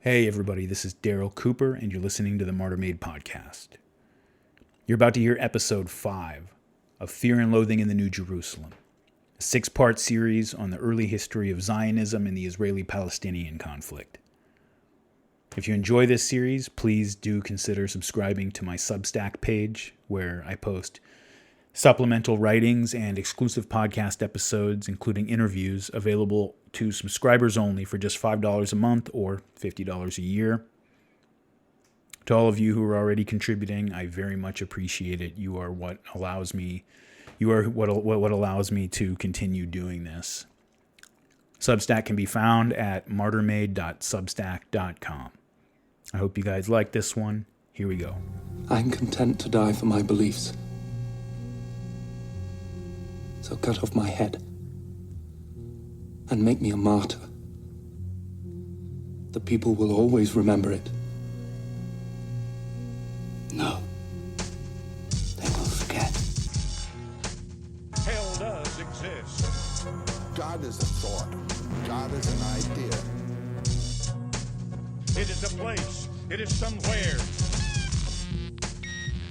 Hey everybody, this is Daryl Cooper, and you're listening to the Martyr Made podcast. You're about to hear episode 5 of Fear and Loathing in the New Jerusalem, a 6-part series on the early history of Zionism and the Israeli-Palestinian conflict. If you enjoy this series, please do consider subscribing to my Substack page, where I post supplemental writings and exclusive podcast episodes, including interviews, available to subscribers only for just $5 a month or $50 a year. To all of you who are already contributing, I very much appreciate it. You are what allows me to continue doing this. Substack can be found at martyrmade.substack.com. I hope you guys like this one. Here we go. I'm content to die for my beliefs. So cut off my head and make me a martyr. The people will always remember it. No, they will forget. Hell does exist. God is a thought. God is an idea. It is a place. It is somewhere.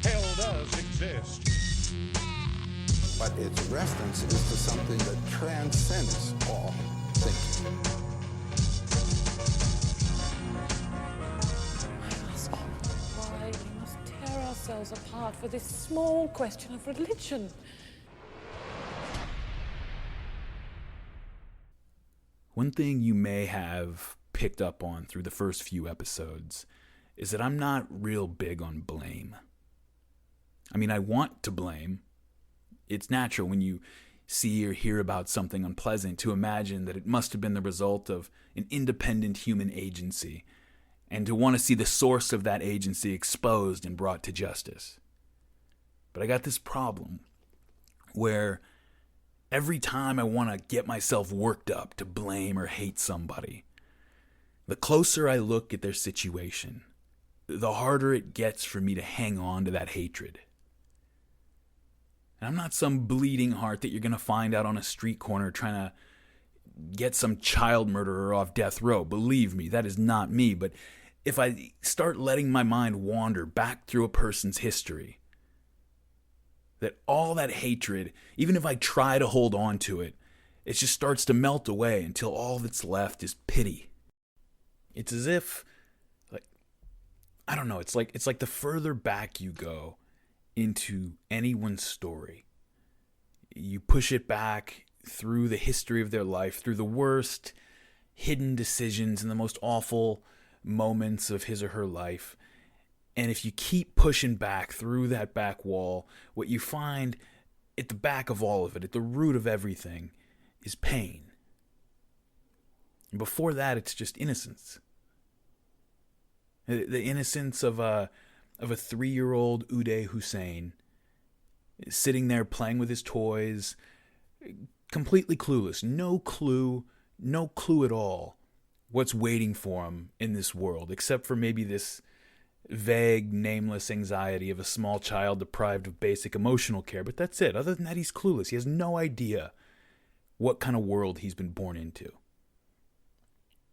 Hell does exist. But its reference is to something that transcends all thinking. I ask why we must tear ourselves apart for this small question of religion. One thing you may have picked up on through the first few episodes is that I'm not real big on blame. I mean, I want to blame. It's natural when you see or hear about something unpleasant to imagine that it must have been the result of an independent human agency, and to want to see the source of that agency exposed and brought to justice. But I got this problem where every time I want to get myself worked up to blame or hate somebody, the closer I look at their situation, the harder it gets for me to hang on to that hatred. And I'm not some bleeding heart that you're going to find out on a street corner trying to get some child murderer off death row. Believe me, that is not me. But if I start letting my mind wander back through a person's history, that all that hatred, even if I try to hold on to it, it just starts to melt away until all that's left is pity. It's as if, I don't know, it's like the further back you go into anyone's story, you push it back through the history of their life, through the worst hidden decisions and the most awful moments of his or her life. And if you keep pushing back through that back wall, what you find at the back of all of it, at the root of everything, is pain. And before that, it's just innocence. The innocence of a 3-year-old Uday Hussein sitting there playing with his toys, completely clueless, no clue at all what's waiting for him in this world, except for maybe this vague, nameless anxiety of a small child deprived of basic emotional care. But that's it. Other than that, he's clueless. He has no idea what kind of world he's been born into.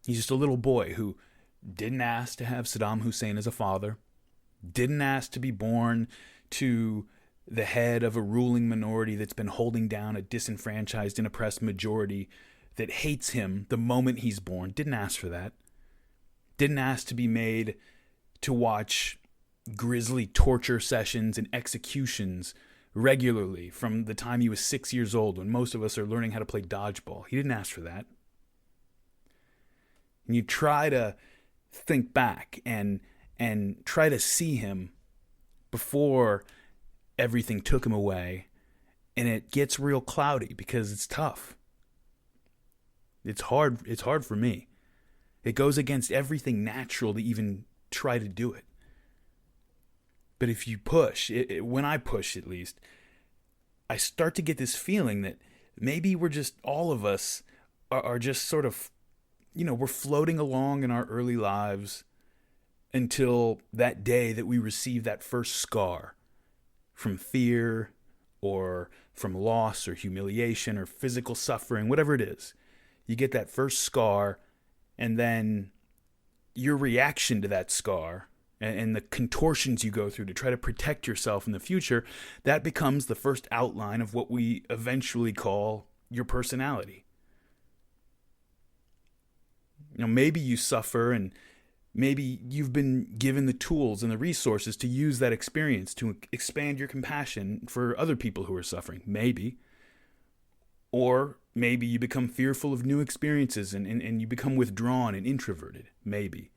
He's just a little boy who didn't ask to have Saddam Hussein as a father, didn't ask to be born to the head of a ruling minority that's been holding down a disenfranchised and oppressed majority that hates him the moment he's born. Didn't ask for that. Didn't ask to be made to watch grisly torture sessions and executions regularly from the time he was 6 years old, when most of us are learning how to play dodgeball. He didn't ask for that. And you try to think back and try to see him before everything took him away, and it gets real cloudy because it's tough. It's hard for me. It goes against everything natural to even try to do it. But if you push, when I push at least, I start to get this feeling that maybe we're just, all of us are just sort of, we're floating along in our early lives until that day that we receive that first scar from fear or from loss or humiliation or physical suffering, whatever it is. You get that first scar, and then your reaction to that scar and the contortions you go through to try to protect yourself in the future, that becomes the first outline of what we eventually call your personality. Maybe you suffer, and maybe you've been given the tools and the resources to use that experience to expand your compassion for other people who are suffering. Maybe. Or maybe you become fearful of new experiences and you become withdrawn and introverted. Maybe.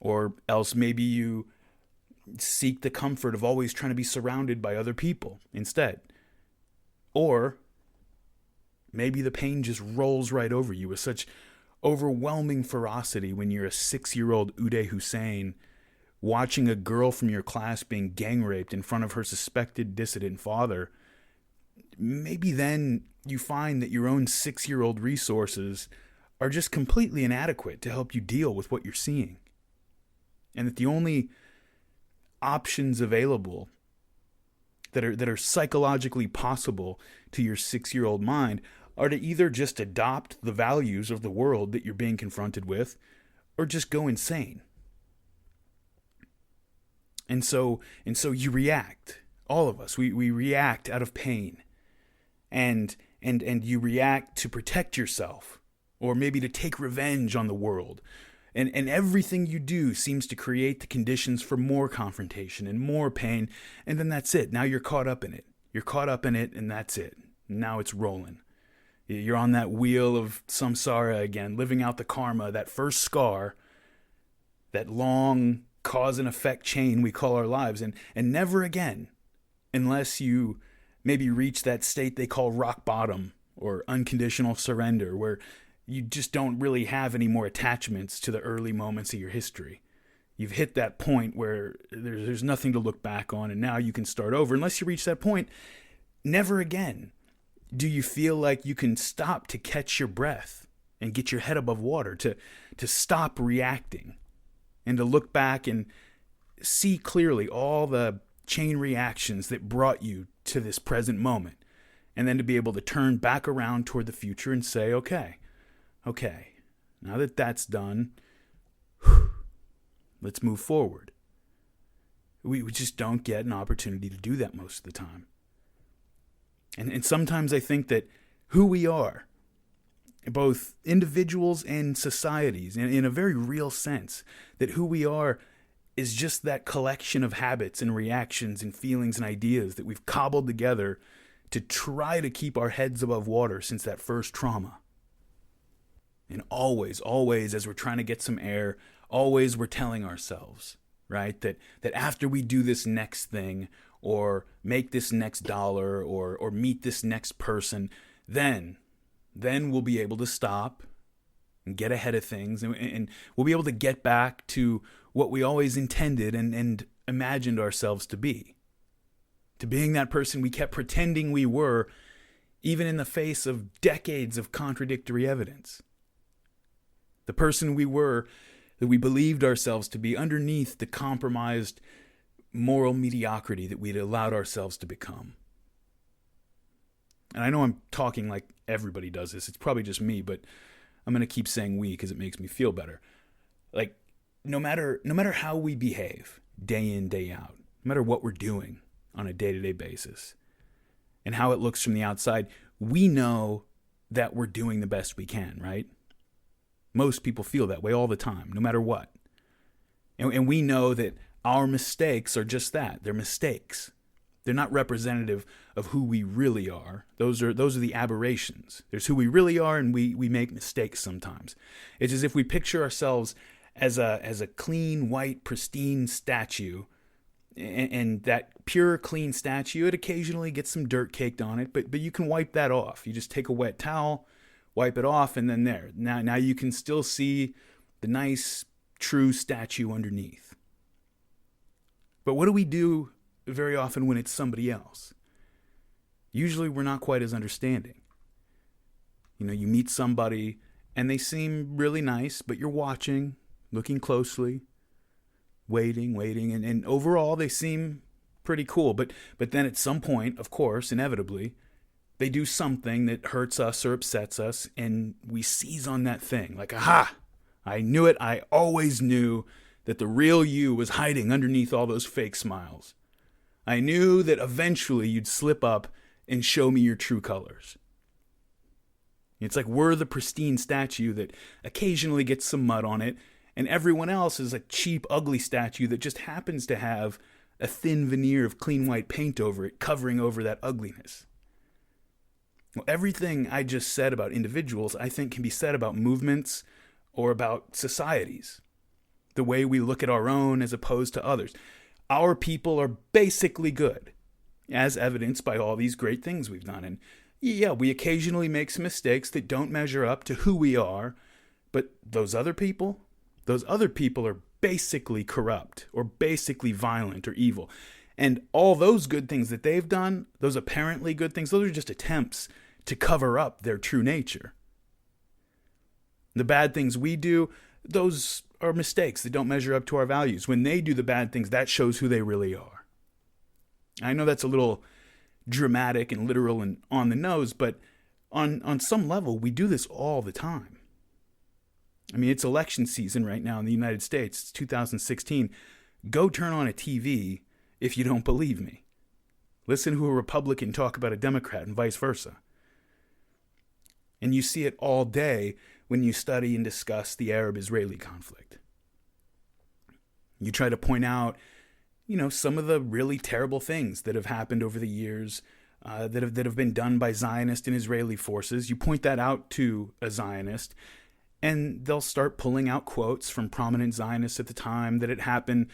Or else maybe you seek the comfort of always trying to be surrounded by other people instead. Or maybe the pain just rolls right over you with such overwhelming ferocity when you're a 6-year-old Uday Hussein watching a girl from your class being gang raped in front of her suspected dissident father. Maybe then you find that your own 6-year-old resources are just completely inadequate to help you deal with what you're seeing. And that the only options available that are psychologically possible to your 6-year-old mind are to either just adopt the values of the world that you're being confronted with, or just go insane. And so you react. All of us, we react out of pain. And you react to protect yourself, or maybe to take revenge on the world. And everything you do seems to create the conditions for more confrontation and more pain, and then that's it. Now you're caught up in it. You're caught up in it, and that's it. Now it's rolling. You're on that wheel of samsara again, living out the karma, that first scar, that long cause and effect chain we call our lives, and never again, unless you maybe reach that state they call rock bottom or unconditional surrender, where you just don't really have any more attachments to the early moments of your history. You've hit that point where there's nothing to look back on, and now you can start over. Unless you reach that point, never again do you feel like you can stop to catch your breath and get your head above water, to stop reacting and to look back and see clearly all the chain reactions that brought you to this present moment, and then to be able to turn back around toward the future and say, okay, now that that's done, let's move forward. We just don't get an opportunity to do that most of the time. And sometimes I think that who we are, both individuals and societies, in a very real sense, that who we are is just that collection of habits and reactions and feelings and ideas that we've cobbled together to try to keep our heads above water since that first trauma. And always, as we're trying to get some air, always we're telling ourselves, right, that after we do this next thing, or make this next dollar, or meet this next person, then we'll be able to stop and get ahead of things, and we'll be able to get back to what we always intended and imagined ourselves to be. To being that person we kept pretending we were, even in the face of decades of contradictory evidence. The person we were, that we believed ourselves to be underneath the compromised moral mediocrity that we'd allowed ourselves to become. And I know I'm talking like everybody does this. It's probably just me, but I'm going to keep saying we because it makes me feel better. Like, no matter how we behave day in, day out, no matter what we're doing on a day-to-day basis and how it looks from the outside, we know that we're doing the best we can, right? Most people feel that way all the time, no matter what. And we know that our mistakes are just that. They're mistakes. They're not representative of who we really are. Those are the aberrations. There's who we really are, and we make mistakes sometimes. It's as if we picture ourselves as a clean, white, pristine statue, and that pure, clean statue, it occasionally gets some dirt caked on it, but you can wipe that off. You just take a wet towel, wipe it off, and then there. Now you can still see the nice, true statue underneath. But what do we do very often when it's somebody else? Usually we're not quite as understanding. You meet somebody and they seem really nice, but you're watching, looking closely, waiting, and overall they seem pretty cool. But then at some point, of course, inevitably, they do something that hurts us or upsets us, and we seize on that thing. Like, aha, I knew it. I always knew that the real you was hiding underneath all those fake smiles. I knew that eventually you'd slip up and show me your true colors. It's like we're the pristine statue that occasionally gets some mud on it, and everyone else is a cheap, ugly statue that just happens to have a thin veneer of clean white paint over it, covering over that ugliness. Well, everything I just said about individuals, I think, can be said about movements or about societies. The way we look at our own as opposed to others. Our people are basically good, as evidenced by all these great things we've done. And yeah, we occasionally make some mistakes that don't measure up to who we are, but those other people are basically corrupt or basically violent or evil. And all those good things that they've done, those apparently good things, those are just attempts to cover up their true nature. The bad things we do, those are mistakes that don't measure up to our values. When they do the bad things, that shows who they really are. I know that's a little dramatic and literal and on the nose, but on some level, we do this all the time. I mean, it's election season right now in the United States. It's 2016. Go turn on a TV if you don't believe me. Listen to a Republican talk about a Democrat and vice versa. And you see it all day when you study and discuss the Arab-Israeli conflict. You try to point out, some of the really terrible things that have happened over the years that have been done by Zionist and Israeli forces. You point that out to a Zionist, and they'll start pulling out quotes from prominent Zionists at the time that it happened,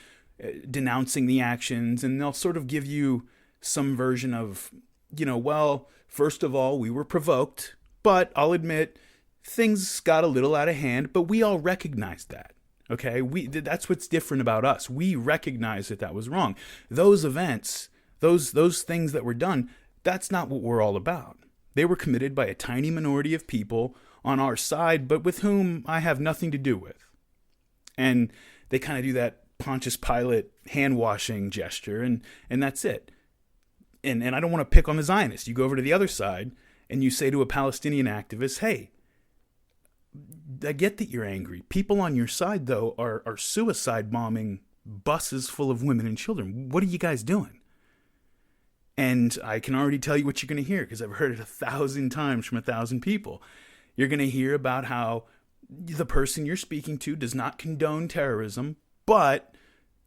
denouncing the actions, and they'll sort of give you some version of, well, first of all, we were provoked, but I'll admit things got a little out of hand, but we all recognized that. Okay, that's what's different about us. We recognize that was wrong. Those events, those things that were done, that's not what we're all about. They were committed by a tiny minority of people on our side, but with whom I have nothing to do with. And they kind of do that Pontius Pilate hand-washing gesture, and that's it. And I don't want to pick on the Zionists. You go over to the other side, and you say to a Palestinian activist, hey, I get that you're angry. People on your side, though, are suicide bombing buses full of women and children. What are you guys doing? And I can already tell you what you're going to hear because I've heard it 1,000 times from 1,000 people. You're going to hear about how the person you're speaking to does not condone terrorism, but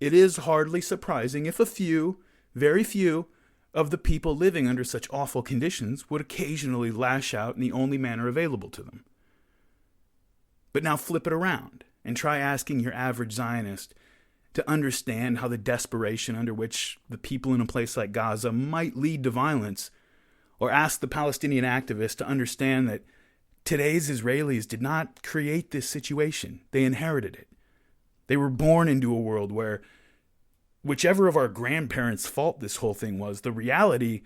it is hardly surprising if a few, very few, of the people living under such awful conditions would occasionally lash out in the only manner available to them. But now flip it around and try asking your average Zionist to understand how the desperation under which the people in a place like Gaza might lead to violence, or ask the Palestinian activist to understand that today's Israelis did not create this situation. They inherited it. They were born into a world where, whichever of our grandparents' fault this whole thing was, the reality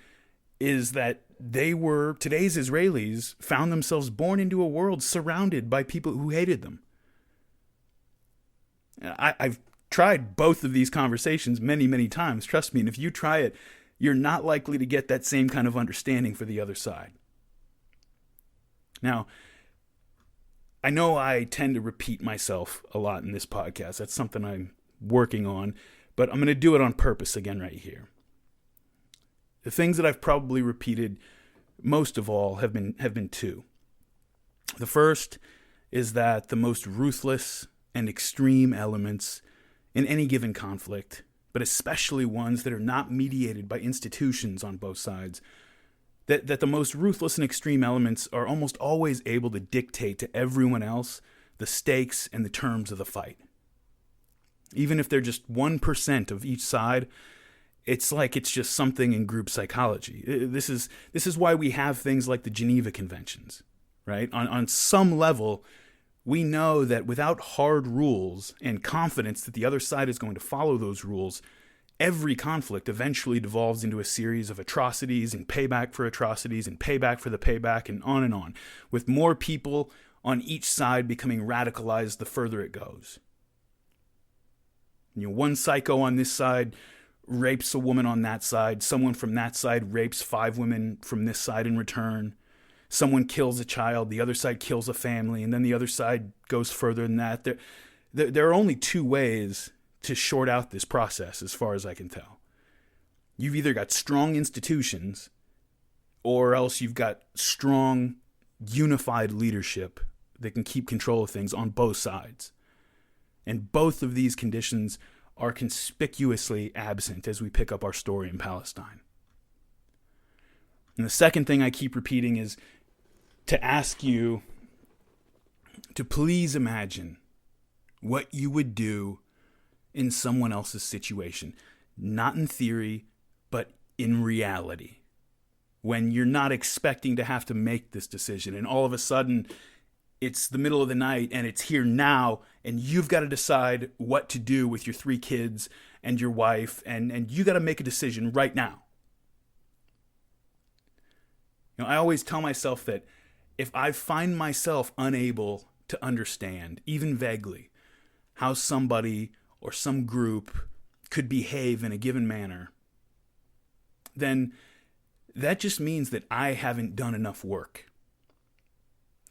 is that today's Israelis found themselves born into a world surrounded by people who hated them. I've tried both of these conversations many, many times. Trust me, and if you try it, you're not likely to get that same kind of understanding for the other side. Now, I know I tend to repeat myself a lot in this podcast. That's something I'm working on, but I'm going to do it on purpose again right here. The things that I've probably repeated most of all have been two. The first is that the most ruthless and extreme elements in any given conflict, but especially ones that are not mediated by institutions on both sides, that the most ruthless and extreme elements are almost always able to dictate to everyone else the stakes and the terms of the fight. Even if they're just 1% of each side, it's like it's just something in group psychology. This is why we have things like the Geneva Conventions, right? On some level, we know that without hard rules and confidence that the other side is going to follow those rules, every conflict eventually devolves into a series of atrocities and payback for atrocities and payback for the payback and on, with more people on each side becoming radicalized the further it goes. One psycho on this side rapes a woman on that side. Someone from that side rapes 5 women from this side in return. someone kills a child, the other side kills a family, and then the other side goes further than that. There are only two ways to short out this process, as far as I can tell. You've either got strong institutions, or else you've got strong, unified leadership that can keep control of things on both sides. And both of these conditions are conspicuously absent as we pick up our story in Palestine. And the second thing I keep repeating is to ask you to please imagine what you would do in someone else's situation. Not in theory, but in reality. When you're not expecting to have to make this decision, and all of a sudden it's the middle of the night and it's here now, and you've got to decide what to do with your 3 kids and your wife, and you got to make a decision right now. I always tell myself that if I find myself unable to understand, even vaguely, how somebody or some group could behave in a given manner, then that just means that I haven't done enough work.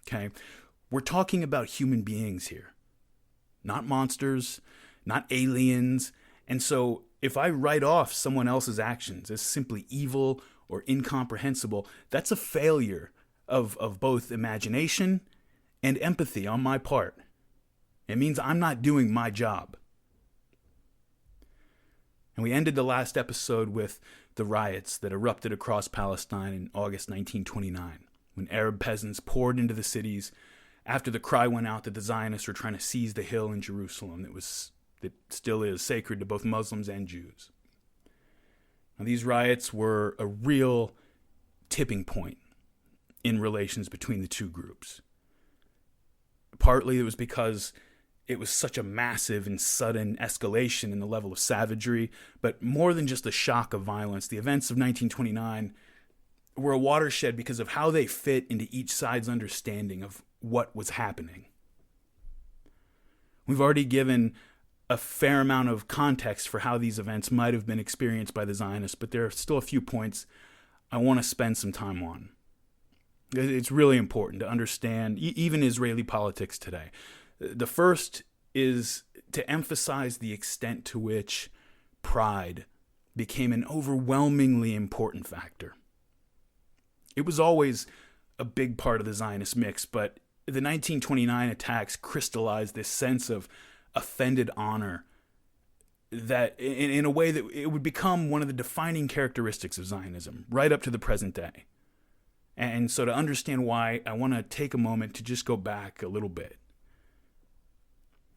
Okay? We're talking about human beings here, not monsters, not aliens. And so if I write off someone else's actions as simply evil or incomprehensible, that's a failure of both imagination and empathy on my part. It means I'm not doing my job. And we ended the last episode with the riots that erupted across Palestine in August 1929, when Arab peasants poured into the cities after the cry went out that the Zionists were trying to seize the hill in Jerusalem that still is sacred to both Muslims and Jews. Now, these riots were a real tipping point in relations between the two groups. Partly it was because it was such a massive and sudden escalation in the level of savagery, but more than just the shock of violence, the events of 1929 were a watershed because of how they fit into each side's understanding of what was happening. We've already given a fair amount of context for how these events might have been experienced by the Zionists, but there are still a few points I want to spend some time on. It's really important to understand even Israeli politics today. The first is to emphasize the extent to which pride became an overwhelmingly important factor. It was always a big part of the Zionist mix, but the 1929 attacks crystallized this sense of offended honor that in a way that it would become one of the defining characteristics of Zionism right up to the present day. And so to understand why, I want to take a moment to just go back a little bit.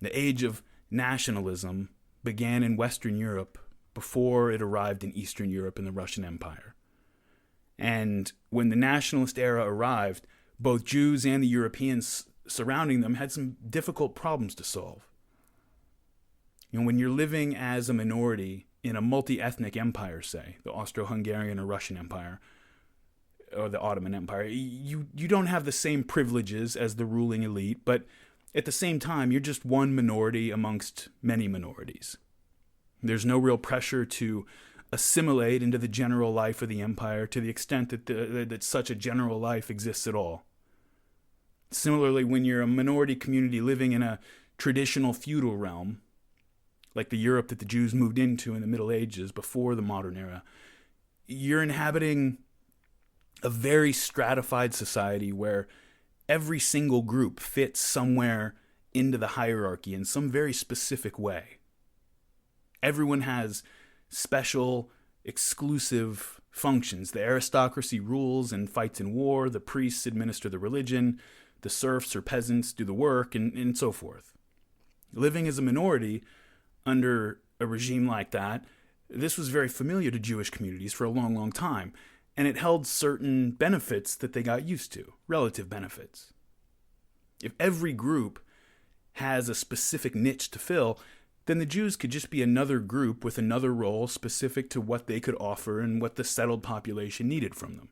The age of nationalism began in Western Europe before it arrived in Eastern Europe and the Russian Empire. And when the nationalist era arrived, both Jews and the Europeans surrounding them had some difficult problems to solve. When you're living as a minority in a multi-ethnic empire, say, the Austro-Hungarian or Russian Empire, or the Ottoman Empire, you don't have the same privileges as the ruling elite, but at the same time, you're just one minority amongst many minorities. There's no real pressure to assimilate into the general life of the empire to the extent that such a general life exists at all. Similarly, when you're a minority community living in a traditional feudal realm, like the Europe that the Jews moved into in the Middle Ages before the modern era, you're inhabiting a very stratified society where every single group fits somewhere into the hierarchy in some very specific way. Everyone has special, exclusive functions. The aristocracy rules and fights in war, the priests administer the religion, the serfs or peasants do the work, and so forth. Living as a minority under a regime like that, this was very familiar to Jewish communities for a long, long time. And it held certain benefits that they got used to, relative benefits. If every group has a specific niche to fill, then the Jews could just be another group with another role specific to what they could offer and what the settled population needed from them.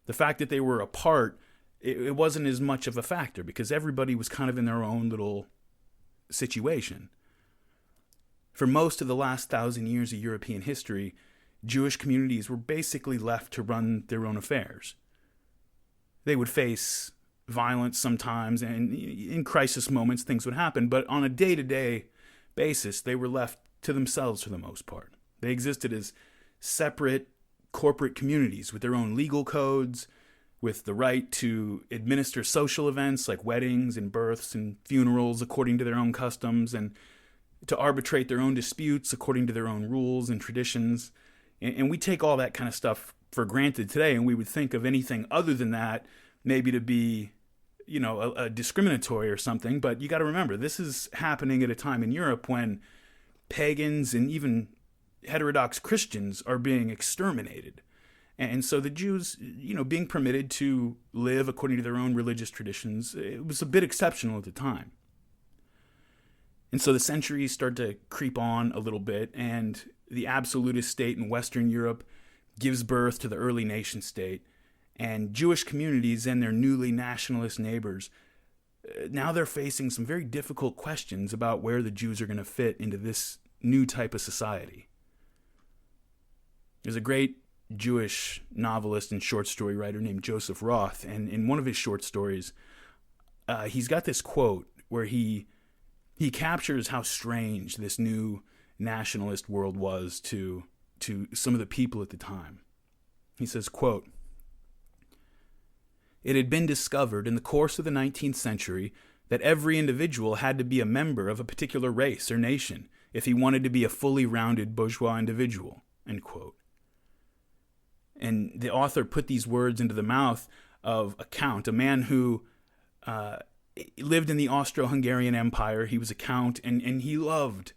The fact that they were apart, it wasn't as much of a factor because everybody was kind of in their own little situation. For most of the last 1,000 years of European history, Jewish communities were basically left to run their own affairs. They would face violence sometimes, and in crisis moments, things would happen. But on a day-to-day basis, they were left to themselves for the most part. They existed as separate corporate communities with their own legal codes, with the right to administer social events like weddings and births and funerals according to their own customs, and to arbitrate their own disputes according to their own rules and traditions. And we take all that kind of stuff for granted today, and we would think of anything other than that maybe to be, a discriminatory or something. But you got to remember, this is happening at a time in Europe when pagans and even heterodox Christians are being exterminated. And so the Jews, being permitted to live according to their own religious traditions, it was a bit exceptional at the time. And so the centuries start to creep on a little bit, and the absolutist state in Western Europe gives birth to the early nation state. And Jewish communities and their newly nationalist neighbors, now they're facing some very difficult questions about where the Jews are going to fit into this new type of society. There's a great Jewish novelist and short story writer named Joseph Roth, and in one of his short stories, he's got this quote where he captures how strange this new nationalist world was to some of the people at the time. He says, quote, "It had been discovered in the course of the 19th century that every individual had to be a member of a particular race or nation if he wanted to be a fully rounded bourgeois individual," end quote. And the author put these words into the mouth of a count, a man who lived in the Austro-Hungarian Empire. He was a count, and he loved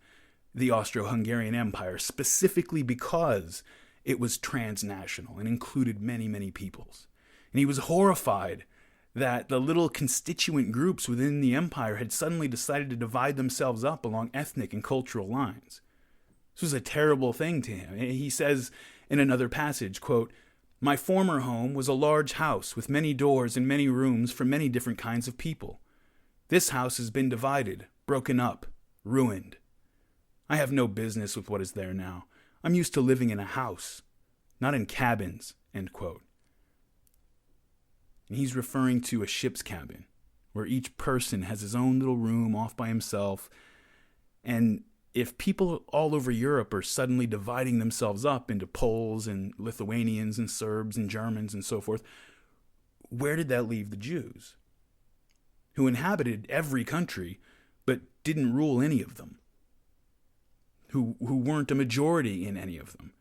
the Austro-Hungarian Empire specifically because it was transnational and included many, many peoples. And he was horrified that the little constituent groups within the empire had suddenly decided to divide themselves up along ethnic and cultural lines. This was a terrible thing to him. He says in another passage, quote, "My former home was a large house with many doors and many rooms for many different kinds of people. This house has been divided, broken up, ruined. I have no business with what is there now. I'm used to living in a house, not in cabins," end quote. And he's referring to a ship's cabin, where each person has his own little room off by himself. And if people all over Europe are suddenly dividing themselves up into Poles and Lithuanians and Serbs and Germans and so forth, where did that leave the Jews, who inhabited every country but didn't rule any of them, who weren't a majority in any of them?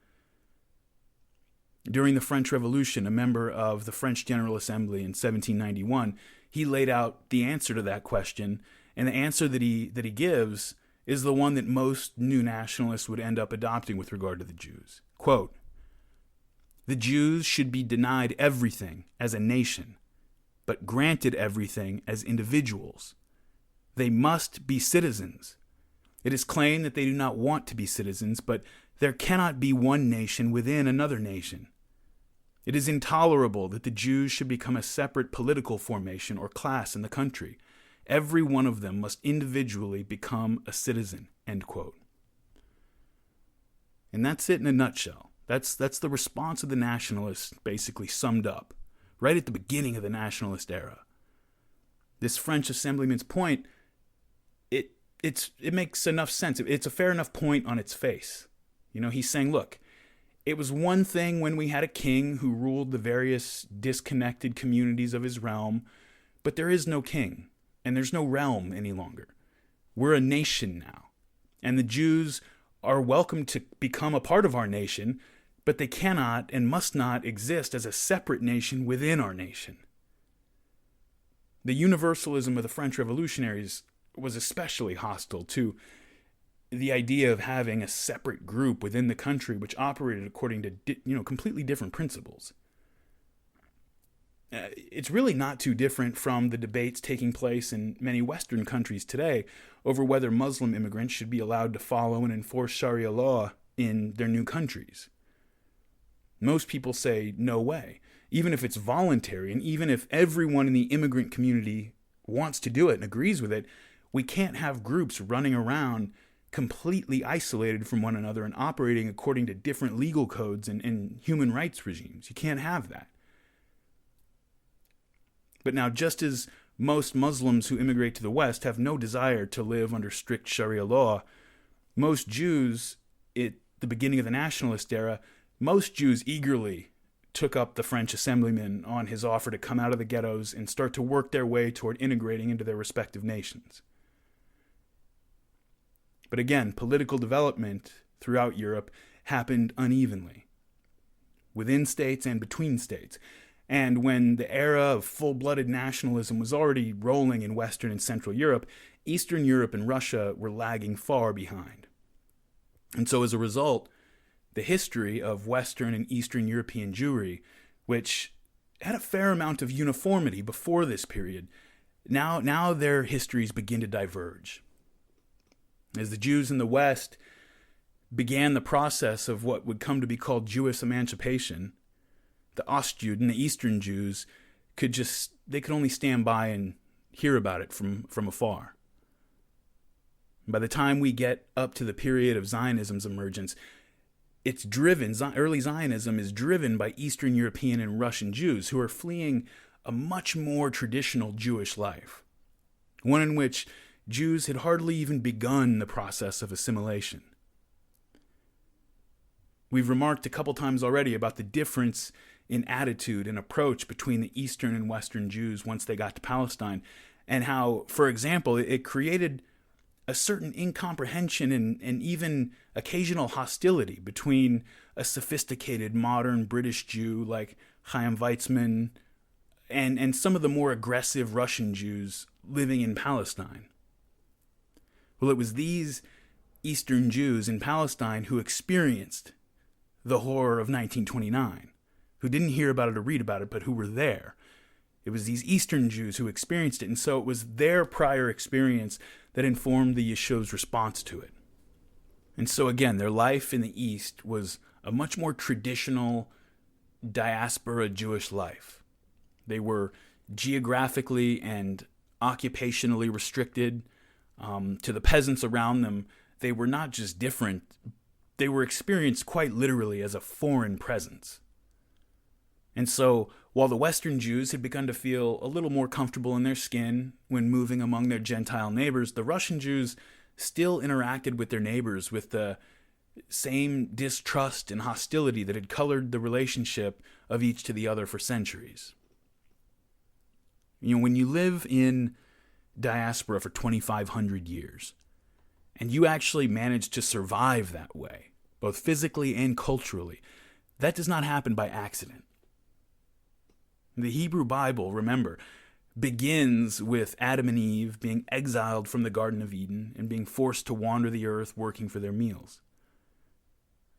During the French Revolution, a member of the French General Assembly in 1791, he laid out the answer to that question, and the answer that he gives is the one that most new nationalists would end up adopting with regard to the Jews. Quote, "The Jews should be denied everything as a nation, but granted everything as individuals. They must be citizens. It is claimed that they do not want to be citizens, but there cannot be one nation within another nation. It is intolerable that the Jews should become a separate political formation or class in the country. Every one of them must individually become a citizen," end quote. And that's it in a nutshell. That's the response of the nationalists basically summed up, right at the beginning of the nationalist era. This French assemblyman's point, it makes enough sense. It's a fair enough point on its face. He's saying, look, it was one thing when we had a king who ruled the various disconnected communities of his realm, but there is no king, and there's no realm any longer. We're a nation now, and the Jews are welcome to become a part of our nation, but they cannot and must not exist as a separate nation within our nation. The universalism of the French revolutionaries was especially hostile to the idea of having a separate group within the country which operated according to completely different principles. It's really not too different from the debates taking place in many Western countries today over whether Muslim immigrants should be allowed to follow and enforce Sharia law in their new countries. Most people say no way, even if it's voluntary, and even if everyone in the immigrant community wants to do it and agrees with it. We can't have groups running around completely isolated from one another and operating according to different legal codes and human rights regimes. You can't have that. But now, just as most Muslims who immigrate to the West have no desire to live under strict Sharia law, most Jews, at the beginning of the nationalist era, most Jews eagerly took up the French assemblyman on his offer to come out of the ghettos and start to work their way toward integrating into their respective nations. But again, political development throughout Europe happened unevenly, within states and between states. And when the era of full-blooded nationalism was already rolling in Western and Central Europe, Eastern Europe and Russia were lagging far behind. And so as a result, the history of Western and Eastern European Jewry, which had a fair amount of uniformity before this period, now their histories begin to diverge. As the Jews in the West began the process of what would come to be called Jewish emancipation, the Ostjuden, the Eastern Jews, could only stand by and hear about it from afar. By the time we get up to the period of Zionism's emergence, early Zionism is driven by Eastern European and Russian Jews who are fleeing a much more traditional Jewish life, one in which Jews had hardly even begun the process of assimilation. We've remarked a couple times already about the difference in attitude and approach between the Eastern and Western Jews once they got to Palestine, and how, for example, it created a certain incomprehension and even occasional hostility between a sophisticated modern British Jew like Chaim Weizmann and some of the more aggressive Russian Jews living in Palestine. Well, it was these Eastern Jews in Palestine who experienced the horror of 1929, who didn't hear about it or read about it, but who were there. It was these Eastern Jews who experienced it, and so it was their prior experience that informed the Yeshuv's response to it. And so again, their life in the East was a much more traditional diaspora Jewish life. They were geographically and occupationally restricted. To the peasants around them, they were not just different, they were experienced quite literally as a foreign presence. And so, while the Western Jews had begun to feel a little more comfortable in their skin when moving among their Gentile neighbors, the Russian Jews still interacted with their neighbors with the same distrust and hostility that had colored the relationship of each to the other for centuries. You know, when you live in diaspora for 2,500 years, and you actually manage to survive that way, both physically and culturally, that does not happen by accident. The Hebrew Bible, remember, begins with Adam and Eve being exiled from the Garden of Eden and being forced to wander the earth working for their meals.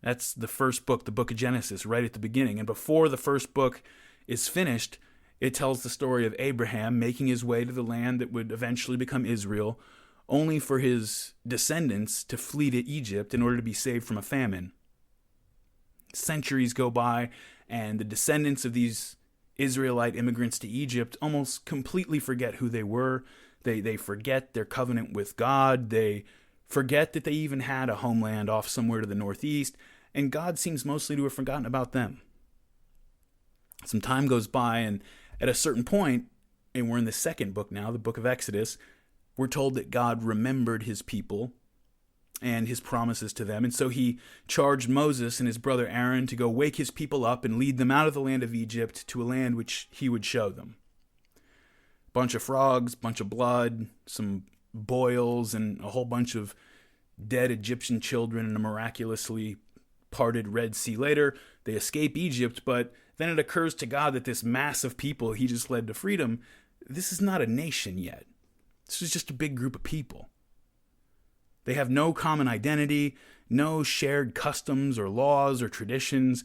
That's the first book, the book of Genesis, right at the beginning. And before the first book is finished, it tells the story of Abraham making his way to the land that would eventually become Israel, only for his descendants to flee to Egypt in order to be saved from a famine. Centuries go by, and the descendants of these Israelite immigrants to Egypt almost completely forget who they were. They forget their covenant with God. They forget that they even had a homeland off somewhere to the northeast, and God seems mostly to have forgotten about them. Some time goes by, and at a certain point, and we're in the second book now, the book of Exodus, we're told that God remembered his people and his promises to them. And so he charged Moses and his brother Aaron to go wake his people up and lead them out of the land of Egypt to a land which he would show them. Bunch of frogs, bunch of blood, some boils, and a whole bunch of dead Egyptian children in a miraculously parted Red Sea. Later, they escape Egypt, but then it occurs to God that this mass of people he just led to freedom, this is not a nation yet. This is just a big group of people. They have no common identity, no shared customs or laws or traditions.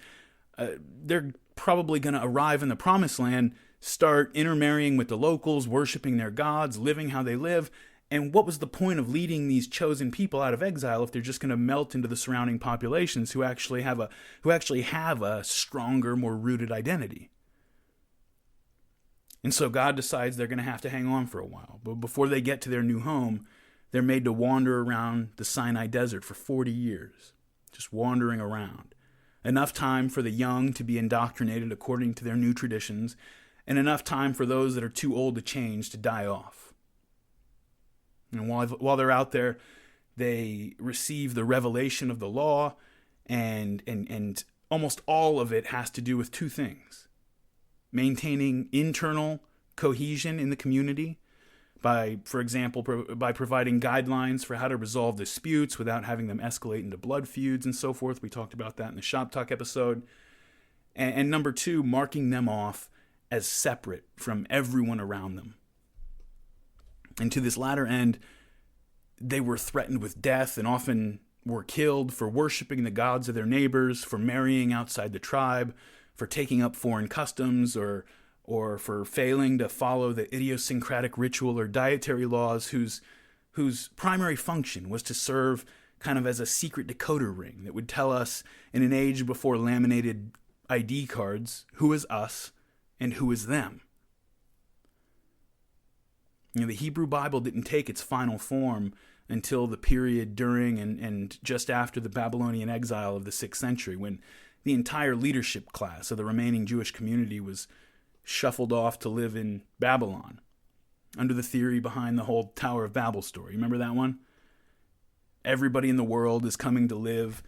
They're probably going to arrive in the promised land, start intermarrying with the locals, worshiping their gods, living how they live. And what was the point of leading these chosen people out of exile if they're just going to melt into the surrounding populations who actually have a stronger, more rooted identity? And so God decides they're going to have to hang on for a while. But before they get to their new home, they're made to wander around the Sinai desert for 40 years, just wandering around. Enough time for the young to be indoctrinated according to their new traditions, and enough time for those that are too old to change to die off. And while they're out there, they receive the revelation of the law, and almost all of it has to do with two things: maintaining internal cohesion in the community by, for example, by providing guidelines for how to resolve disputes without having them escalate into blood feuds and so forth. We talked about that in the Shop Talk episode. And number two, marking them off as separate from everyone around them. And to this latter end, they were threatened with death and often were killed for worshiping the gods of their neighbors, for marrying outside the tribe, for taking up foreign customs, or for failing to follow the idiosyncratic ritual or dietary laws whose primary function was to serve kind of as a secret decoder ring that would tell us, in an age before laminated ID cards, who is us and who is them. You know, the Hebrew Bible didn't take its final form until the period during and just after the Babylonian exile of the 6th century, when the entire leadership class of the remaining Jewish community was shuffled off to live in Babylon, under the theory behind the whole Tower of Babel story. Remember that one? Everybody in the world is coming to live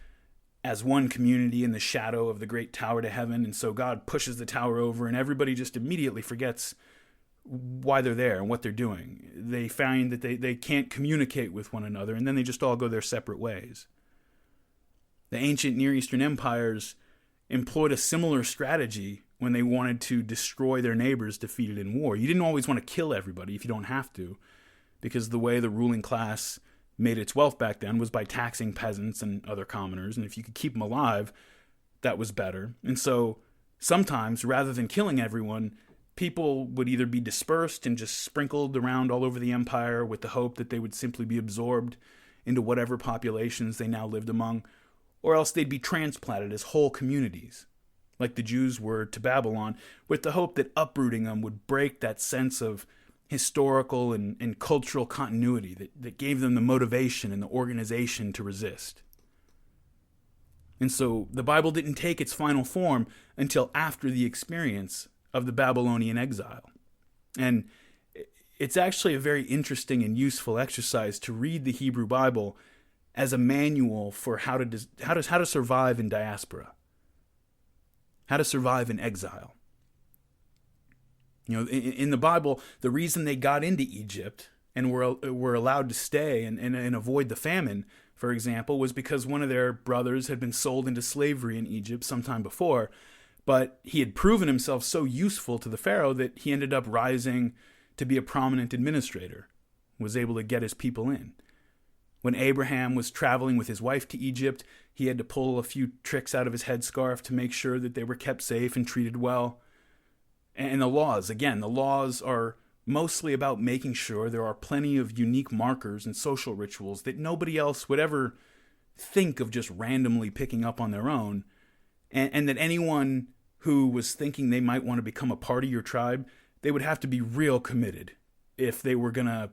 as one community in the shadow of the great tower to heaven, and so God pushes the tower over, and everybody just immediately forgets why they're there and what they're doing. They find that they can't communicate with one another, and then they just all go their separate ways. The ancient Near Eastern empires employed a similar strategy when they wanted to destroy their neighbors defeated in war. You didn't always want to kill everybody if you don't have to, because the way the ruling class made its wealth back then was by taxing peasants and other commoners, and if you could keep them alive, that was better. And so sometimes, rather than killing everyone, people would either be dispersed and just sprinkled around all over the empire with the hope that they would simply be absorbed into whatever populations they now lived among, or else they'd be transplanted as whole communities, like the Jews were to Babylon, with the hope that uprooting them would break that sense of historical and cultural continuity that gave them the motivation and the organization to resist. And so the Bible didn't take its final form until after the experience of the Babylonian exile. And it's actually a very interesting and useful exercise to read the Hebrew Bible as a manual for how to survive in diaspora, how to survive in exile. You know, in the Bible, the reason they got into Egypt and were allowed to stay and avoid the famine, for example, was because one of their brothers had been sold into slavery in Egypt sometime before, but he had proven himself so useful to the Pharaoh that he ended up rising to be a prominent administrator, was able to get his people in. When Abraham was traveling with his wife to Egypt, he had to pull a few tricks out of his headscarf to make sure that they were kept safe and treated well. And the laws are mostly about making sure there are plenty of unique markers and social rituals that nobody else would ever think of just randomly picking up on their own, and that anyone who was thinking they might want to become a part of your tribe, they would have to be real committed if they were going to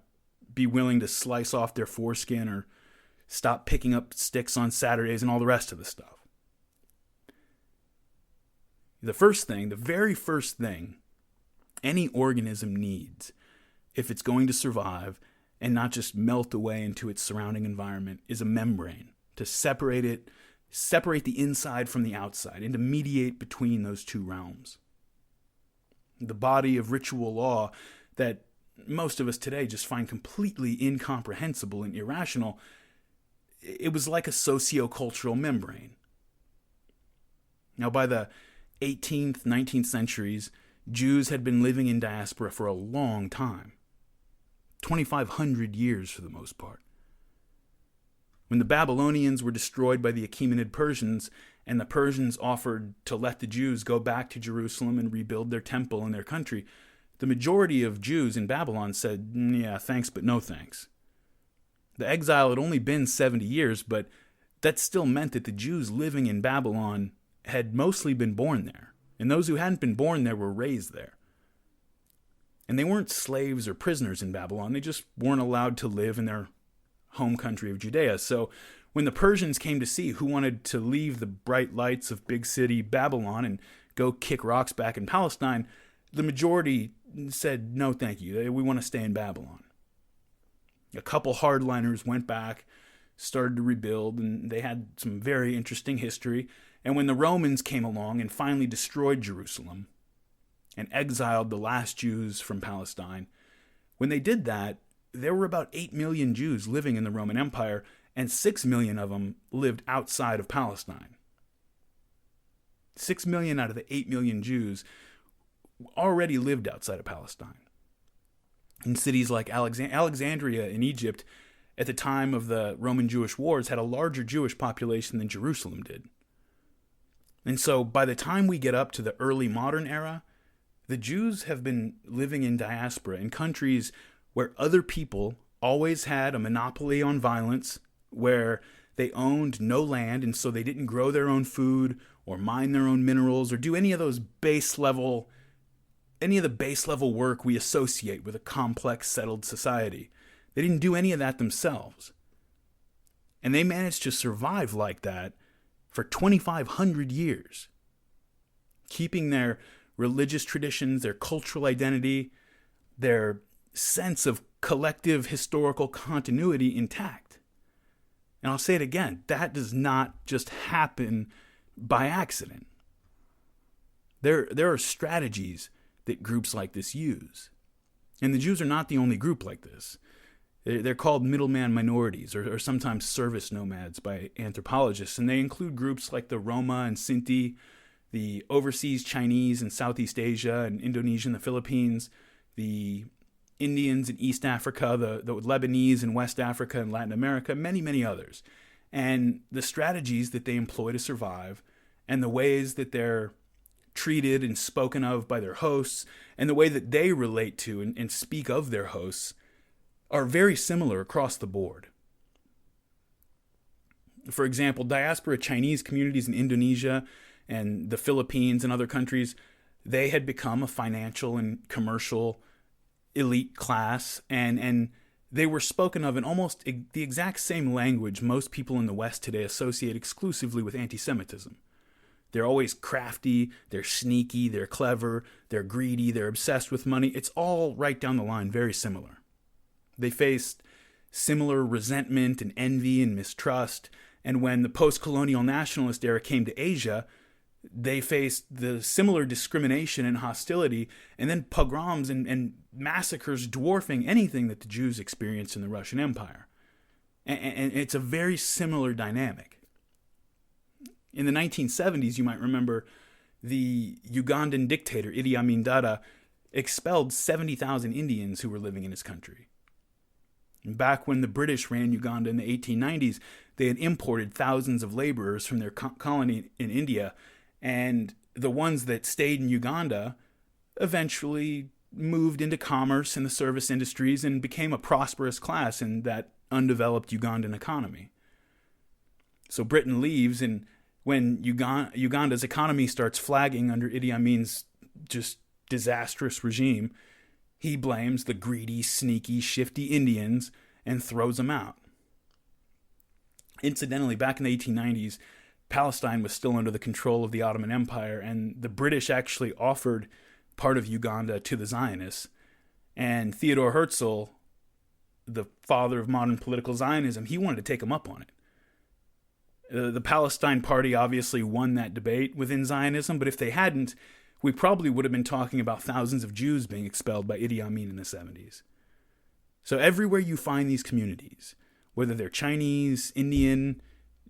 be willing to slice off their foreskin or stop picking up sticks on Saturdays and all the rest of the stuff. The very first thing any organism needs, if it's going to survive and not just melt away into its surrounding environment, is a membrane to separate the inside from the outside, and to mediate between those two realms. The body of ritual law that most of us today just find completely incomprehensible and irrational, it was like a socio-cultural membrane. Now, by the 18th, 19th centuries, Jews had been living in diaspora for a long time, 2,500 years for the most part. When the Babylonians were destroyed by the Achaemenid Persians, and the Persians offered to let the Jews go back to Jerusalem and rebuild their temple and their country, the majority of Jews in Babylon said, yeah, thanks, but no thanks. The exile had only been 70 years, but that still meant that the Jews living in Babylon had mostly been born there, and those who hadn't been born there were raised there. And they weren't slaves or prisoners in Babylon, they just weren't allowed to live in their home country of Judea. So when the Persians came to see who wanted to leave the bright lights of big city Babylon and go kick rocks back in Palestine, the majority said, no, thank you. We want to stay in Babylon. A couple hardliners went back, started to rebuild, and they had some very interesting history. And when the Romans came along and finally destroyed Jerusalem and exiled the last Jews from Palestine, when they did that, there were about 8 million Jews living in the Roman Empire, and 6 million of them lived outside of Palestine. 6 million out of the 8 million Jews already lived outside of Palestine. In cities like Alexandria in Egypt, at the time of the Roman Jewish Wars, had a larger Jewish population than Jerusalem did. And so by the time we get up to the early modern era, the Jews have been living in diaspora in countries where other people always had a monopoly on violence, where they owned no land, and so they didn't grow their own food or mine their own minerals or do any of the base level work we associate with a complex, settled society. They didn't do any of that themselves. And they managed to survive like that for 2,500 years, keeping their religious traditions, their cultural identity, their sense of collective historical continuity intact. And I'll say it again, that does not just happen by accident. There are strategies that groups like this use. And the Jews are not the only group like this. They're called middleman minorities, or sometimes service nomads by anthropologists, and they include groups like the Roma and Sinti, the overseas Chinese in Southeast Asia and Indonesia and the Philippines, the Indians in East Africa, the Lebanese in West Africa and Latin America, many, many others. And the strategies that they employ to survive, and the ways that they're treated and spoken of by their hosts, and the way that they relate to and speak of their hosts, are very similar across the board. For example, diaspora Chinese communities in Indonesia and the Philippines and other countries, they had become a financial and commercial elite class, and they were spoken of in almost the exact same language most people in the West today associate exclusively with anti-Semitism. They're always crafty, they're sneaky, they're clever, they're greedy, they're obsessed with money. It's all right down the line, very similar. They faced similar resentment and envy and mistrust, and when the post-colonial nationalist era came to Asia, they faced the similar discrimination and hostility, and then pogroms and massacres dwarfing anything that the Jews experienced in the Russian Empire. And it's a very similar dynamic. In the 1970s, you might remember, the Ugandan dictator Idi Amin Dada expelled 70,000 Indians who were living in his country. And back when the British ran Uganda in the 1890s, they had imported thousands of laborers from their colony in India, and the ones that stayed in Uganda eventually moved into commerce and the service industries and became a prosperous class in that undeveloped Ugandan economy. So Britain leaves, and when Uganda's economy starts flagging under Idi Amin's just disastrous regime, he blames the greedy, sneaky, shifty Indians and throws them out. Incidentally, back in the 1890s, Palestine was still under the control of the Ottoman Empire, and the British actually offered part of Uganda to the Zionists. And Theodore Herzl, the father of modern political Zionism, he wanted to take them up on it. The Palestine Party obviously won that debate within Zionism, but if they hadn't, we probably would have been talking about thousands of Jews being expelled by Idi Amin in the 70s. So everywhere you find these communities, whether they're Chinese, Indian,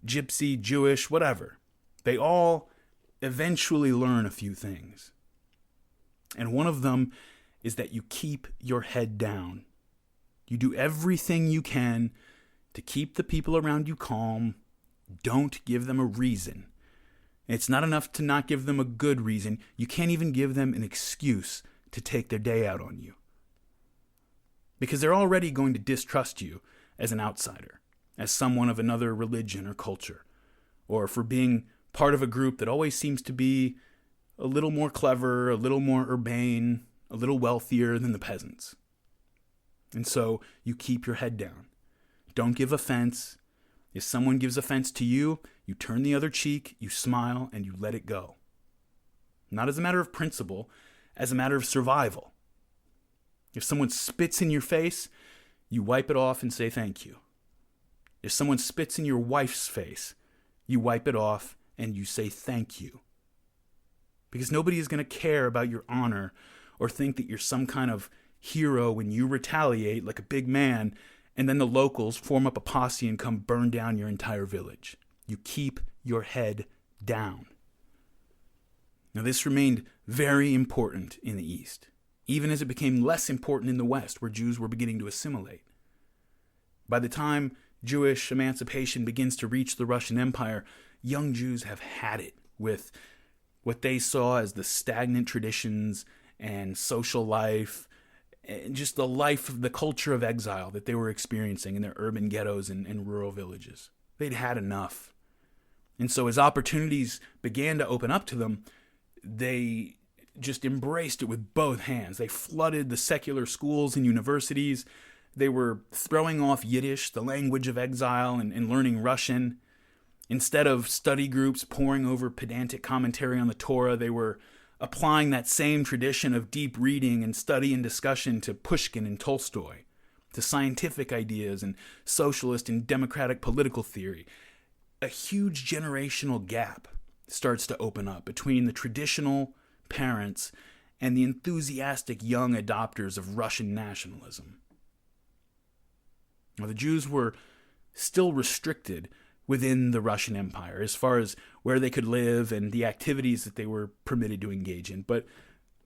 Gypsy, Jewish, whatever, they all eventually learn a few things. And one of them is that you keep your head down. You do everything you can to keep the people around you calm. Don't give them a reason. It's not enough to not give them a good reason. You can't even give them an excuse to take their day out on you. Because they're already going to distrust you as an outsider, as someone of another religion or culture, or for being part of a group that always seems to be a little more clever, a little more urbane, a little wealthier than the peasants. And so you keep your head down. Don't give offense. If someone gives offense to you, you turn the other cheek, you smile, and you let it go. Not as a matter of principle, as a matter of survival. If someone spits in your face, you wipe it off and say thank you. If someone spits in your wife's face, you wipe it off and you say thank you. Because nobody is going to care about your honor or think that you're some kind of hero when you retaliate like a big man and then the locals form up a posse and come burn down your entire village. You keep your head down. Now, this remained very important in the East, even as it became less important in the West, where Jews were beginning to assimilate. By the time Jewish emancipation begins to reach the Russian Empire, young Jews have had it with what they saw as the stagnant traditions and social life, and just the culture of exile that they were experiencing in their urban ghettos and rural villages. They'd had enough. And so as opportunities began to open up to them, they just embraced it with both hands. They flooded the secular schools and universities. They were throwing off Yiddish, the language of exile, and learning Russian. Instead of study groups poring over pedantic commentary on the Torah, they were applying that same tradition of deep reading and study and discussion to Pushkin and Tolstoy, to scientific ideas and socialist and democratic political theory. A huge generational gap starts to open up between the traditional parents and the enthusiastic young adopters of Russian nationalism. Now, the Jews were still restricted within the Russian Empire as far as where they could live and the activities that they were permitted to engage in, but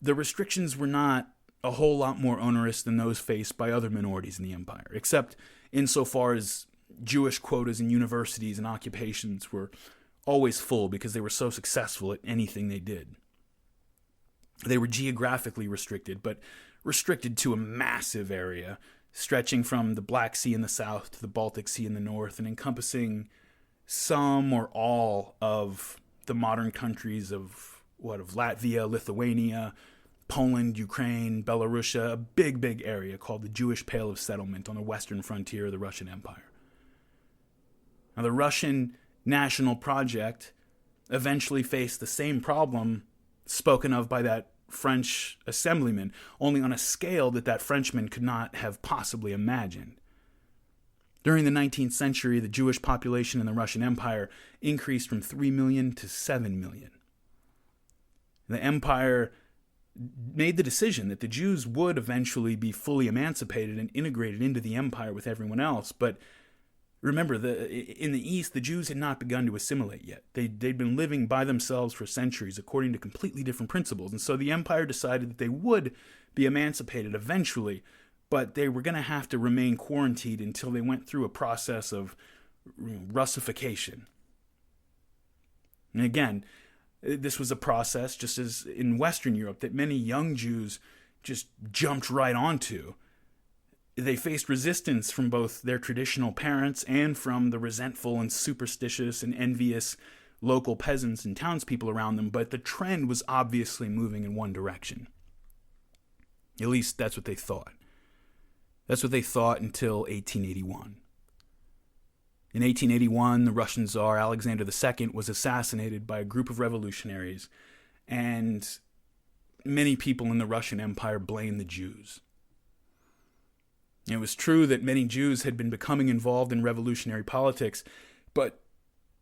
the restrictions were not a whole lot more onerous than those faced by other minorities in the empire, except insofar as Jewish quotas in universities and occupations were always full because they were so successful at anything they did. They were geographically restricted, but restricted to a massive area, stretching from the Black Sea in the south to the Baltic Sea in the north, and encompassing some or all of the modern countries of Latvia, Lithuania, Poland, Ukraine, Belarusia, a big area called the Jewish Pale of Settlement on the western frontier of the Russian Empire. Now, the Russian National Project eventually faced the same problem spoken of by that French assemblyman, only on a scale that Frenchman could not have possibly imagined. During the 19th century, the Jewish population in the Russian Empire increased from 3 million to 7 million. The empire made the decision that the Jews would eventually be fully emancipated and integrated into the empire with everyone else, but remember, in the East, the Jews had not begun to assimilate yet. They'd been living by themselves for centuries according to completely different principles. And so the empire decided that they would be emancipated eventually, but they were going to have to remain quarantined until they went through a process of Russification. And again, this was a process, just as in Western Europe, that many young Jews just jumped right onto. They faced resistance from both their traditional parents and from the resentful and superstitious and envious local peasants and townspeople around them, but the trend was obviously moving in one direction. At least that's what they thought. That's what they thought until 1881. In 1881, the Russian Tsar Alexander II was assassinated by a group of revolutionaries, and many people in the Russian Empire blamed the Jews. It was true that many Jews had been becoming involved in revolutionary politics, but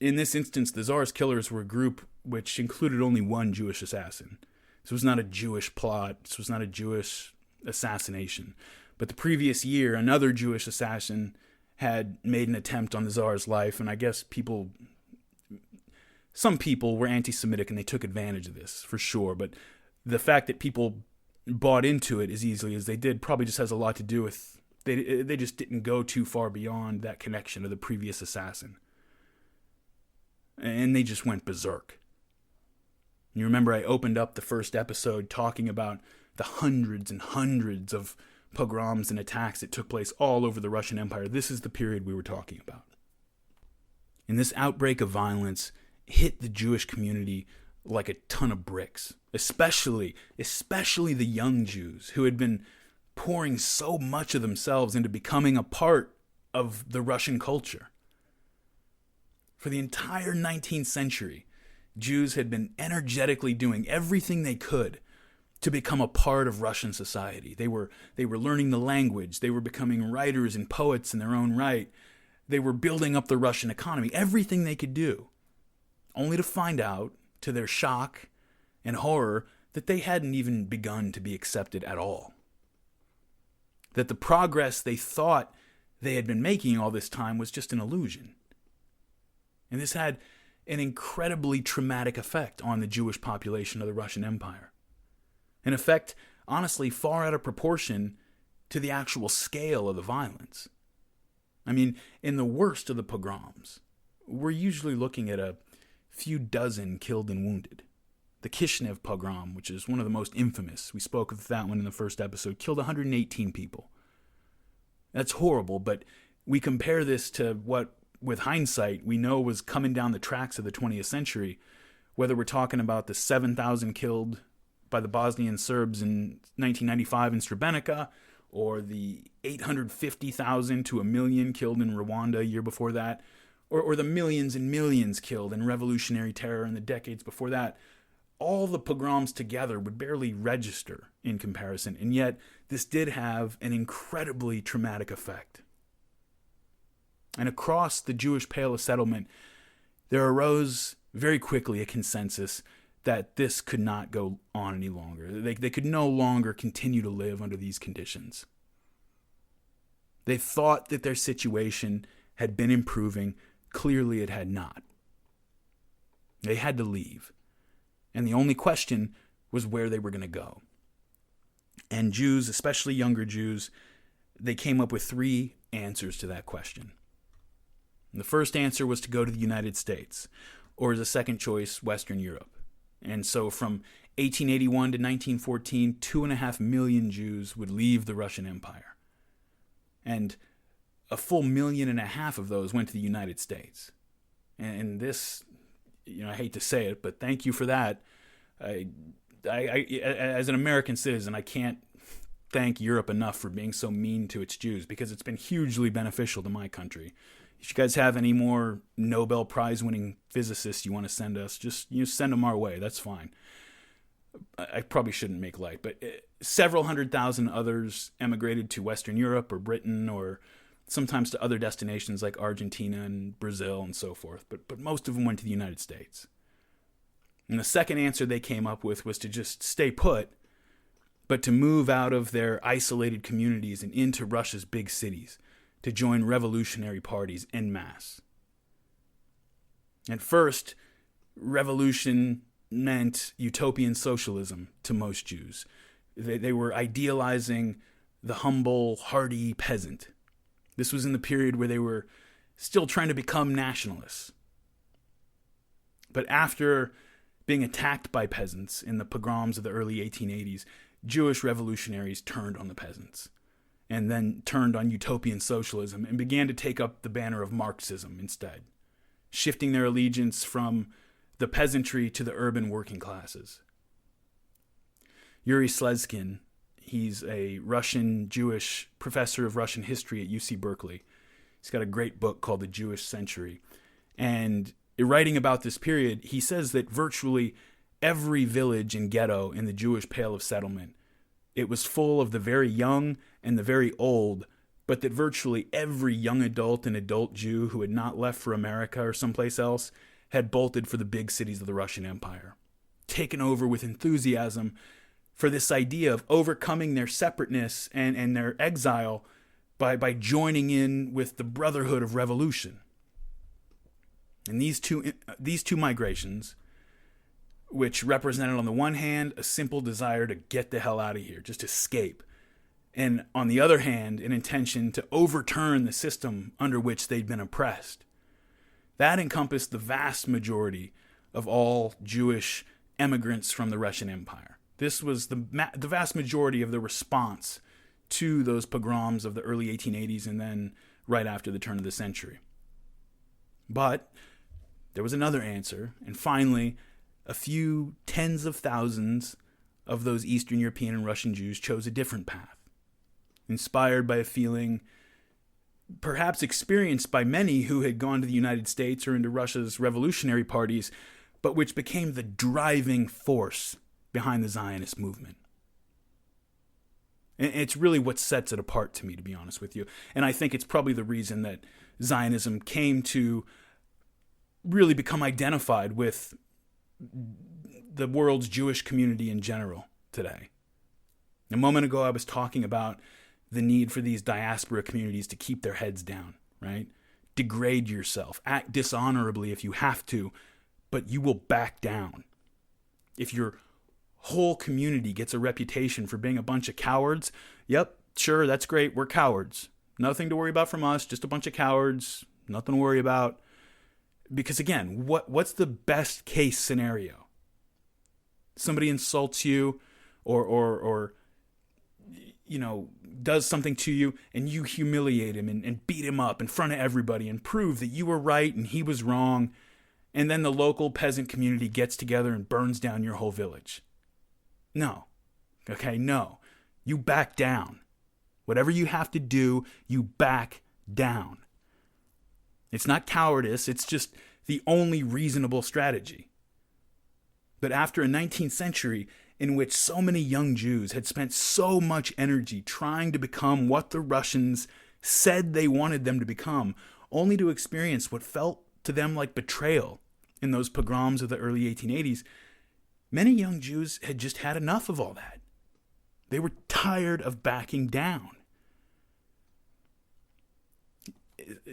in this instance, the Tsar's killers were a group which included only one Jewish assassin. This was not a Jewish plot. This was not a Jewish assassination. But the previous year, another Jewish assassin had made an attempt on the Tsar's life, and I guess some people were anti-Semitic and they took advantage of this, for sure. But the fact that people bought into it as easily as they did probably just has a lot to do with they just didn't go too far beyond that connection to the previous assassin. And they just went berserk. You remember I opened up the first episode talking about the hundreds and hundreds of pogroms and attacks that took place all over the Russian Empire. This is the period we were talking about. And this outbreak of violence hit the Jewish community like a ton of bricks, especially the young Jews who had been pouring so much of themselves into becoming a part of the Russian culture. For the entire 19th century, Jews had been energetically doing everything they could to become a part of Russian society. They were learning the language. They were becoming writers and poets in their own right. They were building up the Russian economy, everything they could do, only to find out, to their shock and horror, that they hadn't even begun to be accepted at all. That the progress they thought they had been making all this time was just an illusion. And this had an incredibly traumatic effect on the Jewish population of the Russian Empire. An effect, honestly, far out of proportion to the actual scale of the violence. I mean, in the worst of the pogroms, we're usually looking at a few dozen killed and wounded. The Kishinev pogrom, which is one of the most infamous, we spoke of that one in the first episode, killed 118 people. That's horrible, but we compare this to what, with hindsight, we know was coming down the tracks of the 20th century, whether we're talking about the 7,000 killed by the Bosnian Serbs in 1995 in Srebrenica, or the 850,000 to 1 million killed in Rwanda a year before that, or the millions and millions killed in revolutionary terror in the decades before that. All the pogroms together would barely register in comparison, and yet this did have an incredibly traumatic effect. And across the Jewish Pale of Settlement, there arose very quickly a consensus that this could not go on any longer. They could no longer continue to live under these conditions. They thought that their situation had been improving. Clearly it had not. They had to leave. And the only question was where they were going to go. And Jews, especially younger Jews, they came up with 3 answers to that question. And the first answer was to go to the United States, or as a second choice, Western Europe. And so from 1881 to 1914, 2.5 million Jews would leave the Russian Empire. And a full 1.5 million of those went to the United States. And this, I hate to say it, but thank you for that. I as an American citizen, I can't thank Europe enough for being so mean to its Jews, because it's been hugely beneficial to my country. If you guys have any more Nobel Prize-winning physicists you want to send us, just send them our way. That's fine. I probably shouldn't make light, but several 100,000 others emigrated to Western Europe or Britain, or sometimes to other destinations like Argentina and Brazil and so forth. But most of them went to the United States. And the second answer they came up with was to just stay put, but to move out of their isolated communities and into Russia's big cities, to join revolutionary parties en masse. At first, revolution meant utopian socialism to most Jews. They were idealizing the humble, hardy peasant. This was in the period where they were still trying to become nationalists. But after being attacked by peasants in the pogroms of the early 1880s, Jewish revolutionaries turned on the peasants, and then turned on utopian socialism and began to take up the banner of Marxism instead, shifting their allegiance from the peasantry to the urban working classes. Yuri Slezkin, he's a Russian Jewish professor of Russian history at UC Berkeley. He's got a great book called The Jewish Century. And writing about this period, he says that virtually every village and ghetto in the Jewish Pale of Settlement, it was full of the very young and the very old, but that virtually every young adult and adult Jew who had not left for America or someplace else had bolted for the big cities of the Russian Empire, taken over with enthusiasm for this idea of overcoming their separateness and their exile by joining in with the brotherhood of revolution. And these two migrations, which represented on the one hand a simple desire to get the hell out of here, just escape, and on the other hand an intention to overturn the system under which they'd been oppressed, that encompassed the vast majority of all Jewish emigrants from the Russian Empire. This was the vast majority of the response to those pogroms of the early 1880s and then right after the turn of the century. But there was another answer, and finally, a few tens of thousands of those Eastern European and Russian Jews chose a different path, inspired by a feeling perhaps experienced by many who had gone to the United States or into Russia's revolutionary parties, but which became the driving force behind the Zionist movement. And it's really what sets it apart to me, to be honest with you. And I think it's probably the reason that Zionism came to really become identified with the world's Jewish community in general today. A moment ago, I was talking about the need for these diaspora communities to keep their heads down, right? Degrade yourself, act dishonorably if you have to, but you will back down. If your whole community gets a reputation for being a bunch of cowards, yep, sure, that's great, we're cowards. Nothing to worry about from us, just a bunch of cowards, nothing to worry about. Because again, what's the best case scenario? Somebody insults you or does something to you, and you humiliate him and beat him up in front of everybody and prove that you were right and he was wrong, and then the local peasant community gets together and burns down your whole village. No. Okay, no. You back down. Whatever you have to do, you back down. It's not cowardice, it's just the only reasonable strategy. But after a 19th century in which so many young Jews had spent so much energy trying to become what the Russians said they wanted them to become, only to experience what felt to them like betrayal in those pogroms of the early 1880s, many young Jews had just had enough of all that. They were tired of backing down.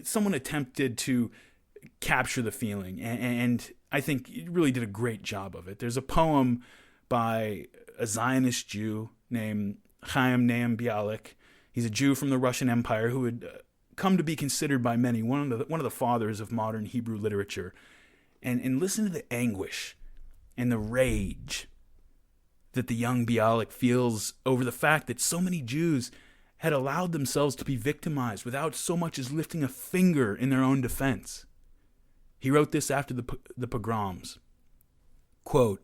Someone attempted to capture the feeling, and I think it really did a great job of it. There's a poem by a Zionist Jew named Chaim Naam Bialik. He's a Jew from the Russian Empire who had come to be considered by many one of the fathers of modern Hebrew literature. And listen to the anguish and the rage that the young Bialik feels over the fact that so many Jews had allowed themselves to be victimized without so much as lifting a finger in their own defense. He wrote this after the pogroms. Quote,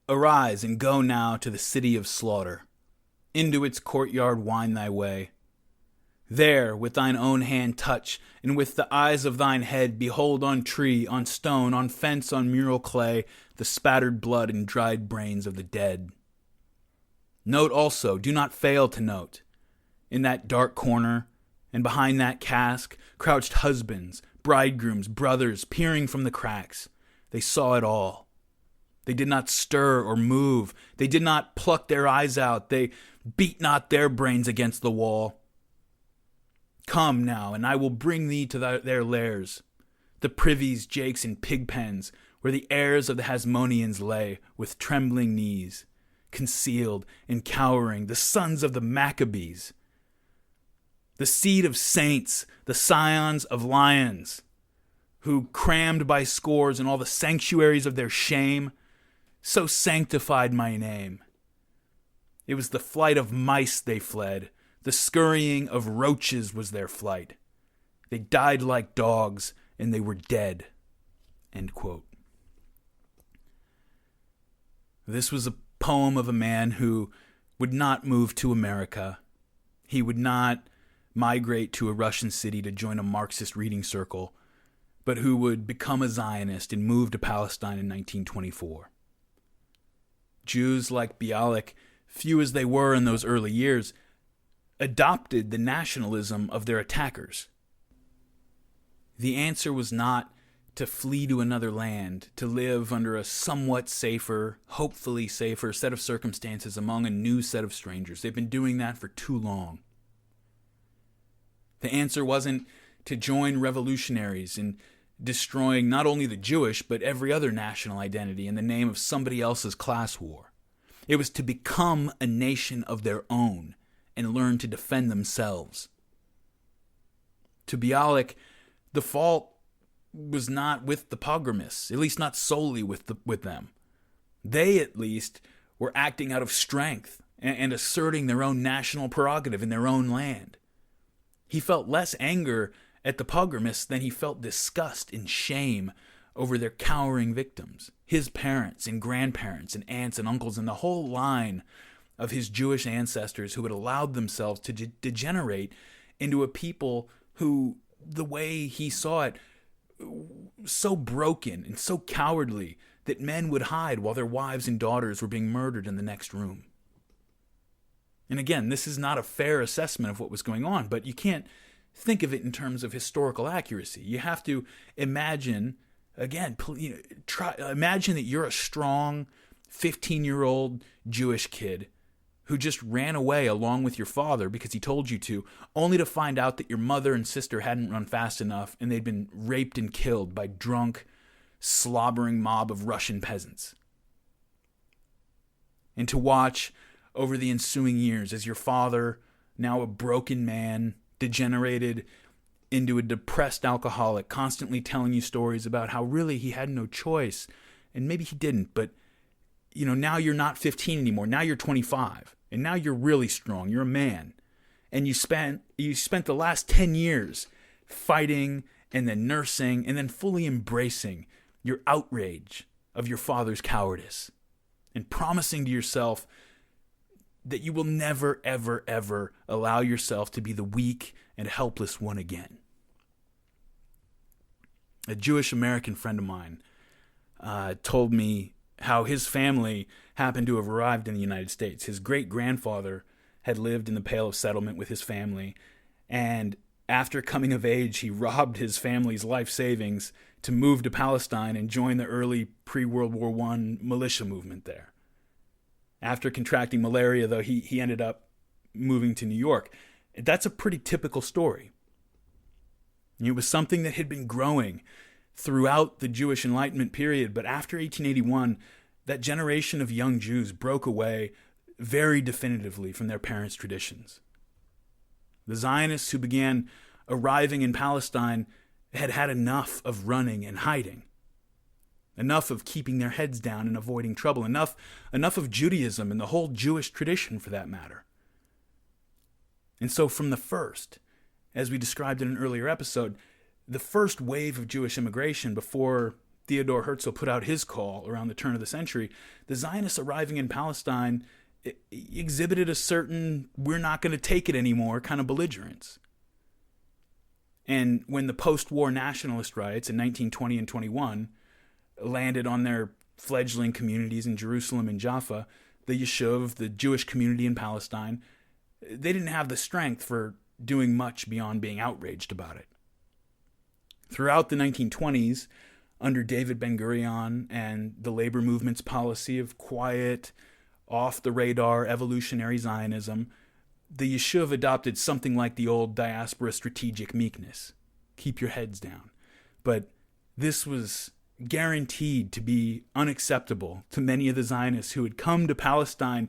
"Arise and go now to the city of slaughter. Into its courtyard wind thy way. There with thine own hand touch, and with the eyes of thine head behold on tree, on stone, on fence, on mural clay, the spattered blood and dried brains of the dead. Note also, do not fail to note, in that dark corner, and behind that cask, crouched husbands, bridegrooms, brothers, peering from the cracks. They saw it all. They did not stir or move. They did not pluck their eyes out. They beat not their brains against the wall. Come now, and I will bring thee to their lairs, the privies, jakes, and pig pens, where the heirs of the Hasmoneans lay, with trembling knees, concealed and cowering, the sons of the Maccabees, the seed of saints, the scions of lions, who, crammed by scores in all the sanctuaries of their shame, so sanctified my name. It was the flight of mice they fled. The scurrying of roaches was their flight. They died like dogs, and they were dead." End quote. This was a poem of a man who would not move to America. He would not migrate to a Russian city to join a Marxist reading circle, but who would become a Zionist and move to Palestine in 1924. Jews like Bialik, few as they were in those early years, adopted the nationalism of their attackers. The answer was not to flee to another land, to live under a somewhat safer, hopefully safer set of circumstances among a new set of strangers. They've been doing that for too long. The answer wasn't to join revolutionaries in destroying not only the Jewish, but every other national identity in the name of somebody else's class war. It was to become a nation of their own and learn to defend themselves. To Bialik, the fault was not with the pogromists, at least not solely with them. They, at least, were acting out of strength and asserting their own national prerogative in their own land. He felt less anger at the pogromists than he felt disgust and shame over their cowering victims, his parents and grandparents and aunts and uncles and the whole line of his Jewish ancestors who had allowed themselves to degenerate into a people who, the way he saw it, so broken and so cowardly that men would hide while their wives and daughters were being murdered in the next room. And again, this is not a fair assessment of what was going on, but you can't think of it in terms of historical accuracy. You have to imagine, again, imagine that you're a strong 15-year-old Jewish kid who just ran away along with your father because he told you to, only to find out that your mother and sister hadn't run fast enough and they'd been raped and killed by drunk, slobbering mob of Russian peasants. And to watch over the ensuing years as your father, now a broken man, degenerated into a depressed alcoholic, constantly telling you stories about how really he had no choice, and maybe he didn't, but now you're not 15 anymore. Now you're 25, and now you're really strong. You're a man, and you spent the last 10 years fighting and then nursing and then fully embracing your outrage of your father's cowardice and promising to yourself that you will never, ever, ever allow yourself to be the weak and helpless one again. A Jewish American friend of mine told me how his family happened to have arrived in the United States. His great-grandfather had lived in the Pale of Settlement with his family, and after coming of age, he robbed his family's life savings to move to Palestine and join the early pre-World War I militia movement there. After contracting malaria, though, he ended up moving to New York. That's a pretty typical story. It was something that had been growing throughout the Jewish Enlightenment period, but after 1881, that generation of young Jews broke away very definitively from their parents' traditions. The Zionists who began arriving in Palestine had had enough of running and hiding. Enough of keeping their heads down and avoiding trouble. Enough of Judaism and the whole Jewish tradition, for that matter. And so from the first, as we described in an earlier episode, the first wave of Jewish immigration before Theodor Herzl put out his call around the turn of the century, the Zionists arriving in Palestine exhibited a certain we're not going to take it anymore kind of belligerence. And when the post-war nationalist riots in 1920 and 21 landed on their fledgling communities in Jerusalem and Jaffa, the Yishuv, the Jewish community in Palestine, they didn't have the strength for doing much beyond being outraged about it. Throughout the 1920s, under David Ben-Gurion and the labor movement's policy of quiet, off-the-radar evolutionary Zionism, the Yishuv adopted something like the old diaspora strategic meekness. Keep your heads down. But this was guaranteed to be unacceptable to many of the Zionists who had come to Palestine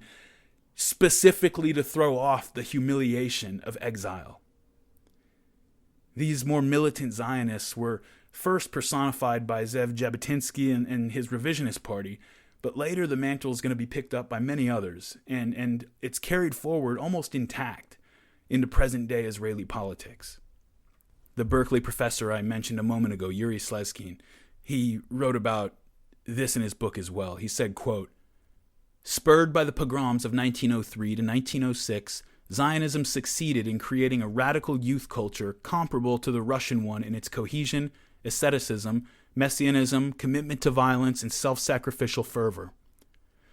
specifically to throw off the humiliation of exile. These more militant Zionists were first personified by Zev Jabotinsky and his revisionist party, but later the mantle is going to be picked up by many others, and it's carried forward almost intact into present-day Israeli politics. The Berkeley professor I mentioned a moment ago, Yuri Slezkin, he wrote about this in his book as well. He said, quote, "Spurred by the pogroms of 1903 to 1906, Zionism succeeded in creating a radical youth culture comparable to the Russian one in its cohesion, asceticism, messianism, commitment to violence, and self-sacrificial fervor.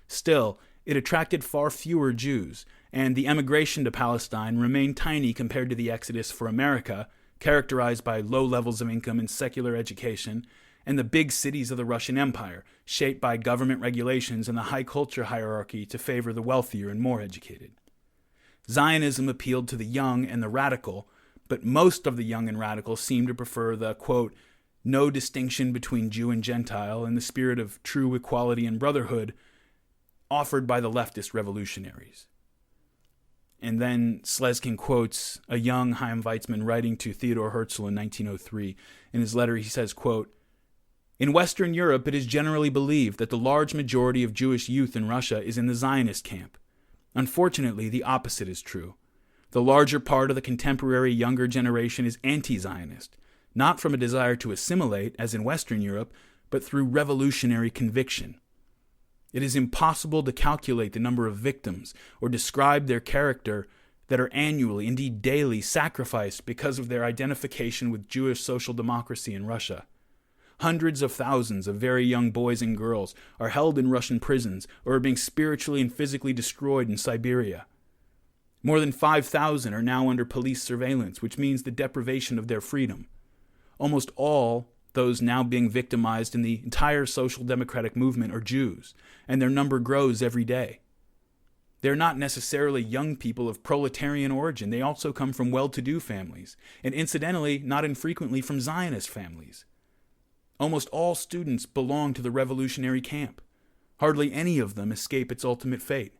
Still, it attracted far fewer Jews, and the emigration to Palestine remained tiny compared to the exodus for America, characterized by low levels of income and secular education, and the big cities of the Russian Empire, shaped by government regulations and the high culture hierarchy to favor the wealthier and more educated. Zionism appealed to the young and the radical, but most of the young and radical seemed to prefer the, quote, no distinction between Jew and Gentile in the spirit of true equality and brotherhood offered by the leftist revolutionaries." And then Slezkin quotes a young Chaim Weizmann writing to Theodor Herzl in 1903. In his letter, he says, quote, "In Western Europe, it is generally believed that the large majority of Jewish youth in Russia is in the Zionist camp. Unfortunately, the opposite is true. The larger part of the contemporary younger generation is anti-Zionist, not from a desire to assimilate, as in Western Europe, but through revolutionary conviction. It is impossible to calculate the number of victims or describe their character that are annually, indeed daily, sacrificed because of their identification with Jewish social democracy in Russia. Hundreds of thousands of very young boys and girls are held in Russian prisons or are being spiritually and physically destroyed in Siberia. More than 5,000 are now under police surveillance, which means the deprivation of their freedom. Almost all those now being victimized in the entire social democratic movement are Jews, and their number grows every day. They're not necessarily young people of proletarian origin. They also come from well-to-do families, and incidentally, not infrequently from Zionist families. Almost all students belong to the revolutionary camp. Hardly any of them escape its ultimate fate.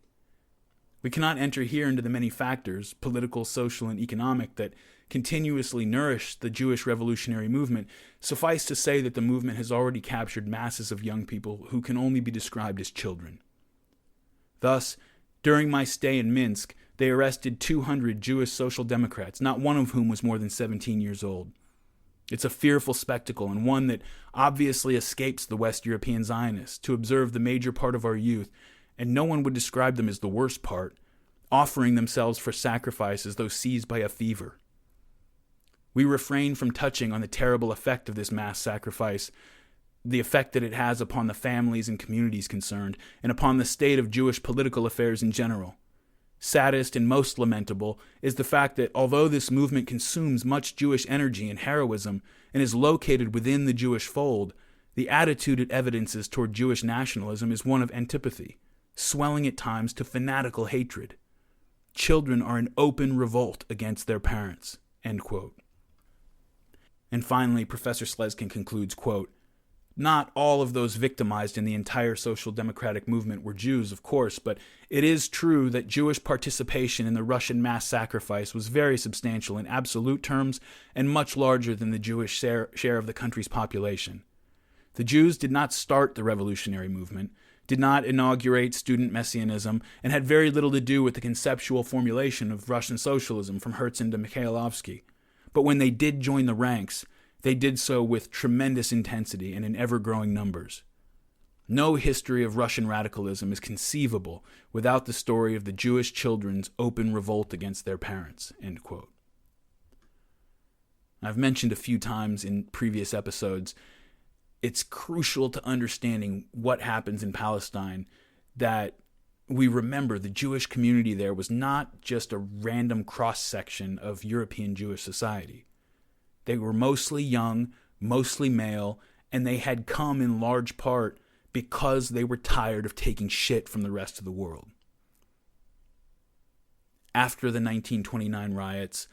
We cannot enter here into the many factors, political, social, and economic, that continuously nourish the Jewish revolutionary movement. Suffice to say that the movement has already captured masses of young people who can only be described as children. Thus, during my stay in Minsk, they arrested 200 Jewish social democrats, not one of whom was more than 17 years old. It's a fearful spectacle, and one that obviously escapes the West European Zionists, to observe the major part of our youth, and no one would describe them as the worst part, offering themselves for sacrifice as though seized by a fever. We refrain from touching on the terrible effect of this mass sacrifice, the effect that it has upon the families and communities concerned, and upon the state of Jewish political affairs in general. Saddest and most lamentable is the fact that although this movement consumes much Jewish energy and heroism and is located within the Jewish fold, the attitude it evidences toward Jewish nationalism is one of antipathy, swelling at times to fanatical hatred. Children are in open revolt against their parents." End quote. And finally, Professor Slezkin concludes, quote, "Not all of those victimized in the entire social democratic movement were Jews, of course, but it is true that Jewish participation in the Russian mass sacrifice was very substantial in absolute terms and much larger than the Jewish share of the country's population. The Jews did not start the revolutionary movement, did not inaugurate student messianism, and had very little to do with the conceptual formulation of Russian socialism from Herzen to Mikhailovsky. But when they did join the ranks, they did so with tremendous intensity and in ever-growing numbers. No history of Russian radicalism is conceivable without the story of the Jewish children's open revolt against their parents." End quote. I've mentioned a few times in previous episodes, it's crucial to understanding what happens in Palestine that we remember the Jewish community there was not just a random cross-section of European Jewish society. They were mostly young, mostly male, and they had come in large part because they were tired of taking shit from the rest of the world. After the 1929 riots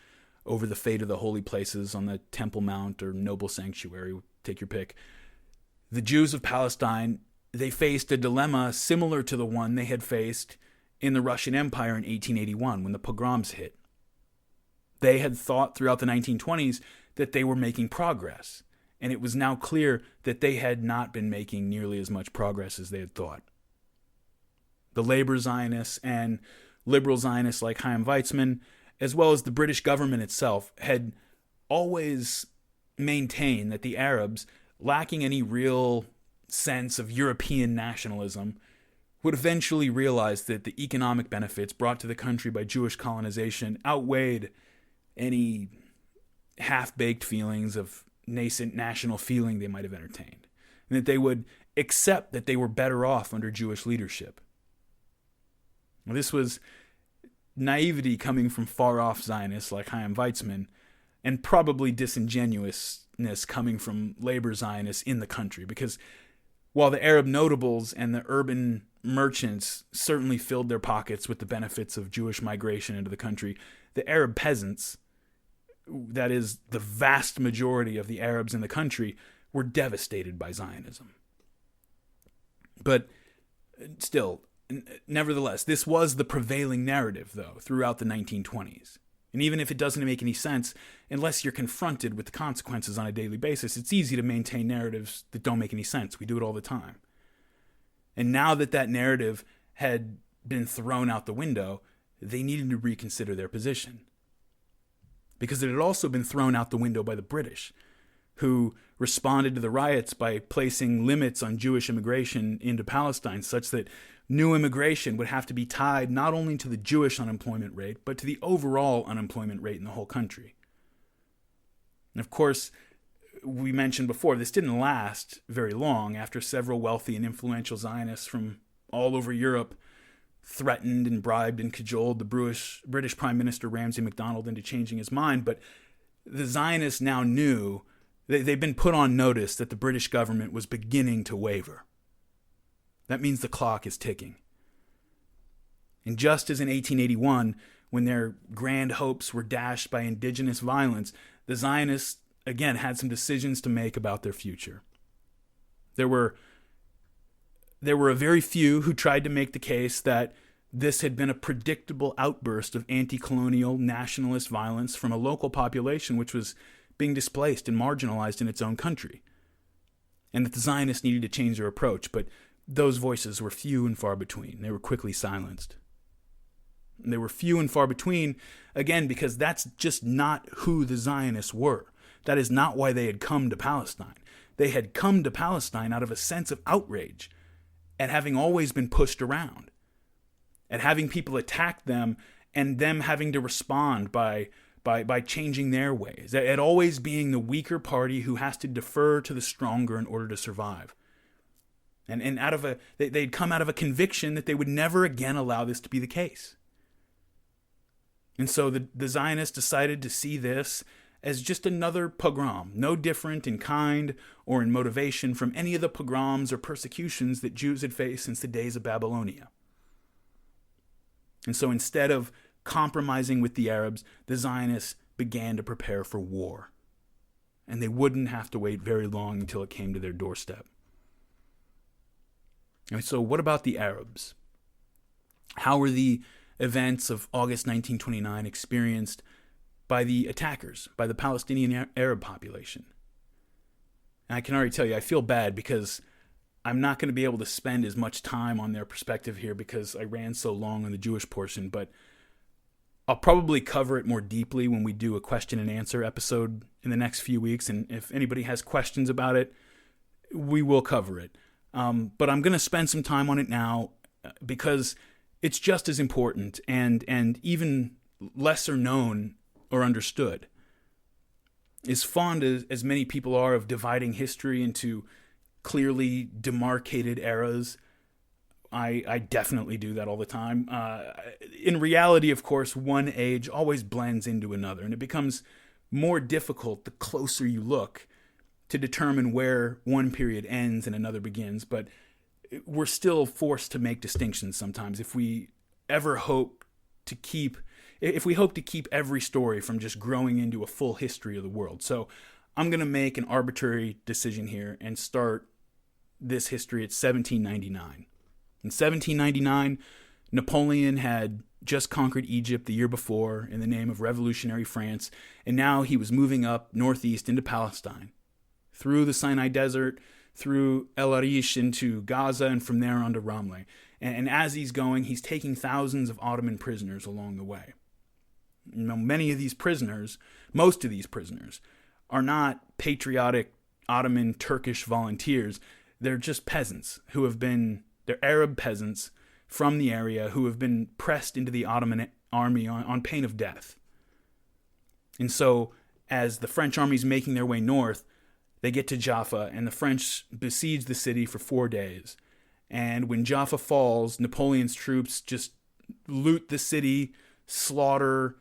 over the fate of the holy places on the Temple Mount or Noble Sanctuary, take your pick, the Jews of Palestine, they faced a dilemma similar to the one they had faced in the Russian Empire in 1881 when the pogroms hit. They had thought throughout the 1920s that they were making progress, and it was now clear that they had not been making nearly as much progress as they had thought. The labor Zionists and liberal Zionists like Chaim Weizmann, as well as the British government itself, had always maintained that the Arabs, lacking any real sense of European nationalism, would eventually realize that the economic benefits brought to the country by Jewish colonization outweighed any half-baked feelings of nascent national feeling they might have entertained, and that they would accept that they were better off under Jewish leadership. Now, this was naivety coming from far-off Zionists like Chaim Weizmann, and probably disingenuousness coming from labor Zionists in the country, because while the Arab notables and the urban merchants certainly filled their pockets with the benefits of Jewish migration into the country, the Arab peasants, that is, the vast majority of the Arabs in the country, were devastated by Zionism. But still, nevertheless, this was the prevailing narrative, though, throughout the 1920s. And even if it doesn't make any sense, unless you're confronted with the consequences on a daily basis, it's easy to maintain narratives that don't make any sense. We do it all the time. And now that that narrative had been thrown out the window, they needed to reconsider their position. Because it had also been thrown out the window by the British, who responded to the riots by placing limits on Jewish immigration into Palestine, such that new immigration would have to be tied not only to the Jewish unemployment rate, but to the overall unemployment rate in the whole country. And of course, we mentioned before, this didn't last very long after several wealthy and influential Zionists from all over Europe threatened and bribed and cajoled the British Prime Minister Ramsay MacDonald into changing his mind, but the Zionists now knew, they've been put on notice that the British government was beginning to waver. That means the clock is ticking. And just as in 1881, when their grand hopes were dashed by indigenous violence, the Zionists again had some decisions to make about their future. There were a very few who tried to make the case that this had been a predictable outburst of anti-colonial nationalist violence from a local population which was being displaced and marginalized in its own country, and that the Zionists needed to change their approach, but those voices were few and far between. They were quickly silenced. And they were few and far between, again, because that's just not who the Zionists were. That is not why they had come to Palestine. They had come to Palestine out of a sense of outrage at having always been pushed around, at having people attack them and them having to respond by changing their ways, at always being the weaker party who has to defer to the stronger in order to survive. And they'd come out of a conviction that they would never again allow this to be the case. And so the Zionists decided to see this as just another pogrom, no different in kind or in motivation from any of the pogroms or persecutions that Jews had faced since the days of Babylonia. And so instead of compromising with the Arabs, the Zionists began to prepare for war. And they wouldn't have to wait very long until it came to their doorstep. And so what about the Arabs? How were the events of August 1929 experienced by the attackers, by the Palestinian Arab population? And I can already tell you, I feel bad because I'm not going to be able to spend as much time on their perspective here because I ran so long on the Jewish portion, but I'll probably cover it more deeply when we do a question and answer episode in the next few weeks. And if anybody has questions about it, we will cover it. But I'm going to spend some time on it now because it's just as important and even lesser known or understood. As fond as many people are of dividing history into clearly demarcated eras, I definitely do that all the time. In reality, of course, one age always blends into another, and it becomes more difficult the closer you look to determine where one period ends and another begins. But we're still forced to make distinctions sometimes if we hope to keep every story from just growing into a full history of the world. So I'm going to make an arbitrary decision here and start this history at 1799. In 1799, Napoleon had just conquered Egypt the year before in the name of revolutionary France, and now he was moving up northeast into Palestine, through the Sinai Desert, through El Arish into Gaza, and from there on to Ramleh. And as he's going, he's taking thousands of Ottoman prisoners along the way. You know, most of these prisoners, are not patriotic Ottoman Turkish volunteers. They're just peasants they're Arab peasants from the area who have been pressed into the Ottoman army on pain of death. And so, as the French army's making their way north, they get to Jaffa, and the French besiege the city for 4 days. And when Jaffa falls, Napoleon's troops just loot the city, slaughter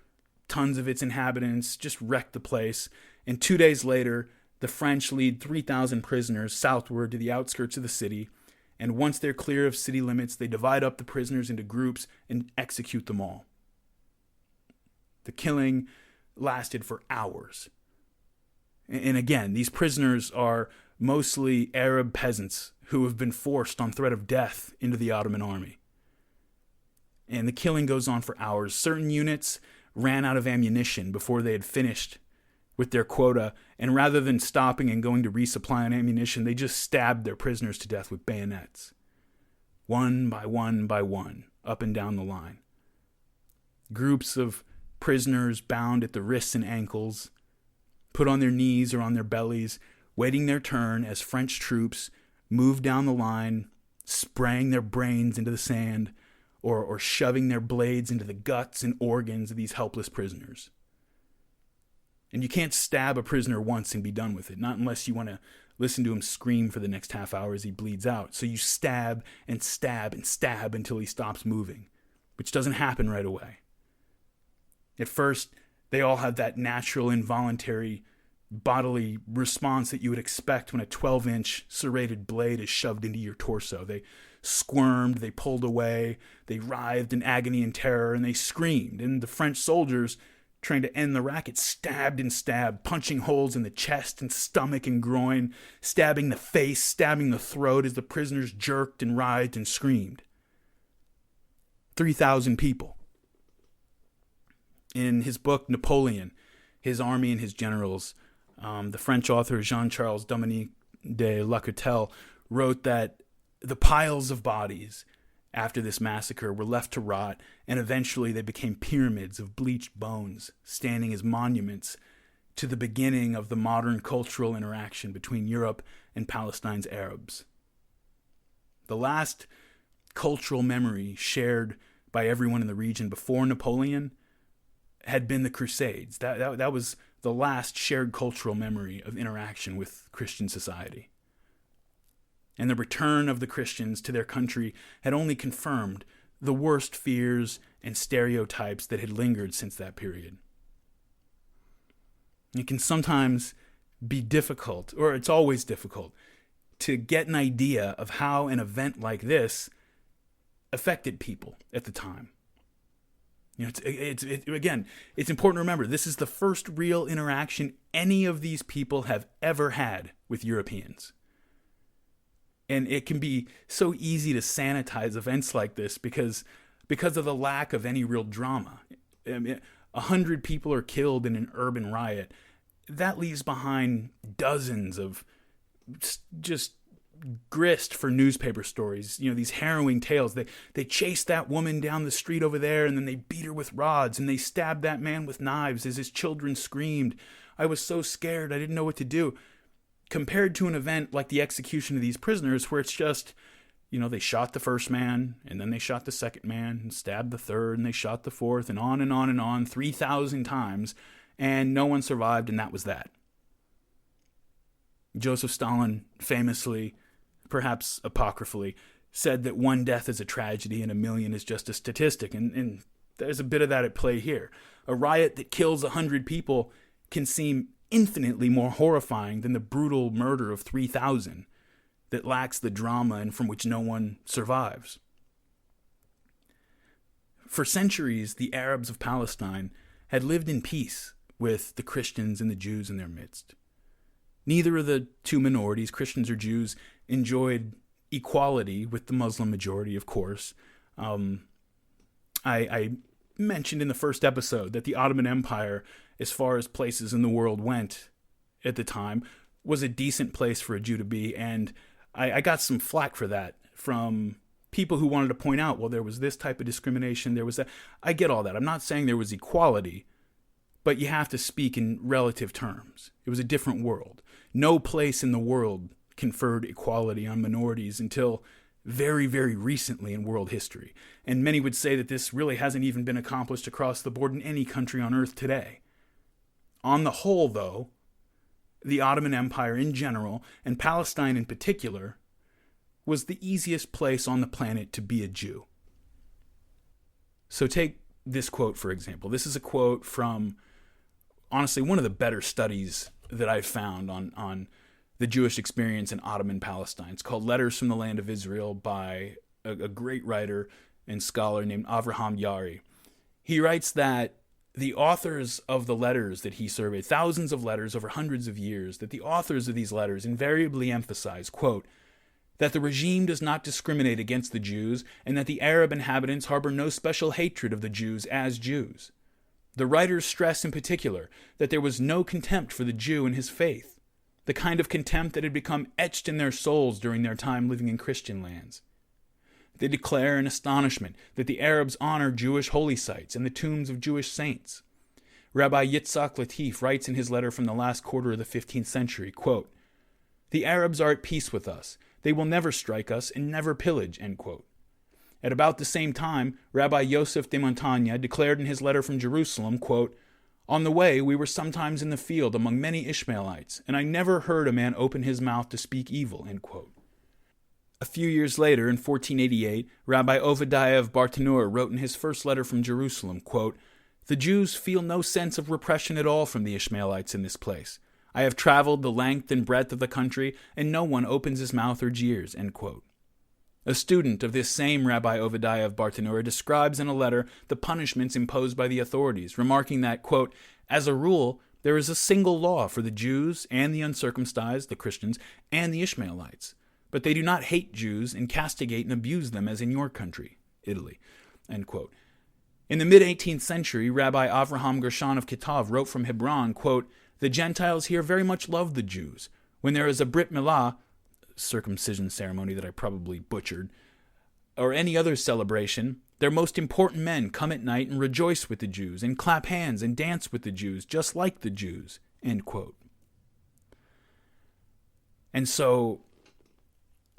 tons of its inhabitants, just wreck the place. And 2 days later, the French lead 3,000 prisoners southward to the outskirts of the city. And once they're clear of city limits, they divide up the prisoners into groups and execute them all. The killing lasted for hours. And again, these prisoners are mostly Arab peasants who have been forced on threat of death into the Ottoman army. And the killing goes on for hours. Certain units ran out of ammunition before they had finished with their quota, and rather than stopping and going to resupply on ammunition, they just stabbed their prisoners to death with bayonets. One by one, up and down the line. Groups of prisoners bound at the wrists and ankles, put on their knees or on their bellies, waiting their turn as French troops moved down the line, spraying their brains into the sand, or shoving their blades into the guts and organs of these helpless prisoners. And you can't stab a prisoner once and be done with it, not unless you want to listen to him scream for the next half hour as he bleeds out. So you stab and stab and stab until he stops moving, which doesn't happen right away. At first, they all have that natural, involuntary, bodily response that you would expect when a 12-inch serrated blade is shoved into your torso. They squirmed, they pulled away, they writhed in agony and terror, and they screamed. And the French soldiers, trying to end the racket, stabbed and stabbed, punching holes in the chest and stomach and groin, stabbing the face, stabbing the throat as the prisoners jerked and writhed and screamed. 3,000 people. In his book, Napoleon, His Army and His Generals, the French author Jean-Charles Dominique de Lacoutel wrote that the piles of bodies after this massacre were left to rot, and eventually they became pyramids of bleached bones, standing as monuments to the beginning of the modern cultural interaction between Europe and Palestine's Arabs. The last cultural memory shared by everyone in the region before Napoleon had been the Crusades. That was the last shared cultural memory of interaction with Christian society. And the return of the Christians to their country had only confirmed the worst fears and stereotypes that had lingered since that period. It can sometimes be difficult, or it's always difficult, to get an idea of how an event like this affected people at the time. You know, it's important to remember, this is the first real interaction any of these people have ever had with Europeans. And it can be so easy to sanitize events like this because of the lack of any real drama. 100 people are killed in an urban riot. That leaves behind dozens of just grist for newspaper stories. You know, these harrowing tales. They chased that woman down the street over there, and then they beat her with rods, and they stabbed that man with knives as his children screamed. I was so scared, I didn't know what to do. Compared to an event like the execution of these prisoners, where it's just, you know, they shot the first man, and then they shot the second man, and stabbed the third, and they shot the fourth, and on and on and on, 3,000 times, and no one survived, and that was that. Joseph Stalin famously, perhaps apocryphally, said that one death is a tragedy and 1,000,000 is just a statistic, and there's a bit of that at play here. A riot that kills 100 people can seem infinitely more horrifying than the brutal murder of 3,000 that lacks the drama and from which no one survives. For centuries, the Arabs of Palestine had lived in peace with the Christians and the Jews in their midst. Neither of the two minorities, Christians or Jews, enjoyed equality with the Muslim majority, of course. I mentioned in the first episode that the Ottoman Empire, as far as places in the world went at the time, was a decent place for a Jew to be, and I got some flack for that from people who wanted to point out, well, there was this type of discrimination, there was that. I get all that. I'm not saying there was equality, but you have to speak in relative terms. It was a different world. No place in the world conferred equality on minorities until very, very recently in world history. And many would say that this really hasn't even been accomplished across the board in any country on earth today. On the whole, though, the Ottoman Empire in general, and Palestine in particular, was the easiest place on the planet to be a Jew. So take this quote, for example. This is a quote from, honestly, one of the better studies that I've found on the Jewish experience in Ottoman Palestine. It's called Letters from the Land of Israel by a great writer and scholar named Avraham Yari. He writes that the authors of the letters that he surveyed, thousands of letters over hundreds of years, that the authors of these letters invariably emphasize, quote, that the regime does not discriminate against the Jews and that the Arab inhabitants harbor no special hatred of the Jews as Jews. The writers stress in particular that there was no contempt for the Jew and his faith, the kind of contempt that had become etched in their souls during their time living in Christian lands. They declare in astonishment that the Arabs honor Jewish holy sites and the tombs of Jewish saints. Rabbi Yitzhak Latif writes in his letter from the last quarter of the 15th century, quote, "The Arabs are at peace with us. They will never strike us and never pillage," end quote. At about the same time, Rabbi Yosef de Montaigne declared in his letter from Jerusalem, quote, On the way, we were sometimes in the field among many Ishmaelites, and I never heard a man open his mouth to speak evil." End quote. A few years later, in 1488, Rabbi Ovadiah of Bartanur wrote in his first letter from Jerusalem, quote, "The Jews feel no sense of repression at all from the Ishmaelites in this place. I have traveled the length and breadth of the country, and no one opens his mouth or jeers." End quote. A student of this same Rabbi Ovadiah of Bartanura describes in a letter the punishments imposed by the authorities, remarking that, quote, "As a rule, there is a single law for the Jews and the uncircumcised, the Christians, and the Ishmaelites. But they do not hate Jews and castigate and abuse them as in your country, Italy." End quote. In the mid-18th century, Rabbi Avraham Gershon of Kitav wrote from Hebron, quote, "The Gentiles here very much love the Jews. When there is a Brit Milah," circumcision ceremony that I probably butchered, "or any other celebration, their most important men come at night and rejoice with the Jews and clap hands and dance with the Jews, just like the Jews." End quote. And so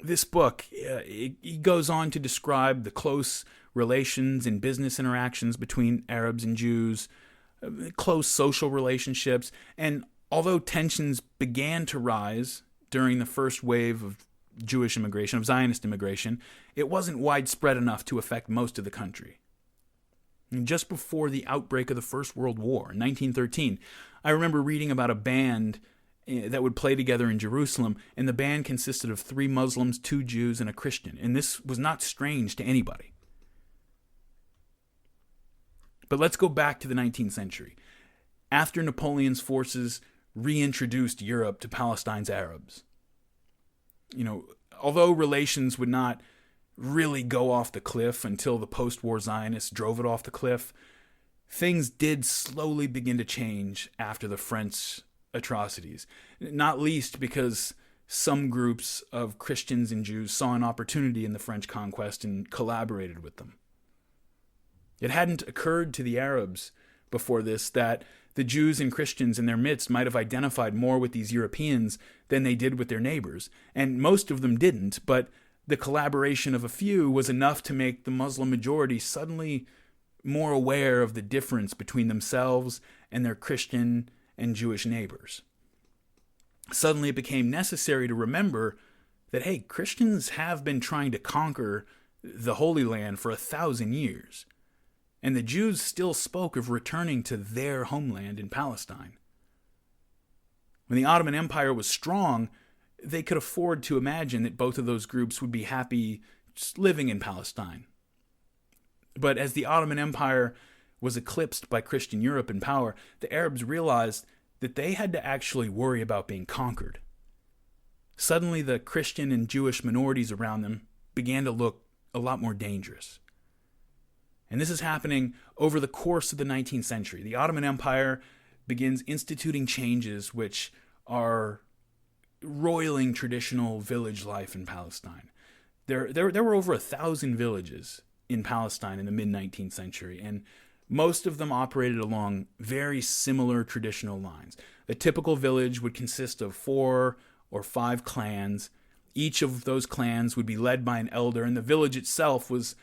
this book, it goes on to describe the close relations and business interactions between Arabs and Jews, close social relationships, and although tensions began to rise during the first wave of Jewish immigration, of Zionist immigration, it wasn't widespread enough to affect most of the country. And just before the outbreak of the First World War in 1913, I remember reading about a band that would play together in Jerusalem, and the band consisted of 3 Muslims, 2 Jews, and a Christian, and this was not strange to anybody. But let's go back to the 19th century. After Napoleon's forces reintroduced Europe to Palestine's Arabs, although relations would not really go off the cliff until the post-war Zionists drove it off the cliff, things did slowly begin to change after the French atrocities, not least because some groups of Christians and Jews saw an opportunity in the French conquest and collaborated with them. It hadn't occurred to the Arabs before this that the Jews and Christians in their midst might have identified more with these Europeans than they did with their neighbors, and most of them didn't, but the collaboration of a few was enough to make the Muslim majority suddenly more aware of the difference between themselves and their Christian and Jewish neighbors. Suddenly it became necessary to remember that, hey, Christians have been trying to conquer the Holy Land for 1,000 years, and the Jews still spoke of returning to their homeland in Palestine. When the Ottoman Empire was strong, they could afford to imagine that both of those groups would be happy just living in Palestine. But as the Ottoman Empire was eclipsed by Christian Europe in power, the Arabs realized that they had to actually worry about being conquered. Suddenly, the Christian and Jewish minorities around them began to look a lot more dangerous. And this is happening over the course of the 19th century. The Ottoman Empire begins instituting changes which are roiling traditional village life in Palestine. There were over 1,000 villages in Palestine in the mid-19th century, and most of them operated along very similar traditional lines. A typical village would consist of 4 or 5 clans. Each of those clans would be led by an elder, and the village itself was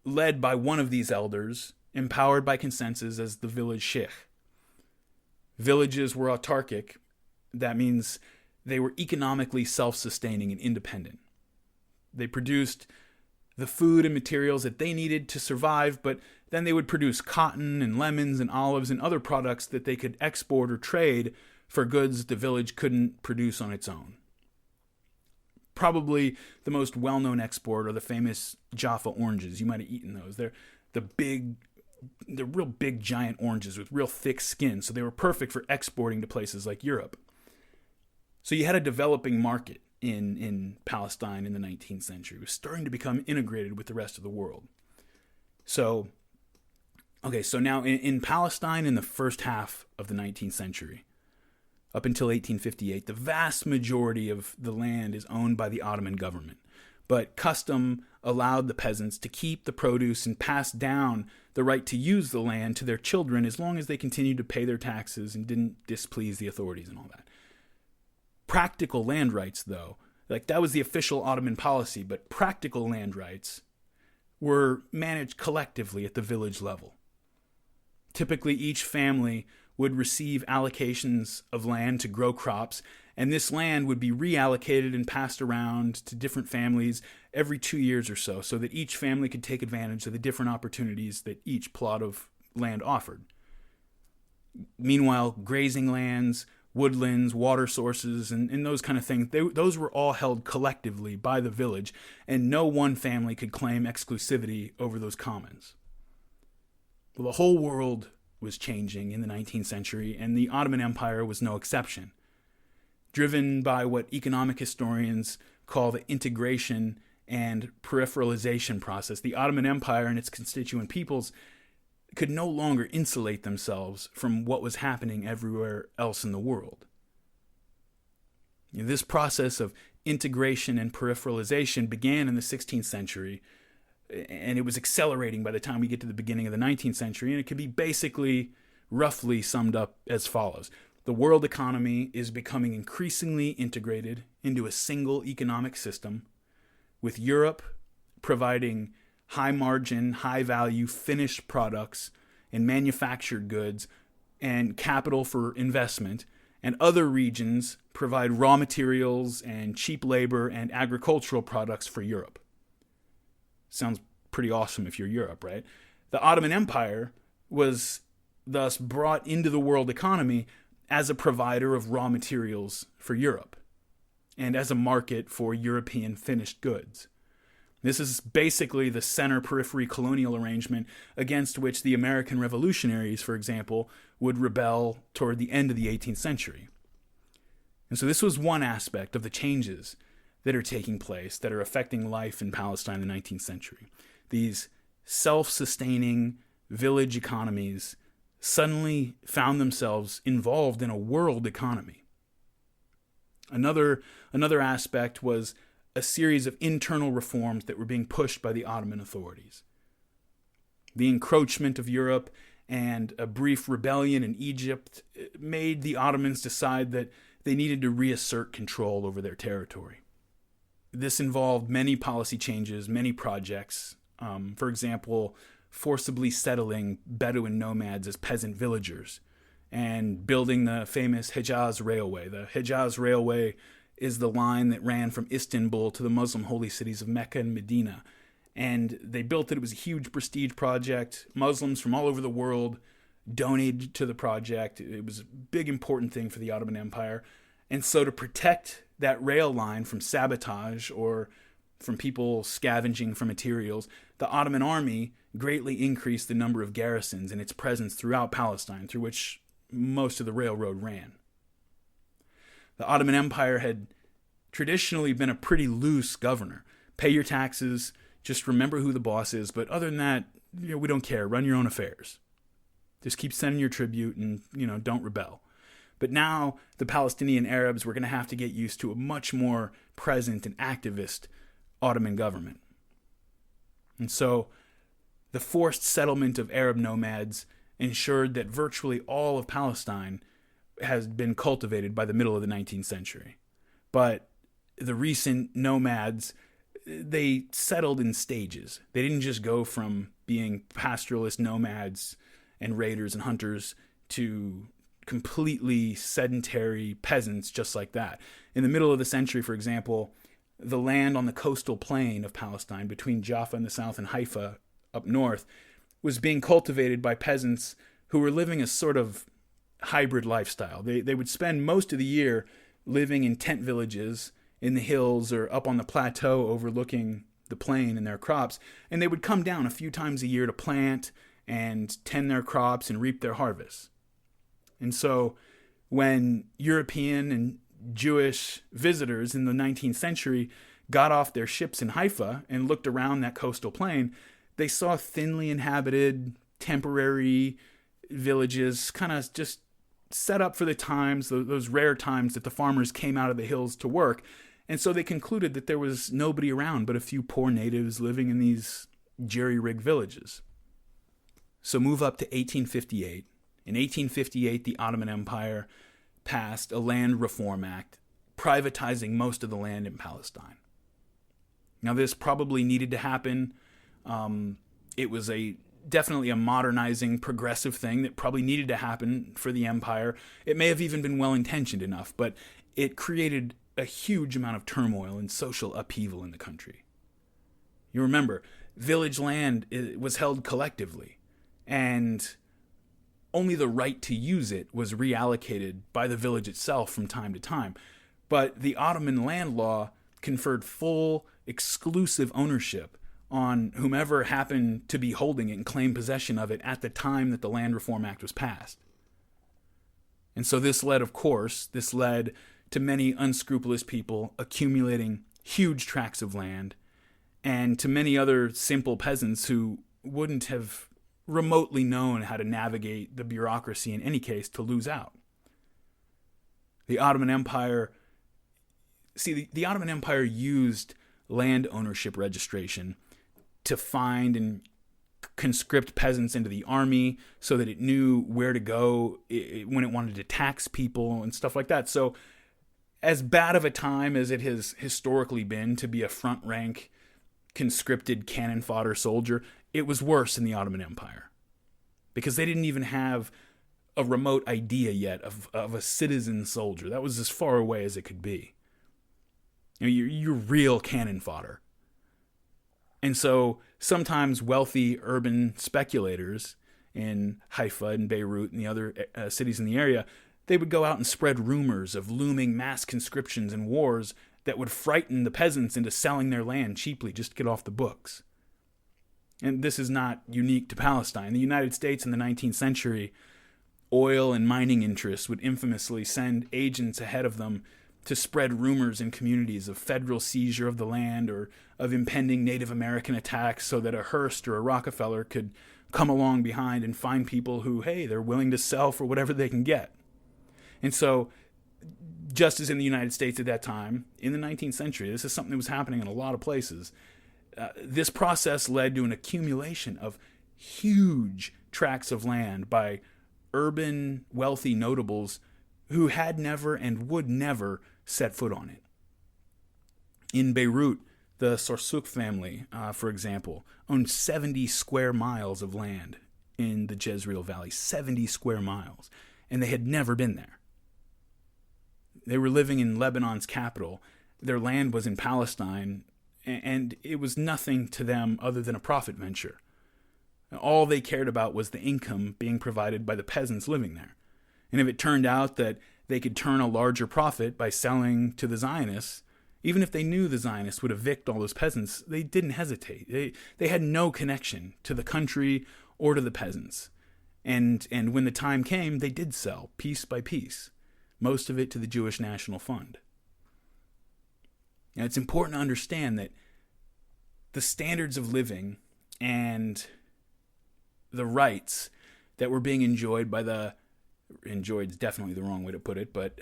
led by one of these elders, empowered by consensus as the village sheikh. Villages were autarkic. That means they were economically self-sustaining and independent. They produced the food and materials that they needed to survive, but then they would produce cotton and lemons and olives and other products that they could export or trade for goods the village couldn't produce on its own. Probably the most well-known export are the famous Jaffa oranges. You might have eaten those. They're real big giant oranges with real thick skin, so they were perfect for exporting to places like Europe. So you had a developing market in Palestine in the 19th century. It was starting to become integrated with the rest of the world. So now in Palestine in the first half of the 19th century, up until 1858, the vast majority of the land is owned by the Ottoman government. But custom allowed the peasants to keep the produce and pass down the right to use the land to their children as long as they continued to pay their taxes and didn't displease the authorities and all that. Practical land rights, though, that was the official Ottoman policy, but practical land rights were managed collectively at the village level. Typically, each family would receive allocations of land to grow crops, and this land would be reallocated and passed around to different families every 2 years or so, so that each family could take advantage of the different opportunities that each plot of land offered. Meanwhile, grazing lands, woodlands, water sources, and those kind of things, those were all held collectively by the village, and no one family could claim exclusivity over those commons. Well, the whole world was changing in the 19th century, and the Ottoman Empire was no exception. Driven by what economic historians call the integration and peripheralization process, the Ottoman Empire and its constituent peoples could no longer insulate themselves from what was happening everywhere else in the world. This process of integration and peripheralization began in the 16th century, and it was accelerating by the time we get to the beginning of the 19th century, and it could be basically roughly summed up as follows. The world economy is becoming increasingly integrated into a single economic system, with Europe providing high-margin, high-value finished products and manufactured goods and capital for investment, and other regions provide raw materials and cheap labor and agricultural products for Europe. Sounds pretty awesome if you're Europe, right? The Ottoman Empire was thus brought into the world economy as a provider of raw materials for Europe and as a market for European finished goods. This is basically the center-periphery colonial arrangement against which the American revolutionaries, for example, would rebel toward the end of the 18th century. And so this was one aspect of the changes that are taking place, that are affecting life in Palestine in the 19th century. These self-sustaining village economies suddenly found themselves involved in a world economy. Another aspect was a series of internal reforms that were being pushed by the Ottoman authorities. The encroachment of Europe and a brief rebellion in Egypt made the Ottomans decide that they needed to reassert control over their territory. This involved many policy changes, many projects. For example, forcibly settling Bedouin nomads as peasant villagers and building the famous Hejaz Railway. The Hejaz Railway is the line that ran from Istanbul to the Muslim holy cities of Mecca and Medina. And they built it. It was a huge prestige project. Muslims from all over the world donated to the project. It was a big, important thing for the Ottoman Empire. And so to protect that rail line from sabotage or from people scavenging for materials, the Ottoman army greatly increased the number of garrisons and its presence throughout Palestine, through which most of the railroad ran. The Ottoman Empire had traditionally been a pretty loose governor. Pay your taxes, just remember who the boss is, but other than that, we don't care. Run your own affairs. Just keep sending your tribute and, don't rebel. But now the Palestinian Arabs were going to have to get used to a much more present and activist Ottoman government. And so the forced settlement of Arab nomads ensured that virtually all of Palestine has been cultivated by the middle of the 19th century. But the recent nomads, they settled in stages. They didn't just go from being pastoralist nomads and raiders and hunters to completely sedentary peasants just like that. In the middle of the century, for example, the land on the coastal plain of Palestine between Jaffa in the south and Haifa up north was being cultivated by peasants who were living a sort of hybrid lifestyle. They would spend most of the year living in tent villages in the hills or up on the plateau overlooking the plain and their crops, and they would come down a few times a year to plant and tend their crops and reap their harvests. And so when European and Jewish visitors in the 19th century got off their ships in Haifa and looked around that coastal plain, they saw thinly inhabited, temporary villages kind of just set up for the times, those rare times that the farmers came out of the hills to work. And so they concluded that there was nobody around but a few poor natives living in these jerry-rigged villages. So move up to 1858. In 1858, the Ottoman Empire passed a Land Reform Act, privatizing most of the land in Palestine. Now, this probably needed to happen. It was a definitely a modernizing, progressive thing that probably needed to happen for the empire. It may have even been well-intentioned enough, but it created a huge amount of turmoil and social upheaval in the country. You remember, village land was held collectively, and only the right to use it was reallocated by the village itself from time to time. But the Ottoman land law conferred full, exclusive ownership on whomever happened to be holding it and claim possession of it at the time that the Land Reform Act was passed. And so this led to many unscrupulous people accumulating huge tracts of land, and to many other simple peasants who wouldn't have remotely known how to navigate the bureaucracy in any case to lose out. The Ottoman Empire used land ownership registration to find and conscript peasants into the army so that it knew where to go when it wanted to tax people and stuff like that. So as bad of a time as it has historically been to be a front rank conscripted cannon fodder soldier, it was worse in the Ottoman Empire because they didn't even have a remote idea yet of a citizen soldier. That was as far away as it could be. You're real cannon fodder. And so sometimes wealthy urban speculators in Haifa and Beirut and the other cities in the area, they would go out and spread rumors of looming mass conscriptions and wars that would frighten the peasants into selling their land cheaply just to get off the books. And this is not unique to Palestine. The United States in the 19th century, oil and mining interests would infamously send agents ahead of them to spread rumors in communities of federal seizure of the land or of impending Native American attacks so that a Hearst or a Rockefeller could come along behind and find people who, hey, they're willing to sell for whatever they can get. And so, just as in the United States at that time, in the 19th century, this is something that was happening in a lot of places. This process led to an accumulation of huge tracts of land by urban, wealthy notables who had never and would never set foot on it. In Beirut, the Sarsouk family, for example, owned 70 square miles of land in the Jezreel Valley, 70 square miles, and they had never been there. They were living in Lebanon's capital. Their land was in Palestine, and it was nothing to them other than a profit venture. All they cared about was the income being provided by the peasants living there. And if it turned out that they could turn a larger profit by selling to the Zionists, even if they knew the Zionists would evict all those peasants, they didn't hesitate. They had no connection to the country or to the peasants. And when the time came, they did sell, piece by piece, most of it to the Jewish National Fund. Now, it's important to understand that the standards of living and the rights that were being enjoyed by enjoyed is definitely the wrong way to put it, but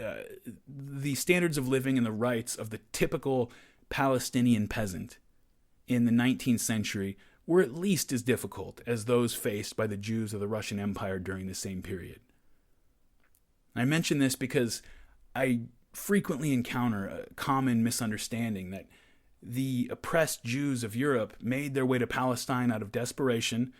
the standards of living and the rights of the typical Palestinian peasant in the 19th century were at least as difficult as those faced by the Jews of the Russian Empire during the same period. I mention this because I frequently encounter a common misunderstanding that the oppressed Jews of Europe made their way to Palestine out of desperation.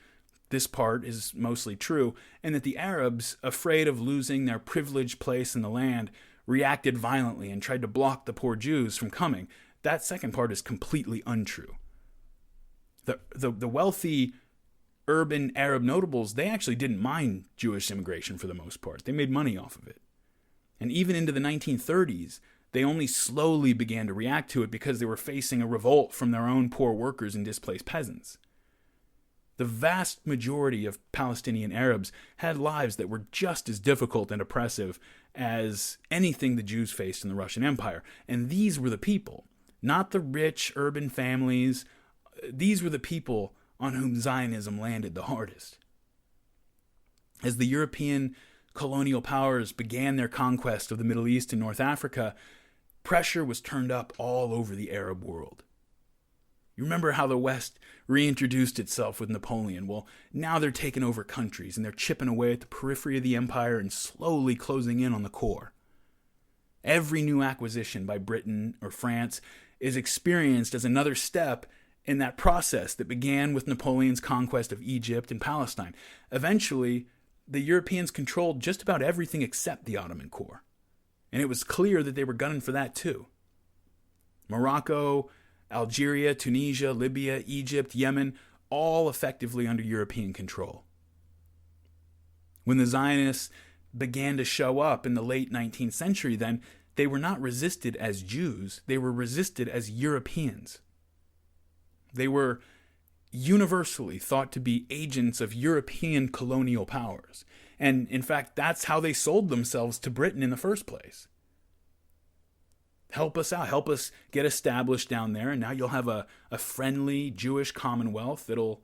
This part is mostly true, and that the Arabs, afraid of losing their privileged place in the land, reacted violently and tried to block the poor Jews from coming. That second part is completely untrue. The wealthy urban Arab notables, they actually didn't mind Jewish immigration for the most part. They made money off of it. And even into the 1930s, they only slowly began to react to it because they were facing a revolt from their own poor workers and displaced peasants. The vast majority of Palestinian Arabs had lives that were just as difficult and oppressive as anything the Jews faced in the Russian Empire. And these were the people, not the rich urban families. These were the people on whom Zionism landed the hardest. As the European colonial powers began their conquest of the Middle East and North Africa, pressure was turned up all over the Arab world. You remember how the West reintroduced itself with Napoleon? Well, now they're taking over countries and they're chipping away at the periphery of the empire and slowly closing in on the core. Every new acquisition by Britain or France is experienced as another step in that process that began with Napoleon's conquest of Egypt and Palestine. Eventually, the Europeans controlled just about everything except the Ottoman core. And it was clear that they were gunning for that too. Morocco, Algeria, Tunisia, Libya, Egypt, Yemen, all effectively under European control. When the Zionists began to show up in the late 19th century, then, they were not resisted as Jews, they were resisted as Europeans. They were universally thought to be agents of European colonial powers. And in fact, that's how they sold themselves to Britain in the first place. Help us out, help us get established down there, and now you'll have a friendly Jewish commonwealth that'll,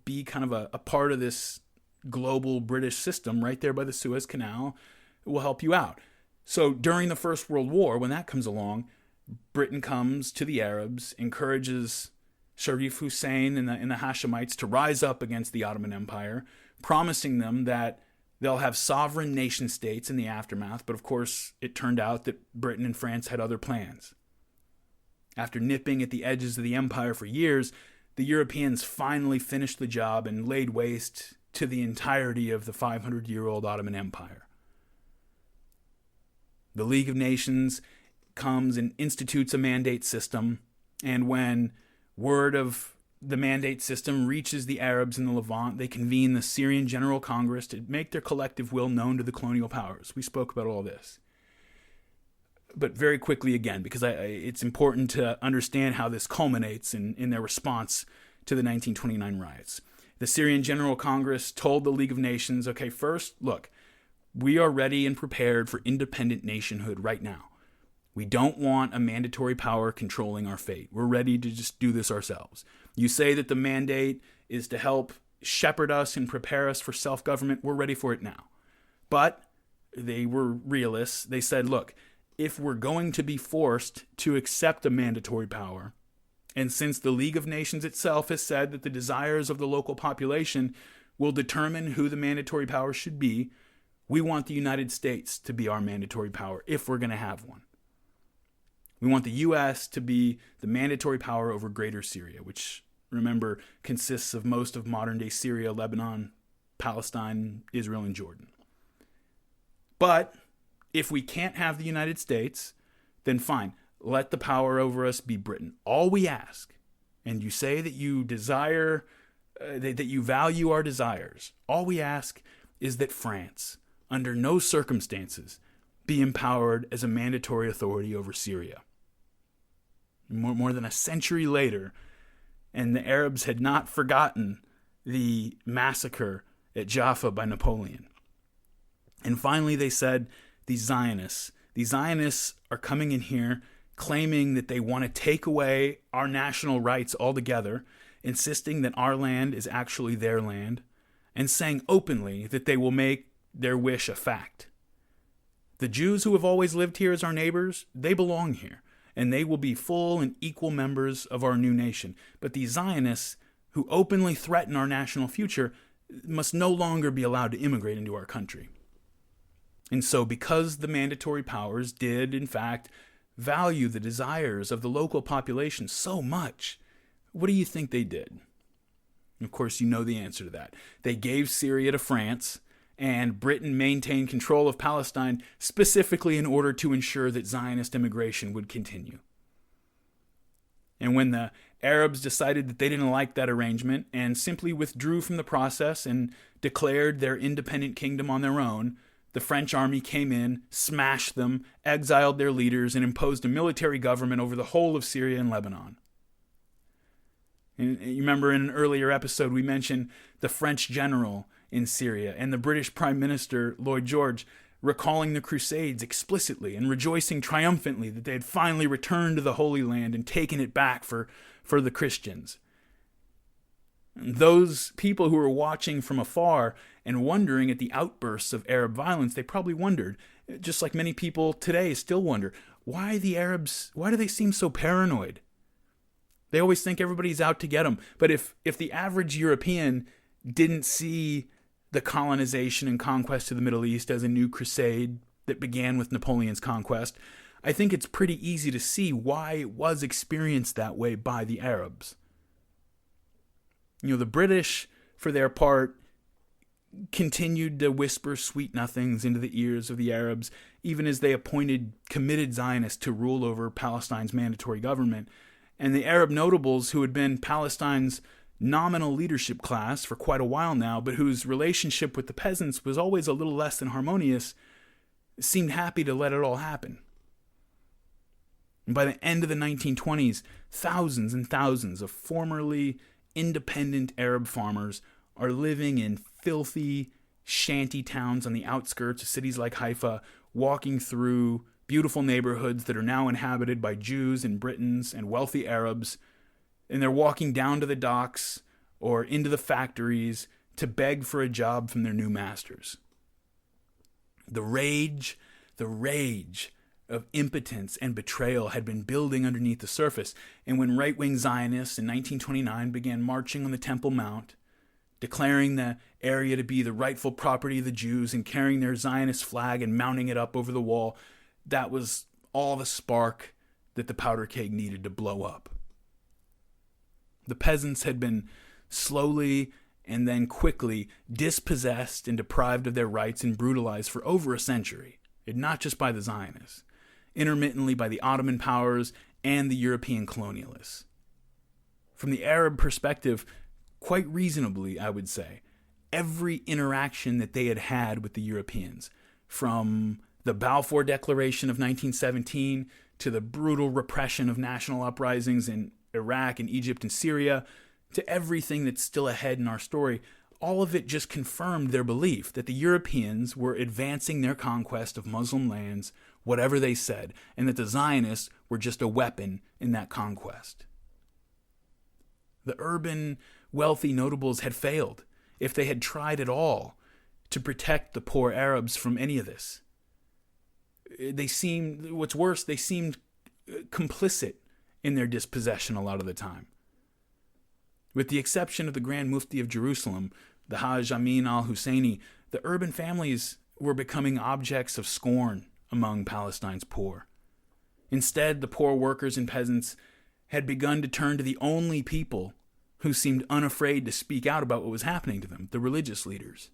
be kind of a part of this global British system right there by the Suez Canal. It will help you out. So during the First World War, when that comes along, Britain comes to the Arabs, encourages Sharif Hussein and the Hashemites to rise up against the Ottoman Empire, promising them that they'll have sovereign nation states in the aftermath. But of course, it turned out that Britain and France had other plans. After nipping at the edges of the empire for years, the Europeans finally finished the job and laid waste to the entirety of the 500-year-old Ottoman Empire. The League of Nations comes and institutes a mandate system, and when word of the mandate system reaches the Arabs in the Levant, they convene the Syrian General Congress to make their collective will known to the colonial powers. We spoke about all this. But very quickly again, because it's important to understand how this culminates in their response to the 1929 riots. The Syrian General Congress told the League of Nations, okay, first, look, we are ready and prepared for independent nationhood right now. We don't want a mandatory power controlling our fate. We're ready to just do this ourselves. You say that the mandate is to help shepherd us and prepare us for self-government. We're ready for it now. But they were realists. They said, look, if we're going to be forced to accept a mandatory power, and since the League of Nations itself has said that the desires of the local population will determine who the mandatory power should be, we want the United States to be our mandatory power if we're going to have one. We want the U.S. to be the mandatory power over Greater Syria, which, remember, consists of most of modern-day Syria, Lebanon, Palestine, Israel, and Jordan. But if we can't have the United States, then fine, let the power over us be Britain. All we ask, and you say that you desire, that you value our desires, all we ask is that France, under no circumstances, be empowered as a mandatory authority over Syria. More than a century later, and the Arabs had not forgotten the massacre at Jaffa by Napoleon. And finally they said, the Zionists are coming in here claiming that they want to take away our national rights altogether, insisting that our land is actually their land, and saying openly that they will make their wish a fact. The Jews who have always lived here as our neighbors, they belong here, and they will be full and equal members of our new nation. But the Zionists, who openly threaten our national future, must no longer be allowed to immigrate into our country. And so, because the mandatory powers did, in fact, value the desires of the local population so much, what do you think they did? Of course, you know the answer to that. They gave Syria to France, and Britain maintained control of Palestine specifically in order to ensure that Zionist immigration would continue. And when the Arabs decided that they didn't like that arrangement and simply withdrew from the process and declared their independent kingdom on their own, the French army came in, smashed them, exiled their leaders, and imposed a military government over the whole of Syria and Lebanon. And you remember in an earlier episode we mentioned the French general in Syria and the British Prime Minister Lloyd George recalling the Crusades explicitly and rejoicing triumphantly that they had finally returned to the Holy Land and taken it back for the Christians. And those people who were watching from afar and wondering at the outbursts of Arab violence, they probably wondered, just like many people today still wonder, why the Arabs, why do they seem so paranoid? They always think everybody's out to get them. But if the average European didn't see the colonization and conquest of the Middle East as a new crusade that began with Napoleon's conquest, I think it's pretty easy to see why it was experienced that way by the Arabs. The British, for their part, continued to whisper sweet nothings into the ears of the Arabs, even as they appointed committed Zionists to rule over Palestine's mandatory government. And the Arab notables, who had been Palestine's nominal leadership class for quite a while now, but whose relationship with the peasants was always a little less than harmonious, seemed happy to let it all happen. And by the end of the 1920s, thousands and thousands of formerly independent Arab farmers are living in filthy shanty towns on the outskirts of cities like Haifa, walking through beautiful neighborhoods that are now inhabited by Jews and Britons and wealthy Arabs, and they're walking down to the docks or into the factories to beg for a job from their new masters. The rage of impotence and betrayal had been building underneath the surface, and when right-wing Zionists in 1929 began marching on the Temple Mount, declaring the area to be the rightful property of the Jews and carrying their Zionist flag and mounting it up over the wall, that was all the spark that the powder keg needed to blow up. The peasants had been slowly and then quickly dispossessed and deprived of their rights and brutalized for over a century, and not just by the Zionists, intermittently by the Ottoman powers and the European colonialists. From the Arab perspective, quite reasonably, I would say, every interaction that they had had with the Europeans, from the Balfour Declaration of 1917 to the brutal repression of national uprisings in Iraq and Egypt and Syria, to everything that's still ahead in our story, all of it just confirmed their belief that the Europeans were advancing their conquest of Muslim lands, whatever they said, and that the Zionists were just a weapon in that conquest. The urban, wealthy notables had failed, if they had tried at all, to protect the poor Arabs from any of this. They seemed complicit in their dispossession a lot of the time. With the exception of the Grand Mufti of Jerusalem, the Hajj Amin al-Husseini, the urban families were becoming objects of scorn among Palestine's poor. Instead, the poor workers and peasants had begun to turn to the only people who seemed unafraid to speak out about what was happening to them, the religious leaders.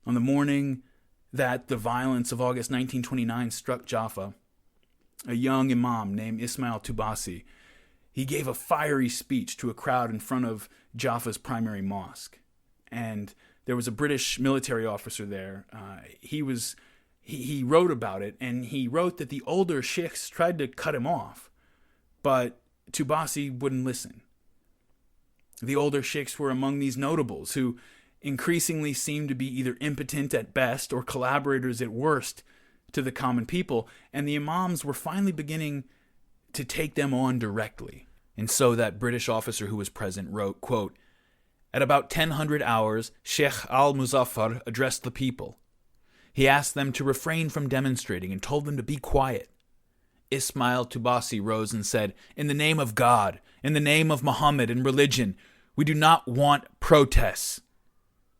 On the morning that the violence of August 1929 struck Jaffa, a young imam named Ismail Tubasi, he gave a fiery speech to a crowd in front of Jaffa's primary mosque. And there was a British military officer there. He wrote about it, and he wrote that the older sheikhs tried to cut him off, but Tubasi wouldn't listen. The older sheikhs were among these notables who increasingly seemed to be either impotent at best or collaborators at worst to the common people, and the imams were finally beginning to take them on directly. And so that British officer who was present wrote, quote, "At about 1000 hours, Sheikh al-Muzaffar addressed the people. He asked them to refrain from demonstrating and told them to be quiet. Ismail Tubasi rose and said, 'In the name of God, in the name of Muhammad and religion, we do not want protests.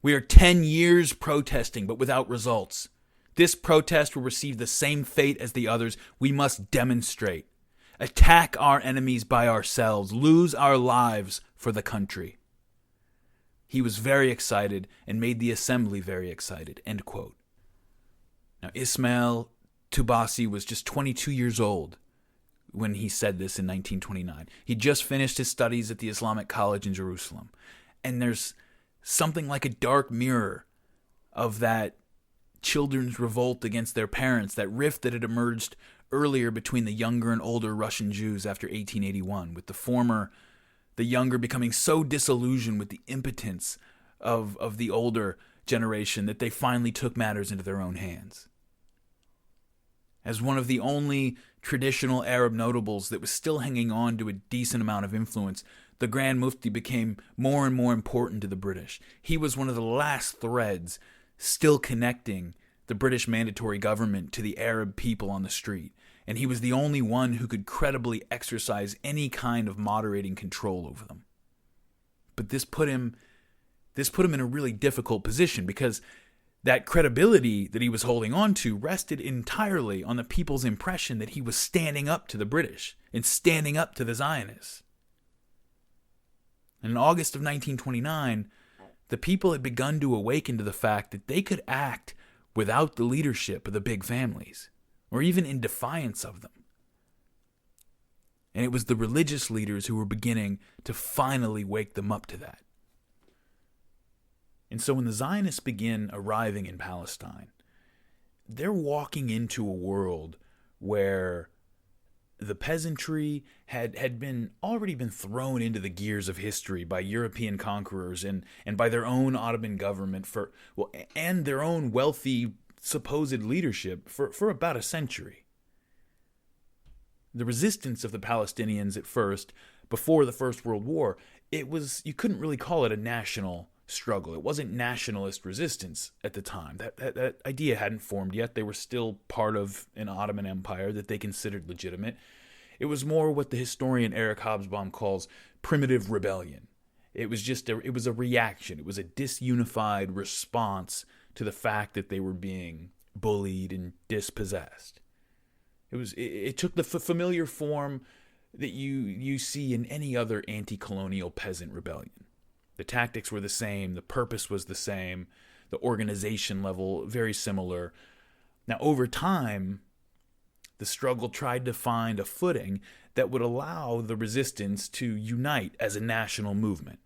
We are 10 years protesting, but without results. This protest will receive the same fate as the others. We must demonstrate. Attack our enemies by ourselves. Lose our lives for the country.' He was very excited and made the assembly very excited." End quote. Now, Ismail Tubasi was just 22 years old when he said this in 1929. He just finished his studies at the Islamic College in Jerusalem. And there's something like a dark mirror of that children's revolt against their parents, that rift that had emerged earlier between the younger and older Russian Jews after 1881, with the younger becoming so disillusioned with the impotence of the older generation that they finally took matters into their own hands. As one of the only traditional Arab notables that was still hanging on to a decent amount of influence, the Grand Mufti became more and more important to the British. He was one of the last threads still connecting the British mandatory government to the Arab people on the street, and he was the only one who could credibly exercise any kind of moderating control over them. But this put him in a really difficult position, because that credibility that he was holding on to rested entirely on the people's impression that he was standing up to the British and standing up to the Zionists. And in August of 1929, the people had begun to awaken to the fact that they could act without the leadership of the big families, or even in defiance of them. And it was the religious leaders who were beginning to finally wake them up to that. And so when the Zionists begin arriving in Palestine, they're walking into a world where the peasantry had already been thrown into the gears of history by European conquerors and by their own Ottoman government and their own wealthy supposed leadership for about a century. The resistance of the Palestinians at first, before the First World War, you couldn't really call it a national struggle. It wasn't nationalist resistance at the time. That idea hadn't formed yet. They were still part of an Ottoman Empire that they considered legitimate. It was more what the historian Eric Hobsbawm calls primitive rebellion. It was a reaction. It was a disunified response to the fact that they were being bullied and dispossessed. It took the familiar form that you see in any other anti-colonial peasant rebellion. The tactics were the same, the purpose was the same, the organization level very similar. Now, over time, the struggle tried to find a footing that would allow the resistance to unite as a national movement.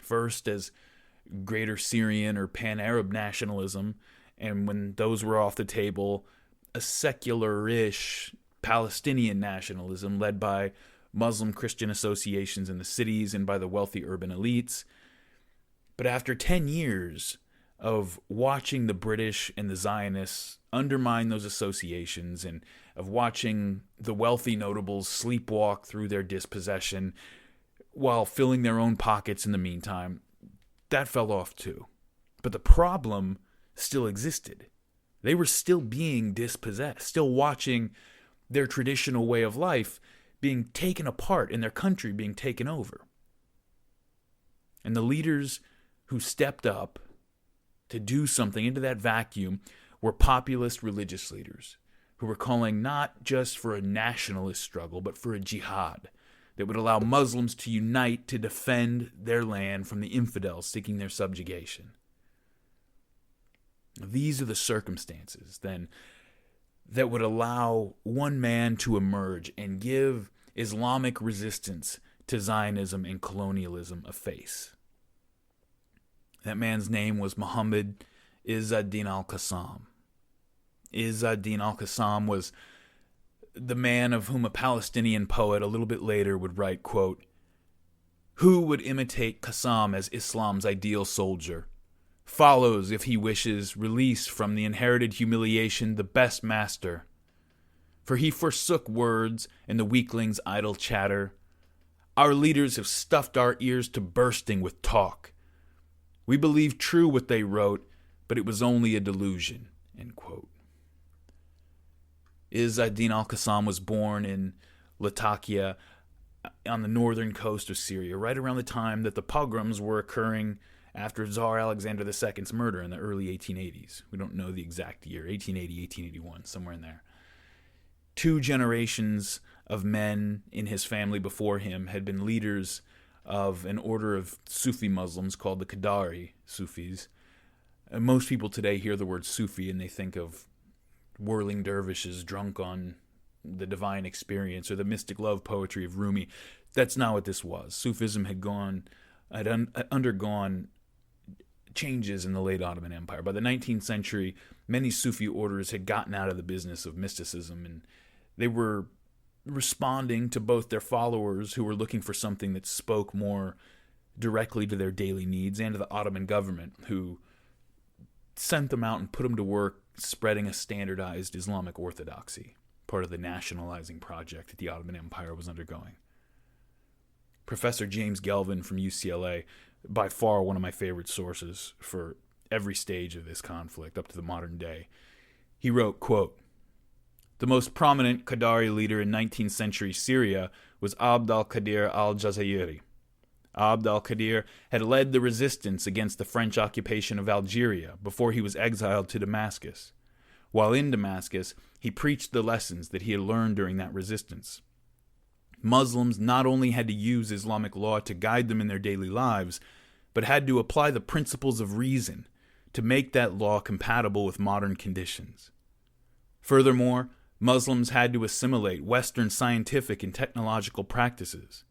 First as Greater Syrian or Pan-Arab nationalism, and when those were off the table, a secular-ish Palestinian nationalism led by Muslim Christian associations in the cities and by the wealthy urban elites. But after 10 years of watching the British and the Zionists undermine those associations and of watching the wealthy notables sleepwalk through their dispossession while filling their own pockets in the meantime, that fell off too. But the problem still existed. They were still being dispossessed, still watching their traditional way of life being taken apart and their country being taken over. And the leaders who stepped up to do something into that vacuum were populist religious leaders who were calling not just for a nationalist struggle, but for a jihad that would allow Muslims to unite to defend their land from the infidels seeking their subjugation. These are the circumstances, then, that would allow one man to emerge and give Islamic resistance to Zionism and colonialism a face. That man's name was Muhammad Izz ad-Din al-Qassam. Izz ad-Din al-Qassam was the man of whom a Palestinian poet a little bit later would write, quote, "Who would imitate Qassam as Islam's ideal soldier? Follows, if he wishes, release from the inherited humiliation the best master. For he forsook words and the weakling's idle chatter. Our leaders have stuffed our ears to bursting with talk. We believe true what they wrote, but it was only a delusion." End quote. Izz ad-Din al-Qassam was born in Latakia on the northern coast of Syria, right around the time that the pogroms were occurring after Tsar Alexander II's murder in the early 1880s. We don't know the exact year, 1880, 1881, somewhere in there. 2 generations of men in his family before him had been leaders of an order of Sufi Muslims called the Qadari Sufis. And most people today hear the word Sufi and they think of whirling dervishes drunk on the divine experience or the mystic love poetry of Rumi. That's not what this was. Sufism had undergone changes in the late Ottoman Empire. By the 19th century, many Sufi orders had gotten out of the business of mysticism, and they were responding to both their followers who were looking for something that spoke more directly to their daily needs and to the Ottoman government who sent them out and put them to work spreading a standardized Islamic orthodoxy, part of the nationalizing project that the Ottoman Empire was undergoing. Professor James Gelvin from UCLA, by far one of my favorite sources for every stage of this conflict up to the modern day, he wrote, quote, "The most prominent Qadari leader in 19th century Syria was Abd al-Qadir al-Jazairi. Abd al-Qadir had led the resistance against the French occupation of Algeria before he was exiled to Damascus. While in Damascus, he preached the lessons that he had learned during that resistance. Muslims not only had to use Islamic law to guide them in their daily lives, but had to apply the principles of reason to make that law compatible with modern conditions. Furthermore, Muslims had to assimilate Western scientific and technological practices.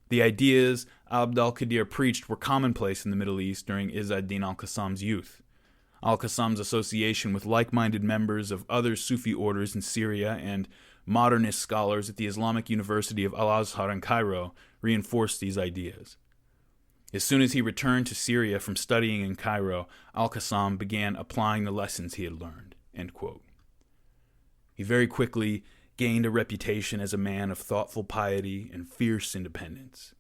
The ideas Abd al-Qadir preached were commonplace in the Middle East during Izz ad-Din al-Qassam's youth. Al-Qassam's association with like-minded members of other Sufi orders in Syria and modernist scholars at the Islamic University of Al-Azhar in Cairo reinforced these ideas. As soon as he returned to Syria from studying in Cairo, Al-Qassam began applying the lessons he had learned." End quote. He very quickly gained a reputation as a man of thoughtful piety and fierce independence.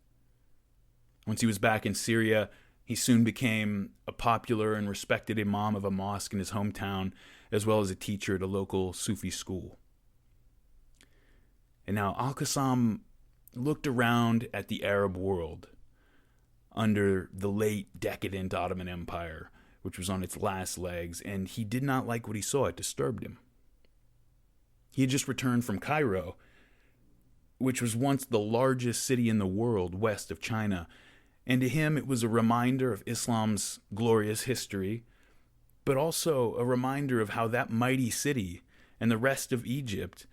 Once he was back in Syria, he soon became a popular and respected imam of a mosque in his hometown, as well as a teacher at a local Sufi school. And now Al-Qassam looked around at the Arab world under the late decadent Ottoman Empire, which was on its last legs, and he did not like what he saw. It disturbed him. He had just returned from Cairo, which was once the largest city in the world west of China, and to him it was a reminder of Islam's glorious history, but also a reminder of how that mighty city and the rest of Egypt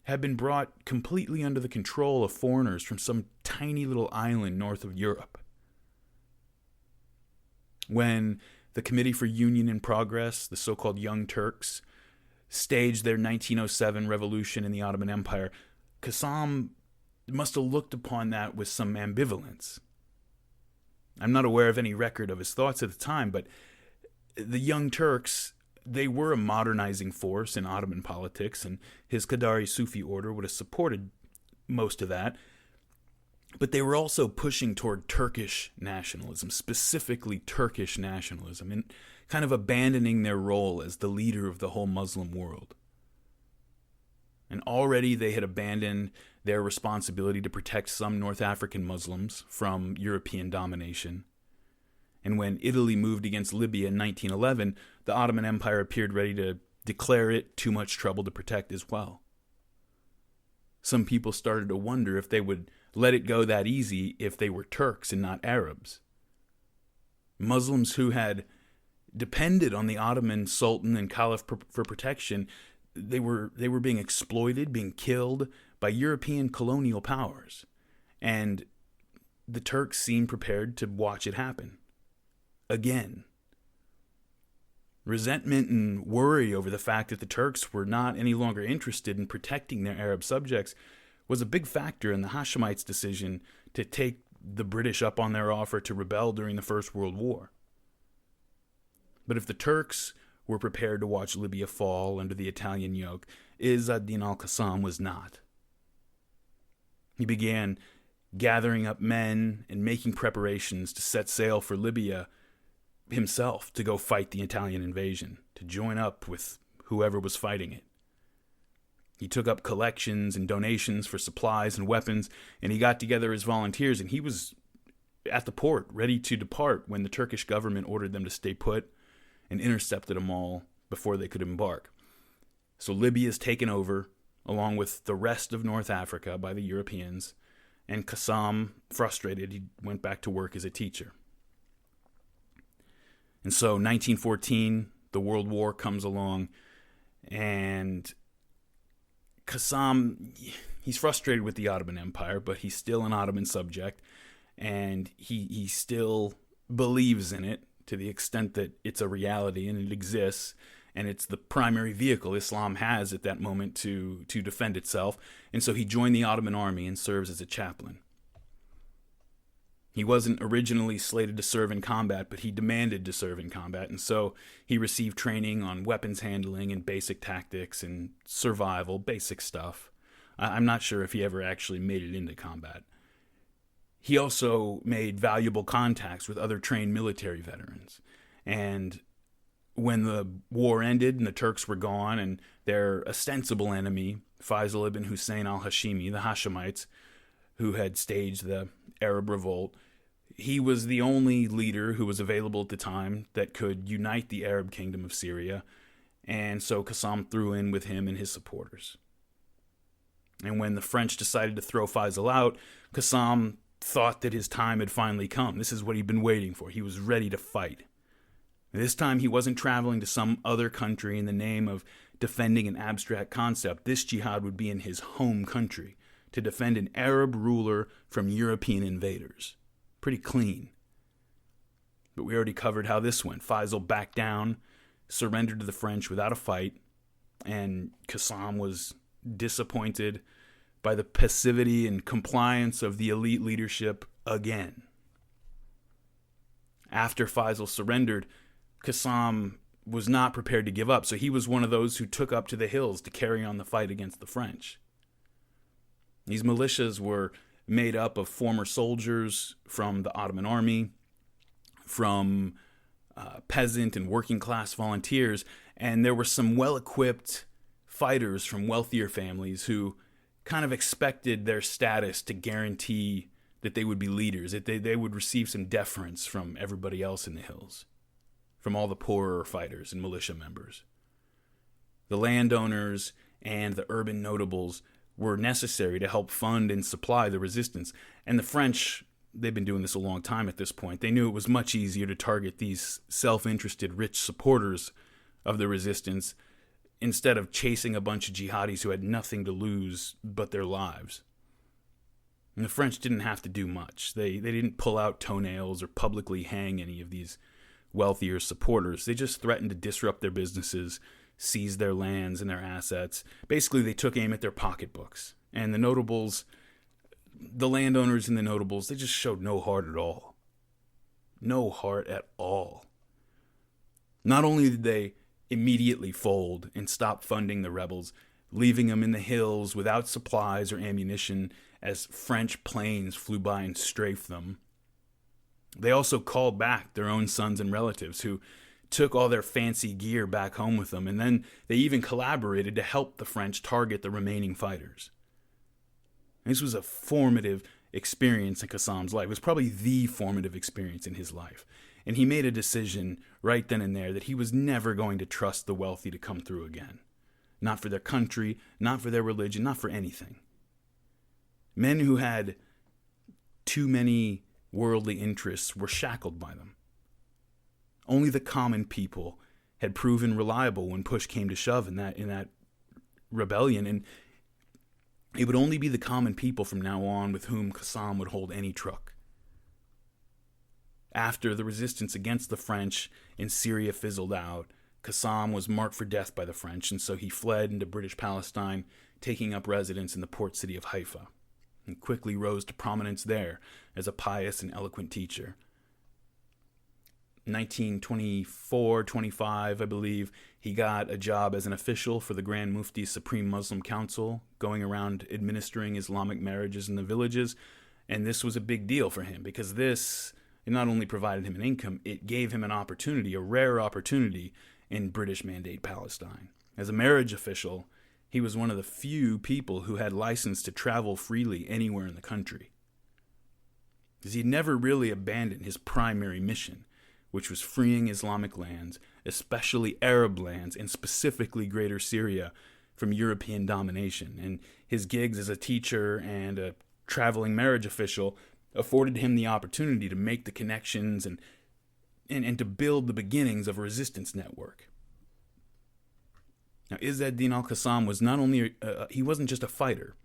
had been brought completely under the control of foreigners from some tiny little island north of Europe. When the Committee for Union and Progress, the so-called Young Turks, staged their 1907 revolution in the Ottoman Empire, Qassam must have looked upon that with some ambivalence. I'm not aware of any record of his thoughts at the time, but the Young Turks, they were a modernizing force in Ottoman politics, and his Qadari Sufi order would have supported most of that. But they were also pushing toward Turkish nationalism, specifically Turkish nationalism, and kind of abandoning their role as the leader of the whole Muslim world. And already they had abandoned their responsibility to protect some North African Muslims from European domination. And when Italy moved against Libya in 1911, the Ottoman Empire appeared ready to declare it too much trouble to protect as well. Some people started to wonder if they would let it go that easy if they were Turks and not Arabs. Muslims who had depended on the Ottoman Sultan and Caliph for protection, they were being exploited, being killed by European colonial powers. And the Turks seemed prepared to watch it happen. Again. Resentment and worry over the fact that the Turks were not any longer interested in protecting their Arab subjects was a big factor in the Hashemites' decision to take the British up on their offer to rebel during the First World War. But if the Turks were prepared to watch Libya fall under the Italian yoke, Izz ad-Din al-Qassam was not. He began gathering up men and making preparations to set sail for Libya himself to go fight the Italian invasion, to join up with whoever was fighting it. He took up collections and donations for supplies and weapons, and he got together his volunteers, and he was at the port, ready to depart when the Turkish government ordered them to stay put and intercepted them all before they could embark. So Libya is taken over, along with the rest of North Africa, by the Europeans, and Qassam, frustrated, he went back to work as a teacher. And so 1914, the World War comes along, and Qassam, he's frustrated with the Ottoman Empire, but he's still an Ottoman subject, and he still believes in it to the extent that it's a reality and it exists, and it's the primary vehicle Islam has at that moment to defend itself. And so he joined the Ottoman army and serves as a chaplain. He wasn't originally slated to serve in combat, but he demanded to serve in combat, and so he received training on weapons handling and basic tactics and survival, basic stuff. I'm not sure if he ever actually made it into combat. He also made valuable contacts with other trained military veterans, and when the war ended and the Turks were gone and their ostensible enemy, Faisal ibn Hussein al-Hashimi, the Hashemites, who had staged the Arab revolt, he was the only leader who was available at the time that could unite the Arab kingdom of Syria, and so Qassam threw in with him and his supporters. And when the French decided to throw Faisal out, Qassam thought that his time had finally come. This is what he'd been waiting for. He was ready to fight. This time he wasn't traveling to some other country in the name of defending an abstract concept. This jihad would be in his home country to defend an Arab ruler from European invaders. Pretty clean. But we already covered how this went. Faisal backed down, surrendered to the French without a fight, and Qassam was disappointed by the passivity and compliance of the elite leadership again. After Faisal surrendered, Qassam was not prepared to give up, so he was one of those who took up to the hills to carry on the fight against the French. These militias were made up of former soldiers from the Ottoman army, from peasant and working class volunteers, and there were some well-equipped fighters from wealthier families who kind of expected their status to guarantee that they would be leaders, that they would receive some deference from everybody else in the hills, from all the poorer fighters and militia members. The landowners and the urban notables were necessary to help fund and supply the resistance. And the French, they've been doing this a long time at this point. They knew it was much easier to target these self-interested, rich supporters of the resistance instead of chasing a bunch of jihadis who had nothing to lose but their lives. And the French didn't have to do much. They didn't pull out toenails or publicly hang any of these wealthier supporters. They just threatened to disrupt their businesses, seize their lands and their assets. Basically, they took aim at their pocketbooks. And the notables, the landowners and the notables, they just showed no heart at all. No heart at all. Not only did they immediately fold and stop funding the rebels, leaving them in the hills without supplies or ammunition as French planes flew by and strafed them, they also called back their own sons and relatives who took all their fancy gear back home with them, and then they even collaborated to help the French target the remaining fighters. This was a formative experience in Qassam's life. It was probably the formative experience in his life. And he made a decision right then and there that he was never going to trust the wealthy to come through again. Not for their country, not for their religion, not for anything. Men who had too many worldly interests were shackled by them. Only the common people had proven reliable when push came to shove in that rebellion, and it would only be the common people from now on with whom Qassam would hold any truck. After the resistance against the French in Syria fizzled out, Qassam was marked for death by the French, and so he fled into British Palestine, taking up residence in the port city of Haifa, and quickly rose to prominence there as a pious and eloquent teacher. 1924-25, I believe, he got a job as an official for the Grand Mufti's Supreme Muslim Council, going around administering Islamic marriages in the villages, and this was a big deal for him because this, it not only provided him an income, it gave him an opportunity, a rare opportunity in British Mandate Palestine. As a marriage official, he was one of the few people who had license to travel freely anywhere in the country. Because he'd never really abandoned his primary mission, which was freeing Islamic lands, especially Arab lands, and specifically Greater Syria, from European domination. And his gigs as a teacher and a traveling marriage official afforded him the opportunity to make the connections and to build the beginnings of a resistance network. Now, Izz ad-Din al-Qassam was not only, he wasn't just a fighter,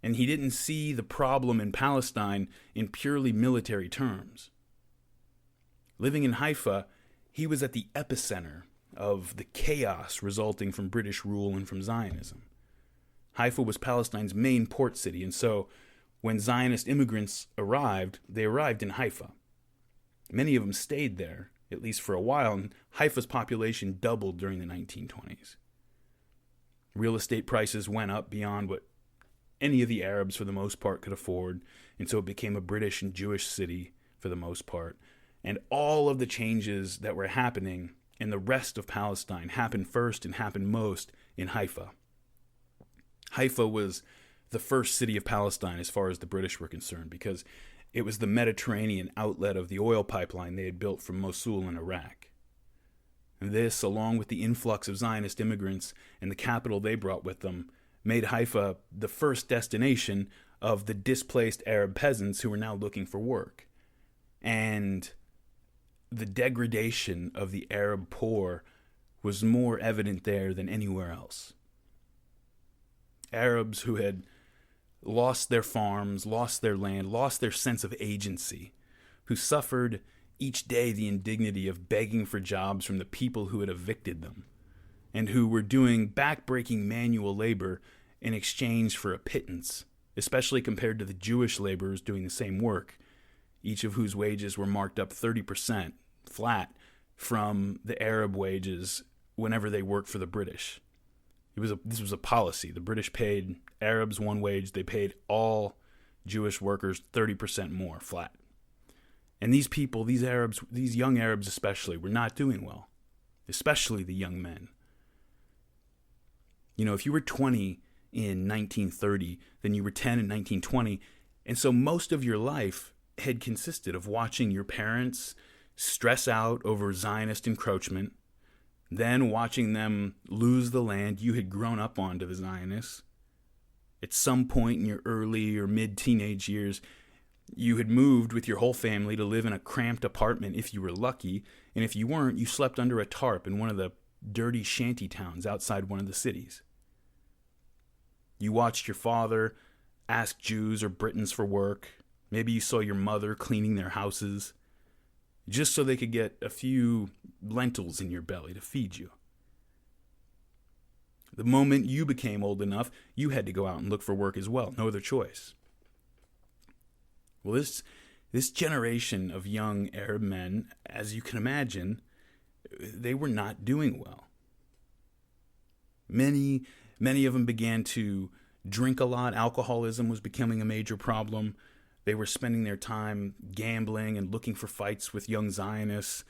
and he didn't see the problem in Palestine in purely military terms. Living in Haifa, he was at the epicenter of the chaos resulting from British rule and from Zionism. Haifa was Palestine's main port city, and so when Zionist immigrants arrived, they arrived in Haifa. Many of them stayed there, at least for a while, and Haifa's population doubled during the 1920s. Real estate prices went up beyond what any of the Arabs, for the most part, could afford, and so it became a British and Jewish city for the most part. And all of the changes that were happening in the rest of Palestine happened first and happened most in Haifa. Haifa was the first city of Palestine as far as the British were concerned because it was the Mediterranean outlet of the oil pipeline they had built from Mosul in Iraq. And this, along with the influx of Zionist immigrants and the capital they brought with them, made Haifa the first destination of the displaced Arab peasants who were now looking for work. And the degradation of the Arab poor was more evident there than anywhere else. Arabs who had lost their farms, lost their land, lost their sense of agency, who suffered each day the indignity of begging for jobs from the people who had evicted them, and who were doing backbreaking manual labor in exchange for a pittance, especially compared to the Jewish laborers doing the same work, each of whose wages were marked up 30% flat from the Arab wages whenever they worked for the British. This was a policy. The British paid Arabs one wage. They paid all Jewish workers 30% more flat. And these people, these Arabs, these young Arabs especially, were not doing well, especially the young men. You know, if you were 20 in 1930, then you were 10 in 1920. And so most of your life had consisted of watching your parents stress out over Zionist encroachment, then watching them lose the land you had grown up on to the Zionists. At some point in your early or mid-teenage years, you had moved with your whole family to live in a cramped apartment if you were lucky, and if you weren't, you slept under a tarp in one of the dirty shanty towns outside one of the cities. You watched your father ask Jews or Britons for work. Maybe you saw your mother cleaning their houses, just so they could get a few lentils in your belly to feed you. The moment you became old enough, you had to go out and look for work as well. No other choice. Well, this generation of young Arab men, as you can imagine, they were not doing well. Many of them began to drink a lot. Alcoholism was becoming a major problem. They were spending their time gambling and looking for fights with young Zionists.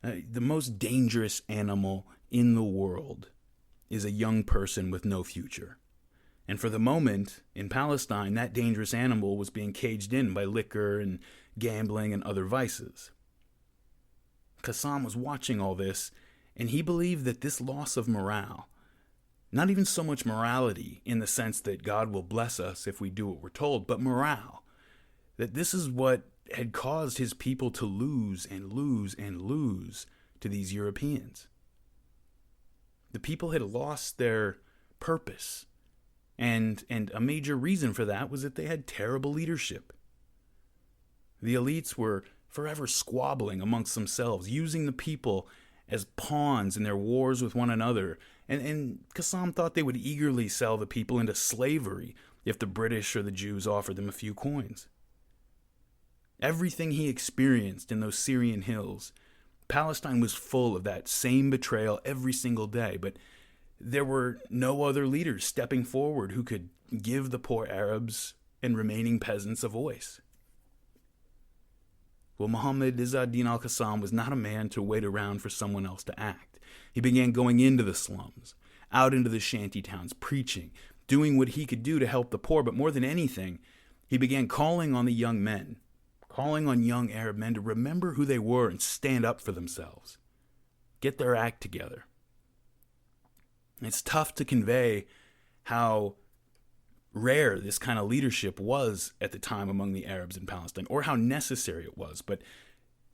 The most dangerous animal in the world is a young person with no future. And for the moment, in Palestine, that dangerous animal was being caged in by liquor and gambling and other vices. Qassam was watching all this, and he believed that this loss of morale, not even so much morality in the sense that God will bless us if we do what we're told, but morale, that this is what had caused his people to lose and lose and lose to these Europeans. The people had lost their purpose, and a major reason for that was that they had terrible leadership. The elites were forever squabbling amongst themselves, using the people as pawns in their wars with one another, and Qassam thought they would eagerly sell the people into slavery if the British or the Jews offered them a few coins. Everything he experienced in those Syrian hills, Palestine was full of that same betrayal every single day, but there were no other leaders stepping forward who could give the poor Arabs and remaining peasants a voice. Well, Muhammad Izz ad-Din al-Qassam was not a man to wait around for someone else to act. He began going into the slums, out into the shanty towns, preaching, doing what he could do to help the poor, but more than anything, he began calling on the young men, calling on young Arab men to remember who they were and stand up for themselves, get their act together. It's tough to convey how rare this kind of leadership was at the time among the Arabs in Palestine, or how necessary it was. But,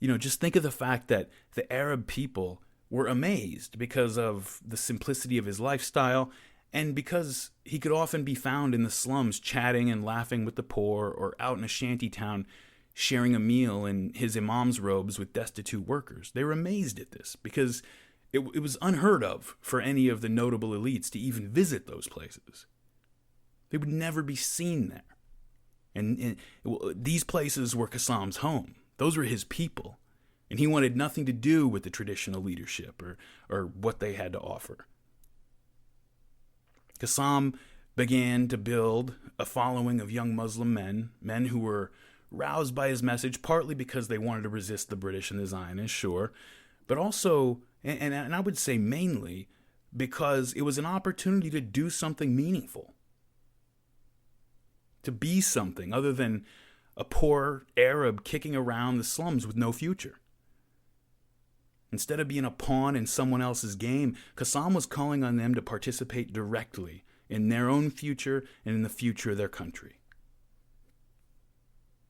just think of the fact that the Arab people were amazed because of the simplicity of his lifestyle, and because he could often be found in the slums chatting and laughing with the poor, or out in a shanty town sharing a meal in his imam's robes with destitute workers. They were amazed at this because it was unheard of for any of the notable elites to even visit those places. They would never be seen there. And these places were Qassam's home. Those were his people. And he wanted nothing to do with the traditional leadership or what they had to offer. Qassam began to build a following of young Muslim men who were roused by his message, partly because they wanted to resist the British and the Zionists, sure, but also, and I would say mainly, because it was an opportunity to do something meaningful. To be something other than a poor Arab kicking around the slums with no future. Instead of being a pawn in someone else's game, Qassam was calling on them to participate directly in their own future and in the future of their country.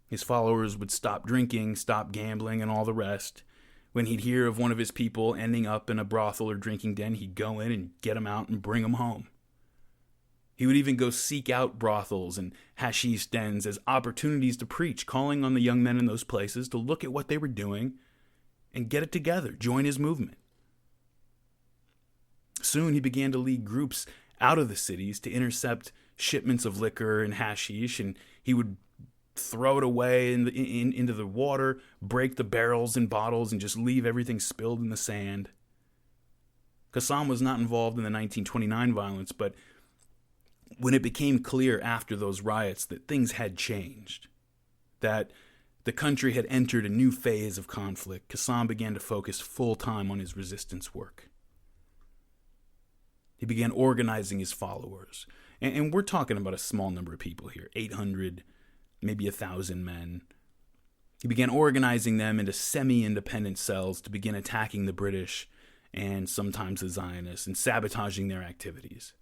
His followers would stop drinking, stop gambling, and all the rest. When he'd hear of one of his people ending up in a brothel or drinking den, he'd go in and get them out and bring them home. He would even go seek out brothels and hashish dens as opportunities to preach, calling on the young men in those places to look at what they were doing and get it together, join his movement. Soon he began to lead groups out of the cities to intercept shipments of liquor and hashish, and he would throw it away into the water, break the barrels and bottles, and just leave everything spilled in the sand. Qassam was not involved in the 1929 violence, but when it became clear after those riots that things had changed, that the country had entered a new phase of conflict, Qassam began to focus full-time on his resistance work. He began organizing his followers. And we're talking about a small number of people here, 800, maybe 1,000 men. He began organizing them into semi-independent cells to begin attacking the British and sometimes the Zionists and sabotaging their activities.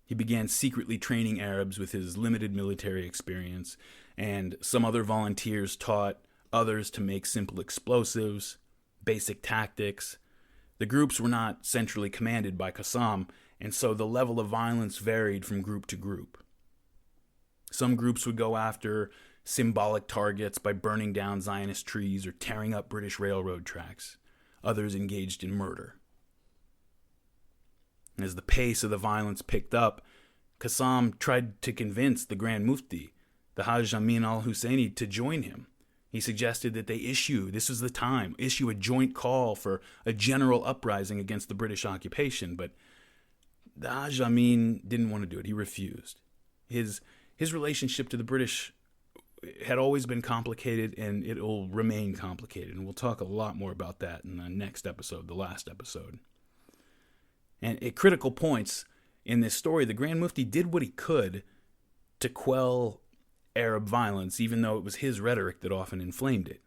He began secretly training Arabs with his limited military experience, and some other volunteers taught others to make simple explosives, basic tactics. The groups were not centrally commanded by Qassam, and so the level of violence varied from group to group. Some groups would go after symbolic targets by burning down Zionist trees or tearing up British railroad tracks. Others engaged in murder. As the pace of the violence picked up, Qassam tried to convince the Grand Mufti, the Hajj Amin al-Husseini, to join him. He suggested that they issue a joint call for a general uprising against the British occupation, but the Hajj Amin didn't want to do it. He refused. His relationship to the British had always been complicated, and it'll remain complicated, and we'll talk a lot more about that in the next episode, the last episode. And at critical points in this story, the Grand Mufti did what he could to quell Arab violence, even though it was his rhetoric that often inflamed it.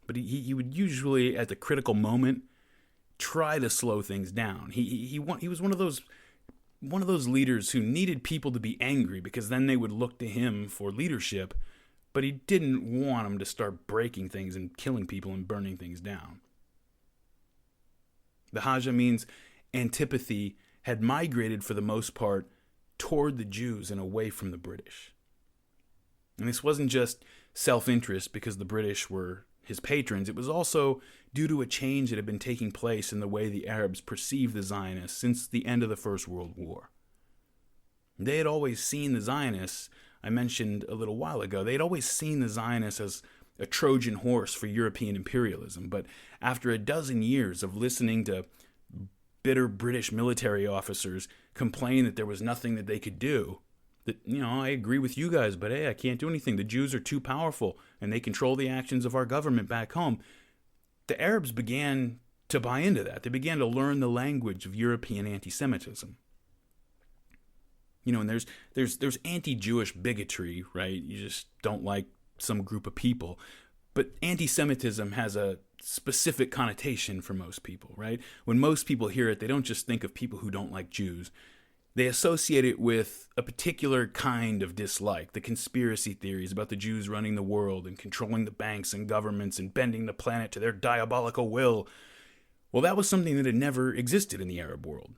But he would usually, at the critical moment, try to slow things down. He was one of those leaders who needed people to be angry because then they would look to him for leadership, but he didn't want them to start breaking things and killing people and burning things down. The Hajj Amin's antipathy had migrated for the most part toward the Jews and away from the British. And this wasn't just self-interest because the British were his patrons. It was also due to a change that had been taking place in the way the Arabs perceived the Zionists since the end of the First World War. They had always seen the Zionists, I mentioned a little while ago, they had always seen the Zionists as a Trojan horse for European imperialism. But after a dozen years of listening to bitter British military officers complain that there was nothing that they could do, that, I agree with you guys, but hey, I can't do anything. The Jews are too powerful, and they control the actions of our government back home. The Arabs began to buy into that. They began to learn the language of European anti-Semitism. And there's anti-Jewish bigotry, right? You just don't like some group of people. But anti-Semitism has a specific connotation for most people, right? When most people hear it, they don't just think of people who don't like Jews. They associate it with a particular kind of dislike, the conspiracy theories about the Jews running the world and controlling the banks and governments and bending the planet to their diabolical will. Well, that was something that had never existed in the Arab world.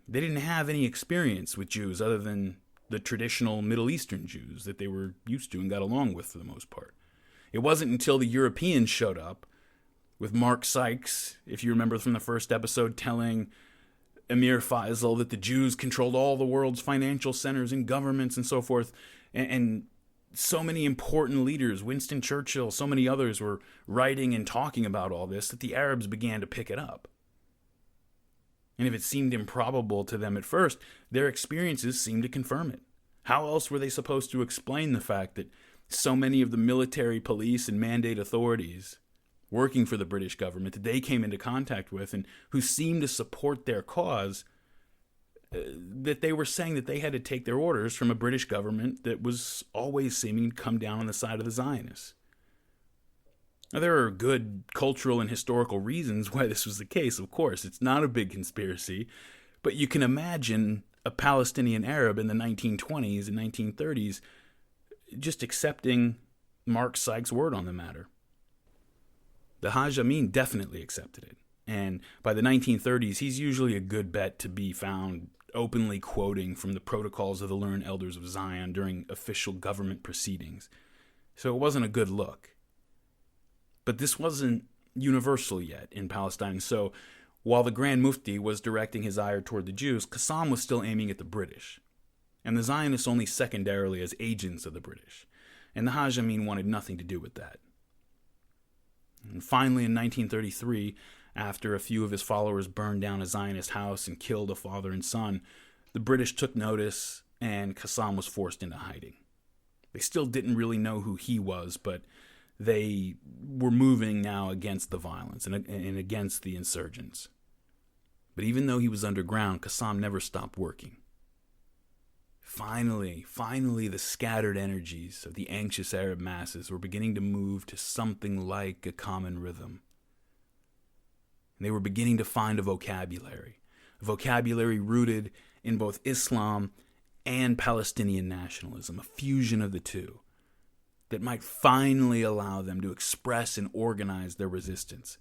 They didn't have any experience with Jews other than the traditional Middle Eastern Jews that they were used to and got along with for the most part. It wasn't until the Europeans showed up, with Mark Sykes, if you remember from the first episode, telling Emir Faisal that the Jews controlled all the world's financial centers and governments and so forth. And so many important leaders, Winston Churchill, so many others were writing and talking about all this that the Arabs began to pick it up. And if it seemed improbable to them at first, their experiences seemed to confirm it. How else were they supposed to explain the fact that so many of the military, police, and mandate authorities working for the British government that they came into contact with and who seemed to support their cause, that they were saying that they had to take their orders from a British government that was always seeming to come down on the side of the Zionists? Now, there are good cultural and historical reasons why this was the case, of course. It's not a big conspiracy, but you can imagine a Palestinian Arab in the 1920s and 1930s just accepting Mark Sykes' word on the matter. The Haj Amin definitely accepted it. And by the 1930s, he's usually a good bet to be found openly quoting from the protocols of the Learned Elders of Zion during official government proceedings. So it wasn't a good look. But this wasn't universal yet in Palestine. So while the Grand Mufti was directing his ire toward the Jews, Qassam was still aiming at the British, and the Zionists only secondarily as agents of the British. And the Haj Amin wanted nothing to do with that. And finally, in 1933, after a few of his followers burned down a Zionist house and killed a father and son, the British took notice and Qassam was forced into hiding. They still didn't really know who he was, but they were moving now against the violence and against the insurgents. But even though he was underground, Qassam never stopped working. Finally, the scattered energies of the anxious Arab masses were beginning to move to something like a common rhythm. And they were beginning to find a vocabulary rooted in both Islam and Palestinian nationalism, a fusion of the two, that might finally allow them to express and organize their resistance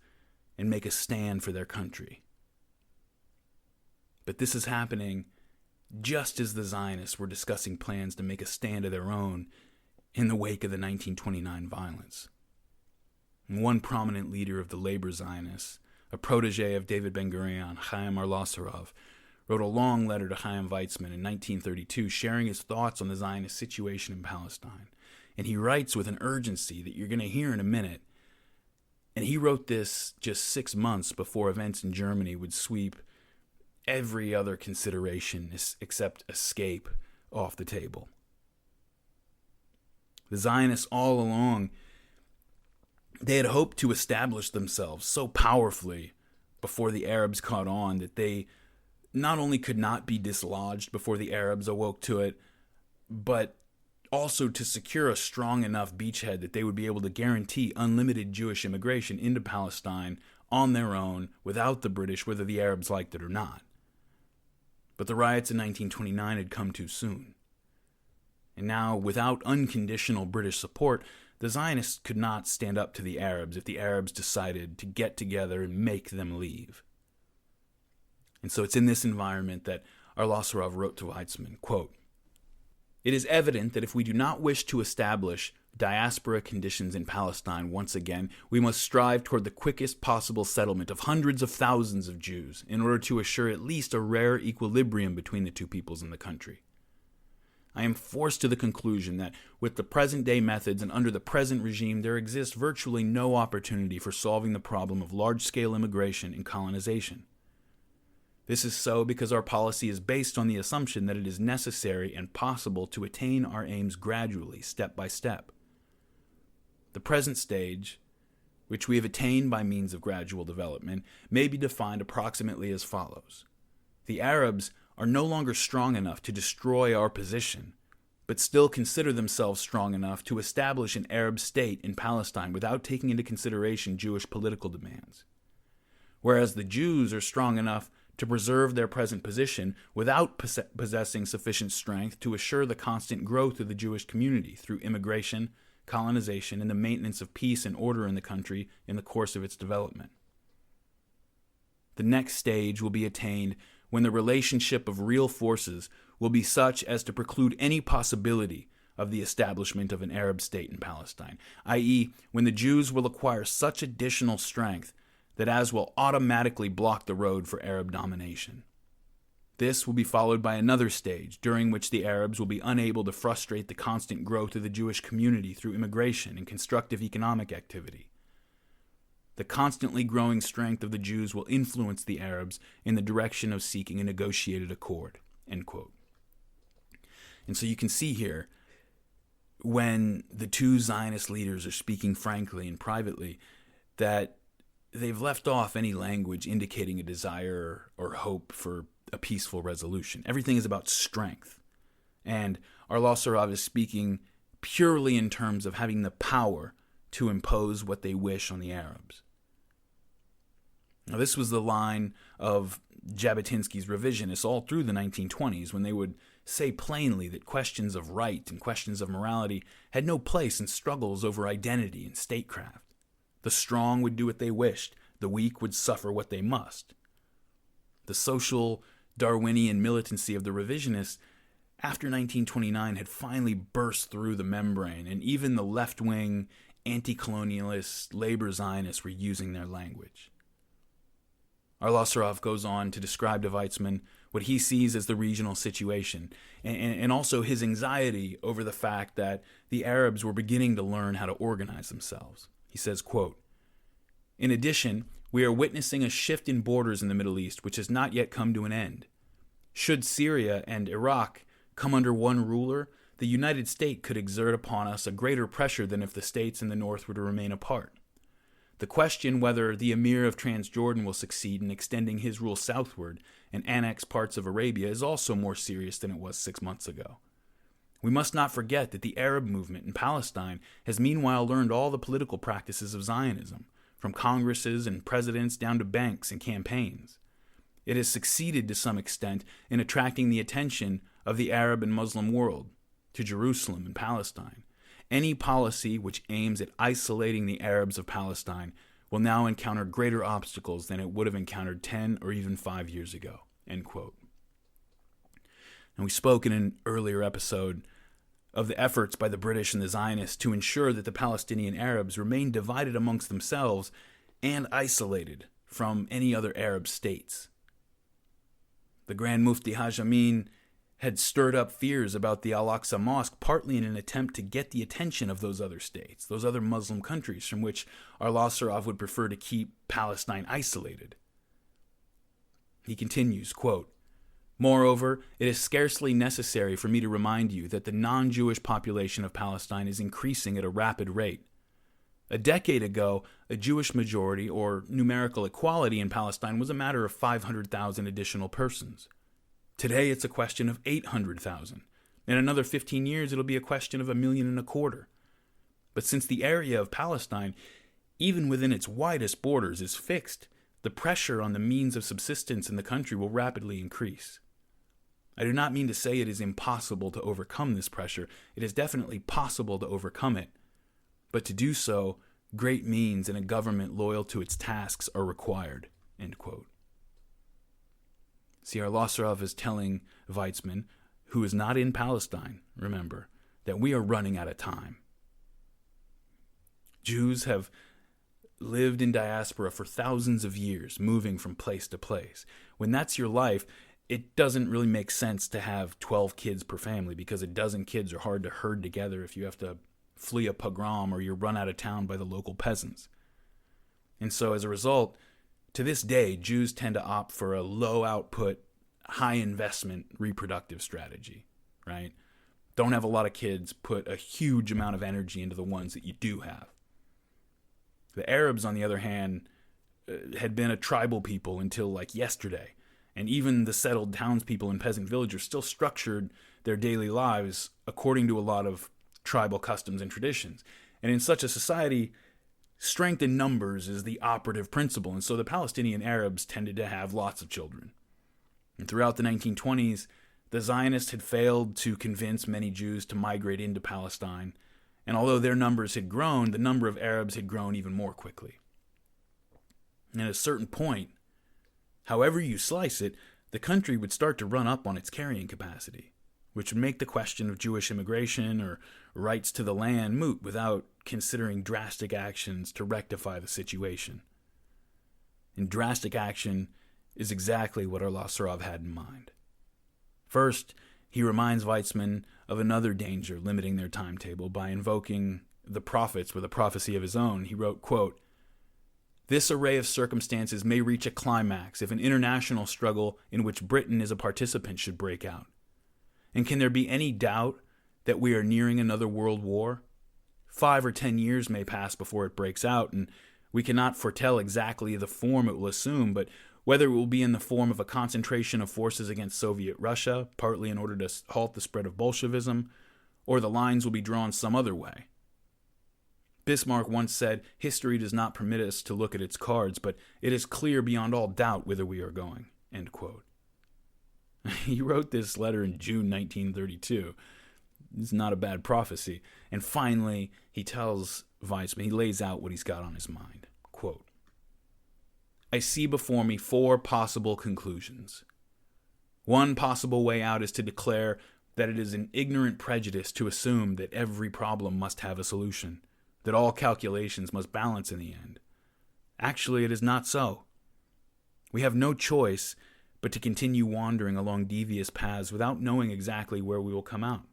and make a stand for their country. But this is happening just as the Zionists were discussing plans to make a stand of their own in the wake of the 1929 violence. And one prominent leader of the labor Zionists, a protege of David Ben-Gurion, Chaim Arlosarov, wrote a long letter to Chaim Weizmann in 1932 sharing his thoughts on the Zionist situation in Palestine. And he writes with an urgency that you're going to hear in a minute. And he wrote this just 6 months before events in Germany would sweep every other consideration except escape off the table. The Zionists all along, they had hoped to establish themselves so powerfully before the Arabs caught on that they not only could not be dislodged before the Arabs awoke to it, but also to secure a strong enough beachhead that they would be able to guarantee unlimited Jewish immigration into Palestine on their own without the British, whether the Arabs liked it or not. But the riots in 1929 had come too soon. And now, without unconditional British support, the Zionists could not stand up to the Arabs if the Arabs decided to get together and make them leave. And so it's in this environment that Arlosarov wrote to Weizmann, quote, "It is evident that if we do not wish to establish diaspora conditions in Palestine once again, we must strive toward the quickest possible settlement of hundreds of thousands of Jews in order to assure at least a rare equilibrium between the two peoples in the country. I am forced to the conclusion that with the present-day methods and under the present regime, there exists virtually no opportunity for solving the problem of large-scale immigration and colonization. This is so because our policy is based on the assumption that it is necessary and possible to attain our aims gradually, step by step. The present stage, which we have attained by means of gradual development, may be defined approximately as follows. The Arabs are no longer strong enough to destroy our position, but still consider themselves strong enough to establish an Arab state in Palestine without taking into consideration Jewish political demands. Whereas the Jews are strong enough to preserve their present position without possessing sufficient strength to assure the constant growth of the Jewish community through immigration, colonization, and the maintenance of peace and order in the country in the course of its development. The next stage will be attained when the relationship of real forces will be such as to preclude any possibility of the establishment of an Arab state in Palestine, i.e., when the Jews will acquire such additional strength that as will automatically block the road for Arab domination. This will be followed by another stage, during which the Arabs will be unable to frustrate the constant growth of the Jewish community through immigration and constructive economic activity. The constantly growing strength of the Jews will influence the Arabs in the direction of seeking a negotiated accord." End quote. And so you can see here, when the two Zionist leaders are speaking frankly and privately, that they've left off any language indicating a desire or hope for a peaceful resolution. Everything is about strength. And Arlosarov is speaking purely in terms of having the power to impose what they wish on the Arabs. Now, this was the line of Jabotinsky's revisionists all through the 1920s, when they would say plainly that questions of right and questions of morality had no place in struggles over identity and statecraft. The strong would do what they wished, the weak would suffer what they must. The social Darwinian militancy of the revisionists after 1929 had finally burst through the membrane, and even the left-wing, anti-colonialist, labor Zionists were using their language. Arlosoroff goes on to describe to Weizmann what he sees as the regional situation, and also his anxiety over the fact that the Arabs were beginning to learn how to organize themselves. He says, quote, "In addition, we are witnessing a shift in borders in the Middle East which has not yet come to an end. Should Syria and Iraq come under one ruler, the United States could exert upon us a greater pressure than if the states in the north were to remain apart. The question whether the Emir of Transjordan will succeed in extending his rule southward and annex parts of Arabia is also more serious than it was 6 months ago. We must not forget that the Arab movement in Palestine has meanwhile learned all the political practices of Zionism, from congresses and presidents down to banks and campaigns. It has succeeded to some extent in attracting the attention of the Arab and Muslim world to Jerusalem and Palestine. Any policy which aims at isolating the Arabs of Palestine will now encounter greater obstacles than it would have encountered 10 or even 5 years ago." End quote. And we spoke in an earlier episode of the efforts by the British and the Zionists to ensure that the Palestinian Arabs remain divided amongst themselves and isolated from any other Arab states. The Grand Mufti Haj Amin had stirred up fears about the Al-Aqsa Mosque, partly in an attempt to get the attention of those other states, those other Muslim countries from which Arlosoroff would prefer to keep Palestine isolated. He continues, quote, "Moreover, it is scarcely necessary for me to remind you that the non-Jewish population of Palestine is increasing at a rapid rate. A decade ago, a Jewish majority or numerical equality in Palestine was a matter of 500,000 additional persons. Today, it's a question of 800,000. In another 15 years, it'll be a question of 1.25 million. But since the area of Palestine, even within its widest borders, is fixed, the pressure on the means of subsistence in the country will rapidly increase. I do not mean to say it is impossible to overcome this pressure. It is definitely possible to overcome it. But to do so, great means and a government loyal to its tasks are required." End quote. See, Arlosoroff is telling Weizmann, who is not in Palestine, remember, that we are running out of time. Jews have lived in diaspora for thousands of years, moving from place to place. When that's your life, it doesn't really make sense to have 12 kids per family, because a dozen kids are hard to herd together if you have to flee a pogrom or you're run out of town by the local peasants. And so as a result, to this day, Jews tend to opt for a low-output, high-investment reproductive strategy, right? Don't have a lot of kids, put a huge amount of energy into the ones that you do have. The Arabs, on the other hand, had been a tribal people until like yesterday, and even the settled townspeople and peasant villagers still structured their daily lives according to a lot of tribal customs and traditions. And in such a society, strength in numbers is the operative principle, and so the Palestinian Arabs tended to have lots of children. And throughout the 1920s, the Zionists had failed to convince many Jews to migrate into Palestine, and although their numbers had grown, the number of Arabs had grown even more quickly. And at a certain point, however you slice it, the country would start to run up on its carrying capacity, which would make the question of Jewish immigration or rights to the land moot without considering drastic actions to rectify the situation. And drastic action is exactly what Arlosoroff had in mind. First, he reminds Weizmann of another danger limiting their timetable by invoking the prophets with a prophecy of his own. He wrote, quote, "This array of circumstances may reach a climax if an international struggle in which Britain is a participant should break out. And can there be any doubt that we are nearing another world war? 5 or 10 years may pass before it breaks out, and we cannot foretell exactly the form it will assume, but whether it will be in the form of a concentration of forces against Soviet Russia, partly in order to halt the spread of Bolshevism, or the lines will be drawn some other way. Bismarck once said, "History does not permit us to look at its cards, but it is clear beyond all doubt whither we are going." End quote. He wrote this letter in June 1932. It's not a bad prophecy. And finally, he tells Weizmann, he lays out what he's got on his mind. Quote, "I see before me 4 possible conclusions. One possible way out is to declare that it is an ignorant prejudice to assume that every problem must have a solution, that all calculations must balance in the end. Actually, it is not so. We have no choice but to continue wandering along devious paths without knowing exactly where we will come out.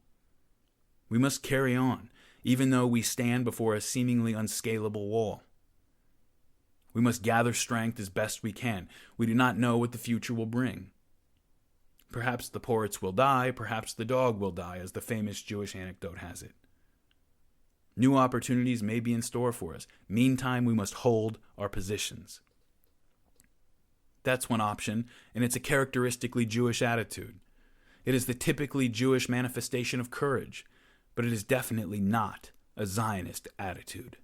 We must carry on, even though we stand before a seemingly unscalable wall. We must gather strength as best we can. We do not know what the future will bring. Perhaps the poets will die, perhaps the dog will die, as the famous Jewish anecdote has it. New opportunities may be in store for us. Meantime, we must hold our positions." That's one option, and it's a characteristically Jewish attitude. It is the typically Jewish manifestation of courage, but it is definitely not a Zionist attitude.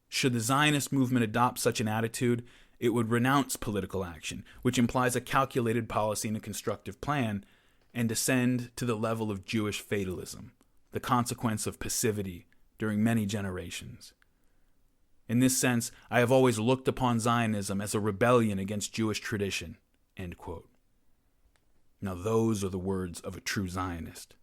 Should the Zionist movement adopt such an attitude, it would renounce political action, which implies a calculated policy and a constructive plan, and descend to the level of Jewish fatalism, the consequence of passivity during many generations. In this sense, I have always looked upon Zionism as a rebellion against Jewish tradition." End quote. Now those are the words of a true Zionist.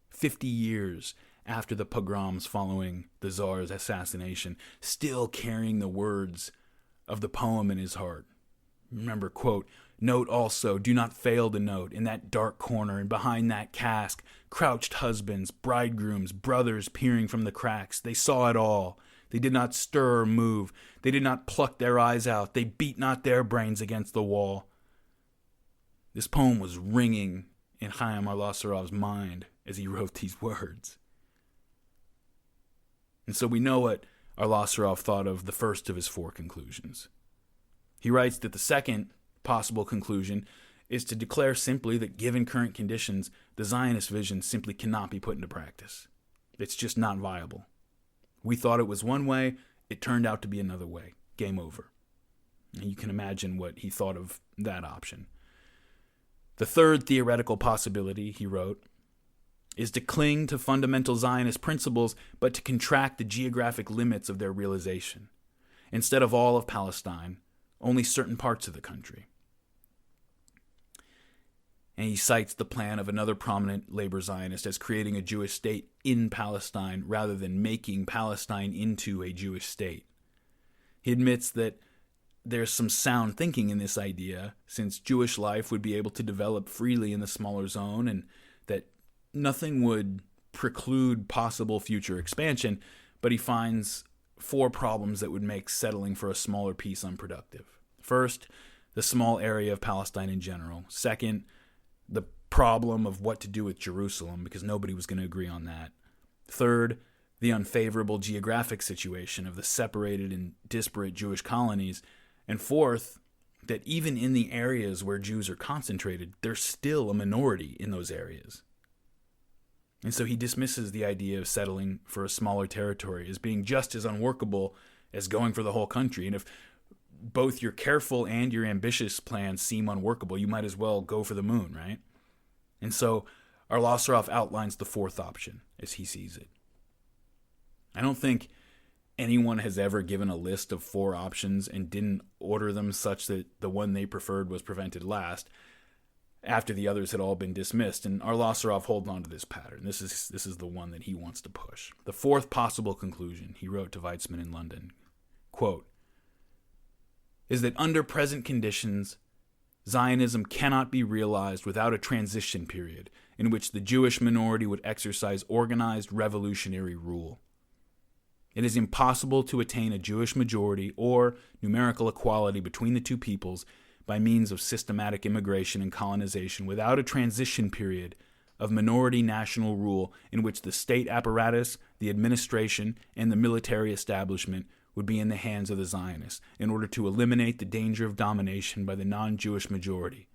50 years after the pogroms following the Tsar's assassination, still carrying the words of the poem in his heart. Remember, quote, "Note also, do not fail to note, in that dark corner and behind that cask, crouched husbands, bridegrooms, brothers peering from the cracks. They saw it all. They did not stir or move. They did not pluck their eyes out. They beat not their brains against the wall." This poem was ringing in Chaim Arlosserov's mind as he wrote these words. And so we know what Arlosserov thought of the first of his 4 conclusions. He writes that the second possible conclusion is to declare simply that given current conditions, the Zionist vision simply cannot be put into practice. It's just not viable. We thought it was one way, it turned out to be another way. Game over. And you can imagine what he thought of that option. The third theoretical possibility, he wrote, is to cling to fundamental Zionist principles, but to contract the geographic limits of their realization. Instead of all of Palestine, only certain parts of the country. And he cites the plan of another prominent labor Zionist as creating a Jewish state in Palestine rather than making Palestine into a Jewish state. He admits that there's some sound thinking in this idea, since Jewish life would be able to develop freely in the smaller zone and that nothing would preclude possible future expansion, but he finds 4 problems that would make settling for a smaller piece unproductive. First, the small area of Palestine in general. Second, the problem of what to do with Jerusalem, because nobody was going to agree on that. Third, the unfavorable geographic situation of the separated and disparate Jewish colonies. And fourth, that even in the areas where Jews are concentrated, there's still a minority in those areas. And so he dismisses the idea of settling for a smaller territory as being just as unworkable as going for the whole country. And if both your careful and your ambitious plans seem unworkable, you might as well go for the moon, right? And so Arlosserov outlines the 4th option as he sees it. I don't think anyone has ever given a list of 4 options and didn't order them such that the one they preferred was prevented last after the others had all been dismissed. And Arlosserov holds on to this pattern. This is the one that he wants to push. The 4th possible conclusion, he wrote to Weizmann in London, quote, is that under present conditions, Zionism cannot be realized without a transition period in which the Jewish minority would exercise organized revolutionary rule. It is impossible to attain a Jewish majority or numerical equality between the two peoples by means of systematic immigration and colonization without a transition period of minority national rule in which the state apparatus, the administration, and the military establishment would be in the hands of the Zionists in order to eliminate the danger of domination by the non-Jewish majority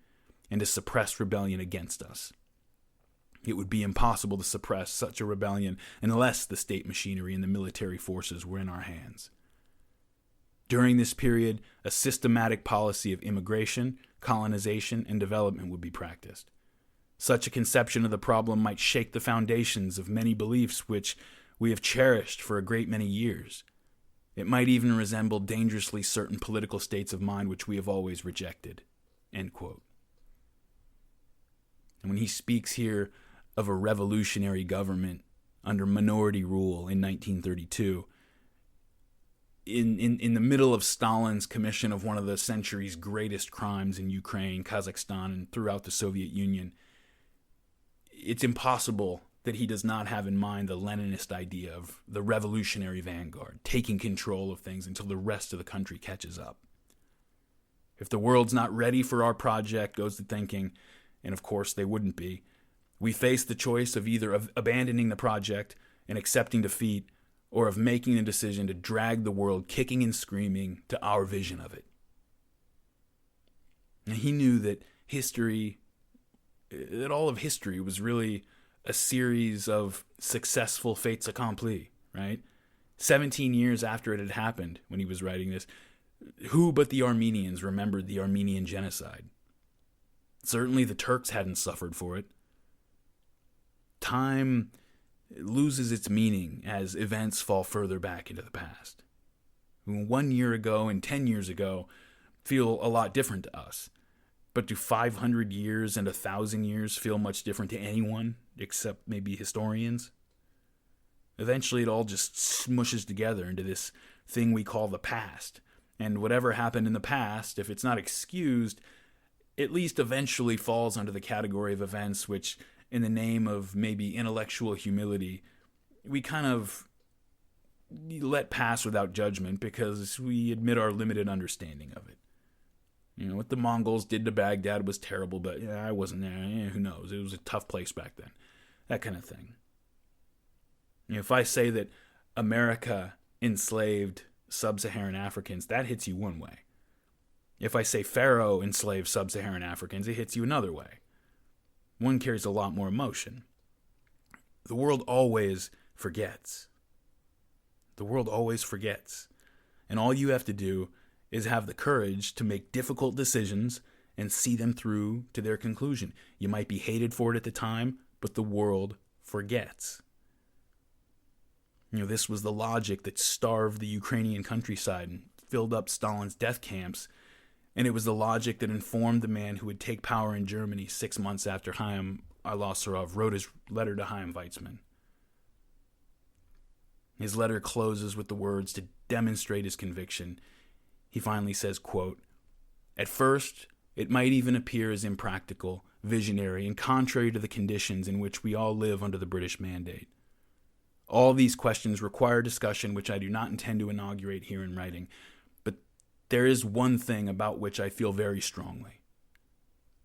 and to suppress rebellion against us. It would be impossible to suppress such a rebellion unless the state machinery and the military forces were in our hands. During this period, a systematic policy of immigration, colonization, and development would be practiced. Such a conception of the problem might shake the foundations of many beliefs which we have cherished for a great many years. It might even resemble dangerously certain political states of mind which we have always rejected." End quote. And when he speaks here of a revolutionary government under minority rule in 1932, in the middle of Stalin's commission of one of the century's greatest crimes in Ukraine, Kazakhstan, and throughout the Soviet Union, it's impossible that he does not have in mind the Leninist idea of the revolutionary vanguard, taking control of things until the rest of the country catches up. If the world's not ready for our project, goes the thinking, and of course they wouldn't be, we face the choice of either abandoning the project and accepting defeat, or of making the decision to drag the world kicking and screaming to our vision of it. And he knew that all of history was really a series of successful fates accompli, right? 17 years after it had happened, when he was writing this, who but the Armenians remembered the Armenian genocide? Certainly the Turks hadn't suffered for it. Time loses its meaning as events fall further back into the past. 1 year ago and 10 years ago feel a lot different to us. But do 500 years and 1,000 years feel much different to anyone, except maybe historians? Eventually it all just smushes together into this thing we call the past. And whatever happened in the past, if it's not excused, at least eventually falls under the category of events which, in the name of maybe intellectual humility, we kind of let pass without judgment because we admit our limited understanding of it. You know, what the Mongols did to Baghdad was terrible, but I wasn't there. Who knows? It was a tough place back then. That kind of thing. You know, if I say that America enslaved sub-Saharan Africans, that hits you one way. If I say Pharaoh enslaved sub-Saharan Africans, it hits you another way. One carries a lot more emotion. The world always forgets. The world always forgets. And all you have to do is have the courage to make difficult decisions and see them through to their conclusion. You might be hated for it at the time, but the world forgets. You know, this was the logic that starved the Ukrainian countryside and filled up Stalin's death camps. And it was the logic that informed the man who would take power in Germany 6 months after Chaim Al-Asarov wrote his letter to Chaim Weizmann. His letter closes with the words to demonstrate his conviction. He finally says, quote, "At first, it might even appear as impractical, visionary, and contrary to the conditions in which we all live under the British mandate. All these questions require discussion, which I do not intend to inaugurate here in writing. But there is one thing about which I feel very strongly.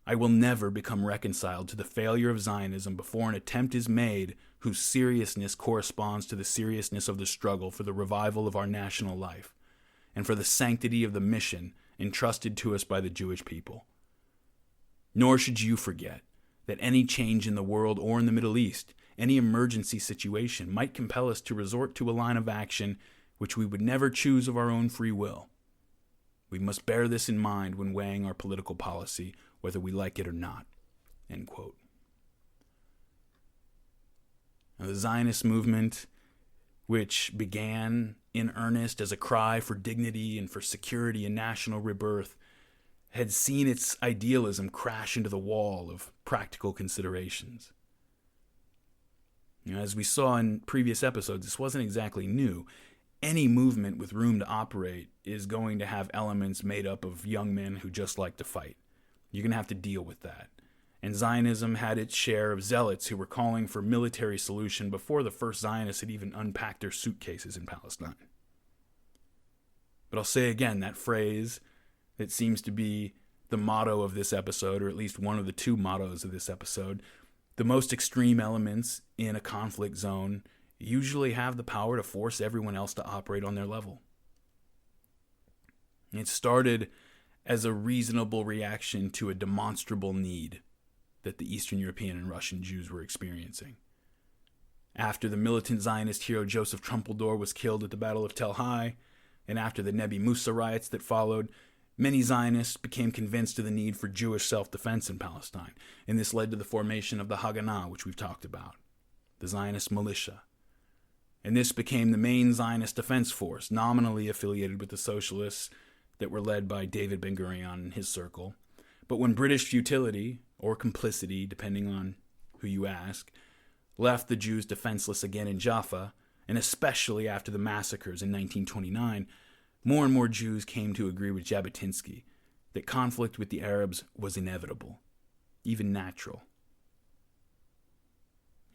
I will never become reconciled to the failure of Zionism before an attempt is made whose seriousness corresponds to the seriousness of the struggle for the revival of our national life and for the sanctity of the mission entrusted to us by the Jewish people. Nor should you forget that any change in the world or in the Middle East, any emergency situation, might compel us to resort to a line of action which we would never choose of our own free will. We must bear this in mind when weighing our political policy, whether we like it or not." End quote. Now, the Zionist movement, which began in earnest as a cry for dignity and for security and national rebirth, had seen its idealism crash into the wall of practical considerations. You know, as we saw in previous episodes, this wasn't exactly new. Any movement with room to operate is going to have elements made up of young men who just like to fight. You're going to have to deal with that. And Zionism had its share of zealots who were calling for military solution before the first Zionists had even unpacked their suitcases in Palestine. But I'll say again, that phrase that seems to be the motto of this episode, or at least one of the two mottos of this episode, the most extreme elements in a conflict zone usually have the power to force everyone else to operate on their level. It started as a reasonable reaction to a demonstrable need that the Eastern European and Russian Jews were experiencing. After the militant Zionist hero Joseph Trumpeldor was killed at the Battle of Tel Hai, and after the Nebi Musa riots that followed, many Zionists became convinced of the need for Jewish self-defense in Palestine, and this led to the formation of the Haganah, which we've talked about, the Zionist militia. And this became the main Zionist defense force, nominally affiliated with the socialists that were led by David Ben-Gurion and his circle. But when British futility, or complicity, depending on who you ask, left the Jews defenseless again in Jaffa, and especially after the massacres in 1929, more and more Jews came to agree with Jabotinsky that conflict with the Arabs was inevitable, even natural.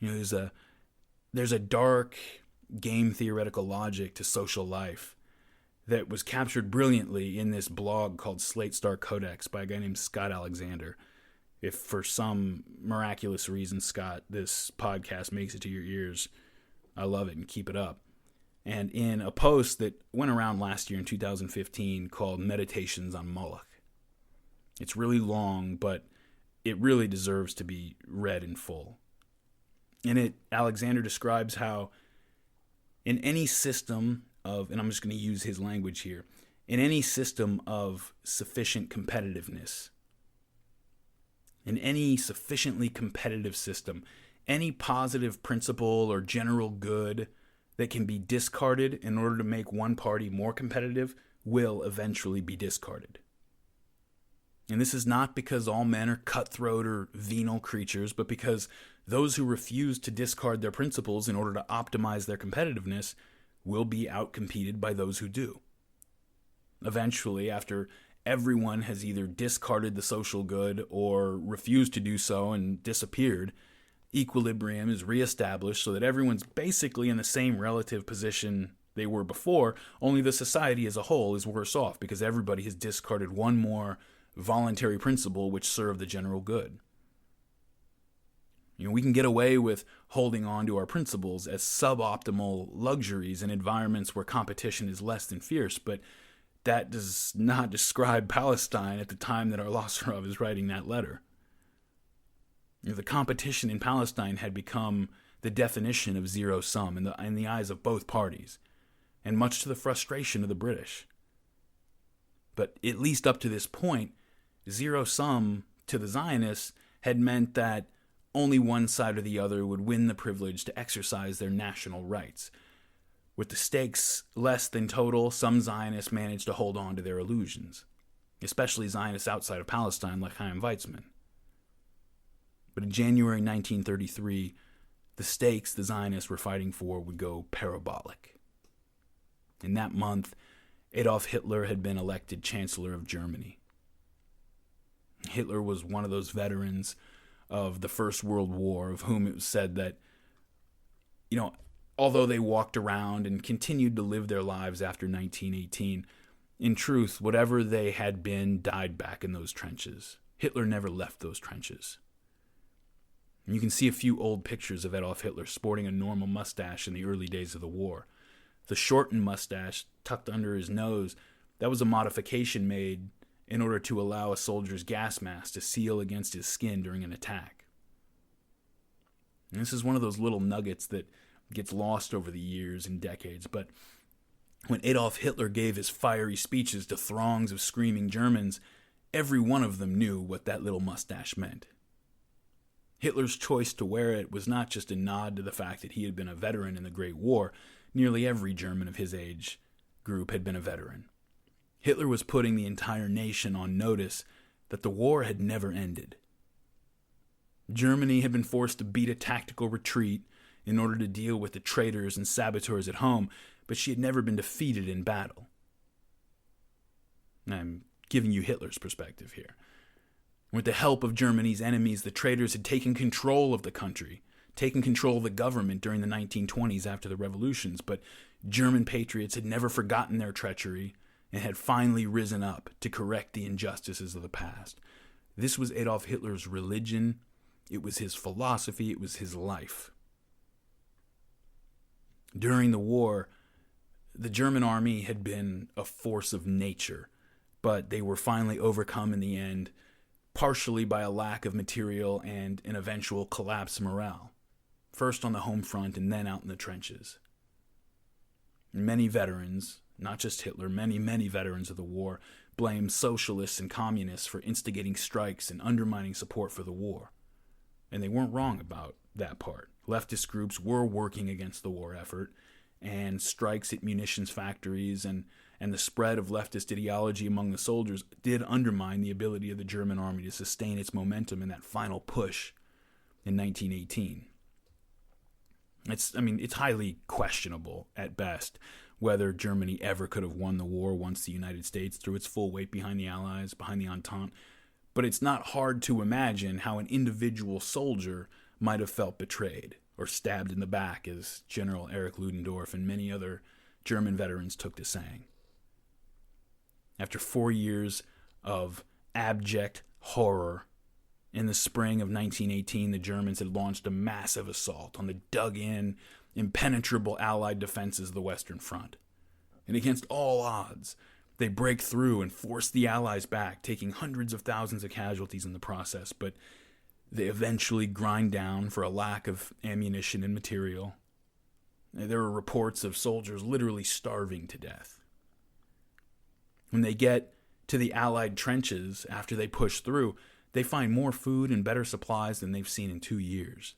There's a dark game theoretical logic to social life that was captured brilliantly in this blog called Slate Star Codex by a guy named Scott Alexander. If for some miraculous reason, Scott, this podcast makes it to your ears, I love it and keep it up. And in a post that went around last year in 2015 called Meditations on Moloch. It's really long, but it really deserves to be read in full. In it, Alexander describes how in any system of, and I'm just going to use his language here, in any system of sufficient competitiveness, in any sufficiently competitive system, any positive principle or general good that can be discarded in order to make one party more competitive will eventually be discarded. And this is not because all men are cutthroat or venal creatures, but because those who refuse to discard their principles in order to optimize their competitiveness will be outcompeted by those who do. Eventually, after everyone has either discarded the social good or refused to do so and disappeared, equilibrium is reestablished so that everyone's basically in the same relative position they were before, only the society as a whole is worse off because everybody has discarded one more voluntary principle which served the general good. We can get away with holding on to our principles as suboptimal luxuries in environments where competition is less than fierce, but that does not describe Palestine at the time that Arlosarov is writing that letter. The competition in Palestine had become the definition of zero-sum in the eyes of both parties, and much to the frustration of the British. But at least up to this point, zero-sum to the Zionists had meant that only one side or the other would win the privilege to exercise their national rights. With the stakes less than total, some Zionists managed to hold on to their illusions, especially Zionists outside of Palestine like Chaim Weizmann. But in January 1933, the stakes the Zionists were fighting for would go parabolic. In that month, Adolf Hitler had been elected Chancellor of Germany. Hitler was one of those veterans of the First World War of whom it was said that, although they walked around and continued to live their lives after 1918, in truth, whatever they had been died back in those trenches. Hitler never left those trenches. And you can see a few old pictures of Adolf Hitler sporting a normal mustache in the early days of the war. The shortened mustache tucked under his nose, that was a modification made in order to allow a soldier's gas mask to seal against his skin during an attack. And this is one of those little nuggets that gets lost over the years and decades, but when Adolf Hitler gave his fiery speeches to throngs of screaming Germans, every one of them knew what that little mustache meant. Hitler's choice to wear it was not just a nod to the fact that he had been a veteran in the Great War. Nearly every German of his age group had been a veteran. Hitler was putting the entire nation on notice that the war had never ended. Germany had been forced to beat a tactical retreat in order to deal with the traitors and saboteurs at home, but she had never been defeated in battle. I'm giving you Hitler's perspective here. With the help of Germany's enemies, the traitors had taken control of the country, taken control of the government during the 1920s after the revolutions, but German patriots had never forgotten their treachery and had finally risen up to correct the injustices of the past. This was Adolf Hitler's religion, it was his philosophy, it was his life. During the war, the German army had been a force of nature, but they were finally overcome in the end partially by a lack of material and an eventual collapse of morale, first on the home front and then out in the trenches. Many veterans, not just Hitler, many veterans of the war, blame socialists and communists for instigating strikes and undermining support for the war. And they weren't wrong about that part. Leftist groups were working against the war effort, and strikes at munitions factories and the spread of leftist ideology among the soldiers did undermine the ability of the German army to sustain its momentum in that final push in 1918. It's highly questionable at best whether Germany ever could have won the war once the United States threw its full weight behind the Allies, behind the Entente. But it's not hard to imagine how an individual soldier might have felt betrayed or stabbed in the back, as General Erich Ludendorff and many other German veterans took to saying. After 4 years of abject horror, in the spring of 1918, the Germans had launched a massive assault on the dug-in, impenetrable Allied defenses of the Western Front. And against all odds, they break through and force the Allies back, taking hundreds of thousands of casualties in the process, but they eventually grind down for a lack of ammunition and material. There are reports of soldiers literally starving to death. When they get to the Allied trenches after they push through, they find more food and better supplies than they've seen in 2 years.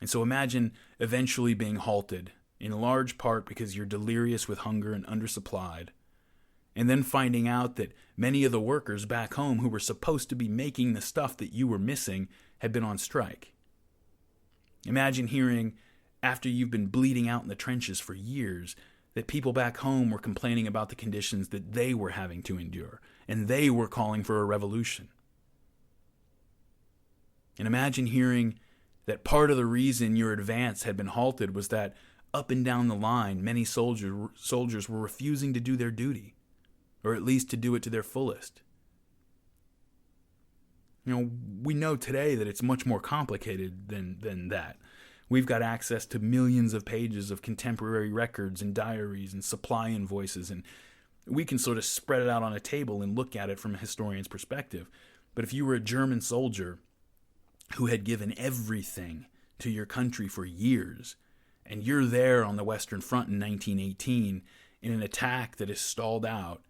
And so imagine eventually being halted, in large part because you're delirious with hunger and undersupplied, and then finding out that many of the workers back home who were supposed to be making the stuff that you were missing had been on strike. Imagine hearing, after you've been bleeding out in the trenches for years, that people back home were complaining about the conditions that they were having to endure, and they were calling for a revolution. And imagine hearing that part of the reason your advance had been halted was that up and down the line, many soldiers were refusing to do their duty, or at least to do it to their fullest. We know today that it's much more complicated than that. We've got access to millions of pages of contemporary records and diaries and supply invoices, and we can sort of spread it out on a table and look at it from a historian's perspective. But if you were a German soldier who had given everything to your country for years, and you're there on the Western Front in 1918 in an attack that is stalled out,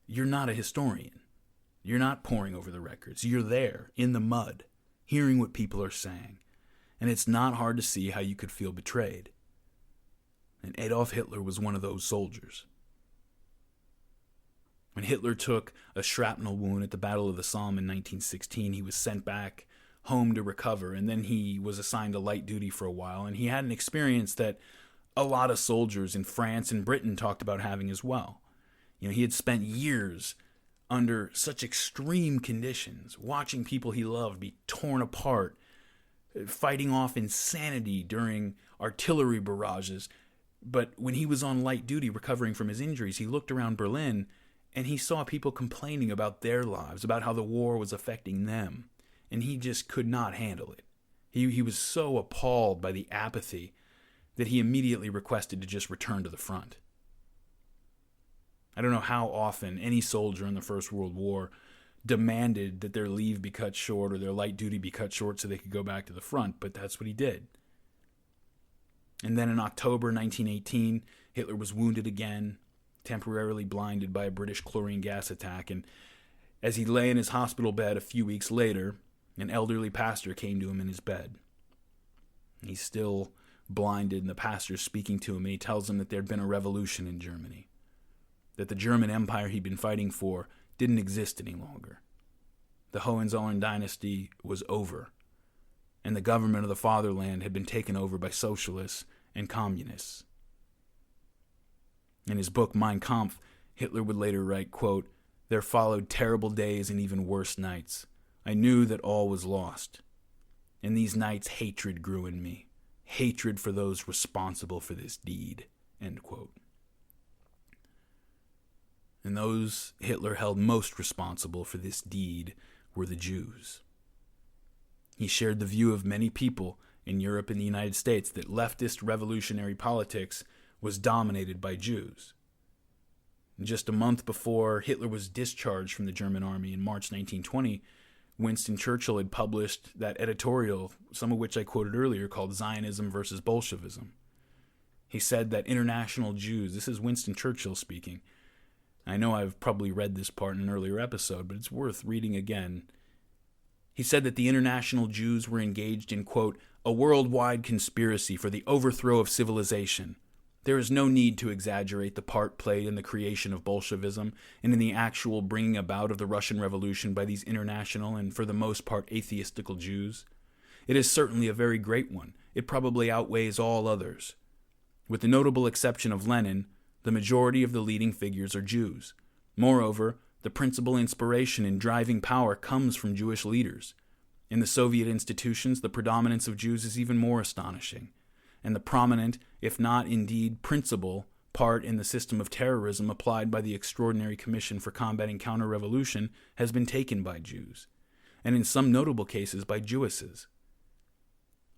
you're not a historian. You're not poring over the records. You're there, in the mud, hearing what people are saying. And it's not hard to see how you could feel betrayed. And Adolf Hitler was one of those soldiers. When Hitler took a shrapnel wound at the Battle of the Somme in 1916, he was sent back home to recover, and then he was assigned to light duty for a while, and he had an experience that a lot of soldiers in France and Britain talked about having as well. He had spent years under such extreme conditions, watching people he loved be torn apart, fighting off insanity during artillery barrages. But when he was on light duty recovering from his injuries, he looked around Berlin and he saw people complaining about their lives, about how the war was affecting them. And he just could not handle it. He was so appalled by the apathy that he immediately requested to just return to the front. I don't know how often any soldier in the First World War demanded that their leave be cut short or their light duty be cut short so they could go back to the front, but that's what he did. And then in October 1918, Hitler was wounded again, temporarily blinded by a British chlorine gas attack, and as he lay in his hospital bed a few weeks later, an elderly pastor came to him in his bed. He's still blinded, and the pastor's speaking to him, and he tells him that there had been a revolution in Germany, that the German Empire he'd been fighting for didn't exist any longer. The Hohenzollern dynasty was over, and the government of the fatherland had been taken over by socialists and communists. In his book Mein Kampf, Hitler would later write, quote, "There followed terrible days and even worse nights. I knew that all was lost. In these nights, hatred grew in me. Hatred for those responsible for this deed." End quote. And those Hitler held most responsible for this deed were the Jews. He shared the view of many people in Europe and the United States that leftist revolutionary politics was dominated by Jews. Just a month before Hitler was discharged from the German army in March 1920, Winston Churchill had published that editorial, some of which I quoted earlier, called Zionism versus Bolshevism. He said that international Jews, this is Winston Churchill speaking. I know I've probably read this part in an earlier episode, but it's worth reading again. He said that the international Jews were engaged in, quote, a worldwide conspiracy for the overthrow of civilization. There is no need to exaggerate the part played in the creation of Bolshevism and in the actual bringing about of the Russian Revolution by these international and, for the most part, atheistical Jews. It is certainly a very great one. It probably outweighs all others. With the notable exception of Lenin, the majority of the leading figures are Jews. Moreover, the principal inspiration and driving power comes from Jewish leaders. In the Soviet institutions, the predominance of Jews is even more astonishing, and the prominent, if not indeed principal, part in the system of terrorism applied by the Extraordinary Commission for Combating Counter-Revolution has been taken by Jews, and in some notable cases by Jewesses.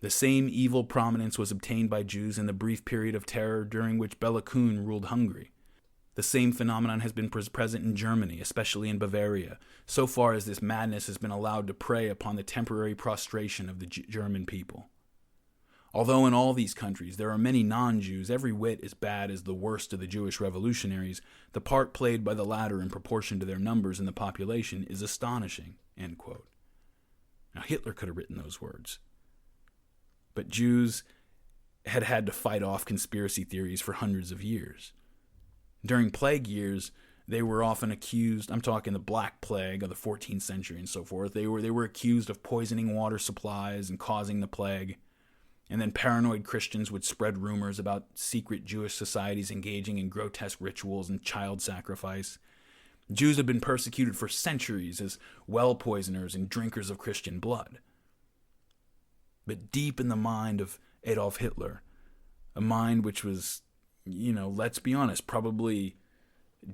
The same evil prominence was obtained by Jews in the brief period of terror during which Bela Kun ruled Hungary. The same phenomenon has been present in Germany, especially in Bavaria, so far as this madness has been allowed to prey upon the temporary prostration of the German people. Although in all these countries there are many non-Jews every whit as bad as the worst of the Jewish revolutionaries, the part played by the latter in proportion to their numbers in the population is astonishing, end quote. Now Hitler could have written those words. But Jews had had to fight off conspiracy theories for hundreds of years. During plague years, they were often accused, I'm talking the Black Plague of the 14th century and so forth, they were accused of poisoning water supplies and causing the plague. And then paranoid Christians would spread rumors about secret Jewish societies engaging in grotesque rituals and child sacrifice. Jews had been persecuted for centuries as well poisoners and drinkers of Christian blood. But deep in the mind of Adolf Hitler, a mind which was, let's be honest, probably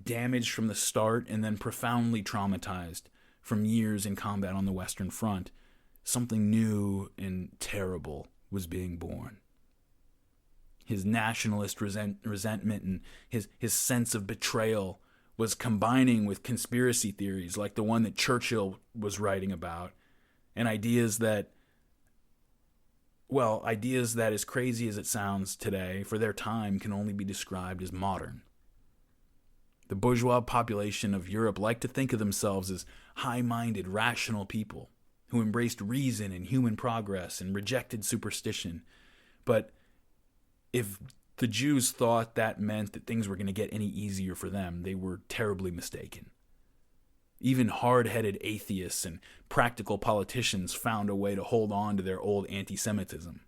damaged from the start and then profoundly traumatized from years in combat on the Western Front, something new and terrible was being born. His nationalist resentment and his sense of betrayal was combining with conspiracy theories like the one that Churchill was writing about, and ideas that, as crazy as it sounds today, for their time can only be described as modern. The bourgeois population of Europe liked to think of themselves as high-minded, rational people who embraced reason and human progress and rejected superstition. But if the Jews thought that meant that things were going to get any easier for them, they were terribly mistaken. Even hard-headed atheists and practical politicians found a way to hold on to their old anti-Semitism.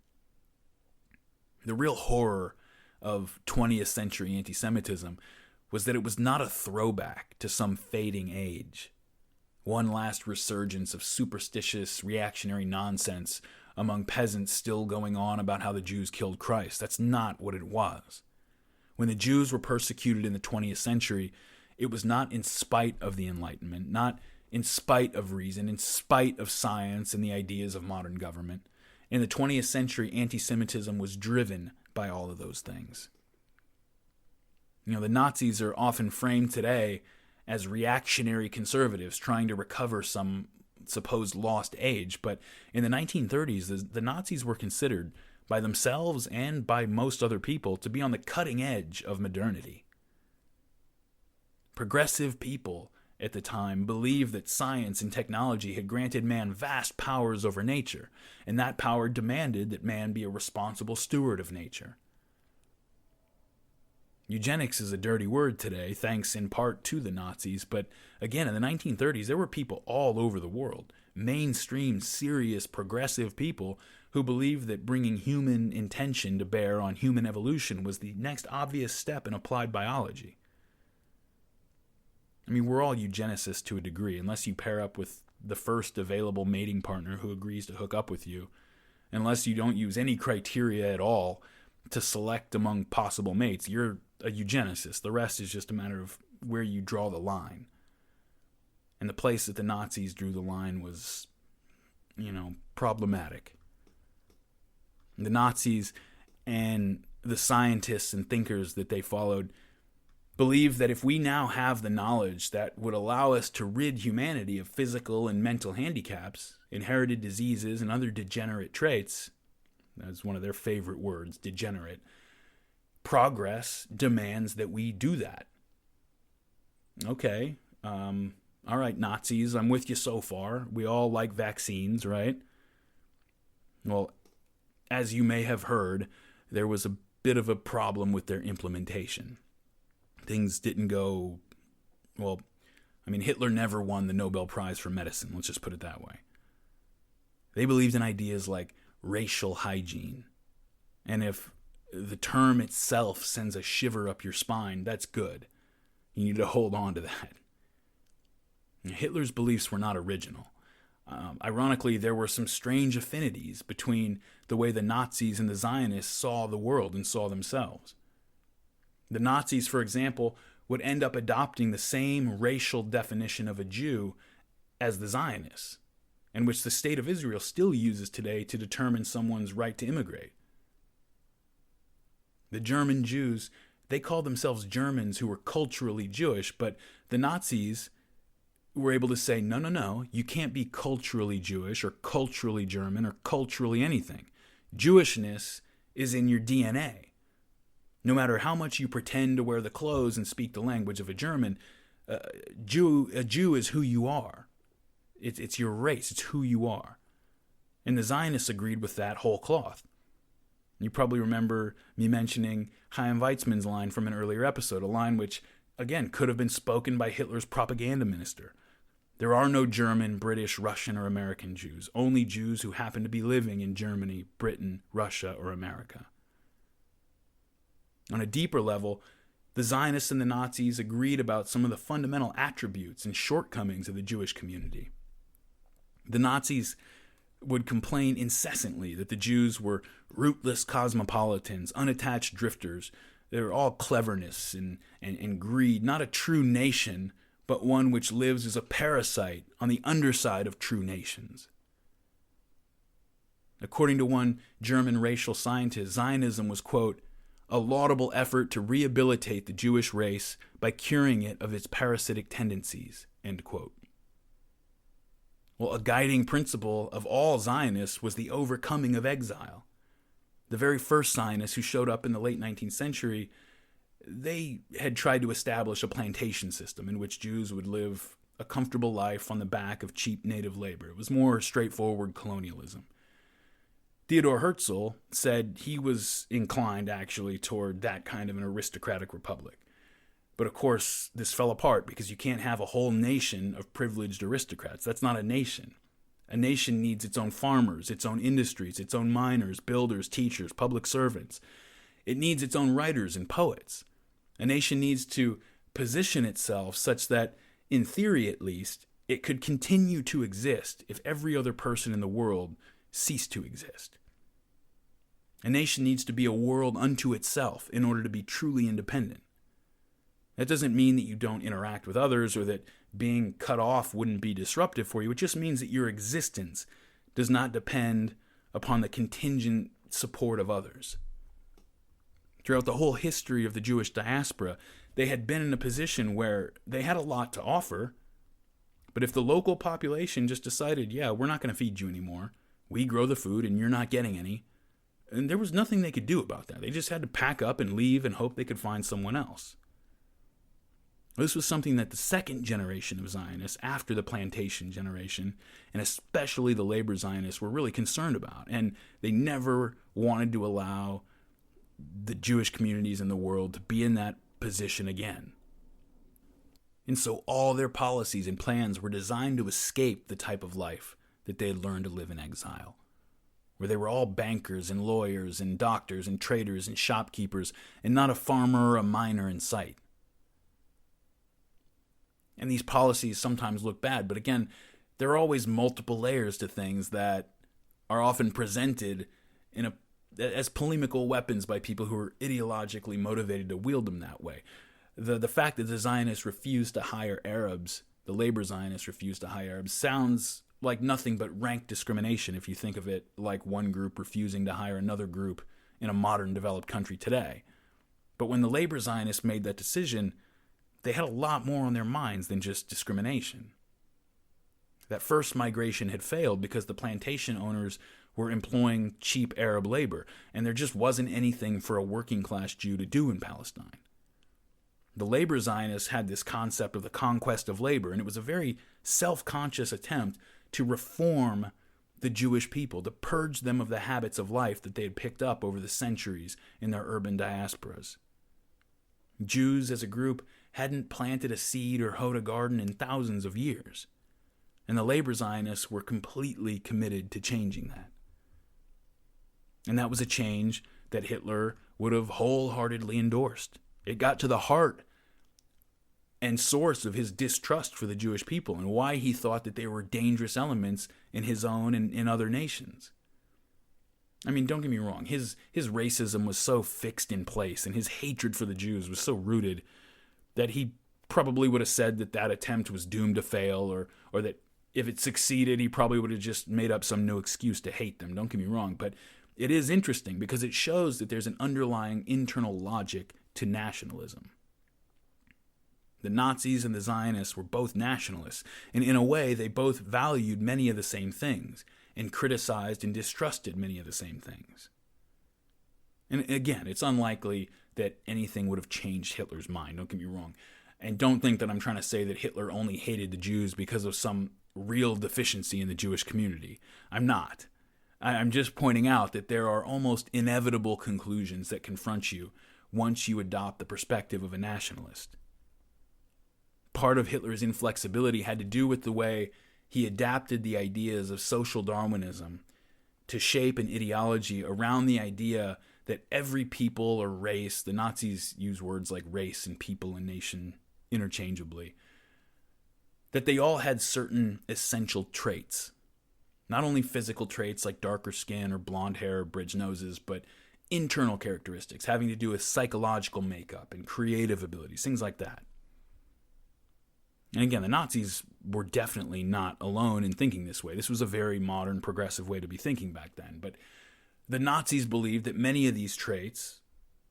The real horror of 20th century anti-Semitism was that it was not a throwback to some fading age, one last resurgence of superstitious, reactionary nonsense among peasants still going on about how the Jews killed Christ. That's not what it was. When the Jews were persecuted in the 20th century, it was not in spite of the Enlightenment, not in spite of reason, in spite of science and the ideas of modern government. In the 20th century, anti-Semitism was driven by all of those things. The Nazis are often framed today as reactionary conservatives trying to recover some supposed lost age, but in the 1930s, the Nazis were considered by themselves and by most other people to be on the cutting edge of modernity. Progressive people at the time believed that science and technology had granted man vast powers over nature, and that power demanded that man be a responsible steward of nature. Eugenics is a dirty word today, thanks in part to the Nazis, but again, in the 1930s, there were people all over the world, mainstream, serious, progressive people who believed that bringing human intention to bear on human evolution was the next obvious step in applied biology. We're all eugenicists to a degree, unless you pair up with the first available mating partner who agrees to hook up with you, unless you don't use any criteria at all to select among possible mates. You're a eugenicist. The rest is just a matter of where you draw the line. And the place that the Nazis drew the line was, problematic. The Nazis and the scientists and thinkers that they followed believed that if we now have the knowledge that would allow us to rid humanity of physical and mental handicaps, inherited diseases, and other degenerate traits, that's one of their favorite words, degenerate, progress demands that we do that. Okay, all right, Nazis, I'm with you so far. We all like vaccines, right? Well, as you may have heard, there was a bit of a problem with their implementation. Things didn't go, well, I mean, Hitler never won the Nobel Prize for medicine, let's just put it that way. They believed in ideas like racial hygiene. And if the term itself sends a shiver up your spine, that's good. You need to hold on to that. Hitler's beliefs were not original. Ironically, there were some strange affinities between the way the Nazis and the Zionists saw the world and saw themselves. The Nazis, for example, would end up adopting the same racial definition of a Jew as the Zionists, and which the state of Israel still uses today to determine someone's right to immigrate. The German Jews, they called themselves Germans who were culturally Jewish, but the Nazis were able to say, no, you can't be culturally Jewish or culturally German or culturally anything. Jewishness is in your DNA. No matter how much you pretend to wear the clothes and speak the language of a German, a Jew is who you are. It's your race. It's who you are. And the Zionists agreed with that whole cloth. You probably remember me mentioning Chaim Weizmann's line from an earlier episode, a line which, again, could have been spoken by Hitler's propaganda minister. There are no German, British, Russian, or American Jews, only Jews who happen to be living in Germany, Britain, Russia, or America. On a deeper level, the Zionists and the Nazis agreed about some of the fundamental attributes and shortcomings of the Jewish community. The Nazis would complain incessantly that the Jews were rootless cosmopolitans, unattached drifters. They were all cleverness and greed, not a true nation, but one which lives as a parasite on the underside of true nations. According to one German racial scientist, Zionism was, quote, a laudable effort to rehabilitate the Jewish race by curing it of its parasitic tendencies, end quote. Well, a guiding principle of all Zionists was the overcoming of exile. The very first Zionists who showed up in the late 19th century, they had tried to establish a plantation system in which Jews would live a comfortable life on the back of cheap native labor. It was more straightforward colonialism. Theodor Herzl said he was inclined, actually, toward that kind of an aristocratic republic. But of course, this fell apart because you can't have a whole nation of privileged aristocrats. That's not a nation. A nation needs its own farmers, its own industries, its own miners, builders, teachers, public servants. It needs its own writers and poets. A nation needs to position itself such that, in theory at least, it could continue to exist if every other person in the world ceased to exist. A nation needs to be a world unto itself in order to be truly independent. That doesn't mean that you don't interact with others or that being cut off wouldn't be disruptive for you. It just means that your existence does not depend upon the contingent support of others. Throughout the whole history of the Jewish diaspora, they had been in a position where they had a lot to offer, but if the local population just decided, yeah, we're not going to feed you anymore, we grow the food and you're not getting any, and there was nothing they could do about that. They just had to pack up and leave and hope they could find someone else. This was something that the second generation of Zionists, after the plantation generation, and especially the labor Zionists, were really concerned about. And they never wanted to allow the Jewish communities in the world to be in that position again. And so all their policies and plans were designed to escape the type of life that they had learned to live in exile, where they were all bankers and lawyers and doctors and traders and shopkeepers, and not a farmer or a miner in sight. And these policies sometimes look bad, but again, there are always multiple layers to things that are often presented as polemical weapons by people who are ideologically motivated to wield them that way. The fact that the Zionists refused to hire Arabs, the labor Zionists refused to hire Arabs, sounds like nothing but rank discrimination if you think of it like one group refusing to hire another group in a modern developed country today. But when the labor Zionists made that decision, they had a lot more on their minds than just discrimination. That first migration had failed because the plantation owners were employing cheap Arab labor, and there just wasn't anything for a working-class Jew to do in Palestine. The labor Zionists had this concept of the conquest of labor, and it was a very self-conscious attempt to reform the Jewish people, to purge them of the habits of life that they had picked up over the centuries in their urban diasporas. Jews as a group hadn't planted a seed or hoed a garden in thousands of years, and the labor Zionists were completely committed to changing that. And that was a change that Hitler would have wholeheartedly endorsed. It got to the heart and source of his distrust for the Jewish people and why he thought that they were dangerous elements in his own and in other nations. I mean, don't get me wrong, his racism was so fixed in place and his hatred for the Jews was so rooted that he probably would have said that that attempt was doomed to fail, or that if it succeeded, he probably would have just made up some new excuse to hate them. Don't get me wrong, but it is interesting because it shows that there's an underlying internal logic to nationalism. The Nazis and the Zionists were both nationalists, and in a way, they both valued many of the same things and criticized and distrusted many of the same things. And again, it's unlikely that anything would have changed Hitler's mind, don't get me wrong. And don't think that I'm trying to say that Hitler only hated the Jews because of some real deficiency in the Jewish community. I'm not. I'm just pointing out that there are almost inevitable conclusions that confront you once you adopt the perspective of a nationalist. Part of Hitler's inflexibility had to do with the way he adapted the ideas of social Darwinism to shape an ideology around the idea that every people or race, the Nazis use words like race and people and nation interchangeably, that they all had certain essential traits. Not only physical traits like darker skin or blonde hair or bridge noses, but internal characteristics having to do with psychological makeup and creative abilities, things like that. And again, the Nazis were definitely not alone in thinking this way. This was a very modern, progressive way to be thinking back then. But the Nazis believed that many of these traits,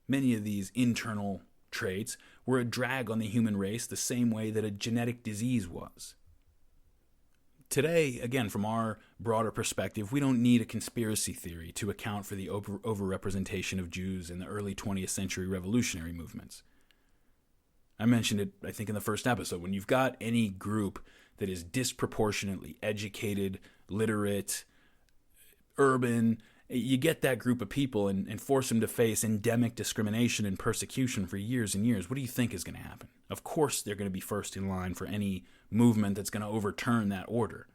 many of these internal traits, were a drag on the human race the same way that a genetic disease was. Today, again, from our broader perspective, we don't need a conspiracy theory to account for the overrepresentation of Jews in the early 20th century revolutionary movements. I mentioned it, I think, in the first episode. When you've got any group that is disproportionately educated, literate, urban, you get that group of people and force them to face endemic discrimination and persecution for years and years. What do you think is going to happen? Of course they're going to be first in line for any movement that's going to overturn that order.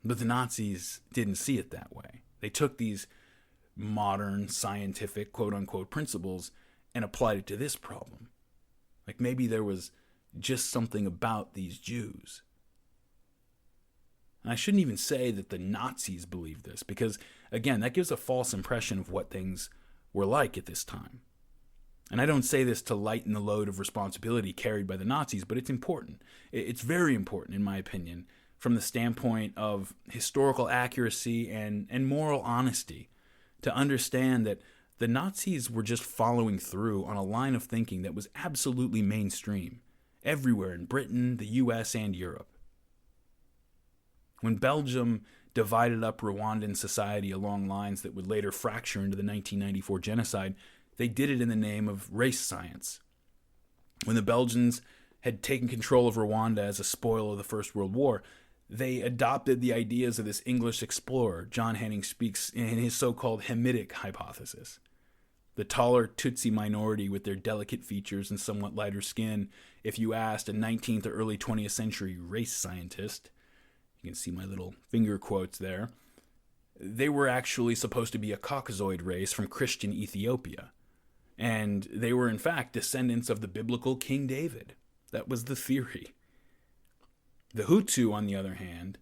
But the Nazis didn't see it that way. They took these modern, scientific, quote-unquote principles and applied it to this problem. Like maybe there was just something about these Jews. And I shouldn't even say that the Nazis believed this, because, again, that gives a false impression of what things were like at this time. And I don't say this to lighten the load of responsibility carried by the Nazis, but it's important. It's very important, in my opinion, from the standpoint of historical accuracy and moral honesty, to understand that the Nazis were just following through on a line of thinking that was absolutely mainstream, everywhere in Britain, the US, and Europe. When Belgium divided up Rwandan society along lines that would later fracture into the 1994 genocide, they did it in the name of race science. When the Belgians had taken control of Rwanda as a spoil of the First World War, they adopted the ideas of this English explorer, John Hanning speaks in his so-called Hamitic hypothesis. The taller Tutsi minority with their delicate features and somewhat lighter skin, if you asked a 19th or early 20th century race scientist, you can see my little finger quotes there, they were actually supposed to be a Caucasoid race from Christian Ethiopia. And they were, in fact, descendants of the biblical King David. That was the theory. The Hutu, on the other hand,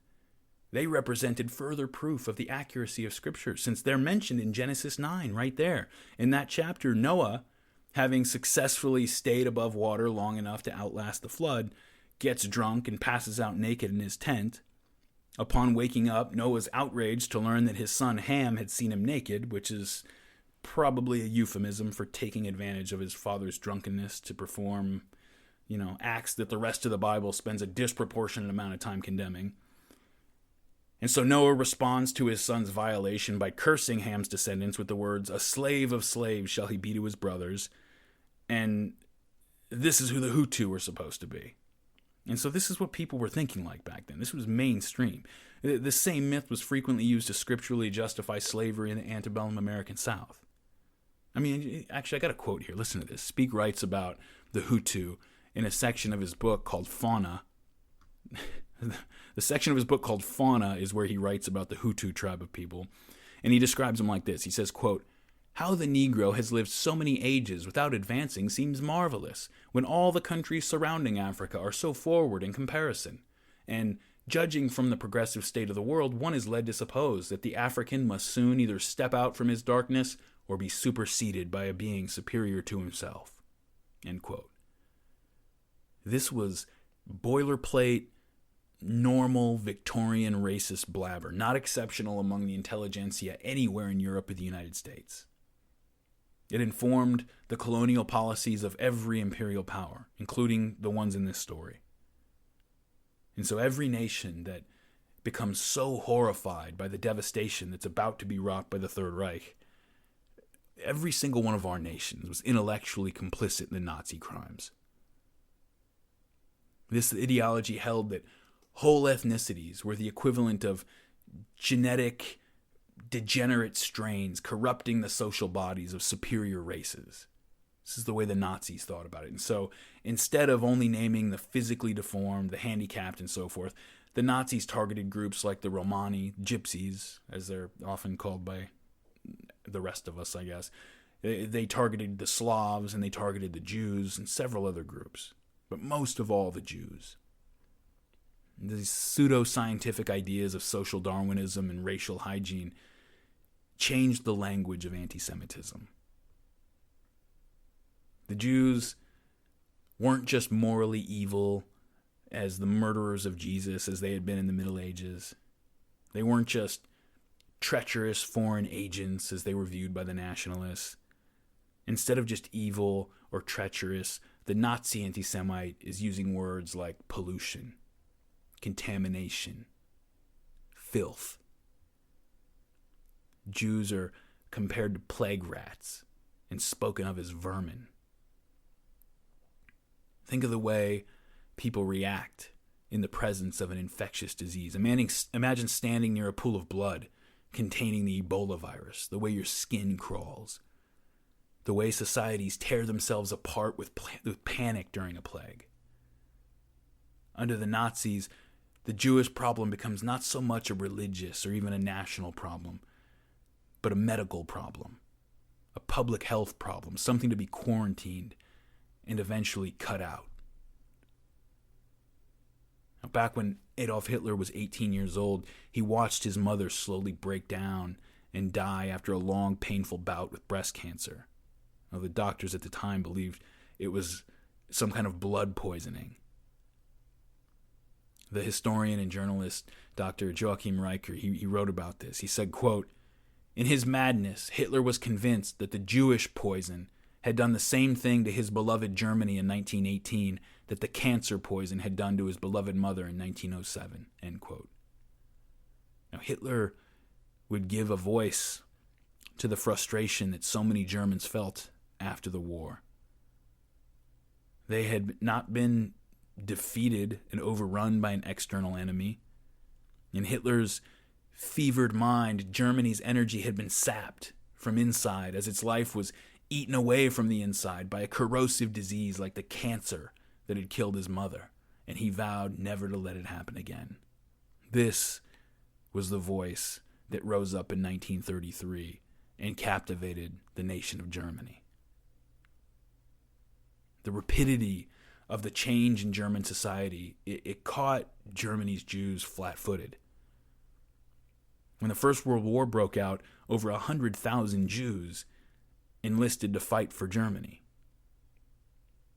they represented further proof of the accuracy of Scripture, since they're mentioned in Genesis 9, right there. In that chapter, Noah, having successfully stayed above water long enough to outlast the flood, gets drunk and passes out naked in his tent. Upon waking up, Noah's outraged to learn that his son Ham had seen him naked, which is probably a euphemism for taking advantage of his father's drunkenness to perform acts that the rest of the Bible spends a disproportionate amount of time condemning. And so Noah responds to his son's violation by cursing Ham's descendants with the words, "A slave of slaves shall he be to his brothers." And this is who the Hutu were supposed to be. And so this is what people were thinking like back then. This was mainstream. The same myth was frequently used to scripturally justify slavery in the antebellum American South. I mean, actually, I got a quote here. Listen to this. Speake writes about the Hutu in a section of his book called Fauna. The section of his book called Fauna is where he writes about the Hutu tribe of people. And he describes them like this. He says, quote, "How the Negro has lived so many ages without advancing seems marvelous, when all the countries surrounding Africa are so forward in comparison. And, judging from the progressive state of the world, one is led to suppose that the African must soon either step out from his darkness or be superseded by a being superior to himself." End quote. This was boilerplate, normal Victorian racist blabber, not exceptional among the intelligentsia anywhere in Europe or the United States. It informed the colonial policies of every imperial power, including the ones in this story. And so every nation that becomes so horrified by the devastation that's about to be wrought by the Third Reich, every single one of our nations was intellectually complicit in the Nazi crimes. This ideology held that whole ethnicities were the equivalent of genetic degenerate strains corrupting the social bodies of superior races. This is the way the Nazis thought about it. And so instead of only naming the physically deformed, the handicapped, and so forth, the Nazis targeted groups like the Romani, gypsies, as they're often called by the rest of us, I guess. They targeted the Slavs, and they targeted the Jews, and several other groups. But most of all, the Jews. These pseudo-scientific ideas of social Darwinism and racial hygiene changed the language of anti-Semitism. The Jews weren't just morally evil as the murderers of Jesus as they had been in the Middle Ages. They weren't just treacherous foreign agents as they were viewed by the nationalists. Instead of just evil or treacherous, the Nazi anti-Semite is using words like pollution, contamination, filth. Jews are compared to plague rats and spoken of as vermin. Think of the way people react in the presence of an infectious disease. Imagine standing near a pool of blood containing the Ebola virus, the way your skin crawls, the way societies tear themselves apart with panic during a plague. Under the Nazis, the Jewish problem becomes not so much a religious or even a national problem, but a medical problem, a public health problem, something to be quarantined and eventually cut out. Now, back when Adolf Hitler was 18 years old, he watched his mother slowly break down and die after a long, painful bout with breast cancer. Now, the doctors at the time believed it was some kind of blood poisoning. The historian and journalist Dr. Joachim Reicher, he wrote about this. He said, quote, "In his madness, Hitler was convinced that the Jewish poison had done the same thing to his beloved Germany in 1918 that the cancer poison had done to his beloved mother in 1907, end quote. Now, Hitler would give a voice to the frustration that so many Germans felt after the war. They had not been defeated and overrun by an external enemy. In Hitler's fevered mind, Germany's energy had been sapped from inside as its life was eaten away from the inside by a corrosive disease like the cancer that had killed his mother, and he vowed never to let it happen again. This was the voice that rose up in 1933 and captivated the nation of Germany. The rapidity of the change in German society, it caught Germany's Jews flat-footed. When the First World War broke out, over 100,000 Jews enlisted to fight for Germany.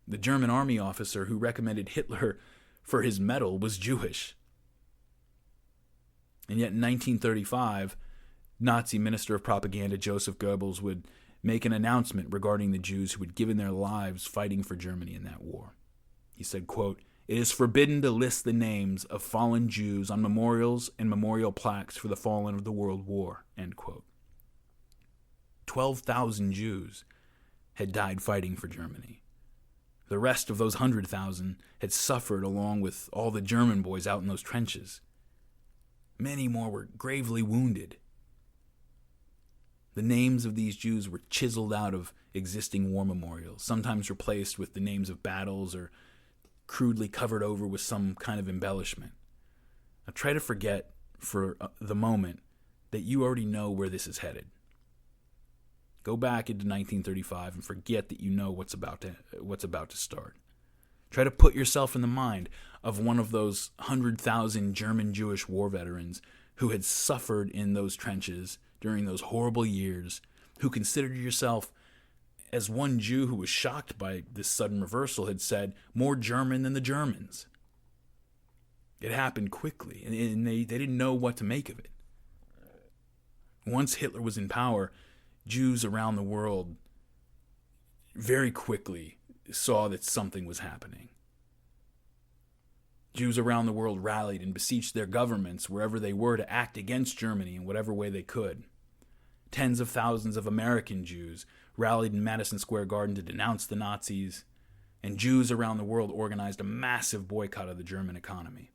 The German army officer who recommended Hitler for his medal was Jewish. And yet in 1935, Nazi Minister of Propaganda Joseph Goebbels would make an announcement regarding the Jews who had given their lives fighting for Germany in that war. He said, quote, "It is forbidden to list the names of fallen Jews on memorials and memorial plaques for the fallen of the World War," end quote. 12,000 Jews had died fighting for Germany. The rest of those 100,000 had suffered along with all the German boys out in those trenches. Many more were gravely wounded. The names of these Jews were chiseled out of existing war memorials, sometimes replaced with the names of battles or crudely covered over with some kind of embellishment. Now try to forget for the moment that you already know where this is headed. Go back into 1935 and forget that you know what's about to start. Try to put yourself in the mind of one of those 100,000 German Jewish war veterans who had suffered in those trenches during those horrible years, who considered yourself, as one Jew who was shocked by this sudden reversal had said, more German than the Germans. It happened quickly, and they didn't know what to make of it. Once Hitler was in power, Jews around the world very quickly saw that something was happening. Jews around the world rallied and beseeched their governments wherever they were to act against Germany in whatever way they could. Tens of thousands of American Jews rallied in Madison Square Garden to denounce the Nazis, and Jews around the world organized a massive boycott of the German economy.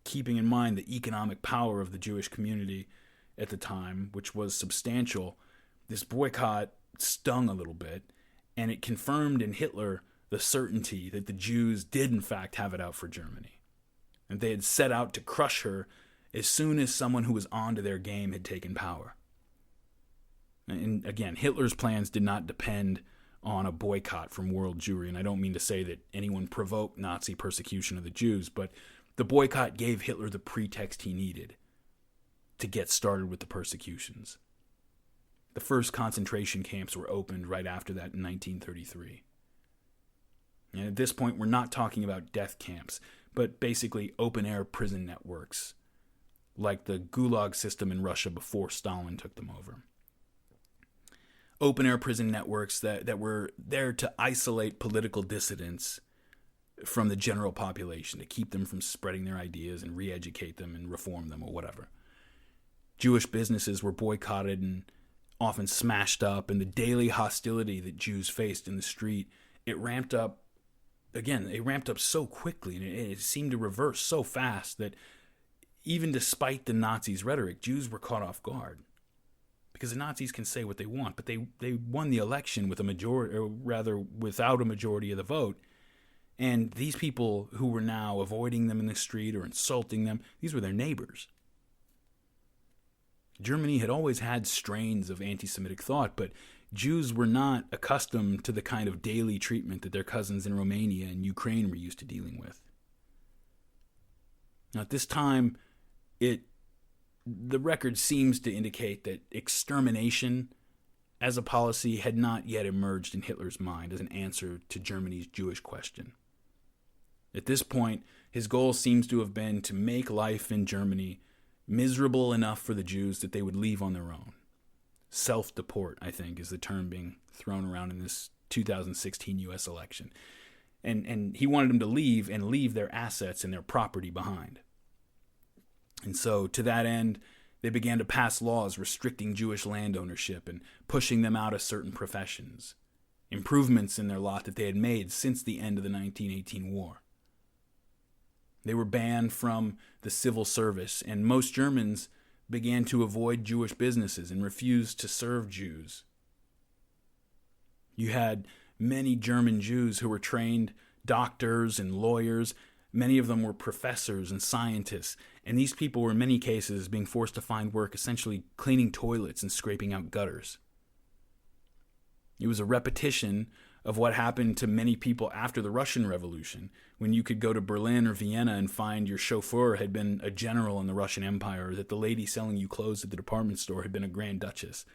Keeping in mind the economic power of the Jewish community at the time, which was substantial, this boycott stung a little bit, and it confirmed in Hitler the certainty that the Jews did in fact have it out for Germany, and they had set out to crush her as soon as someone who was onto their game had taken power. And again, Hitler's plans did not depend on a boycott from world Jewry, and I don't mean to say that anyone provoked Nazi persecution of the Jews, but the boycott gave Hitler the pretext he needed to get started with the persecutions. The first concentration camps were opened right after that in 1933. And at this point, we're not talking about death camps, but basically open-air prison networks, like the Gulag system in Russia before Stalin took them over. Open-air prison networks that were there to isolate political dissidents from the general population, to keep them from spreading their ideas and re-educate them and reform them or whatever. Jewish businesses were boycotted and often smashed up, and the daily hostility that Jews faced in the street, it ramped up so quickly, and it seemed to reverse so fast that even despite the Nazis' rhetoric, Jews were caught off guard. Because the Nazis can say what they want, but they won the election with a majority, or rather without a majority of the vote. And these people who were now avoiding them in the street or insulting them, these were their neighbors. Germany had always had strains of anti-Semitic thought, but Jews were not accustomed to the kind of daily treatment that their cousins in Romania and Ukraine were used to dealing with. Now, at this time, the record seems to indicate that extermination as a policy had not yet emerged in Hitler's mind as an answer to Germany's Jewish question. At this point, his goal seems to have been to make life in Germany miserable enough for the Jews that they would leave on their own. Self-deport, I think, is the term being thrown around in this 2016 U.S. election. And he wanted them to leave and leave their assets and their property behind. And so, to that end, they began to pass laws restricting Jewish land ownership and pushing them out of certain professions, improvements in their lot that they had made since the end of the 1918 war. They were banned from the civil service, and most Germans began to avoid Jewish businesses and refused to serve Jews. You had many German Jews who were trained doctors and lawyers. Many of them were professors and scientists, and these people were in many cases being forced to find work essentially cleaning toilets and scraping out gutters. It was a repetition of what happened to many people after the Russian Revolution, when you could go to Berlin or Vienna and find your chauffeur had been a general in the Russian Empire, or that the lady selling you clothes at the department store had been a Grand Duchess.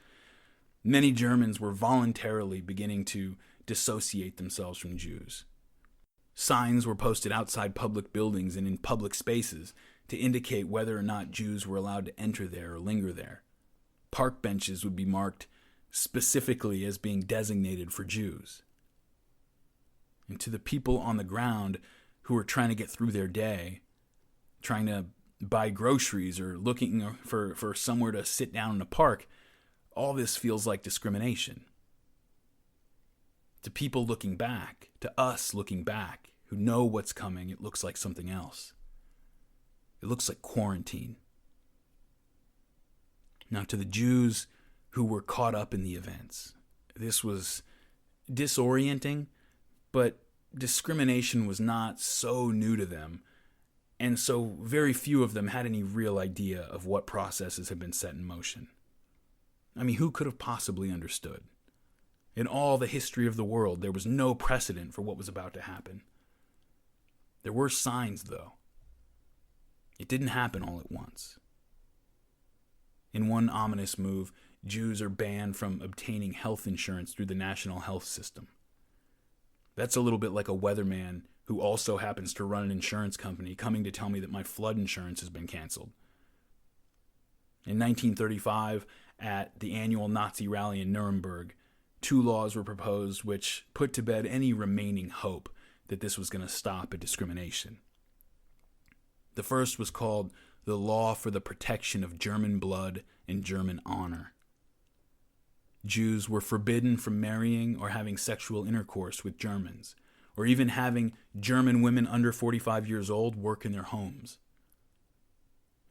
Many Germans were voluntarily beginning to dissociate themselves from Jews. Signs were posted outside public buildings and in public spaces to indicate whether or not Jews were allowed to enter there or linger there. Park benches would be marked specifically as being designated for Jews. And to the people on the ground who were trying to get through their day, trying to buy groceries or looking for somewhere to sit down in a park, all this feels like discrimination. To people looking back, to us looking back, who know what's coming, it looks like something else. It looks like quarantine. Now, to the Jews who were caught up in the events, this was disorienting, but discrimination was not so new to them, and so very few of them had any real idea of what processes had been set in motion. I mean, who could have possibly understood? In all the history of the world, there was no precedent for what was about to happen. There were signs, though. It didn't happen all at once. In one ominous move, Jews are banned from obtaining health insurance through the national health system. That's a little bit like a weatherman who also happens to run an insurance company coming to tell me that my flood insurance has been canceled. In 1935, at the annual Nazi rally in Nuremberg, 2 laws were proposed which put to bed any remaining hope that this was going to stop a discrimination. The first was called the Law for the Protection of German Blood and German Honor. Jews were forbidden from marrying or having sexual intercourse with Germans, or even having German women under 45 years old work in their homes.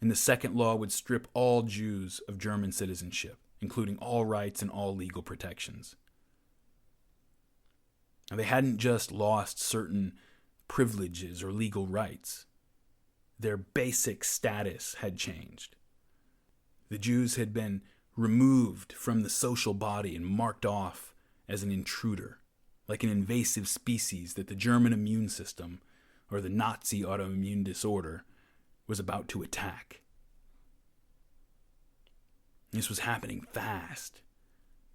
And the second law would strip all Jews of German citizenship, including all rights and all legal protections. Now, they hadn't just lost certain privileges or legal rights. Their basic status had changed. The Jews had been removed from the social body and marked off as an intruder, like an invasive species that the German immune system, or the Nazi autoimmune disorder, was about to attack. This was happening fast,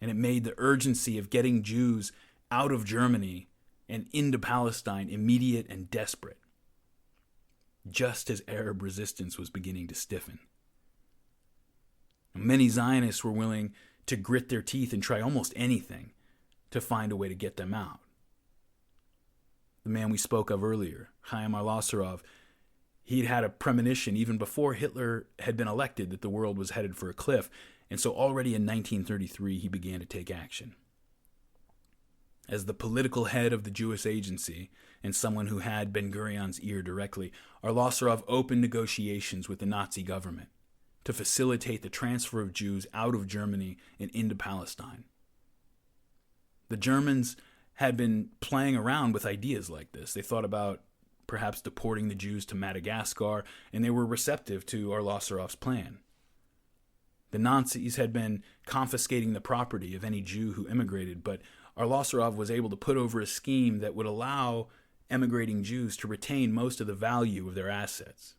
and it made the urgency of getting Jews out of Germany and into Palestine immediate and desperate, just as Arab resistance was beginning to stiffen. Many Zionists were willing to grit their teeth and try almost anything to find a way to get them out. The man we spoke of earlier, Chaim Al-Asarov, he'd had a premonition even before Hitler had been elected that the world was headed for a cliff, and so already in 1933 he began to take action. As the political head of the Jewish Agency and someone who had Ben-Gurion's ear directly, Al-Asarov opened negotiations with the Nazi government to facilitate the transfer of Jews out of Germany and into Palestine. The Germans had been playing around with ideas like this. They thought about perhaps deporting the Jews to Madagascar, and they were receptive to Al-Asarov's plan. The Nazis had been confiscating the property of any Jew who immigrated, but Al-Asarov was able to put over a scheme that would allow emigrating Jews to retain most of the value of their assets.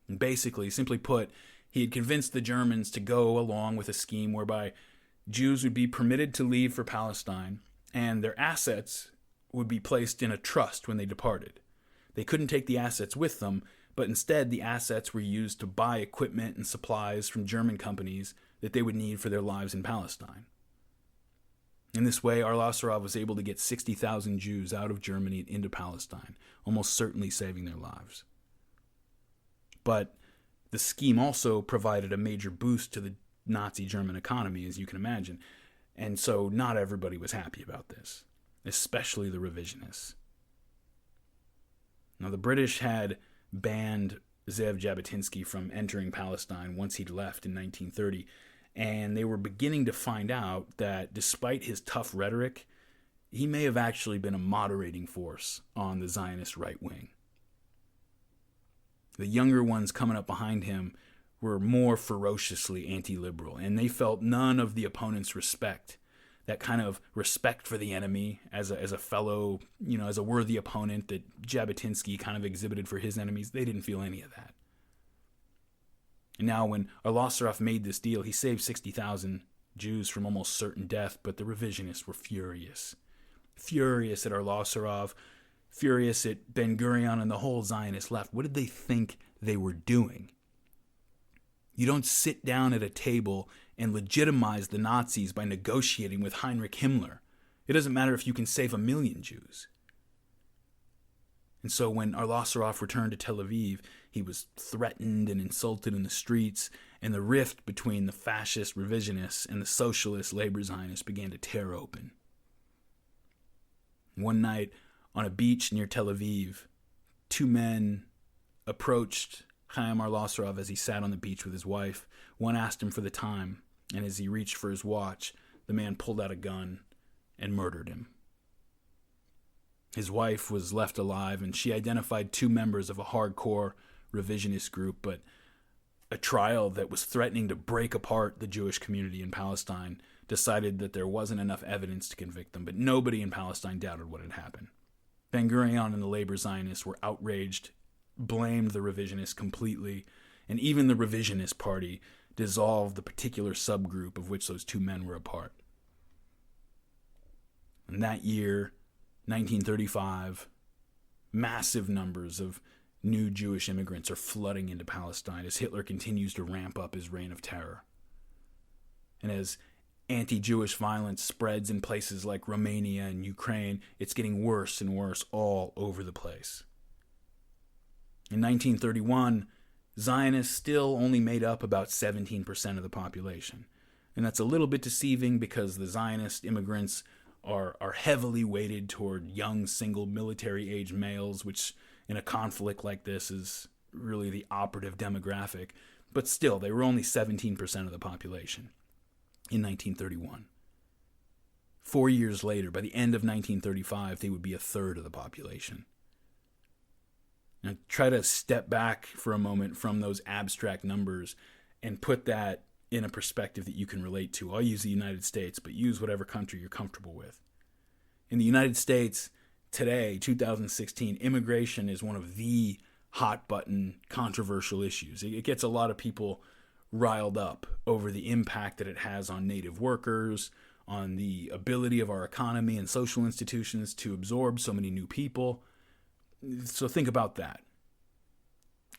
And basically, simply put, he had convinced the Germans to go along with a scheme whereby Jews would be permitted to leave for Palestine, and their assets would be placed in a trust when they departed. They couldn't take the assets with them, but instead the assets were used to buy equipment and supplies from German companies that they would need for their lives in Palestine. In this way, Al-Asarov was able to get 60,000 Jews out of Germany and into Palestine, almost certainly saving their lives. But the scheme also provided a major boost to the Nazi German economy, as you can imagine, and so not everybody was happy about this, especially the revisionists. Now, the British had banned Zev Jabotinsky from entering Palestine once he'd left in 1930, and they were beginning to find out that despite his tough rhetoric, he may have actually been a moderating force on the Zionist right wing. The younger ones coming up behind him were more ferociously anti-liberal, and they felt none of the opponent's respect, that kind of respect for the enemy as a fellow, as a worthy opponent that Jabotinsky kind of exhibited for his enemies. They didn't feel any of that. And now when Al-Asarov made this deal, he saved 60,000 Jews from almost certain death, but the revisionists were furious. Furious at Al-Asarov, furious at Ben-Gurion and the whole Zionist left. What did they think they were doing? You don't sit down at a table and legitimize the Nazis by negotiating with Heinrich Himmler. It doesn't matter if you can save 1 million Jews. And so when Arlosoroff returned to Tel Aviv, he was threatened and insulted in the streets, and the rift between the fascist revisionists and the socialist labor Zionists began to tear open. One night, on a beach near Tel Aviv, two men approached Chaim Arlosoroff as he sat on the beach with his wife. One asked him for the time, and as he reached for his watch, the man pulled out a gun and murdered him. His wife was left alive, and she identified two members of a hardcore revisionist group, but a trial that was threatening to break apart the Jewish community in Palestine decided that there wasn't enough evidence to convict them, but nobody in Palestine doubted what had happened. Ben-Gurion and the labor Zionists were outraged, blamed the revisionists completely, and even the revisionist party dissolved the particular subgroup of which those two men were a part. And that year, 1935, massive numbers of new Jewish immigrants are flooding into Palestine as Hitler continues to ramp up his reign of terror. And as anti-Jewish violence spreads in places like Romania and Ukraine, it's getting worse and worse all over the place. In 1931, Zionists still only made up about 17% of the population. And that's a little bit deceiving because the Zionist immigrants are heavily weighted toward young, single, military-age males, which in a conflict like this is really the operative demographic. But still, they were only 17% of the population in 1931. 4 years later, by the end of 1935, they would be a third of the population. Now, try to step back for a moment from those abstract numbers and put that in a perspective that you can relate to. I'll use the United States, but use whatever country you're comfortable with. In the United States, today, 2016, immigration is one of the hot-button controversial issues. It gets a lot of people riled up over the impact that it has on native workers, on the ability of our economy and social institutions to absorb so many new people. So think about that.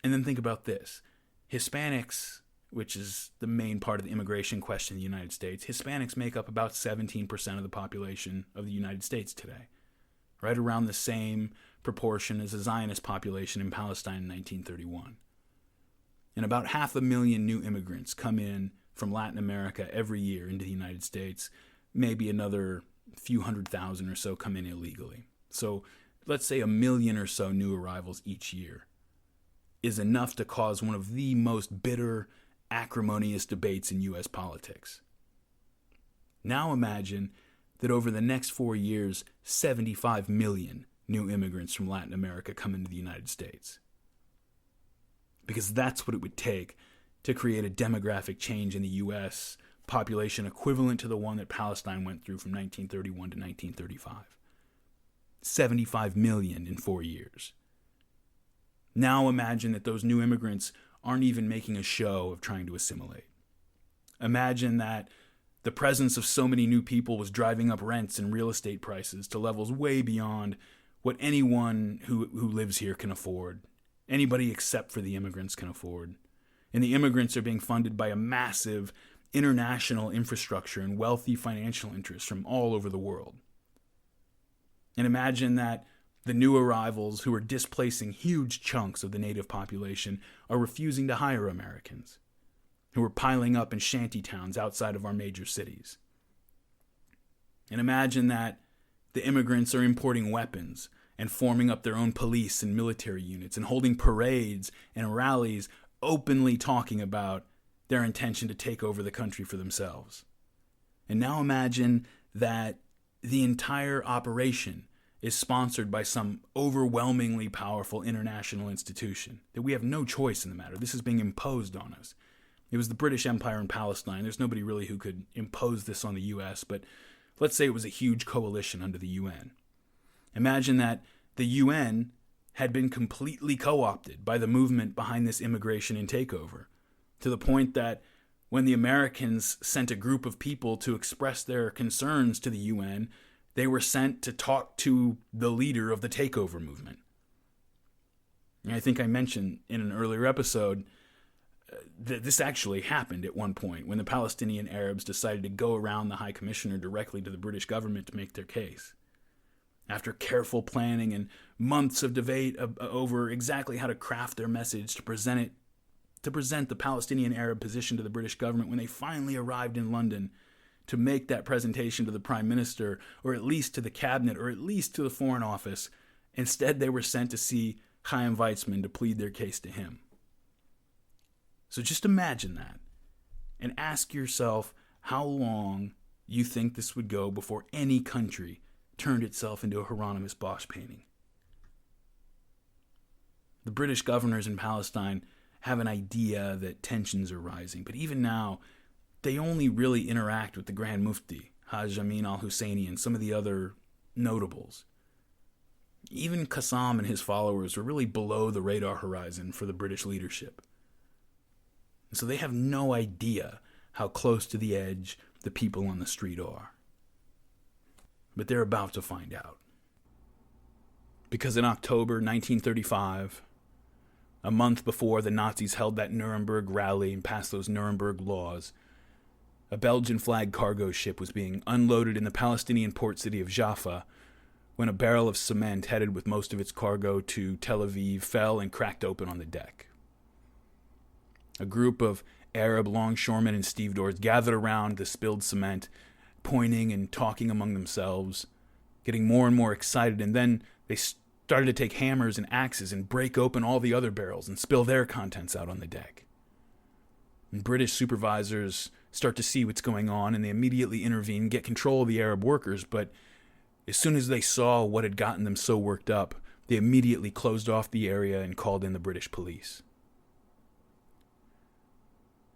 And then think about this. Hispanics, which is the main part of the immigration question in the United States, Hispanics make up about 17% of the population of the United States today, right around the same proportion as the Zionist population in Palestine in 1931. And about 500,000 new immigrants come in from Latin America every year into the United States. Maybe another few 100,000 or so come in illegally. So let's say 1 million or so new arrivals each year is enough to cause one of the most bitter, acrimonious debates in U.S. politics. Now imagine that over the next 4 years, 75 million new immigrants from Latin America come into the United States. Because that's what it would take to create a demographic change in the U.S. population equivalent to the one that Palestine went through from 1931 to 1935. 75 million in 4 years. Now imagine that those new immigrants aren't even making a show of trying to assimilate. Imagine that the presence of so many new people was driving up rents and real estate prices to levels way beyond what anyone who lives here can afford. Anybody except for the immigrants can afford. And the immigrants are being funded by a massive international infrastructure and wealthy financial interests from all over the world. And imagine that the new arrivals who are displacing huge chunks of the native population are refusing to hire Americans, who are piling up in shanty towns outside of our major cities. And imagine that the immigrants are importing weapons and forming up their own police and military units and holding parades and rallies openly talking about their intention to take over the country for themselves. And now imagine that the entire operation is sponsored by some overwhelmingly powerful international institution, that we have no choice in the matter. This is being imposed on us. It was the British Empire in Palestine. There's nobody really who could impose this on the U.S., but let's say it was a huge coalition under the UN. Imagine that the UN had been completely co-opted by the movement behind this immigration and takeover, to the point that when the Americans sent a group of people to express their concerns to the UN, they were sent to talk to the leader of the takeover movement. And I think I mentioned in an earlier episode that this actually happened at one point when the Palestinian Arabs decided to go around the High Commissioner directly to the British government to make their case. After careful planning and months of debate over exactly how to craft their message to present the Palestinian Arab position to the British government, when they finally arrived in London to make that presentation to the Prime Minister, or at least to the Cabinet, or at least to the Foreign Office, instead they were sent to see Chaim Weizmann to plead their case to him. So just imagine that, and ask yourself how long you think this would go before any country turned itself into a Hieronymus Bosch painting. The British governors in Palestine have an idea that tensions are rising, but even now, they only really interact with the Grand Mufti, Haj Amin al-Husseini, and some of the other notables. Even Qassam and his followers were really below the radar horizon for the British leadership. So they have no idea how close to the edge the people on the street are. But they're about to find out. Because in October 1935, a month before the Nazis held that Nuremberg rally and passed those Nuremberg laws, a Belgian flag cargo ship was being unloaded in the Palestinian port city of Jaffa when a barrel of cement headed with most of its cargo to Tel Aviv fell and cracked open on the deck. A group of Arab longshoremen and stevedores gathered around the spilled cement, pointing and talking among themselves, getting more and more excited, and then they started to take hammers and axes and break open all the other barrels and spill their contents out on the deck. And British supervisors start to see what's going on, and they immediately intervene, get control of the Arab workers, but as soon as they saw what had gotten them so worked up, they immediately closed off the area and called in the British police.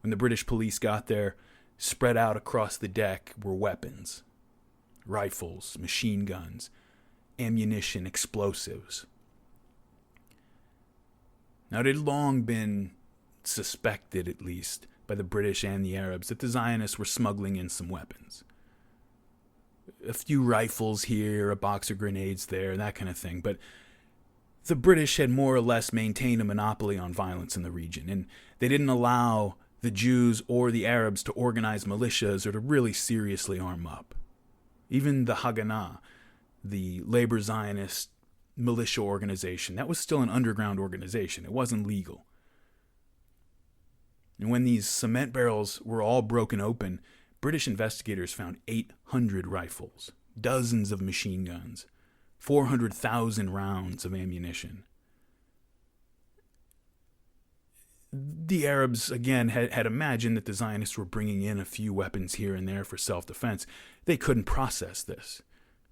When the British police got there, spread out across the deck were weapons, rifles, machine guns, ammunition, explosives. Now, it had long been suspected, at least, by the British and the Arabs, that the Zionists were smuggling in some weapons. A few rifles here, a box of grenades there, that kind of thing. But the British had more or less maintained a monopoly on violence in the region, and they didn't allow the Jews or the Arabs to organize militias or to really seriously arm up. Even the Haganah, the labor Zionist militia organization, that was still an underground organization. It wasn't legal. And when these cement barrels were all broken open, British investigators found 800 rifles, dozens of machine guns, 400,000 rounds of ammunition. The Arabs, again, had imagined that the Zionists were bringing in a few weapons here and there for self-defense. They couldn't process this.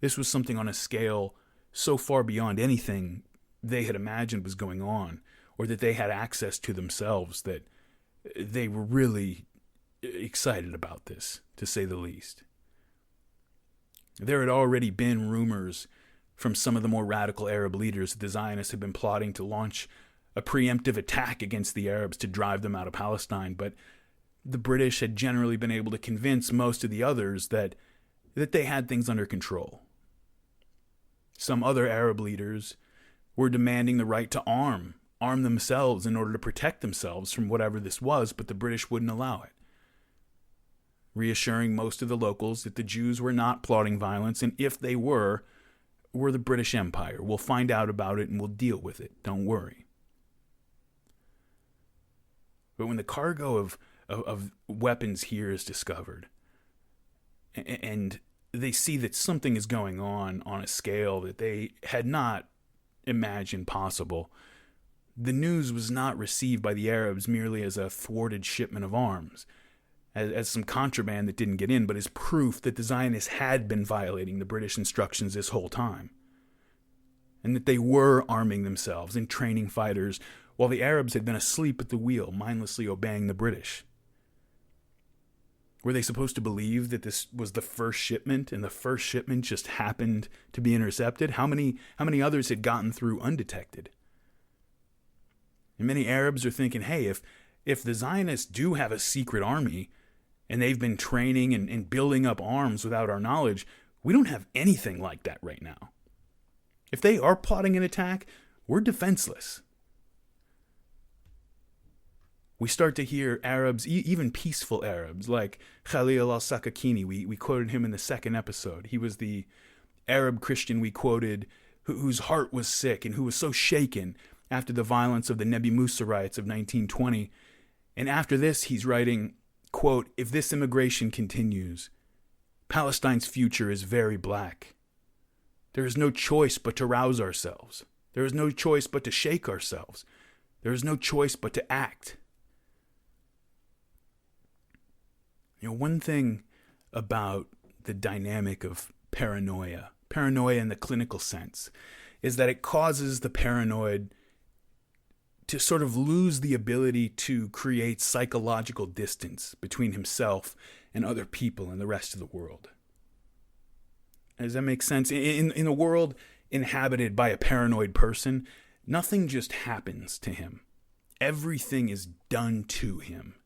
This was something on a scale so far beyond anything they had imagined was going on, or that they had access to themselves, that they were really excited about this, to say the least. There had already been rumors from some of the more radical Arab leaders that the Zionists had been plotting to launch a preemptive attack against the Arabs to drive them out of Palestine, but the British had generally been able to convince most of the others that they had things under control. Some other Arab leaders were demanding the right to arm themselves in order to protect themselves from whatever this was, but the British wouldn't allow it, reassuring most of the locals that the Jews were not plotting violence, and if they were the British Empire. We'll find out about it and we'll deal with it. Don't worry. But when the cargo of weapons here is discovered, and they see that something is going on a scale that they had not imagined possible, the news was not received by the Arabs merely as a thwarted shipment of arms, as some contraband that didn't get in, but as proof that the Zionists had been violating the British instructions this whole time, and that they were arming themselves and training fighters while the Arabs had been asleep at the wheel, mindlessly obeying the British. Were they supposed to believe that this was the first shipment, and the first shipment just happened to be intercepted? How many others had gotten through undetected? And many Arabs are thinking, hey, if the Zionists do have a secret army, and they've been training and building up arms without our knowledge, we don't have anything like that right now. If they are plotting an attack, we're defenseless. We start to hear Arabs, even peaceful Arabs, like Khalil al-Sakakini. We quoted him in the second episode. He was the Arab Christian we quoted, whose heart was sick and who was so shaken after the violence of the Nebi Musa riots of 1920. And after this, he's writing, quote, "If this immigration continues, Palestine's future is very black. There is no choice but to rouse ourselves. There is no choice but to shake ourselves. There is no choice but to act." One thing about the dynamic of paranoia in the clinical sense, is that it causes the paranoid to sort of lose the ability to create psychological distance between himself and other people and the rest of the world. Does that make sense? In a world inhabited by a paranoid person, nothing just happens to him. Everything is done to him.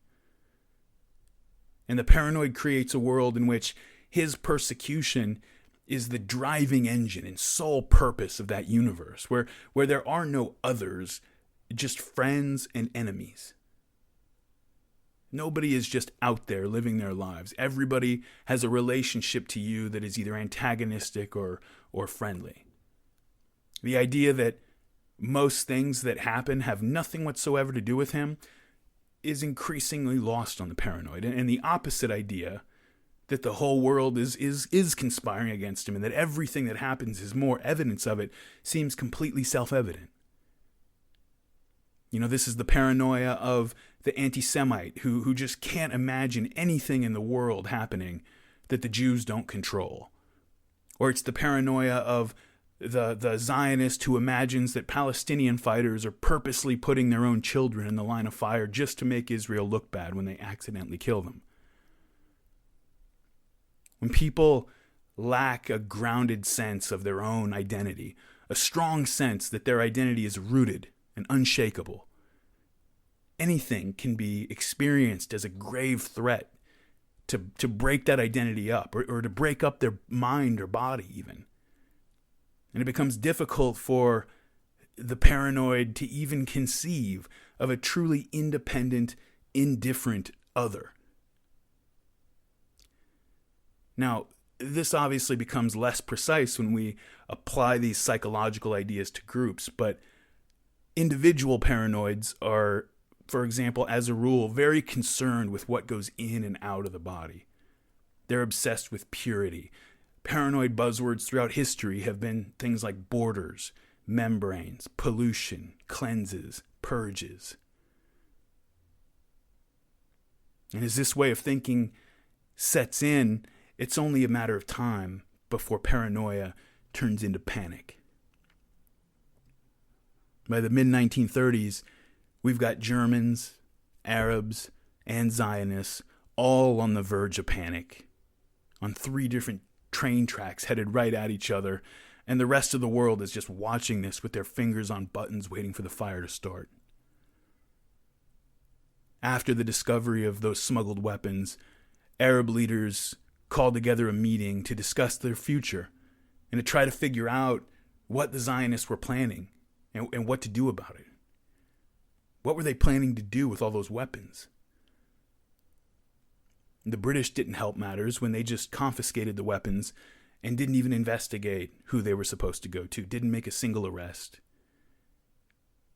And the paranoid creates a world in which his persecution is the driving engine and sole purpose of that universe, where there are no others, just friends and enemies. Nobody is just out there living their lives. Everybody has a relationship to you that is either antagonistic or friendly. The idea that most things that happen have nothing whatsoever to do with him is increasingly lost on the paranoid. And the opposite idea, that the whole world is conspiring against him and that everything that happens is more evidence of it, seems completely self-evident. This is the paranoia of the anti-Semite who just can't imagine anything in the world happening that the Jews don't control. Or it's the paranoia of the Zionist who imagines that Palestinian fighters are purposely putting their own children in the line of fire just to make Israel look bad when they accidentally kill them. When people lack a grounded sense of their own identity, a strong sense that their identity is rooted and unshakable, anything can be experienced as a grave threat to break that identity up or to break up their mind or body even. And it becomes difficult for the paranoid to even conceive of a truly independent, indifferent other. Now, this obviously becomes less precise when we apply these psychological ideas to groups, but individual paranoids are, for example, as a rule, very concerned with what goes in and out of the body. They're obsessed with purity. Paranoid buzzwords throughout history have been things like borders, membranes, pollution, cleanses, purges. And as this way of thinking sets in, it's only a matter of time before paranoia turns into panic. By the mid-1930s, we've got Germans, Arabs, and Zionists all on the verge of panic, on 3 different train tracks headed right at each other, and the rest of the world is just watching this with their fingers on buttons waiting for the fire to start. After the discovery of those smuggled weapons, Arab leaders called together a meeting to discuss their future and to try to figure out what the Zionists were planning and what to do about it. What were they planning to do with all those weapons? The British didn't help matters when they just confiscated the weapons and didn't even investigate who they were supposed to go to, didn't make a single arrest.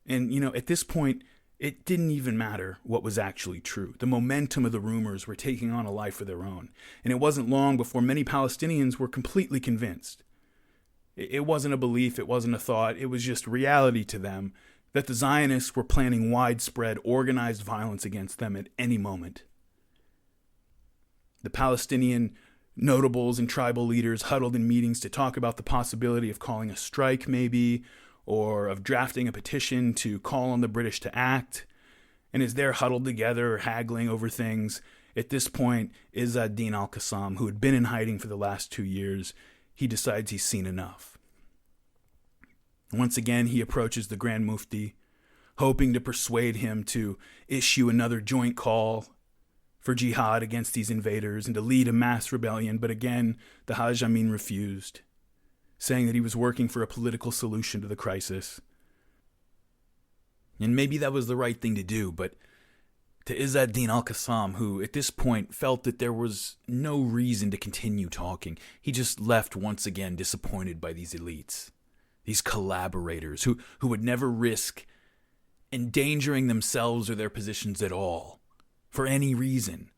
And, at this point, it didn't even matter what was actually true. The momentum of the rumors were taking on a life of their own. And it wasn't long before many Palestinians were completely convinced. It wasn't a belief, it wasn't a thought, it was just reality to them that the Zionists were planning widespread, organized violence against them at any moment. The Palestinian notables and tribal leaders huddled in meetings to talk about the possibility of calling a strike maybe, or of drafting a petition to call on the British to act. And as they're huddled together, haggling over things, at this point, Izz ad-Din al-Qassam, who had been in hiding for the last 2 years, he decides he's seen enough. Once again, he approaches the Grand Mufti, hoping to persuade him to issue another joint call for jihad against these invaders and to lead a mass rebellion, but again, the Hajj Amin refused, saying that he was working for a political solution to the crisis. And maybe that was the right thing to do, but to Izz ad-Din al-Qassam, who at this point felt that there was no reason to continue talking. He just left once again disappointed by these elites, these collaborators who would never risk endangering themselves or their positions at all, for any reason.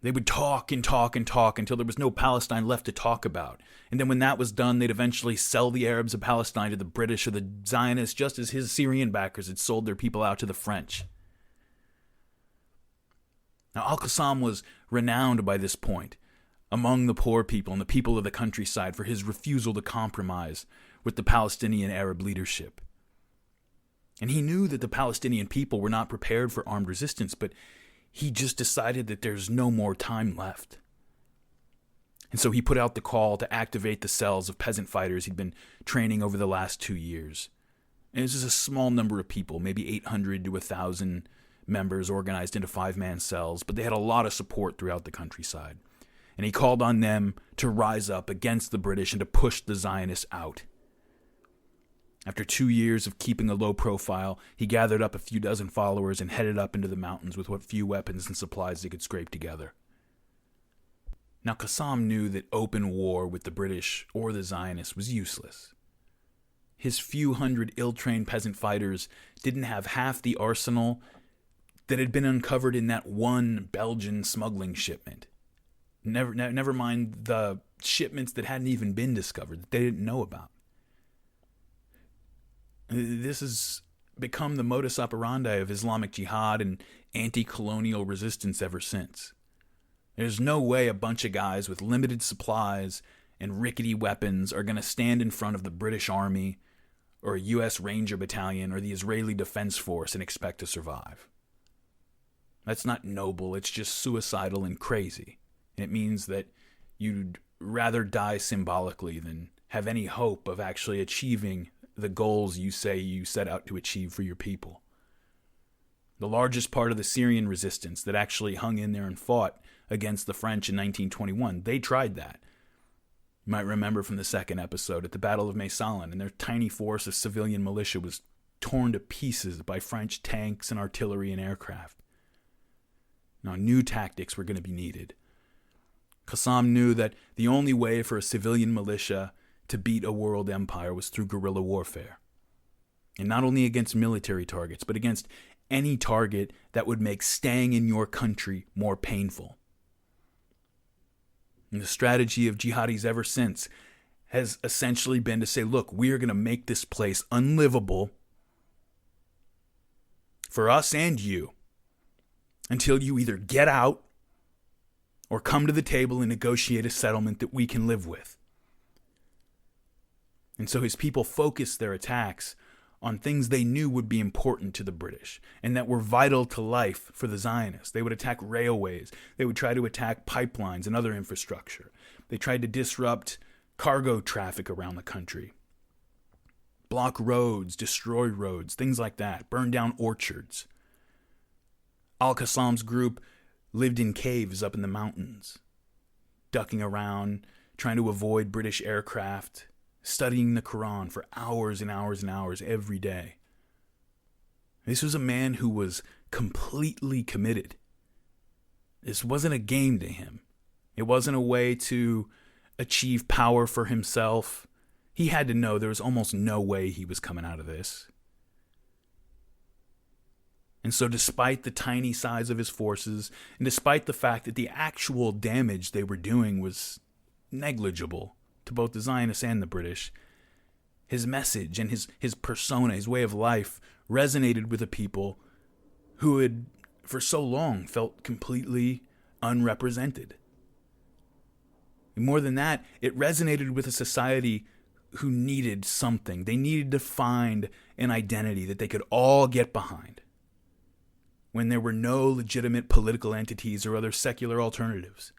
They would talk and talk and talk until there was no Palestine left to talk about. And then when that was done, they'd eventually sell the Arabs of Palestine to the British or the Zionists, just as his Syrian backers had sold their people out to the French. Now, al-Qassam was renowned by this point among the poor people and the people of the countryside for his refusal to compromise with the Palestinian Arab leadership. And he knew that the Palestinian people were not prepared for armed resistance, but he just decided that there's no more time left. And so he put out the call to activate the cells of peasant fighters he'd been training over the last 2 years. And this is a small number of people, maybe 800 to 1,000 members organized into 5-man cells, but they had a lot of support throughout the countryside. And he called on them to rise up against the British and to push the Zionists out. After 2 years of keeping a low profile, he gathered up a few dozen followers and headed up into the mountains with what few weapons and supplies they could scrape together. Now, Qassam knew that open war with the British or the Zionists was useless. His few hundred ill-trained peasant fighters didn't have half the arsenal that had been uncovered in that one Belgian smuggling shipment. Never mind the shipments that hadn't even been discovered, that they didn't know about. This has become the modus operandi of Islamic Jihad and anti-colonial resistance ever since. There's no way a bunch of guys with limited supplies and rickety weapons are going to stand in front of the British Army or a U.S. Ranger Battalion or the Israeli Defense Force and expect to survive. That's not noble, it's just suicidal and crazy. And it means that you'd rather die symbolically than have any hope of actually achieving the goals you say you set out to achieve for your people. The largest part of the Syrian resistance that actually hung in there and fought against the French in 1921, they tried that. You might remember from the second episode at the Battle of Meysalin, and their tiny force of civilian militia was torn to pieces by French tanks and artillery and aircraft. Now, new tactics were going to be needed. Qassam knew that the only way for a civilian militia to beat a world empire was through guerrilla warfare. And not only against military targets, but against any target that would make staying in your country more painful. And the strategy of jihadis ever since has essentially been to say, look, we are going to make this place unlivable for us and you until you either get out or come to the table and negotiate a settlement that we can live with. And so his people focused their attacks on things they knew would be important to the British and that were vital to life for the Zionists. They would attack railways. They would try to attack pipelines and other infrastructure. They tried to disrupt cargo traffic around the country, block roads, destroy roads, things like that, burn down orchards. Al-Qassam's group lived in caves up in the mountains, ducking around, trying to avoid British aircraft, studying the Quran for hours and hours and hours every day. This was a man who was completely committed. This wasn't a game to him. It wasn't a way to achieve power for himself. He had to know there was almost no way he was coming out of this. And so despite the tiny size of his forces, and despite the fact that the actual damage they were doing was negligible to both the Zionists and the British, his message and his persona, his way of life, resonated with a people who had, for so long, felt completely unrepresented. And more than that, it resonated with a society who needed something. They needed to find an identity that they could all get behind when there were no legitimate political entities or other secular alternatives.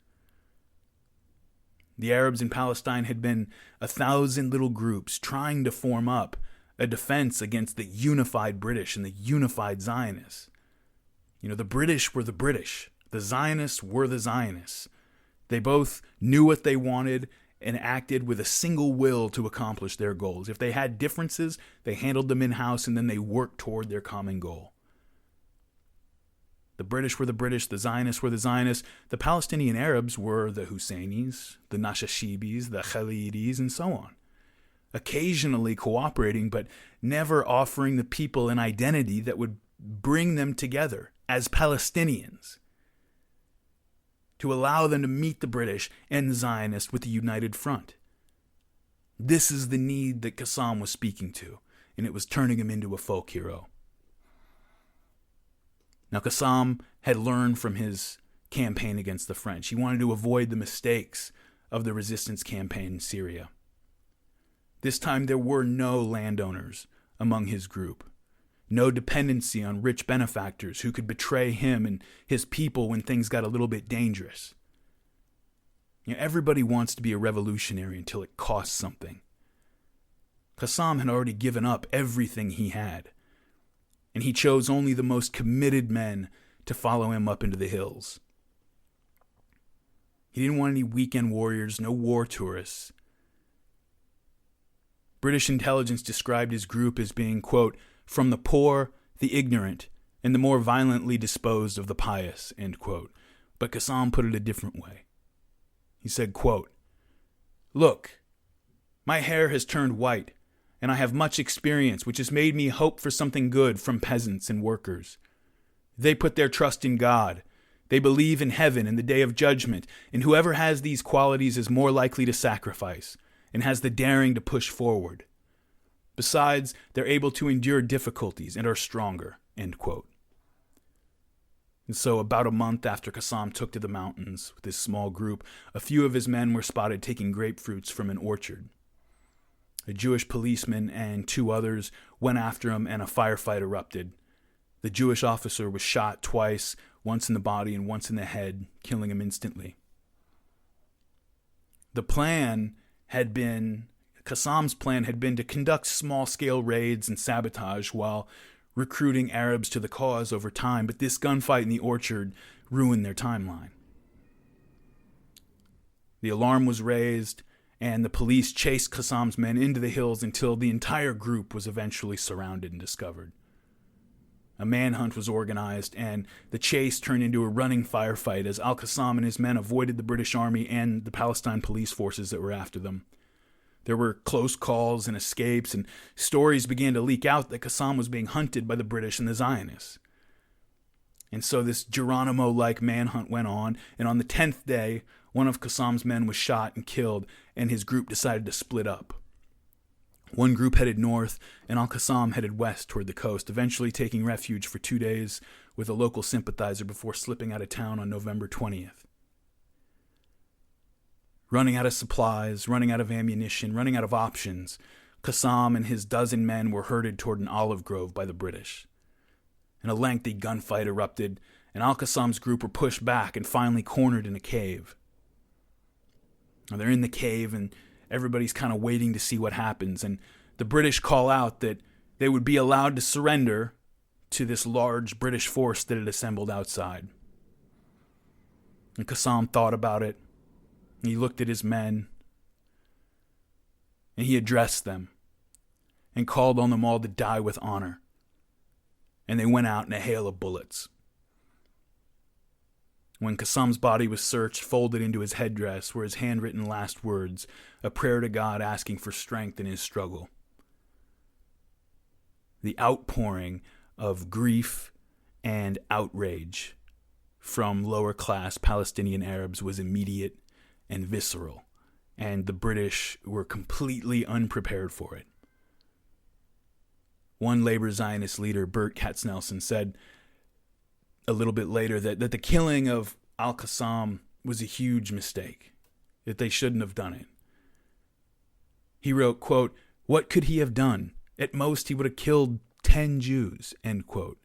The Arabs in Palestine had been 1,000 little groups trying to form up a defense against the unified British and the unified Zionists. You know, the British were the British. The Zionists were the Zionists. They both knew what they wanted and acted with a single will to accomplish their goals. If they had differences, they handled them in-house and then they worked toward their common goal. The British were the British, the Zionists were the Zionists, the Palestinian Arabs were the Husseinis, the Nashashibis, the Khalidis, and so on. Occasionally cooperating, but never offering the people an identity that would bring them together as Palestinians, to allow them to meet the British and the Zionists with a united front. This is the need that Qassam was speaking to, and it was turning him into a folk hero. Now, Qassam had learned from his campaign against the French. He wanted to avoid the mistakes of the resistance campaign in Syria. This time, there were no landowners among his group, no dependency on rich benefactors who could betray him and his people when things got a little bit dangerous. Everybody wants to be a revolutionary until it costs something. Qassam had already given up everything he had, and he chose only the most committed men to follow him up into the hills. He didn't want any weekend warriors, no war tourists. British intelligence described his group as being, quote, from the poor, the ignorant, and the more violently disposed of the pious, end quote. But Qassam put it a different way. He said, quote, look, my hair has turned white, and I have much experience, which has made me hope for something good from peasants and workers. They put their trust in God. They believe in heaven and the day of judgment, and whoever has these qualities is more likely to sacrifice and has the daring to push forward. Besides, they're able to endure difficulties and are stronger, end quote. And so about a month after Qassam took to the mountains with his small group, a few of his men were spotted taking grapefruits from an orchard. A Jewish policeman and 2 others went after him, and a firefight erupted. The Jewish officer was shot twice, once in the body and once in the head, killing him instantly. Qassam's plan had been to conduct small-scale raids and sabotage while recruiting Arabs to the cause over time, but this gunfight in the orchard ruined their timeline. The alarm was raised, and the police chased Qassam's men into the hills until the entire group was eventually surrounded and discovered. A manhunt was organized, and the chase turned into a running firefight as al-Qassam and his men avoided the British Army and the Palestine police forces that were after them. There were close calls and escapes, and stories began to leak out that Qassam was being hunted by the British and the Zionists. And so this Geronimo-like manhunt went on, and on the 10th day, one of Qassam's men was shot and killed, and his group decided to split up. One group headed north, and al-Qassam headed west toward the coast, eventually taking refuge for 2 days with a local sympathizer before slipping out of town on November 20th. Running out of supplies, running out of ammunition, running out of options, Qassam and his 12 men were herded toward an olive grove by the British. And a lengthy gunfight erupted, and al-Qassam's group were pushed back and finally cornered in a cave. Now they're in the cave, and everybody's kind of waiting to see what happens, and the British call out that they would be allowed to surrender to this large British force that had assembled outside. And Qassam thought about it. He looked at his men, and he addressed them and called on them all to die with honor. And they went out in a hail of bullets. When Qassam's body was searched, folded into his headdress were his handwritten last words, a prayer to God asking for strength in his struggle. The outpouring of grief and outrage from lower-class Palestinian Arabs was immediate and visceral, and the British were completely unprepared for it. One labor Zionist leader, Bert Katznelson, said a little bit later that the killing of al-Qassam was a huge mistake, that they shouldn't have done it. He wrote, quote, "What could he have done? At most, he would have killed 10 Jews," end quote.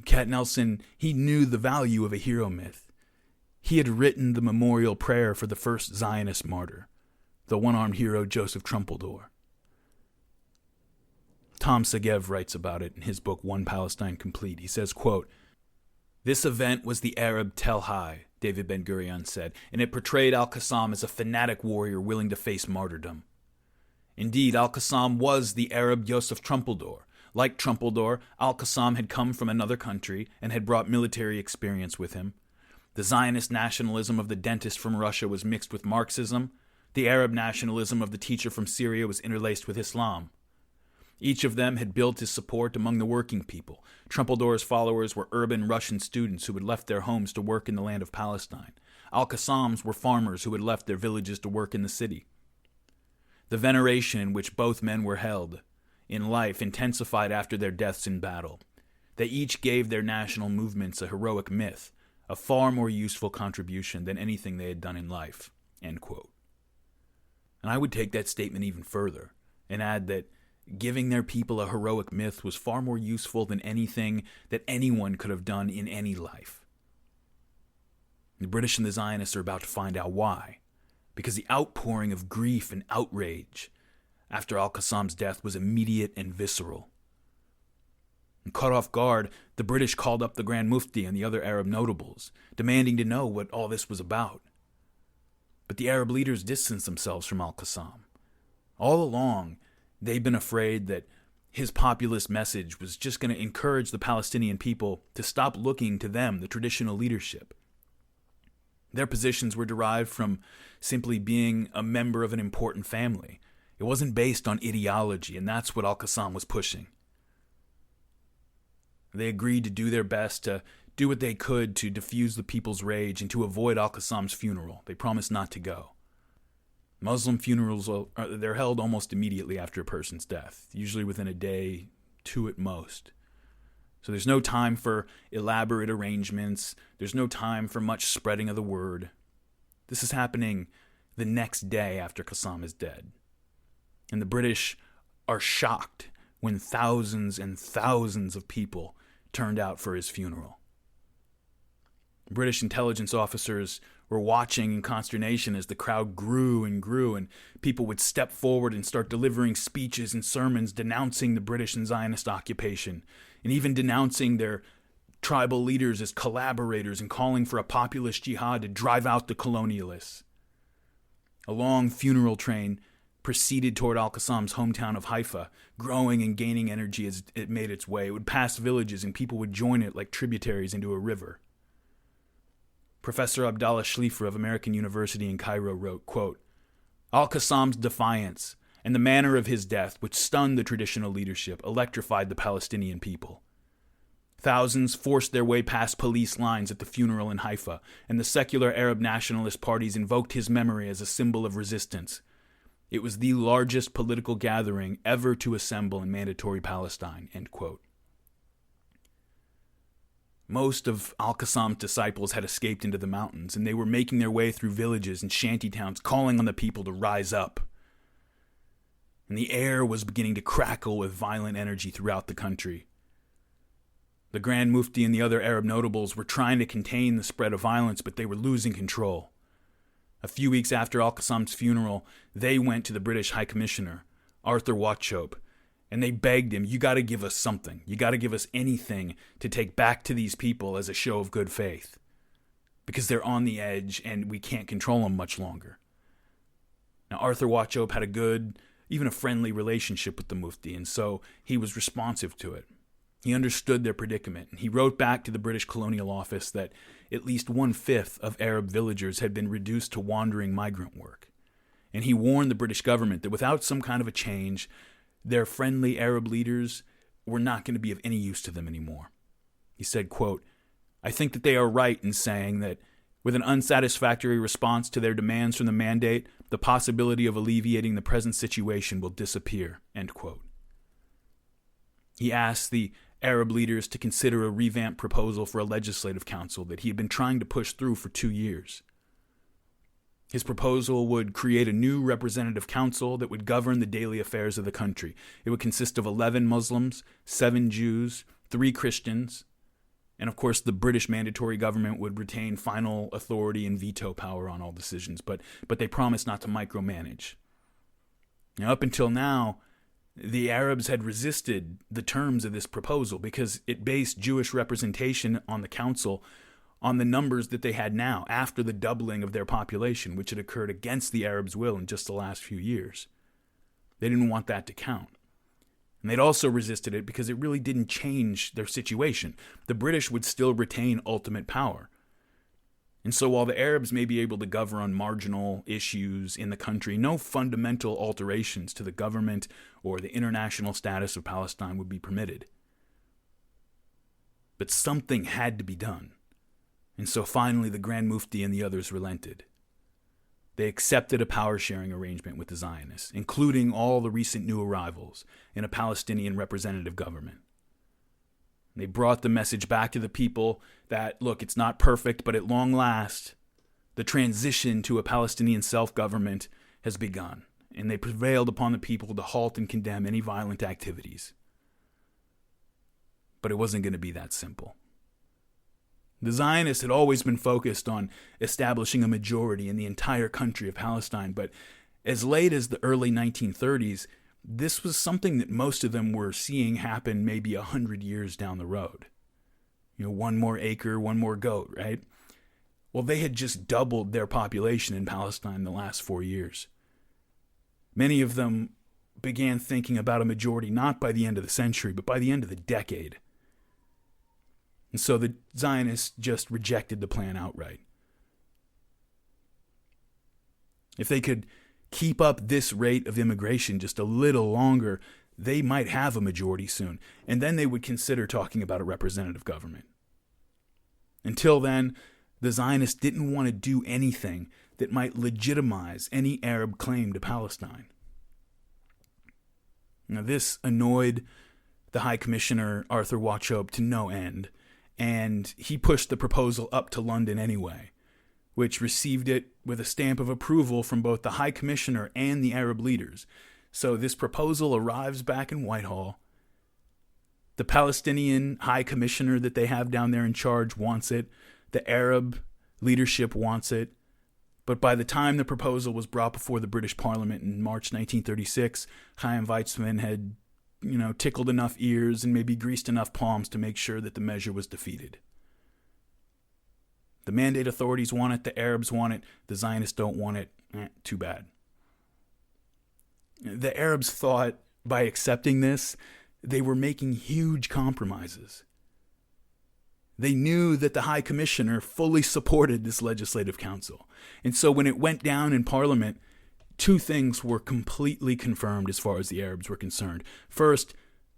Katznelson, he knew the value of a hero myth. He had written the memorial prayer for the first Zionist martyr, the one-armed hero Joseph Trumpeldor. Tom Segev writes about it in his book One Palestine Complete. He says, quote, "This event was the Arab Tel Hai," David Ben-Gurion said, "and it portrayed al-Qassam as a fanatic warrior willing to face martyrdom. Indeed, al-Qassam was the Arab Joseph Trumpeldor, Like Trumpeldor, Al-Qassam had come from another country and had brought military experience with him. The Zionist nationalism of the dentist from Russia was mixed with Marxism. The Arab nationalism of the teacher from Syria was interlaced with Islam. Each of them had built his support among the working people. Trumpeldor's followers were urban Russian students who had left their homes to work in the land of Palestine. Al-Qassam's were farmers who had left their villages to work in the city. The veneration in which both men were held in life intensified after their deaths in battle. They each gave their national movements a heroic myth, a far more useful contribution than anything they had done in life." End quote. And I would take that statement even further and add that giving their people a heroic myth was far more useful than anything that anyone could have done in any life. The British and the Zionists are about to find out why, because the outpouring of grief and outrage after Al-Qassam's death was immediate and visceral. And caught off guard, the British called up the Grand Mufti and the other Arab notables, demanding to know what all this was about. But the Arab leaders distanced themselves from Al-Qassam. All along, they'd been afraid that his populist message was just going to encourage the Palestinian people to stop looking to them, the traditional leadership. Their positions were derived from simply being a member of an important family. It wasn't based on ideology, and that's what Al-Qassam was pushing. They agreed to do their best to do what they could to diffuse the people's rage and to avoid Al-Qassam's funeral. They promised not to go. Muslim funerals, they're held almost immediately after a person's death, usually within a day, 2 at most. So there's no time for elaborate arrangements. There's no time for much spreading of the word. This is happening the next day after Qassam is dead. And the British are shocked when thousands and thousands of people turned out for his funeral. British intelligence officers were watching in consternation as the crowd grew, and people would step forward and start delivering speeches and sermons denouncing the British and Zionist occupation, and even denouncing their tribal leaders as collaborators and calling for a populist jihad to drive out the colonialists. A long funeral train proceeded toward Al-Qassam's hometown of Haifa, growing and gaining energy as it made its way. It would pass villages and people would join it like tributaries into a river. Professor Abdallah Shlifer of American University in Cairo wrote, quote, "Al-Qassam's defiance and the manner of his death, which stunned the traditional leadership, electrified the Palestinian people. Thousands forced their way past police lines at the funeral in Haifa, and the secular Arab nationalist parties invoked his memory as a symbol of resistance. It was the largest political gathering ever to assemble in Mandatory Palestine," end quote. Most of Al-Qassam's disciples had escaped into the mountains, and they were making their way through villages and shantytowns, calling on the people to rise up. And the air was beginning to crackle with violent energy throughout the country. The Grand Mufti and the other Arab notables were trying to contain the spread of violence, but they were losing control. A few weeks after Al-Qassam's funeral, they went to the British High Commissioner, Arthur Wauchope, and they begged him, "You got to give us something. You got to give us anything to take back to these people as a show of good faith, because they're on the edge and we can't control them much longer." Now, Arthur Wauchope had a good, even a friendly relationship with the Mufti, and so he was responsive to it. He understood their predicament, and he wrote back to the British Colonial Office that at least 1/5 of Arab villagers had been reduced to wandering migrant work. And he warned the British government that without some kind of a change, their friendly Arab leaders were not going to be of any use to them anymore. He said, quote, "I think that they are right in saying that with an unsatisfactory response to their demands from the mandate, the possibility of alleviating the present situation will disappear," end quote. He asked the Arab leaders to consider a revamped proposal for a legislative council that he had been trying to push through for 2 years. His proposal would create a new representative council that would govern the daily affairs of the country. It would consist of 11 Muslims, 7 Jews, 3 Christians, and of course the British mandatory government would retain final authority and veto power on all decisions, but they promised not to micromanage. Now, up until now, the Arabs had resisted the terms of this proposal because it based Jewish representation on the council on the numbers that they had now after the doubling of their population, which had occurred against the Arabs' will in just the last few years. They didn't want that to count. And they'd also resisted it because it really didn't change their situation. The British would still retain ultimate power. And so while the Arabs may be able to govern on marginal issues in the country, no fundamental alterations to the government or the international status of Palestine would be permitted. But something had to be done. And so finally the Grand Mufti and the others relented. They accepted a power-sharing arrangement with the Zionists, including all the recent new arrivals in a Palestinian representative government. They brought the message back to the people that, look, it's not perfect, but at long last, the transition to a Palestinian self-government has begun, and they prevailed upon the people to halt and condemn any violent activities. But it wasn't going to be that simple. The Zionists had always been focused on establishing a majority in the entire country of Palestine, but as late as the early 1930s, this was something that most of them were seeing happen maybe 100 years down the road. One more acre, one more goat, right? Well, they had just doubled their population in Palestine in the last 4 years. Many of them began thinking about a majority not by the end of the century, but by the end of the decade. And so the Zionists just rejected the plan outright. If they could keep up this rate of immigration just a little longer, they might have a majority soon, and then they would consider talking about a representative government. Until then, the Zionists didn't want to do anything that might legitimize any Arab claim to Palestine. Now, this annoyed the High Commissioner, Arthur Wauchope, to no end, and he pushed the proposal up to London anyway, which received it with a stamp of approval from both the High Commissioner and the Arab leaders. So this proposal arrives back in Whitehall. The Palestinian High Commissioner that they have down there in charge wants it. The Arab leadership wants it. But by the time the proposal was brought before the British Parliament in March 1936, Chaim Weizmann had tickled enough ears and maybe greased enough palms to make sure that the measure was defeated. The Mandate authorities want it, the Arabs want it, the Zionists don't want it. Too bad. The Arabs thought by accepting this, they were making huge compromises. They knew that the High Commissioner fully supported this legislative council. And so when it went down in Parliament, two things were completely confirmed as far as the Arabs were concerned. First,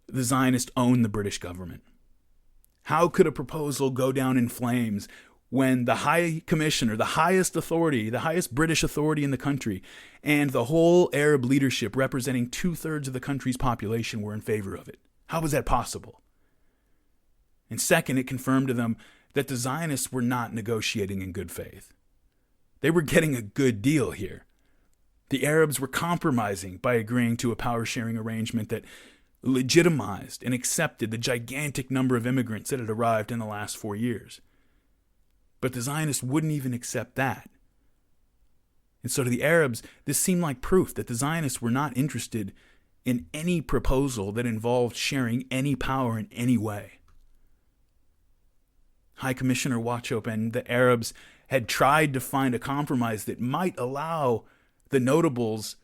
the Zionists owned the British government. How could a proposal go down in flames when the High Commissioner, the highest authority, the highest British authority in the country, and the whole Arab leadership representing 2/3 of the country's population were in favor of it? How was that possible? And second, it confirmed to them that the Zionists were not negotiating in good faith. They were getting a good deal here. The Arabs were compromising by agreeing to a power-sharing arrangement that legitimized and accepted the gigantic number of immigrants that had arrived in the last 4 years. But the Zionists wouldn't even accept that. And so to the Arabs, this seemed like proof that the Zionists were not interested in any proposal that involved sharing any power in any way. High Commissioner Wauchope and the Arabs had tried to find a compromise that might allow the notables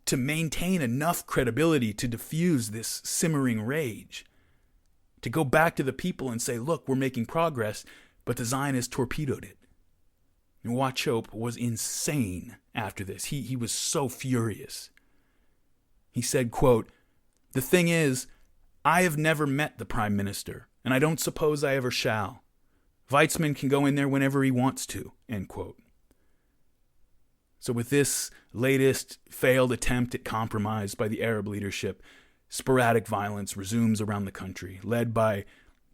to maintain enough credibility to diffuse this simmering rage, to go back to the people and say, look, we're making progress, but the Zionists torpedoed it. And Wauchope was insane after this. He was so furious. He said, quote, "The thing is, I have never met the Prime Minister, and I don't suppose I ever shall. Weizmann can go in there whenever he wants to," end quote. So with this latest failed attempt at compromise by the Arab leadership, sporadic violence resumes around the country, led by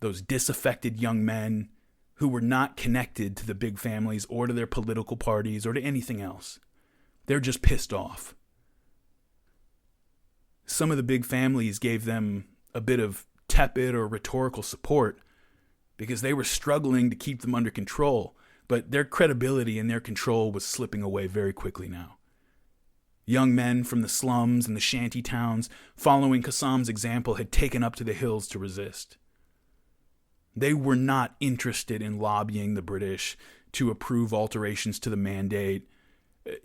those disaffected young men who were not connected to the big families or to their political parties or to anything else. They're just pissed off. Some of the big families gave them a bit of tepid or rhetorical support because they were struggling to keep them under control, but their credibility and their control was slipping away very quickly now. Young men from the slums and the shanty towns, following Qassam's example, had taken up to the hills to resist. They were not interested in lobbying the British to approve alterations to the mandate.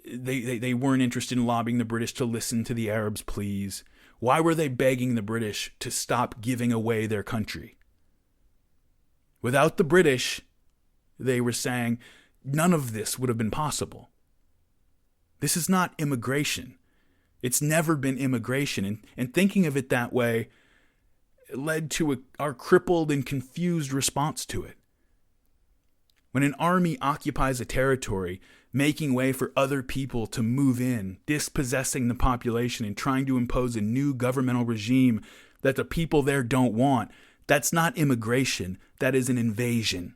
They weren't interested in lobbying the British to listen to the Arabs' pleas. Why were they begging the British to stop giving away their country? Without the British, they were saying, none of this would have been possible. This is not immigration. It's never been immigration. And thinking of it that way led to our crippled and confused response to it. When an army occupies a territory, making way for other people to move in, dispossessing the population and trying to impose a new governmental regime that the people there don't want, that's not immigration, that is an invasion.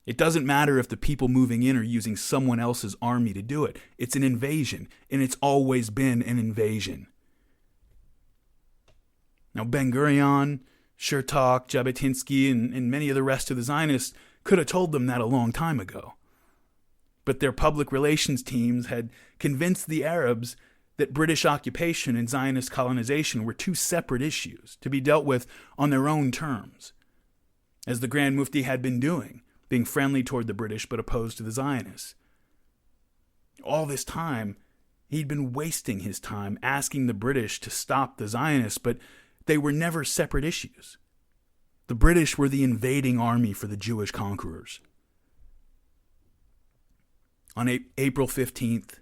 It doesn't matter if the people moving in are using someone else's army to do it. It's an invasion, and it's always been an invasion. Now, Ben-Gurion, Chertok, Jabotinsky, and many of the rest of the Zionists could have told them that a long time ago. But their public relations teams had convinced the Arabs that British occupation and Zionist colonization were two separate issues to be dealt with on their own terms, as the Grand Mufti had been doing, being friendly toward the British but opposed to the Zionists. All this time, he'd been wasting his time asking the British to stop the Zionists, but they were never separate issues. The British were the invading army for the Jewish conquerors. On April 15th,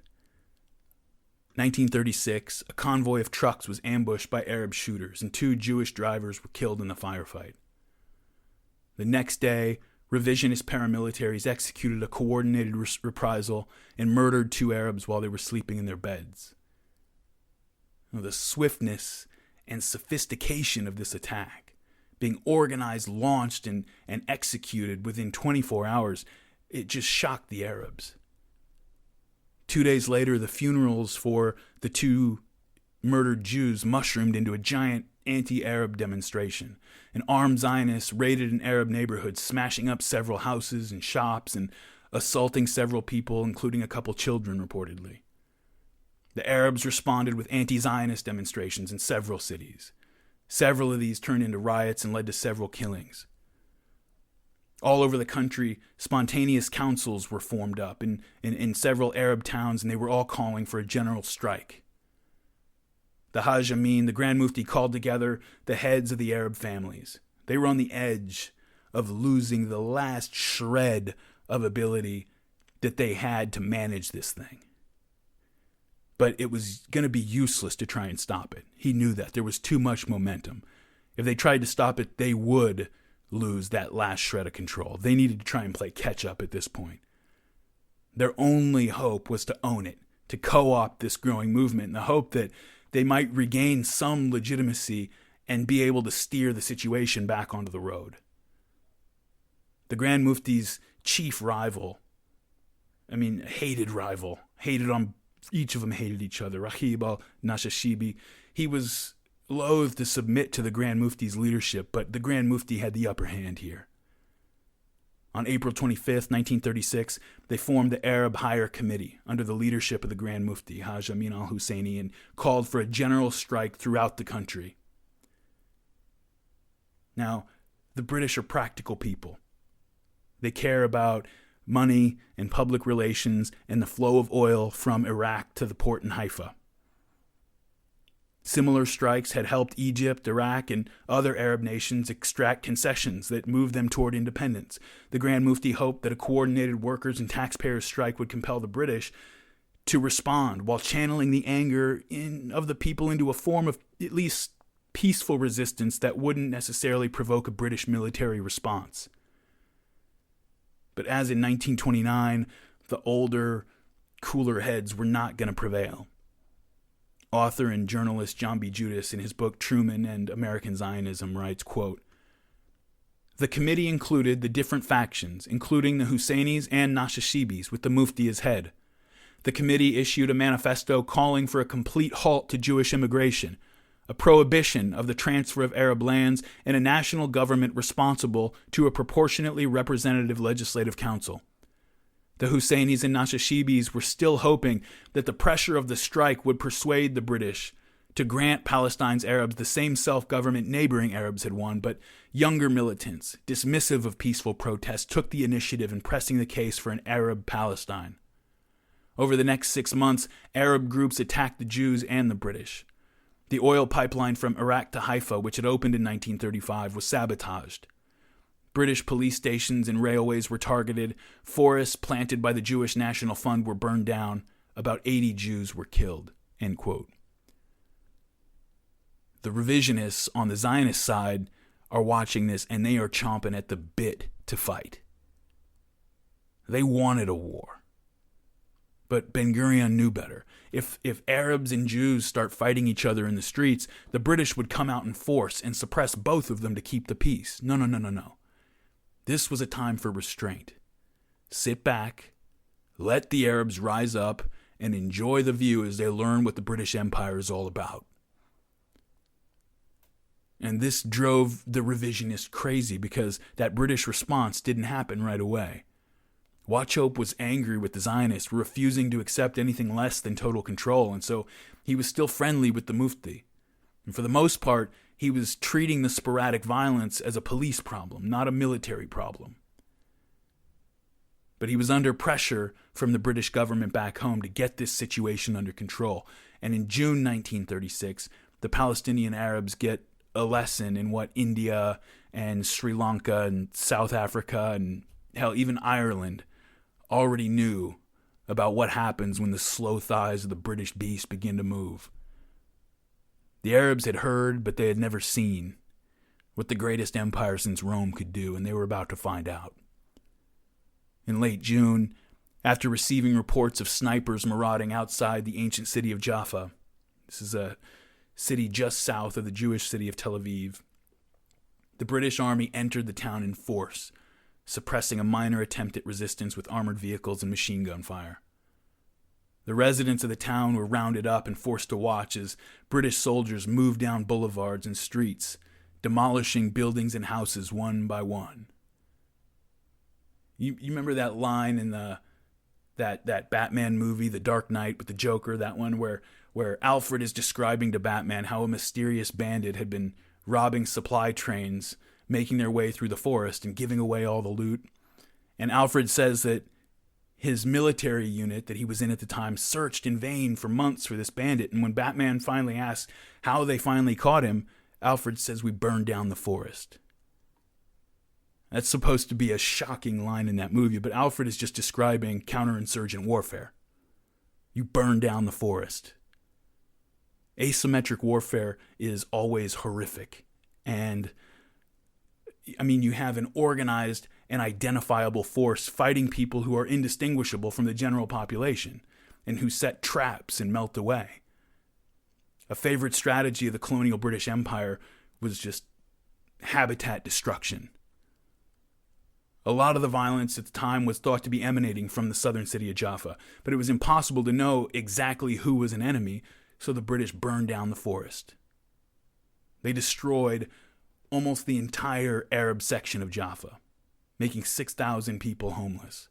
1936, a convoy of trucks was ambushed by Arab shooters, and 2 Jewish drivers were killed in the firefight. The next day, revisionist paramilitaries executed a coordinated reprisal and murdered 2 Arabs while they were sleeping in their beds. The swiftness and sophistication of this attack, being organized, launched, and executed within 24 hours, it just shocked the Arabs. 2 days later, the funerals for the 2 murdered Jews mushroomed into a giant anti-Arab demonstration. An armed Zionists raided an Arab neighborhood, smashing up several houses and shops and assaulting several people, including a couple children, reportedly. The Arabs responded with anti-Zionist demonstrations in several cities. Several of these turned into riots and led to several killings. All over the country, spontaneous councils were formed up in several Arab towns, and they were all calling for a general strike. The Haj Amin, the Grand Mufti, called together the heads of the Arab families. They were on the edge of losing the last shred of ability that they had to manage this thing. But it was going to be useless to try and stop it. He knew that. There was too much momentum. If they tried to stop it, they would lose that last shred of control. They needed to try and play catch-up at this point. Their only hope was to own it, to co-opt this growing movement, in the hope that they might regain some legitimacy and be able to steer the situation back onto the road. The Grand Mufti's chief rival, hated rival, each of them hated each other, Rahib al-Nashashibi, he was loath to submit to the Grand Mufti's leadership, but the Grand Mufti had the upper hand here. On April 25th, 1936, they formed the Arab Higher Committee under the leadership of the Grand Mufti, Haj Amin al-Husseini, and called for a general strike throughout the country. Now, the British are practical people. They care about money and public relations and the flow of oil from Iraq to the port in Haifa. Similar strikes had helped Egypt, Iraq, and other Arab nations extract concessions that moved them toward independence. The Grand Mufti hoped that a coordinated workers' and taxpayers' strike would compel the British to respond while channeling the anger of the people into a form of at least peaceful resistance that wouldn't necessarily provoke a British military response. But as in 1929, the older, cooler heads were not going to prevail. Author and journalist John B. Judas, in his book Truman and American Zionism, writes, quote, "The committee included the different factions, including the Husseinis and Nashashibis, with the Mufti as head. The committee issued a manifesto calling for a complete halt to Jewish immigration, a prohibition of the transfer of Arab lands, and a national government responsible to a proportionately representative legislative council. The Husseinis and Nashashibis were still hoping that the pressure of the strike would persuade the British to grant Palestine's Arabs the same self-government neighboring Arabs had won, but younger militants, dismissive of peaceful protest, took the initiative in pressing the case for an Arab Palestine. Over the next 6 months, Arab groups attacked the Jews and the British. The oil pipeline from Iraq to Haifa, which had opened in 1935, was sabotaged. British police stations and railways were targeted. Forests planted by the Jewish National Fund were burned down. About 80 Jews were killed. End quote. The revisionists on the Zionist side are watching this, and they are chomping at the bit to fight. They wanted a war. But Ben-Gurion knew better. If Arabs and Jews start fighting each other in the streets, the British would come out in force and suppress both of them to keep the peace. No. This was a time for restraint. Sit back, let the Arabs rise up, and enjoy the view as they learn what the British Empire is all about. And this drove the revisionists crazy because that British response didn't happen right away. Wauchope was angry with the Zionists, refusing to accept anything less than total control, and so he was still friendly with the Mufti. And for the most part, he was treating the sporadic violence as a police problem, not a military problem. But he was under pressure from the British government back home to get this situation under control. And in June 1936, the Palestinian Arabs get a lesson in what India and Sri Lanka and South Africa and hell, even Ireland already knew about what happens when the slow thighs of the British beast begin to move. The Arabs had heard, but they had never seen what the greatest empire since Rome could do, and they were about to find out. In late June, after receiving reports of snipers marauding outside the ancient city of Jaffa, this is a city just south of the Jewish city of Tel Aviv, the British army entered the town in force, suppressing a minor attempt at resistance with armored vehicles and machine gun fire. The residents of the town were rounded up and forced to watch as British soldiers moved down boulevards and streets, demolishing buildings and houses one by one. You remember that line in that Batman movie, The Dark Knight, with the Joker, that one where Alfred is describing to Batman how a mysterious bandit had been robbing supply trains, making their way through the forest and giving away all the loot. And Alfred says that his military unit that he was in at the time searched in vain for months for this bandit. And when Batman finally asks how they finally caught him, Alfred says, "We burned down the forest." That's supposed to be a shocking line in that movie, but Alfred is just describing counterinsurgent warfare. You burn down the forest. Asymmetric warfare is always horrific. And you have an organized and identifiable force fighting people who are indistinguishable from the general population and who set traps and melt away. A favorite strategy of the colonial British Empire was just habitat destruction. A lot of the violence at the time was thought to be emanating from the southern city of Jaffa, but it was impossible to know exactly who was an enemy, so the British burned down the forest. They destroyed almost the entire Arab section of Jaffa, making 6,000 people homeless.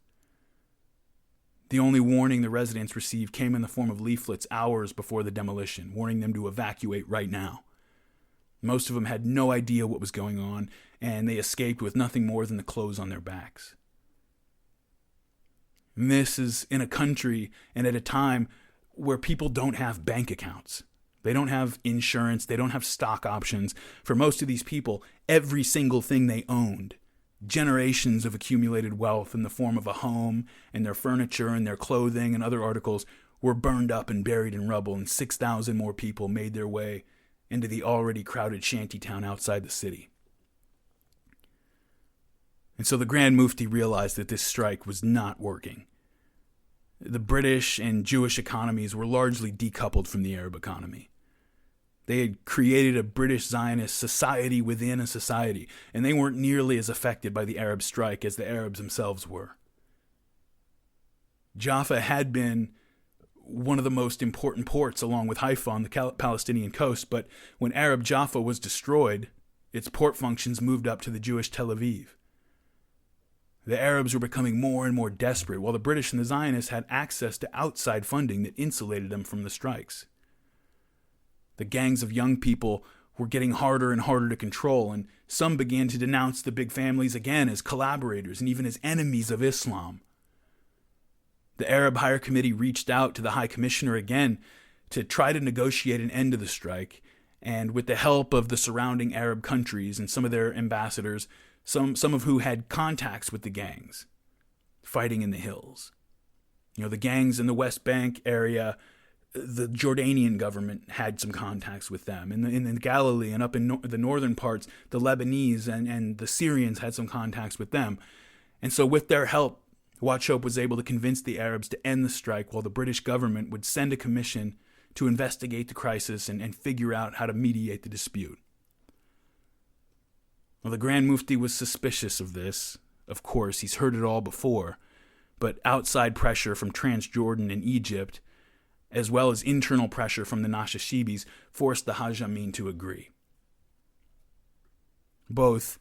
The only warning the residents received came in the form of leaflets hours before the demolition, warning them to evacuate right now. Most of them had no idea what was going on, and they escaped with nothing more than the clothes on their backs. And this is in a country and at a time where people don't have bank accounts. They don't have insurance. They don't have stock options. For most of these people, every single thing they owned, generations of accumulated wealth in the form of a home and their furniture and their clothing and other articles, were burned up and buried in rubble, and 6,000 more people made their way into the already crowded shantytown outside the city. And so the Grand Mufti realized that this strike was not working. The British and Jewish economies were largely decoupled from the Arab economy. They had created a British Zionist society within a society, and they weren't nearly as affected by the Arab strike as the Arabs themselves were. Jaffa had been one of the most important ports along with Haifa on the Palestinian coast, but when Arab Jaffa was destroyed, its port functions moved up to the Jewish Tel Aviv. The Arabs were becoming more and more desperate, while the British and the Zionists had access to outside funding that insulated them from the strikes. The gangs of young people were getting harder and harder to control, and some began to denounce the big families again as collaborators and even as enemies of Islam. The Arab Higher Committee reached out to the High Commissioner again to try to negotiate an end to the strike, and with the help of the surrounding Arab countries and some of their ambassadors, some of who had contacts with the gangs fighting in the hills. The gangs in the West Bank area, the Jordanian government had some contacts with them. In the Galilee and up in the northern parts, the Lebanese and the Syrians had some contacts with them. And so with their help, Watch Hope was able to convince the Arabs to end the strike, while the British government would send a commission to investigate the crisis and figure out how to mediate the dispute. Well, the Grand Mufti was suspicious of this. Of course, he's heard it all before. But outside pressure from Transjordan and Egypt, as well as internal pressure from the Nashashibis, forced the Hajj Amin to agree. Both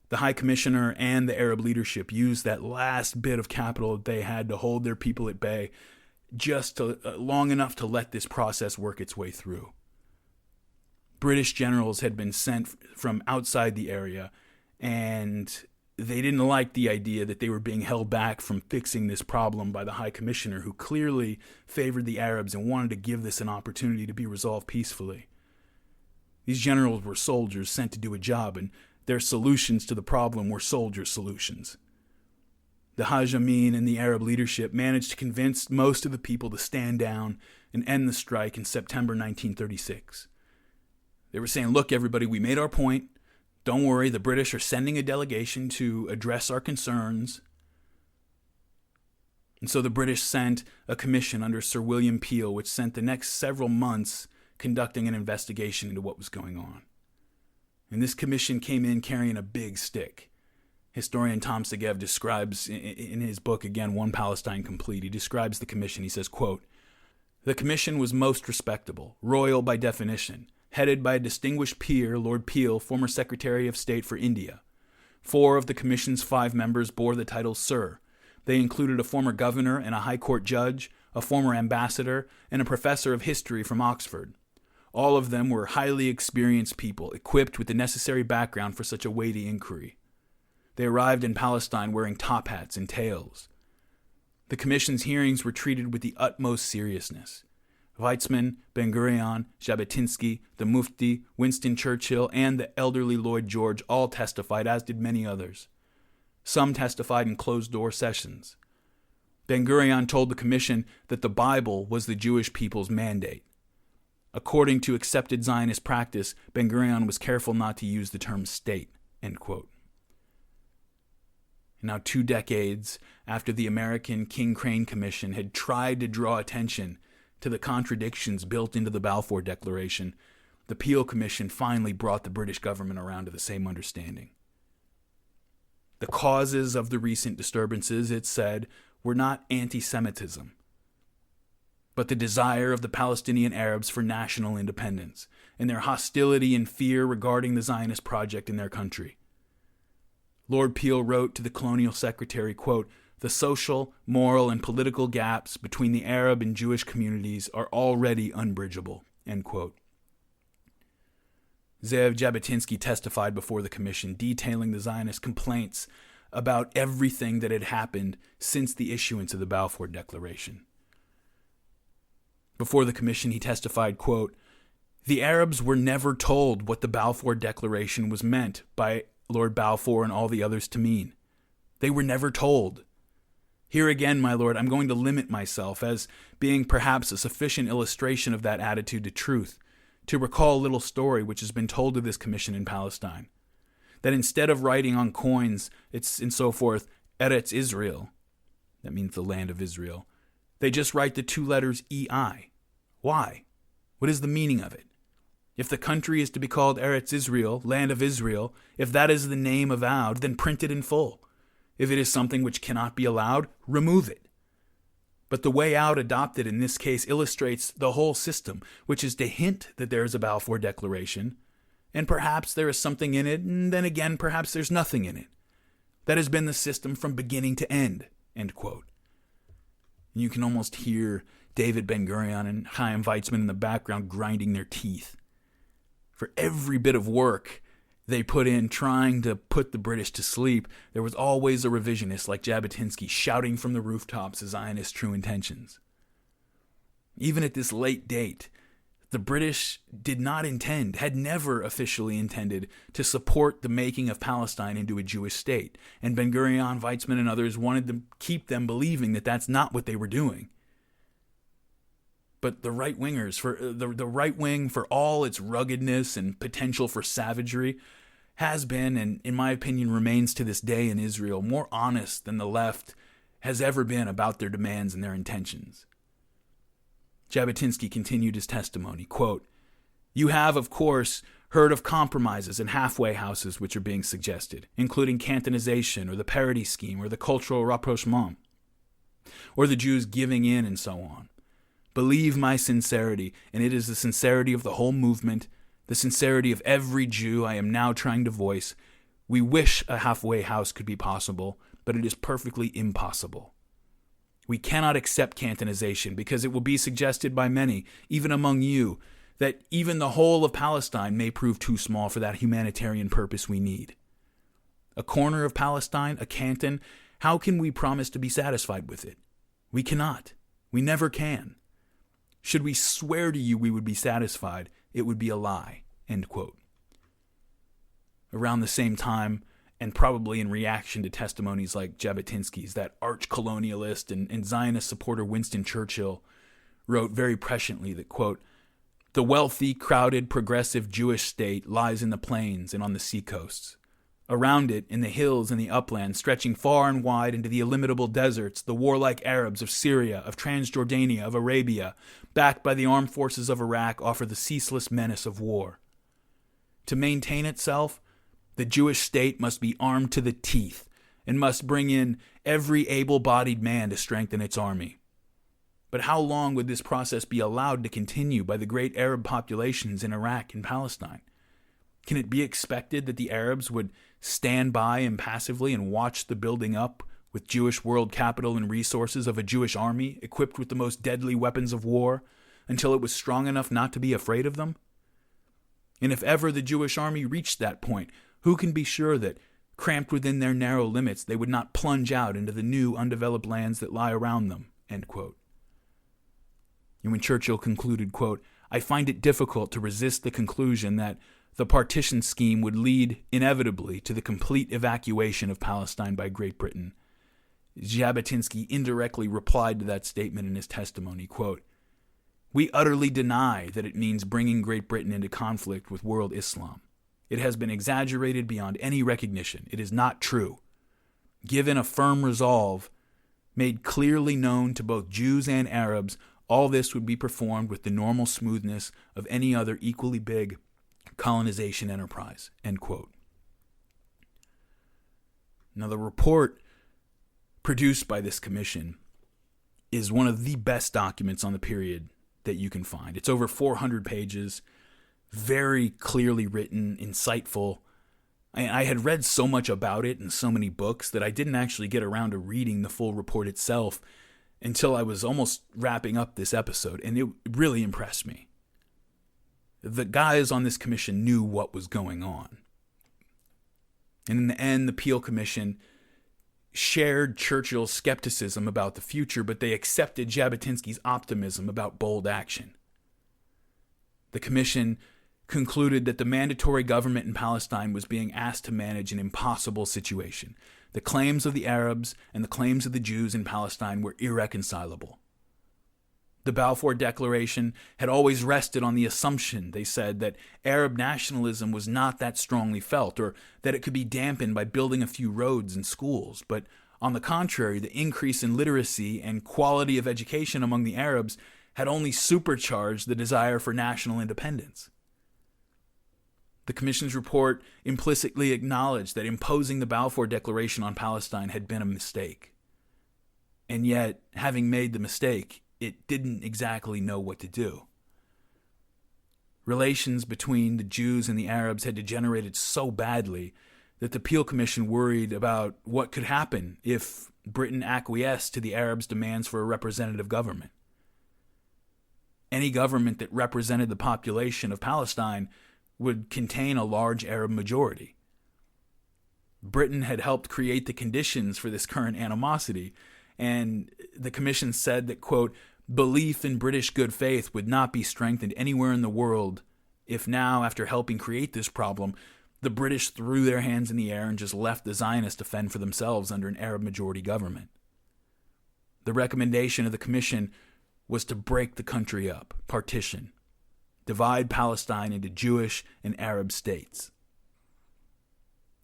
the High Commissioner and the Arab leadership used that last bit of capital that they had to hold their people at bay, just long enough to let this process work its way through. British generals had been sent from outside the area, and they didn't like the idea that they were being held back from fixing this problem by the High Commissioner, who clearly favored the Arabs and wanted to give this an opportunity to be resolved peacefully. These generals were soldiers sent to do a job, and their solutions to the problem were soldier solutions. The Hajj Amin and the Arab leadership managed to convince most of the people to stand down and end the strike in September 1936. They were saying, look, everybody, we made our point. Don't worry, the British are sending a delegation to address our concerns. And so the British sent a commission under Sir William Peel, which spent the next several months conducting an investigation into what was going on. And this commission came in carrying a big stick. Historian Tom Segev describes in his book, again, One Palestine Complete, he describes the commission. He says, quote, "The commission was most respectable, royal by definition, headed by a distinguished peer, Lord Peel, former Secretary of State for India. 4 of the commission's 5 members bore the title Sir. They included a former governor and a high court judge, a former ambassador, and a professor of history from Oxford. All of them were highly experienced people, equipped with the necessary background for such a weighty inquiry. They arrived in Palestine wearing top hats and tails. The commission's hearings were treated with the utmost seriousness. Weizmann, Ben-Gurion, Jabotinsky, the Mufti, Winston Churchill, and the elderly Lloyd George all testified, as did many others. Some testified in closed-door sessions. Ben-Gurion told the commission that the Bible was the Jewish people's mandate. According to accepted Zionist practice, Ben-Gurion was careful not to use the term state." End quote. Now, 2 decades after the American King Crane Commission had tried to draw attention to the contradictions built into the Balfour Declaration, the Peel Commission finally brought the British government around to the same understanding. The causes of the recent disturbances, it said, were not anti-Semitism, but the desire of the Palestinian Arabs for national independence and their hostility and fear regarding the Zionist project in their country. Lord Peel wrote to the colonial secretary, quote, "The social, moral, and political gaps between the Arab and Jewish communities are already unbridgeable." End quote. Zev Jabotinsky testified before the commission, detailing the Zionist complaints about everything that had happened since the issuance of the Balfour Declaration. Before the commission, he testified, quote, "The Arabs were never told what the Balfour Declaration was meant by Lord Balfour and all the others to mean. They were never told. Here again, my lord, I'm going to limit myself as being perhaps a sufficient illustration of that attitude to truth, to recall a little story which has been told to this commission in Palestine, that instead of writing on coins, it's and so forth, Eretz Israel, that means the land of Israel, they just write the 2 letters EI. Why? What is the meaning of it? If the country is to be called Eretz Israel, land of Israel, if that is the name avowed, then print it in full. If it is something which cannot be allowed, remove it. But the way out adopted in this case illustrates the whole system, which is to hint that there is a Balfour Declaration, and perhaps there is something in it, and then again perhaps there's nothing in it. That has been the system from beginning to end." End quote. And you can almost hear David Ben-Gurion and Chaim Weizmann in the background grinding their teeth. For every bit of work they put in trying to put the British to sleep, there was always a revisionist like Jabotinsky shouting from the rooftops the Zionist true intentions. Even at this late date, The British did not intend, had never officially intended, to support the making of Palestine into a Jewish state. And Ben-Gurion, Weizmann, and others wanted to keep them believing that that's not what they were doing. But the right-wingers, for the right wing, for all its ruggedness and potential for savagery, has been, and in my opinion remains to this day in Israel, more honest than the left has ever been about their demands and their intentions. Jabotinsky continued his testimony, quote, "You have, of course, heard of compromises and halfway houses which are being suggested, including cantonization or the parity scheme or the cultural rapprochement, or the Jews giving in and so on. Believe my sincerity, and it is the sincerity of the whole movement, the sincerity of every Jew I am now trying to voice. We wish a halfway house could be possible, but it is perfectly impossible. We cannot accept cantonization because it will be suggested by many, even among you, that even the whole of Palestine may prove too small for that humanitarian purpose we need. A corner of Palestine, a canton, how can we promise to be satisfied with it? We cannot. We never can. Should we swear to you we would be satisfied, it would be a lie." End quote. Around the same time, and probably in reaction to testimonies like Jabotinsky's, that arch-colonialist and Zionist supporter Winston Churchill wrote very presciently that, quote, "The wealthy, crowded, progressive Jewish state lies in the plains and on the seacoasts. Around it, in the hills and the uplands, stretching far and wide into the illimitable deserts, the warlike Arabs of Syria, of Transjordania, of Arabia, backed by the armed forces of Iraq, offer the ceaseless menace of war. To maintain itself, the Jewish state must be armed to the teeth and must bring in every able-bodied man to strengthen its army. But how long would this process be allowed to continue by the great Arab populations in Iraq and Palestine? Can it be expected that the Arabs would stand by impassively and watch the building up with Jewish world capital and resources of a Jewish army equipped with the most deadly weapons of war until it was strong enough not to be afraid of them? And if ever the Jewish army reached that point, who can be sure that, cramped within their narrow limits, they would not plunge out into the new undeveloped lands that lie around them?" End quote. And when Churchill concluded, quote, "I find it difficult to resist the conclusion that the partition scheme would lead inevitably to the complete evacuation of Palestine by Great Britain," Jabotinsky indirectly replied to that statement in his testimony, quote, "We utterly deny that it means bringing Great Britain into conflict with world Islam. It has been exaggerated beyond any recognition. It is not true. Given a firm resolve, made clearly known to both Jews and Arabs, all this would be performed with the normal smoothness of any other equally big colonization enterprise." End quote. Now, the report produced by this commission is one of the best documents on the period that you can find. It's over 400 pages, very clearly written, insightful. I had read so much about it in so many books that I didn't actually get around to reading the full report itself until I was almost wrapping up this episode, and it really impressed me. The guys on this commission knew what was going on. And in the end, the Peel Commission shared Churchill's skepticism about the future, but they accepted Jabotinsky's optimism about bold action. The commission concluded that the mandatory government in Palestine was being asked to manage an impossible situation. The claims of the Arabs and the claims of the Jews in Palestine were irreconcilable. The Balfour Declaration had always rested on the assumption, they said, that Arab nationalism was not that strongly felt, or that it could be dampened by building a few roads and schools. But on the contrary, the increase in literacy and quality of education among the Arabs had only supercharged the desire for national independence. The Commission's report implicitly acknowledged that imposing the Balfour Declaration on Palestine had been a mistake. And yet, having made the mistake, it didn't exactly know what to do. Relations between the Jews and the Arabs had degenerated so badly that the Peel Commission worried about what could happen if Britain acquiesced to the Arabs' demands for a representative government. Any government that represented the population of Palestine would contain a large Arab majority. Britain had helped create the conditions for this current animosity, and the commission said that, quote, Belief in British good faith would not be strengthened anywhere in the world if now, after helping create this problem, the British threw their hands in the air and just left the Zionists to fend for themselves under an Arab-majority government. The recommendation of the commission was to break the country up, partition, divide Palestine into Jewish and Arab states.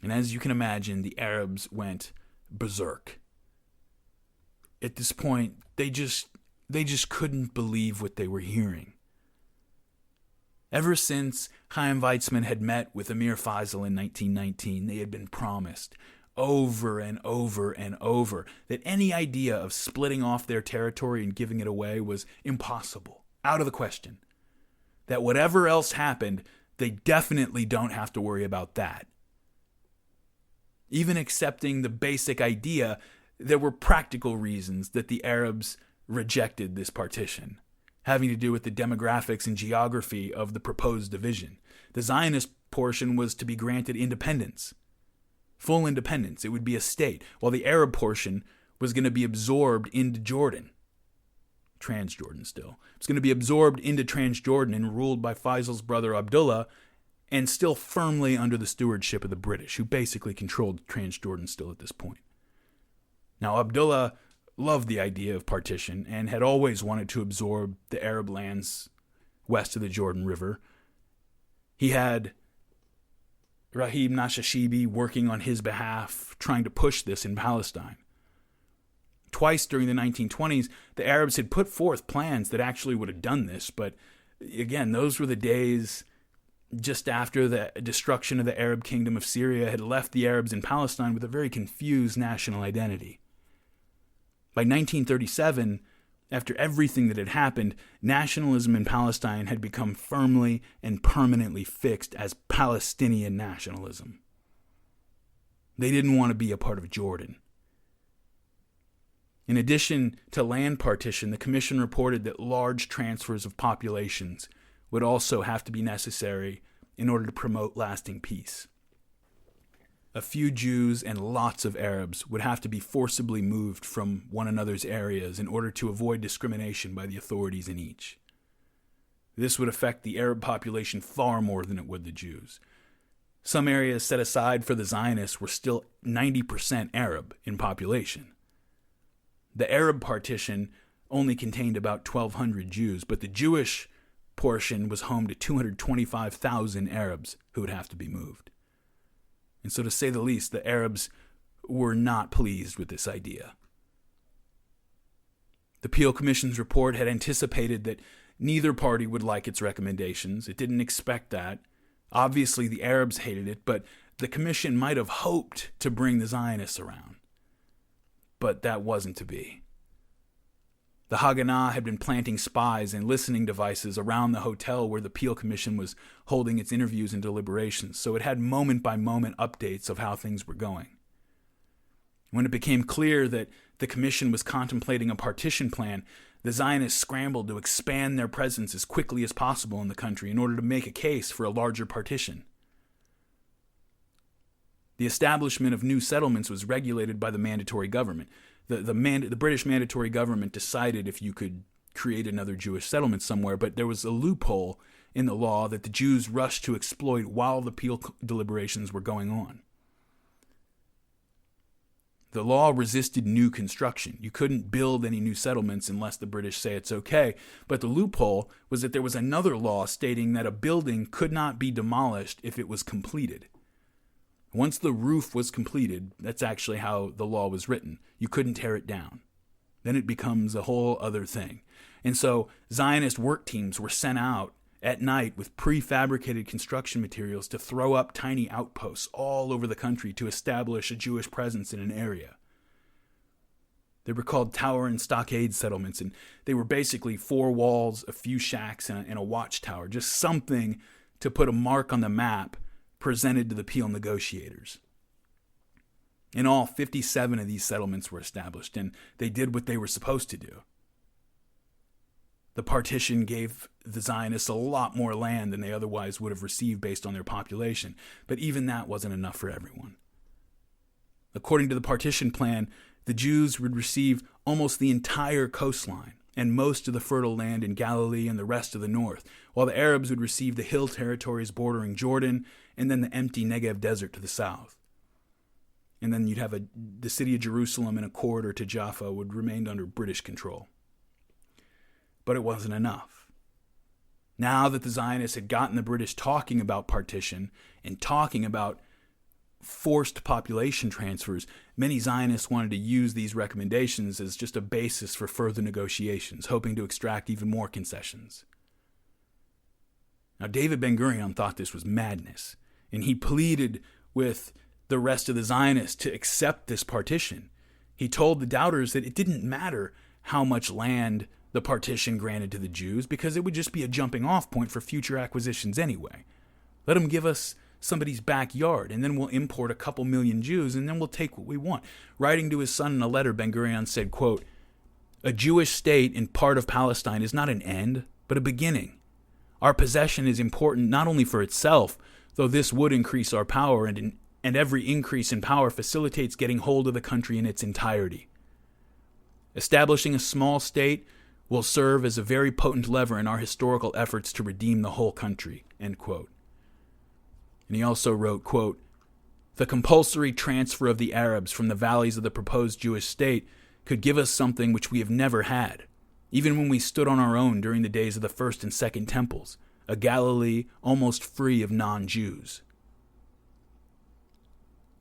And as you can imagine, the Arabs went berserk. At this point, they just couldn't believe what they were hearing. Ever since Chaim Weizmann had met with Amir Faisal in 1919, they had been promised over and over and over that any idea of splitting off their territory and giving it away was impossible, out of the question. That whatever else happened, they definitely don't have to worry about that. Even accepting the basic idea, there were practical reasons that the Arabs rejected this partition, having to do with the demographics and geography of the proposed division. The Zionist portion was to be granted independence, full independence. It would be a state, while the Arab portion was going to be absorbed into Jordan. Transjordan still. It's going to be absorbed into Transjordan and ruled by Faisal's brother Abdullah, and still firmly under the stewardship of the British, who basically controlled Transjordan still at this point. Now, Abdullah loved the idea of partition and had always wanted to absorb the Arab lands west of the Jordan River. He had Rahim Nashashibi working on his behalf, trying to push this in Palestine. Twice during the 1920s, the Arabs had put forth plans that actually would have done this, but again, those were the days just after the destruction of the Arab kingdom of Syria had left the Arabs in Palestine with a very confused national identity. By 1937, after everything that had happened, nationalism in Palestine had become firmly and permanently fixed as Palestinian nationalism. They didn't want to be a part of Jordan. In addition to land partition, the commission reported that large transfers of populations would also have to be necessary in order to promote lasting peace. A few Jews and lots of Arabs would have to be forcibly moved from one another's areas in order to avoid discrimination by the authorities in each. This would affect the Arab population far more than it would the Jews. Some areas set aside for the Zionists were still 90% Arab in population. The Arab partition only contained about 1,200 Jews, but the Jewish portion was home to 225,000 Arabs who would have to be moved. And so, to say the least, the Arabs were not pleased with this idea. The Peel Commission's report had anticipated that neither party would like its recommendations. It didn't expect that. Obviously, the Arabs hated it, but the commission might have hoped to bring the Zionists around. But that wasn't to be. The Haganah had been planting spies and listening devices around the hotel where the Peel Commission was holding its interviews and deliberations, so it had moment-by-moment updates of how things were going. When it became clear that the commission was contemplating a partition plan, the Zionists scrambled to expand their presence as quickly as possible in the country in order to make a case for a larger partition. The establishment of new settlements was regulated by the mandatory government. The British mandatory government decided if you could create another Jewish settlement somewhere, but there was a loophole in the law that the Jews rushed to exploit while the Peel deliberations were going on. The law resisted new construction. You couldn't build any new settlements unless the British say it's okay, but the loophole was that there was another law stating that a building could not be demolished if it was completed. Once the roof was completed, that's actually how the law was written. You couldn't tear it down. Then it becomes a whole other thing. And so Zionist work teams were sent out at night with prefabricated construction materials to throw up tiny outposts all over the country to establish a Jewish presence in an area. They were called tower and stockade settlements, and they were basically 4 walls, a few shacks, and a watchtower, just something to put a mark on the map presented to the Peel negotiators. In all, 57 of these settlements were established, and they did what they were supposed to do. The partition gave the Zionists a lot more land than they otherwise would have received based on their population, but even that wasn't enough for everyone. According to the partition plan, the Jews would receive almost the entire coastline, and most of the fertile land in Galilee and the rest of the north, while the Arabs would receive the hill territories bordering Jordan and then the empty Negev desert to the south. And then you'd have the city of Jerusalem and a corridor to Jaffa would remain under British control. But it wasn't enough. Now that the Zionists had gotten the British talking about partition and talking about forced population transfers, many Zionists wanted to use these recommendations as just a basis for further negotiations, hoping to extract even more concessions. Now, David Ben-Gurion thought this was madness, and he pleaded with the rest of the Zionists to accept this partition. He told the doubters that it didn't matter how much land the partition granted to the Jews, because it would just be a jumping-off point for future acquisitions anyway. Let them give us somebody's backyard, and then we'll import a couple million Jews, and then we'll take what we want. Writing to his son in a letter, Ben-Gurion said, quote, "A Jewish state in part of Palestine is not an end, but a beginning. Our possession is important not only for itself, though this would increase our power, and every increase in power facilitates getting hold of the country in its entirety. Establishing a small state will serve as a very potent lever in our historical efforts to redeem the whole country," end quote. And he also wrote, quote, "The compulsory transfer of the Arabs from the valleys of the proposed Jewish state could give us something which we have never had, even when we stood on our own during the days of the first and second temples, a Galilee almost free of non-Jews.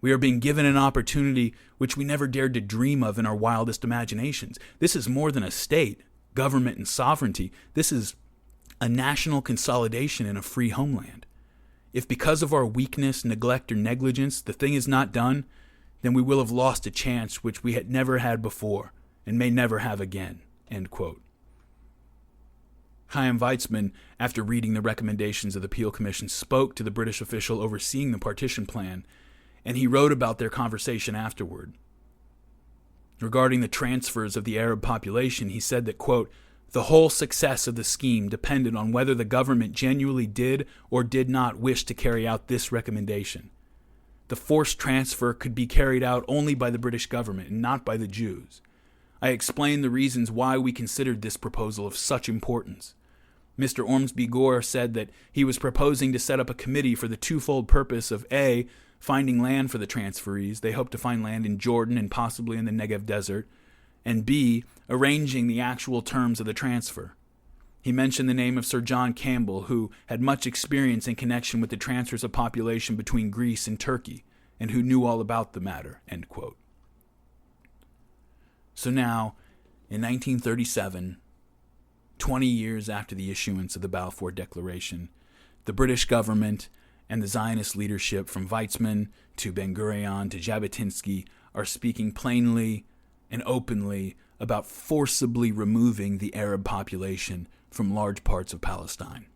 We are being given an opportunity which we never dared to dream of in our wildest imaginations. This is more than a state, government, and sovereignty. This is a national consolidation in a free homeland. If because of our weakness, neglect, or negligence the thing is not done, then we will have lost a chance which we had never had before and may never have again," end quote. Chaim Weizmann, after reading the recommendations of the Peel Commission, spoke to the British official overseeing the partition plan, and he wrote about their conversation afterward. Regarding the transfers of the Arab population, he said that, quote, "The whole success of the scheme depended on whether the government genuinely did or did not wish to carry out this recommendation. The forced transfer could be carried out only by the British government and not by the Jews. I explained the reasons why we considered this proposal of such importance. Mr. Ormsby Gore said that he was proposing to set up a committee for the twofold purpose of A, finding land for the transferees. They hope to find land in Jordan and possibly in the Negev desert, and B, arranging the actual terms of the transfer. He mentioned the name of Sir John Campbell, who had much experience in connection with the transfers of population between Greece and Turkey, and who knew all about the matter," end quote. So now, in 1937, 20 years after the issuance of the Balfour Declaration, the British government and the Zionist leadership, from Weizmann to Ben-Gurion to Jabotinsky, are speaking plainly and openly about forcibly removing the Arab population from large parts of Palestine.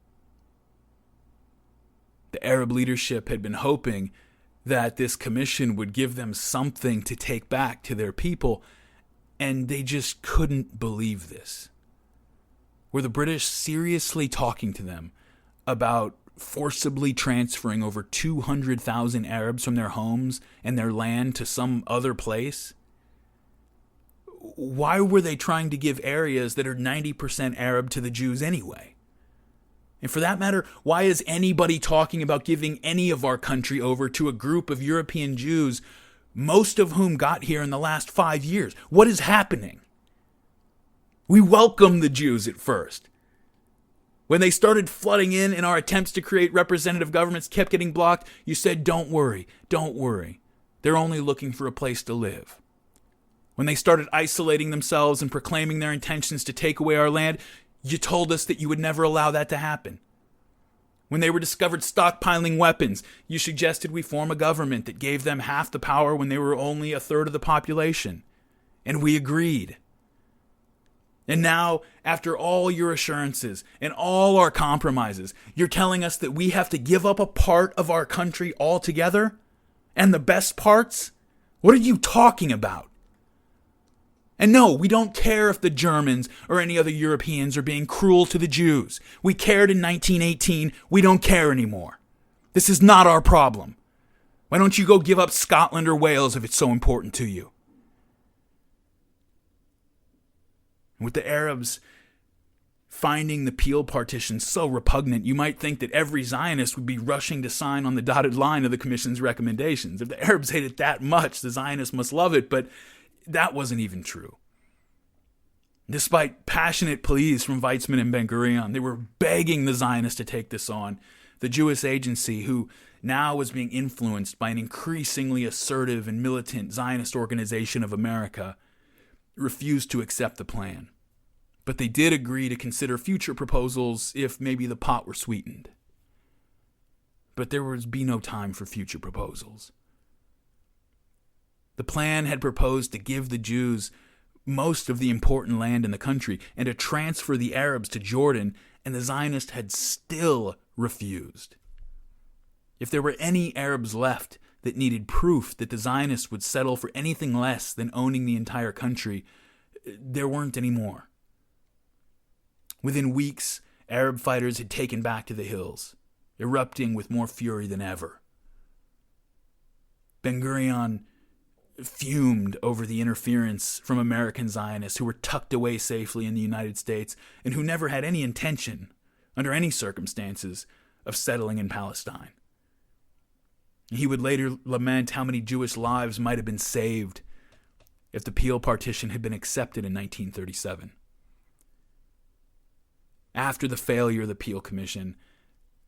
The Arab leadership had been hoping that this commission would give them something to take back to their people, and they just couldn't believe this. Were the British seriously talking to them about forcibly transferring over 200,000 Arabs from their homes and their land to some other place? Why were they trying to give areas that are 90% Arab to the Jews anyway? And for that matter, why is anybody talking about giving any of our country over to a group of European Jews, most of whom got here in the last 5 years? What is happening? We welcomed the Jews at first. When they started flooding in and our attempts to create representative governments kept getting blocked, you said, don't worry. They're only looking for a place to live. When they started isolating themselves and proclaiming their intentions to take away our land, you told us that you would never allow that to happen. When they were discovered stockpiling weapons, you suggested we form a government that gave them half the power when they were only a third of the population. And we agreed. And now, after all your assurances and all our compromises, you're telling us that we have to give up a part of our country altogether? And the best parts? What are you talking about? And no, we don't care if the Germans or any other Europeans are being cruel to the Jews. We cared in 1918. We don't care anymore. This is not our problem. Why don't you go give up Scotland or Wales if it's so important to you? With the Arabs finding the Peel Partition so repugnant, you might think that every Zionist would be rushing to sign on the dotted line of the Commission's recommendations. If the Arabs hate it that much, the Zionists must love it, but that wasn't even true. Despite passionate pleas from Weizmann and Ben-Gurion, they were begging the Zionists to take this on. The Jewish Agency, who now was being influenced by an increasingly assertive and militant Zionist Organization of America, refused to accept the plan. But they did agree to consider future proposals if maybe the pot were sweetened. But there would be no time for future proposals. The plan had proposed to give the Jews most of the important land in the country and to transfer the Arabs to Jordan, and the Zionists had still refused. If there were any Arabs left that needed proof that the Zionists would settle for anything less than owning the entire country, there weren't any more. Within weeks, Arab fighters had taken back to the hills, erupting with more fury than ever. Ben-Gurion fumed over the interference from American Zionists who were tucked away safely in the United States and who never had any intention, under any circumstances, of settling in Palestine. He would later lament how many Jewish lives might have been saved if the Peel Partition had been accepted in 1937. After the failure of the Peel Commission,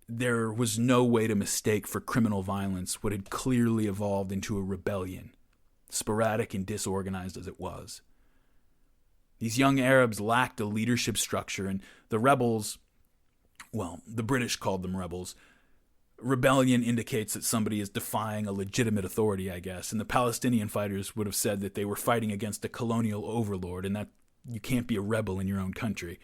there was no way to mistake for criminal violence what had clearly evolved into a rebellion, sporadic and disorganized as it was. These young Arabs lacked a leadership structure, and the rebels, well, the British called them rebels. Rebellion indicates that somebody is defying a legitimate authority, I guess, and the Palestinian fighters would have said that they were fighting against a colonial overlord and that you can't be a rebel in your own country.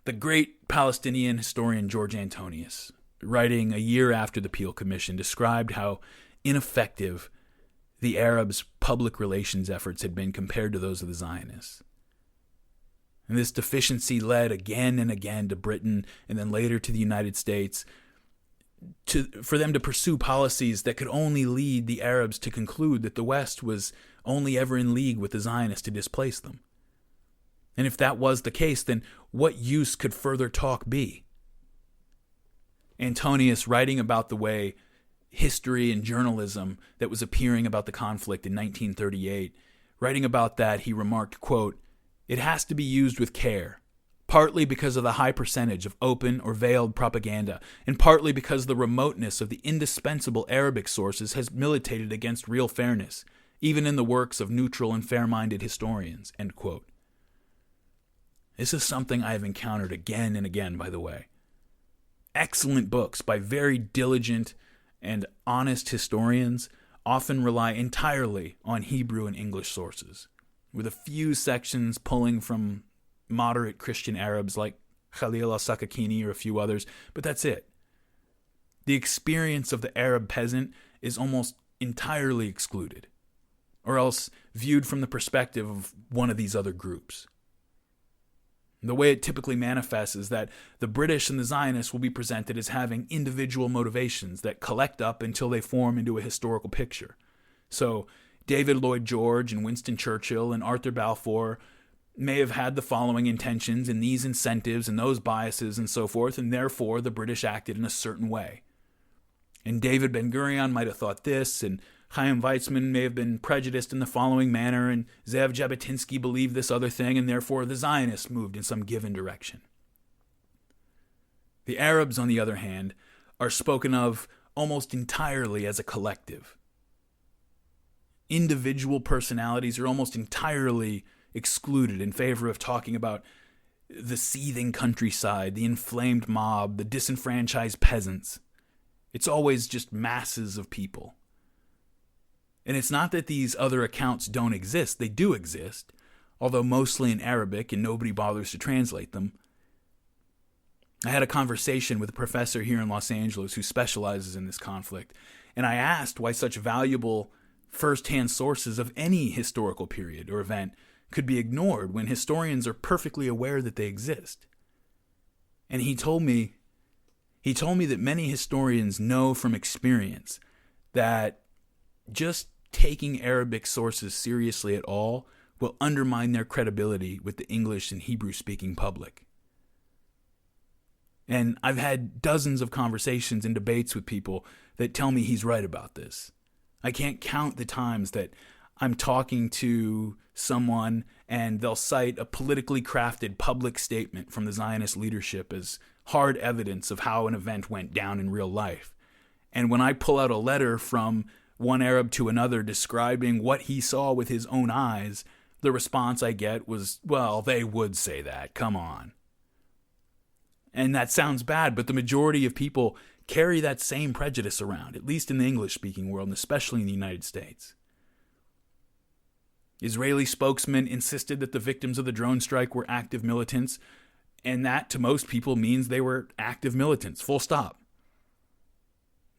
The great Palestinian historian George Antonius, writing a year after the Peel Commission, described how ineffective the Arabs' public relations efforts had been compared to those of the Zionists. And this deficiency led again and again to Britain and then later to the United States for them to pursue policies that could only lead the Arabs to conclude that the West was only ever in league with the Zionists to displace them. And if that was the case, then what use could further talk be? Antonius, writing about the way history and journalism that was appearing about the conflict in 1938, writing about that, he remarked, quote, "It has to be used with care, partly because of the high percentage of open or veiled propaganda, and partly because the remoteness of the indispensable Arabic sources has militated against real fairness, even in the works of neutral and fair-minded historians." End quote. This is something I have encountered again and again, by the way. Excellent books by very diligent and honest historians often rely entirely on Hebrew and English sources, with a few sections pulling from moderate Christian Arabs like Khalil al-Sakakini or a few others, but that's it. The experience of the Arab peasant is almost entirely excluded, or else viewed from the perspective of one of these other groups. The way it typically manifests is that the British and the Zionists will be presented as having individual motivations that collect up until they form into a historical picture. So David Lloyd George and Winston Churchill and Arthur Balfour may have had the following intentions and these incentives and those biases and so forth, and therefore the British acted in a certain way. And David Ben-Gurion might have thought this, and Chaim Weizmann may have been prejudiced in the following manner, and Zev Jabotinsky believed this other thing, and therefore the Zionists moved in some given direction. The Arabs, on the other hand, are spoken of almost entirely as a collective. Individual personalities are almost entirely excluded in favor of talking about the seething countryside, the inflamed mob, the disenfranchised peasants. It's always just masses of people. And it's not that these other accounts don't exist. They do exist, although mostly in Arabic and nobody bothers to translate them. I had a conversation with a professor here in Los Angeles who specializes in this conflict, and I asked why such valuable first-hand sources of any historical period or event could be ignored when historians are perfectly aware that they exist. And he told me that many historians know from experience that just taking Arabic sources seriously at all will undermine their credibility with the English and Hebrew-speaking public. And I've had dozens of conversations and debates with people that tell me he's right about this. I can't count the times that I'm talking to someone and they'll cite a politically crafted public statement from the Zionist leadership as hard evidence of how an event went down in real life. And when I pull out a letter from one Arab to another describing what he saw with his own eyes, the response I get was, well, they would say that, come on. And that sounds bad, but the majority of people carry that same prejudice around, at least in the English-speaking world, and especially in the United States. Israeli spokesmen insisted that the victims of the drone strike were active militants, and that to most people means they were active militants, full stop.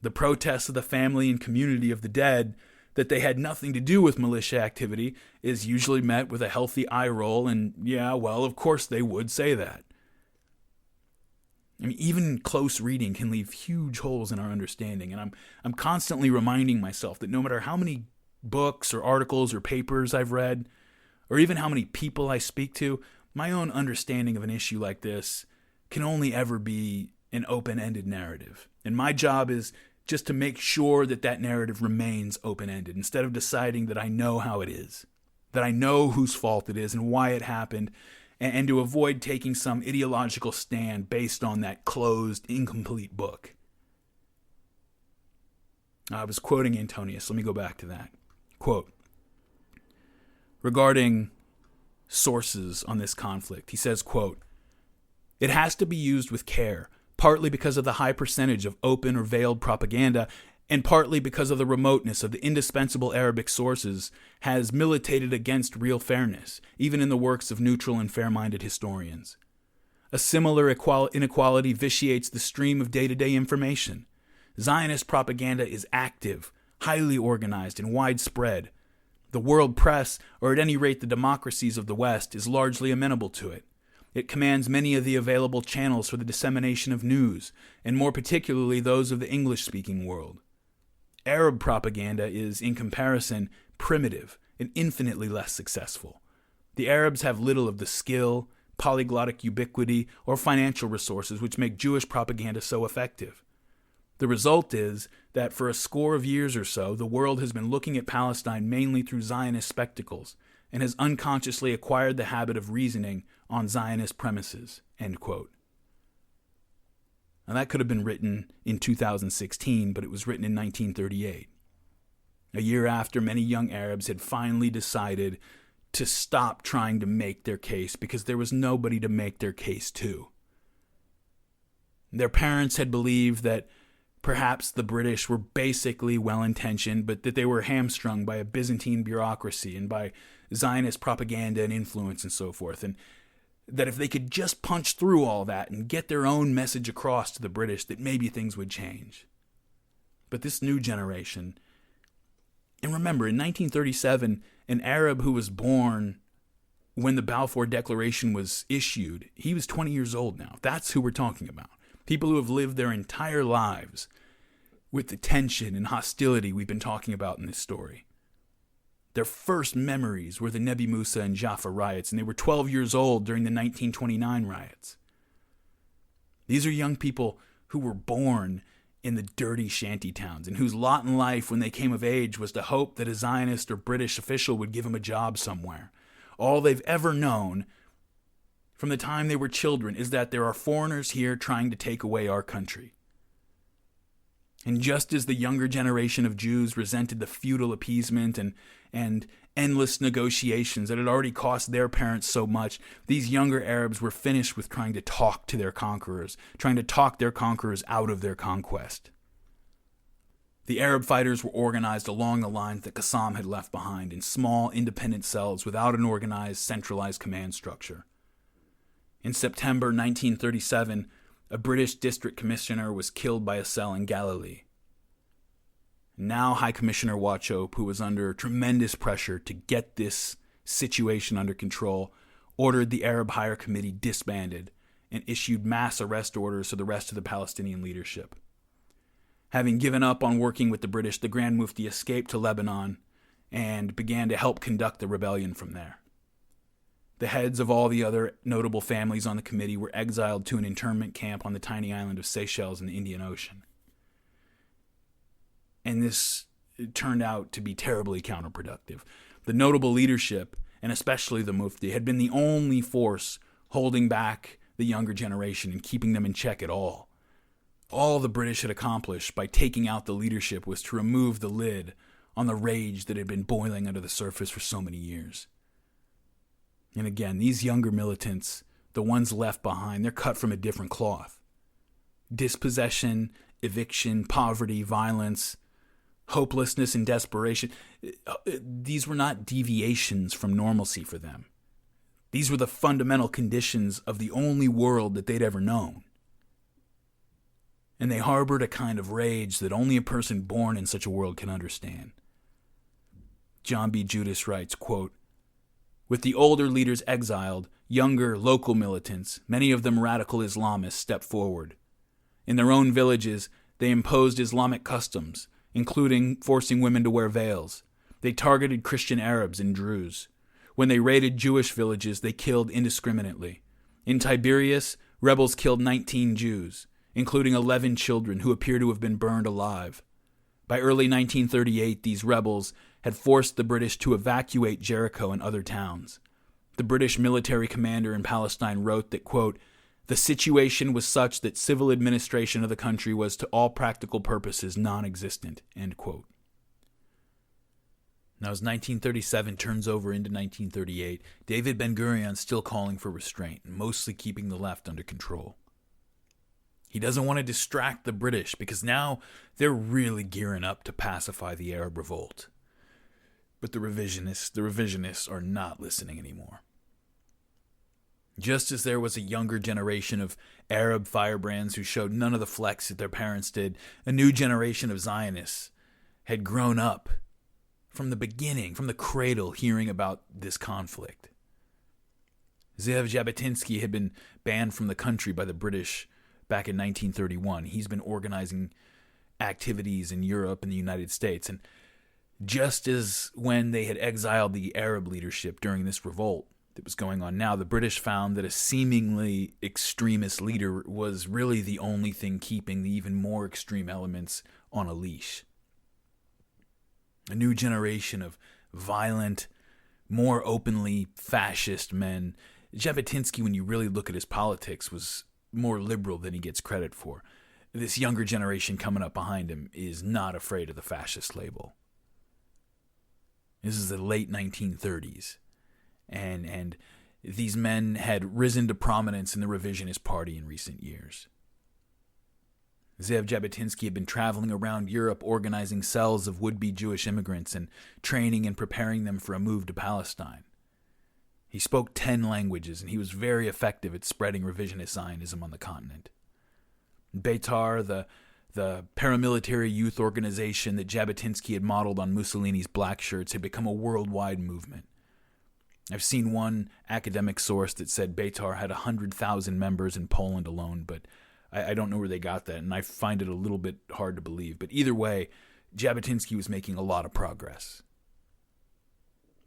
The protests of the family and community of the dead that they had nothing to do with militia activity is usually met with a healthy eye roll, and yeah, well, of course they would say that. I mean, even close reading can leave huge holes in our understanding, and I'm constantly reminding myself that no matter how many books or articles or papers I've read, or even how many people I speak to, my own understanding of an issue like this can only ever be an open-ended narrative. And my job is just to make sure that that narrative remains open-ended, instead of deciding that I know how it is, that I know whose fault it is and why it happened, and to avoid taking some ideological stand based on that closed, incomplete book. I was quoting Antonius. Let me go back to that. Quote, regarding sources on this conflict, he says, quote, "It has to be used with care, partly because of the high percentage of open or veiled propaganda, and partly because of the remoteness of the indispensable Arabic sources has militated against real fairness, even in the works of neutral and fair-minded historians. A similar inequality vitiates the stream of day-to-day information. Zionist propaganda is active, highly organized, and widespread. The world press, or at any rate the democracies of the West, is largely amenable to it. It commands many of the available channels for the dissemination of news, and more particularly those of the English-speaking world. Arab propaganda is, in comparison, primitive and infinitely less successful. The Arabs have little of the skill, polyglottic ubiquity, or financial resources which make Jewish propaganda so effective. The result is that for a score of years or so, the world has been looking at Palestine mainly through Zionist spectacles and has unconsciously acquired the habit of reasoning on Zionist premises." End quote. Now that could have been written in 2016, but it was written in 1938. A year after many young Arabs had finally decided to stop trying to make their case because there was nobody to make their case to. Their parents had believed that perhaps the British were basically well-intentioned, but that they were hamstrung by a Byzantine bureaucracy and by Zionist propaganda and influence and so forth, and that if they could just punch through all that and get their own message across to the British, that maybe things would change. But this new generation, and remember, in 1937, an Arab who was born when the Balfour Declaration was issued, he was 20 years old now. That's who we're talking about. People who have lived their entire lives with the tension and hostility we've been talking about in this story. Their first memories were the Nebi Musa and Jaffa riots, and they were 12 years old during the 1929 riots. These are young people who were born in the dirty shanty towns and whose lot in life when they came of age was to hope that a Zionist or British official would give them a job somewhere. All they've ever known from the time they were children is that there are foreigners here trying to take away our country. And just as the younger generation of Jews resented the feudal appeasement and endless negotiations that had already cost their parents so much, these younger Arabs were finished with trying to talk to their conquerors, trying to talk their conquerors out of their conquest. The Arab fighters were organized along the lines that Qassam had left behind in small, independent cells without an organized, centralized command structure. In September 1937, a British district commissioner was killed by a cell in Galilee. Now High Commissioner Wauchope, who was under tremendous pressure to get this situation under control, ordered the Arab Higher Committee disbanded and issued mass arrest orders to the rest of the Palestinian leadership. Having given up on working with the British, the Grand Mufti escaped to Lebanon and began to help conduct the rebellion from there. The heads of all the other notable families on the committee were exiled to an internment camp on the tiny island of Seychelles in the Indian Ocean. And this turned out to be terribly counterproductive. The notable leadership, and especially the Mufti, had been the only force holding back the younger generation and keeping them in check at all. All the British had accomplished by taking out the leadership was to remove the lid on the rage that had been boiling under the surface for so many years. And again, these younger militants, the ones left behind, they're cut from a different cloth. Dispossession, eviction, poverty, violence, hopelessness, and desperation, these were not deviations from normalcy for them. These were the fundamental conditions of the only world that they'd ever known. And they harbored a kind of rage that only a person born in such a world can understand. John B. Judas writes, quote, "With the older leaders exiled, younger local militants, many of them radical Islamists, stepped forward. In their own villages, they imposed Islamic customs, including forcing women to wear veils. They targeted Christian Arabs and Druze. When they raided Jewish villages, they killed indiscriminately. In Tiberias, rebels killed 19 Jews, including 11 children who appear to have been burned alive. By early 1938, these rebels had forced the British to evacuate Jericho and other towns. The British military commander in Palestine wrote that, quote, "The situation was such that civil administration of the country was to all practical purposes non-existent," end quote. Now, as 1937 turns over into 1938, David Ben-Gurion still calling for restraint, mostly keeping the left under control. He doesn't want to distract the British because now they're really gearing up to pacify the Arab revolt. But the revisionists are not listening anymore. Just as there was a younger generation of Arab firebrands who showed none of the flex that their parents did, a new generation of Zionists had grown up from the beginning, from the cradle, hearing about this conflict. Zev Jabotinsky had been banned from the country by the British back in 1931. He's been organizing activities in Europe and the United States. And just as when they had exiled the Arab leadership during this revolt that was going on now, the British found that a seemingly extremist leader was really the only thing keeping the even more extreme elements on a leash. A new generation of violent, more openly fascist men. Jabotinsky, when you really look at his politics, was more liberal than he gets credit for. This younger generation coming up behind him is not afraid of the fascist label. This is the late 1930s, and these men had risen to prominence in the revisionist party in recent years. Zev Jabotinsky had been traveling around Europe organizing cells of would-be Jewish immigrants and training and preparing them for a move to Palestine. He spoke 10 languages, and he was very effective at spreading revisionist Zionism on the continent. Beitar, the paramilitary youth organization that Jabotinsky had modeled on Mussolini's black shirts, had become a worldwide movement. I've seen one academic source that said Beitar had 100,000 members in Poland alone, but I don't know where they got that, and I find it a little bit hard to believe. But either way, Jabotinsky was making a lot of progress.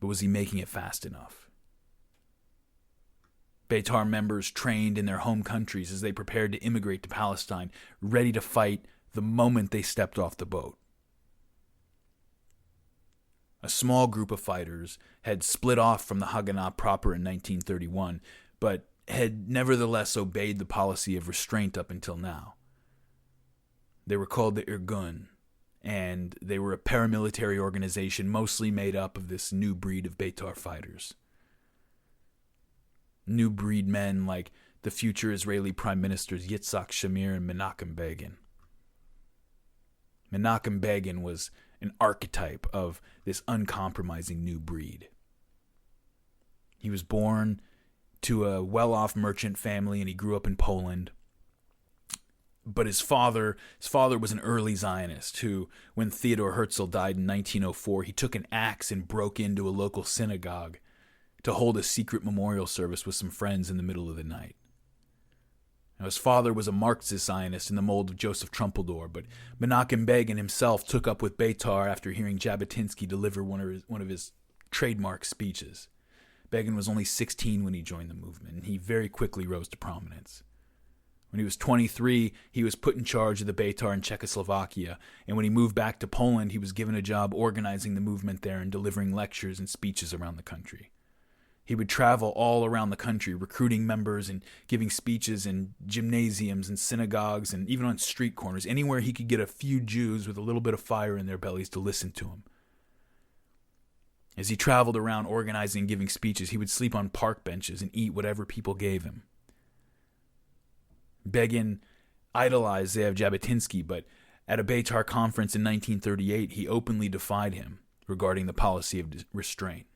But was he making it fast enough? Beitar members trained in their home countries as they prepared to immigrate to Palestine, ready to fight the moment they stepped off the boat. A small group of fighters had split off from the Haganah proper in 1931, but had nevertheless obeyed the policy of restraint up until now. They were called the Irgun, and they were a paramilitary organization mostly made up of this new breed of Beitar fighters. New breed men like the future Israeli Prime Ministers Yitzhak Shamir and Menachem Begin. Menachem Begin was an archetype of this uncompromising new breed. He was born to a well-off merchant family, and he grew up in Poland. But his father was an early Zionist who, when Theodor Herzl died in 1904, he took an axe and broke into a local synagogue to hold a secret memorial service with some friends in the middle of the night. Now, his father was a Marxist Zionist in the mold of Joseph Trumpeldor, but Menachem Begin himself took up with Beitar after hearing Jabotinsky deliver one of his trademark speeches. Begin was only 16 when he joined the movement, and he very quickly rose to prominence. When he was 23, he was put in charge of the Beitar in Czechoslovakia, and when he moved back to Poland, he was given a job organizing the movement there and delivering lectures and speeches around the country. He would travel all around the country, recruiting members and giving speeches in gymnasiums and synagogues and even on street corners, anywhere he could get a few Jews with a little bit of fire in their bellies to listen to him. As he traveled around organizing and giving speeches, he would sleep on park benches and eat whatever people gave him. Begin idolized Zeev Jabotinsky, but at a Beitar conference in 1938, he openly defied him regarding the policy of restraint.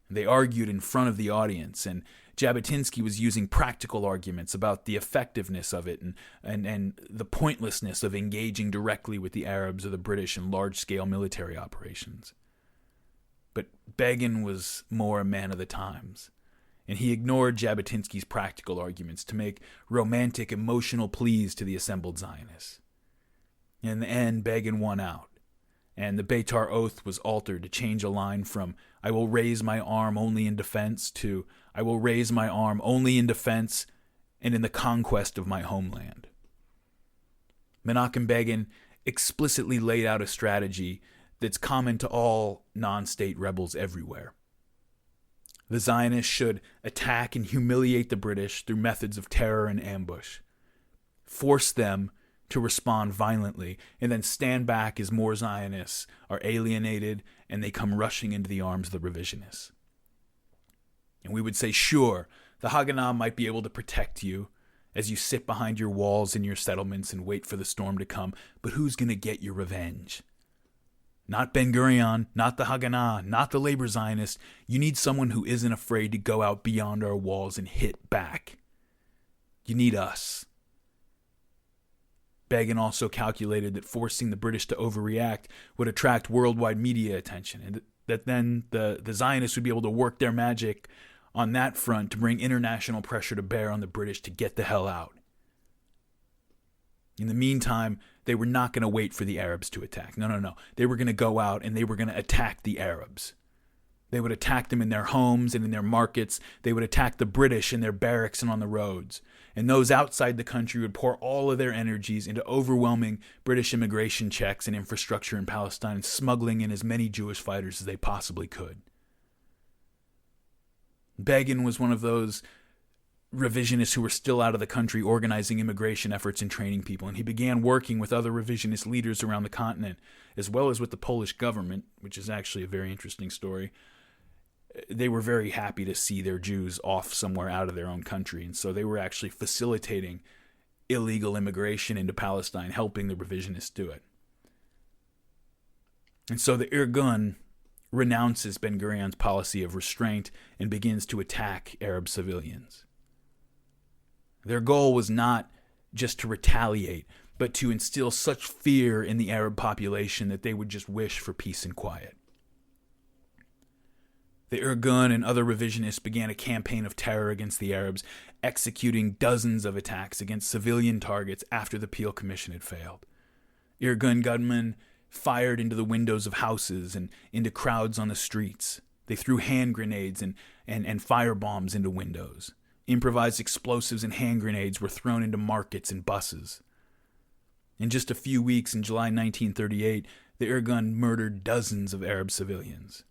They argued in front of the audience, and Jabotinsky was using practical arguments about the effectiveness of it and the pointlessness of engaging directly with the Arabs or the British in large-scale military operations. But Begin was more a man of the times, and he ignored Jabotinsky's practical arguments to make romantic, emotional pleas to the assembled Zionists. In the end, Begin won out, and the Beitar oath was altered to change a line from "I will raise my arm only in defense" to "I will raise my arm only in defense and in the conquest of my homeland." Menachem Begin explicitly laid out a strategy that's common to all non-state rebels everywhere. The Zionists should attack and humiliate the British through methods of terror and ambush, force them to respond violently, and then stand back as more Zionists are alienated and they come rushing into the arms of the revisionists. And we would say, sure, the Haganah might be able to protect you as you sit behind your walls in your settlements and wait for the storm to come, but who's going to get your revenge? Not Ben-Gurion, not the Haganah, not the labor Zionist. You need someone who isn't afraid to go out beyond our walls and hit back. You need us. Begin also calculated that forcing the British to overreact would attract worldwide media attention, and that then the Zionists would be able to work their magic on that front to bring international pressure to bear on the British to get the hell out. In the meantime, they were not going to wait for the Arabs to attack. No. They were going to go out and they were going to attack the Arabs. They would attack them in their homes and in their markets. They would attack the British in their barracks and on the roads. And those outside the country would pour all of their energies into overwhelming British immigration checks and infrastructure in Palestine and smuggling in as many Jewish fighters as they possibly could. Begin was one of those revisionists who were still out of the country organizing immigration efforts and training people, and he began working with other revisionist leaders around the continent, as well as with the Polish government, which is actually a very interesting story. They were very happy to see their Jews off somewhere out of their own country, and so they were actually facilitating illegal immigration into Palestine, helping the revisionists do it. And so the Irgun renounces Ben-Gurion's policy of restraint and begins to attack Arab civilians. Their goal was not just to retaliate, but to instill such fear in the Arab population that they would just wish for peace and quiet. The Irgun and other revisionists began a campaign of terror against the Arabs, executing dozens of attacks against civilian targets after the Peel Commission had failed. Irgun gunmen fired into the windows of houses and into crowds on the streets. They threw hand grenades and fire bombs into windows. Improvised explosives and hand grenades were thrown into markets and buses. In just a few weeks in July 1938, the Irgun murdered dozens of Arab civilians.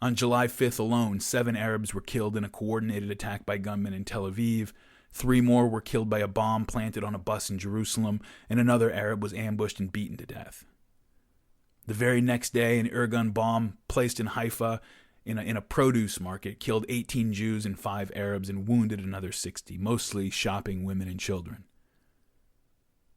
On July 5th alone, 7 Arabs were killed in a coordinated attack by gunmen in Tel Aviv. 3 more were killed by a bomb planted on a bus in Jerusalem, and another Arab was ambushed and beaten to death. The very next day, an Irgun bomb placed in Haifa in a produce market killed 18 Jews and 5 Arabs and wounded another 60, mostly shopping women and children.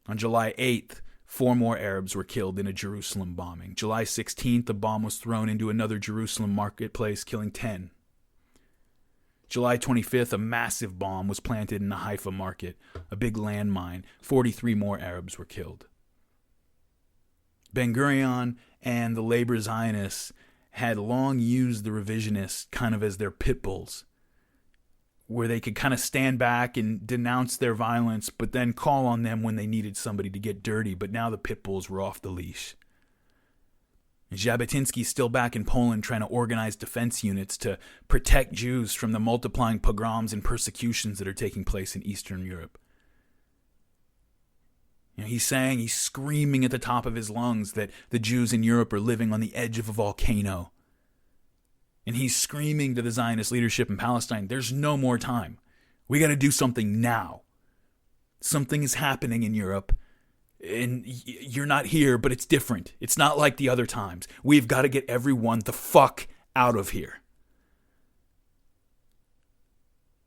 On July 8th, 4 more Arabs were killed in a Jerusalem bombing. July 16th, a bomb was thrown into another Jerusalem marketplace, killing 10. July 25th, a massive bomb was planted in the Haifa market, a big landmine. 43 more Arabs were killed. Ben-Gurion and the labor Zionists had long used the revisionists kind of as their pit bulls, where they could kind of stand back and denounce their violence, but then call on them when they needed somebody to get dirty. But now the pit bulls were off the leash. Jabotinsky's still back in Poland trying to organize defense units to protect Jews from the multiplying pogroms and persecutions that are taking place in Eastern Europe. He's screaming at the top of his lungs that the Jews in Europe are living on the edge of a volcano. And he's screaming to the Zionist leadership in Palestine, there's no more time. We got to do something now. Something is happening in Europe, and you're not here, but it's different. It's not like the other times. We've got to get everyone the fuck out of here.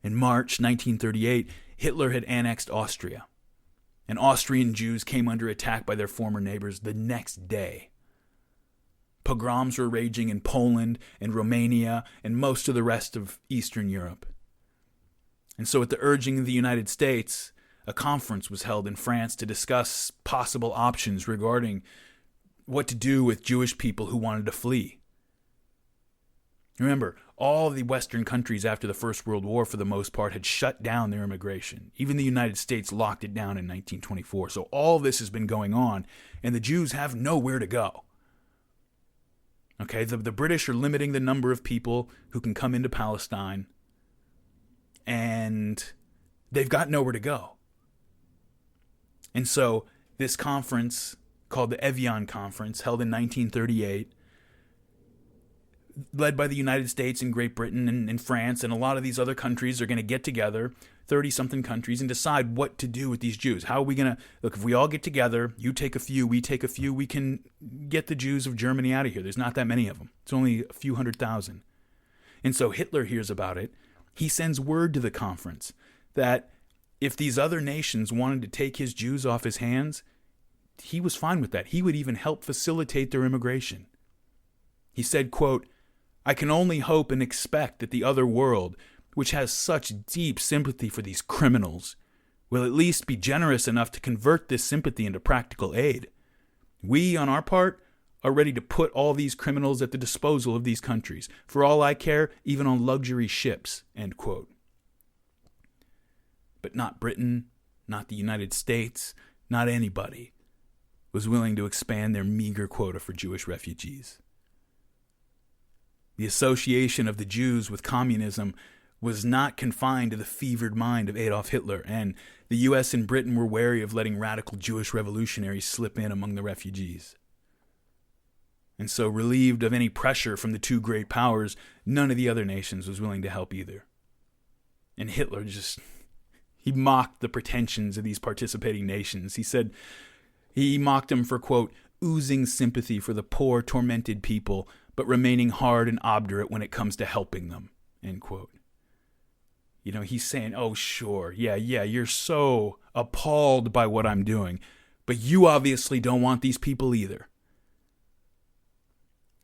In March 1938, Hitler had annexed Austria, and Austrian Jews came under attack by their former neighbors the next day. Pogroms were raging in Poland and Romania and most of the rest of Eastern Europe. And so at the urging of the United States, a conference was held in France to discuss possible options regarding what to do with Jewish people who wanted to flee. Remember, all the Western countries after the First World War, for the most part, had shut down their immigration. Even the United States locked it down in 1924. So all this has been going on, and the Jews have nowhere to go. Okay, the British are limiting the number of people who can come into Palestine, and they've got nowhere to go. And so this conference, called the Evian Conference, held in 1938, led by the United States and Great Britain and France, and a lot of these other countries are going to get together, 30-something countries, and decide what to do with these Jews. How are we going to, look, if we all get together, you take a few, we take a few, we can get the Jews of Germany out of here. There's not that many of them. It's only a few 100,000. And so Hitler hears about it. He sends word to the conference that if these other nations wanted to take his Jews off his hands, he was fine with that. He would even help facilitate their immigration. He said, quote, "I can only hope and expect that the other world, which has such deep sympathy for these criminals, will at least be generous enough to convert this sympathy into practical aid. We, on our part, are ready to put all these criminals at the disposal of these countries. For all I care, even on luxury ships," end quote. But not Britain, not the United States, not anybody was willing to expand their meager quota for Jewish refugees. The association of the Jews with communism was not confined to the fevered mind of Adolf Hitler, and the U.S. and Britain were wary of letting radical Jewish revolutionaries slip in among the refugees. And so, relieved of any pressure from the two great powers, none of the other nations was willing to help either. And Hitler he mocked the pretensions of these participating nations. He mocked them for, quote, "oozing sympathy for the poor, tormented people, but remaining hard and obdurate when it comes to helping them," end quote. He's saying, oh, sure, yeah, you're so appalled by what I'm doing, but you obviously don't want these people either.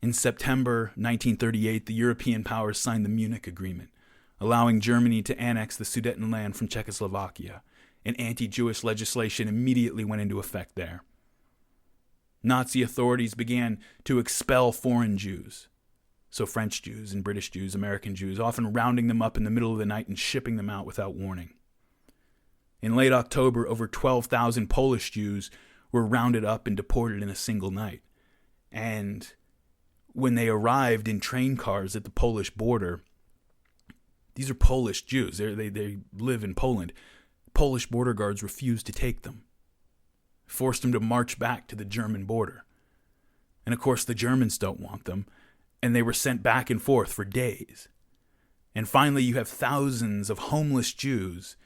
In September 1938, the European powers signed the Munich Agreement, allowing Germany to annex the Sudetenland from Czechoslovakia, and anti-Jewish legislation immediately went into effect there. Nazi authorities began to expel foreign Jews, so French Jews and British Jews, American Jews, often rounding them up in the middle of the night and shipping them out without warning. In late October, over 12,000 Polish Jews were rounded up and deported in a single night. And when they arrived in train cars at the Polish border, these are Polish Jews. They live in Poland. Polish border guards refused to take them, forced them to march back to the German border. And of course, the Germans don't want them, and they were sent back and forth for days. And finally, you have thousands of homeless Jews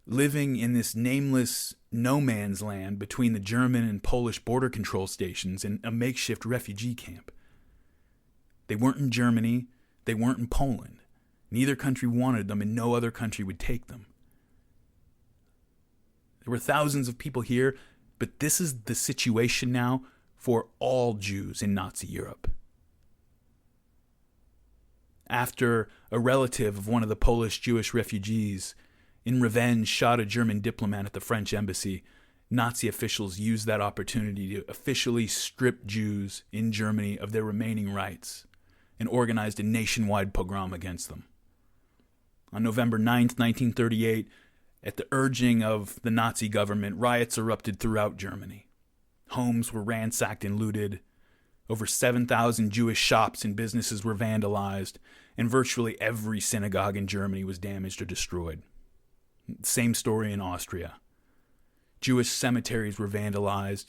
living in this nameless no man's land between the German and Polish border control stations in a makeshift refugee camp. They weren't in Germany. They weren't in Poland. Neither country wanted them, and no other country would take them. There were thousands of people here, but this is the situation now for all Jews in Nazi Europe. After a relative of one of the Polish Jewish refugees, in revenge, shot a German diplomat at the French embassy, Nazi officials used that opportunity to officially strip Jews in Germany of their remaining rights and organized a nationwide pogrom against them. On November 9th, 1938, at the urging of the Nazi government, riots erupted throughout Germany. Homes were ransacked and looted. Over 7,000 Jewish shops and businesses were vandalized, and virtually every synagogue in Germany was damaged or destroyed. Same story in Austria. Jewish cemeteries were vandalized,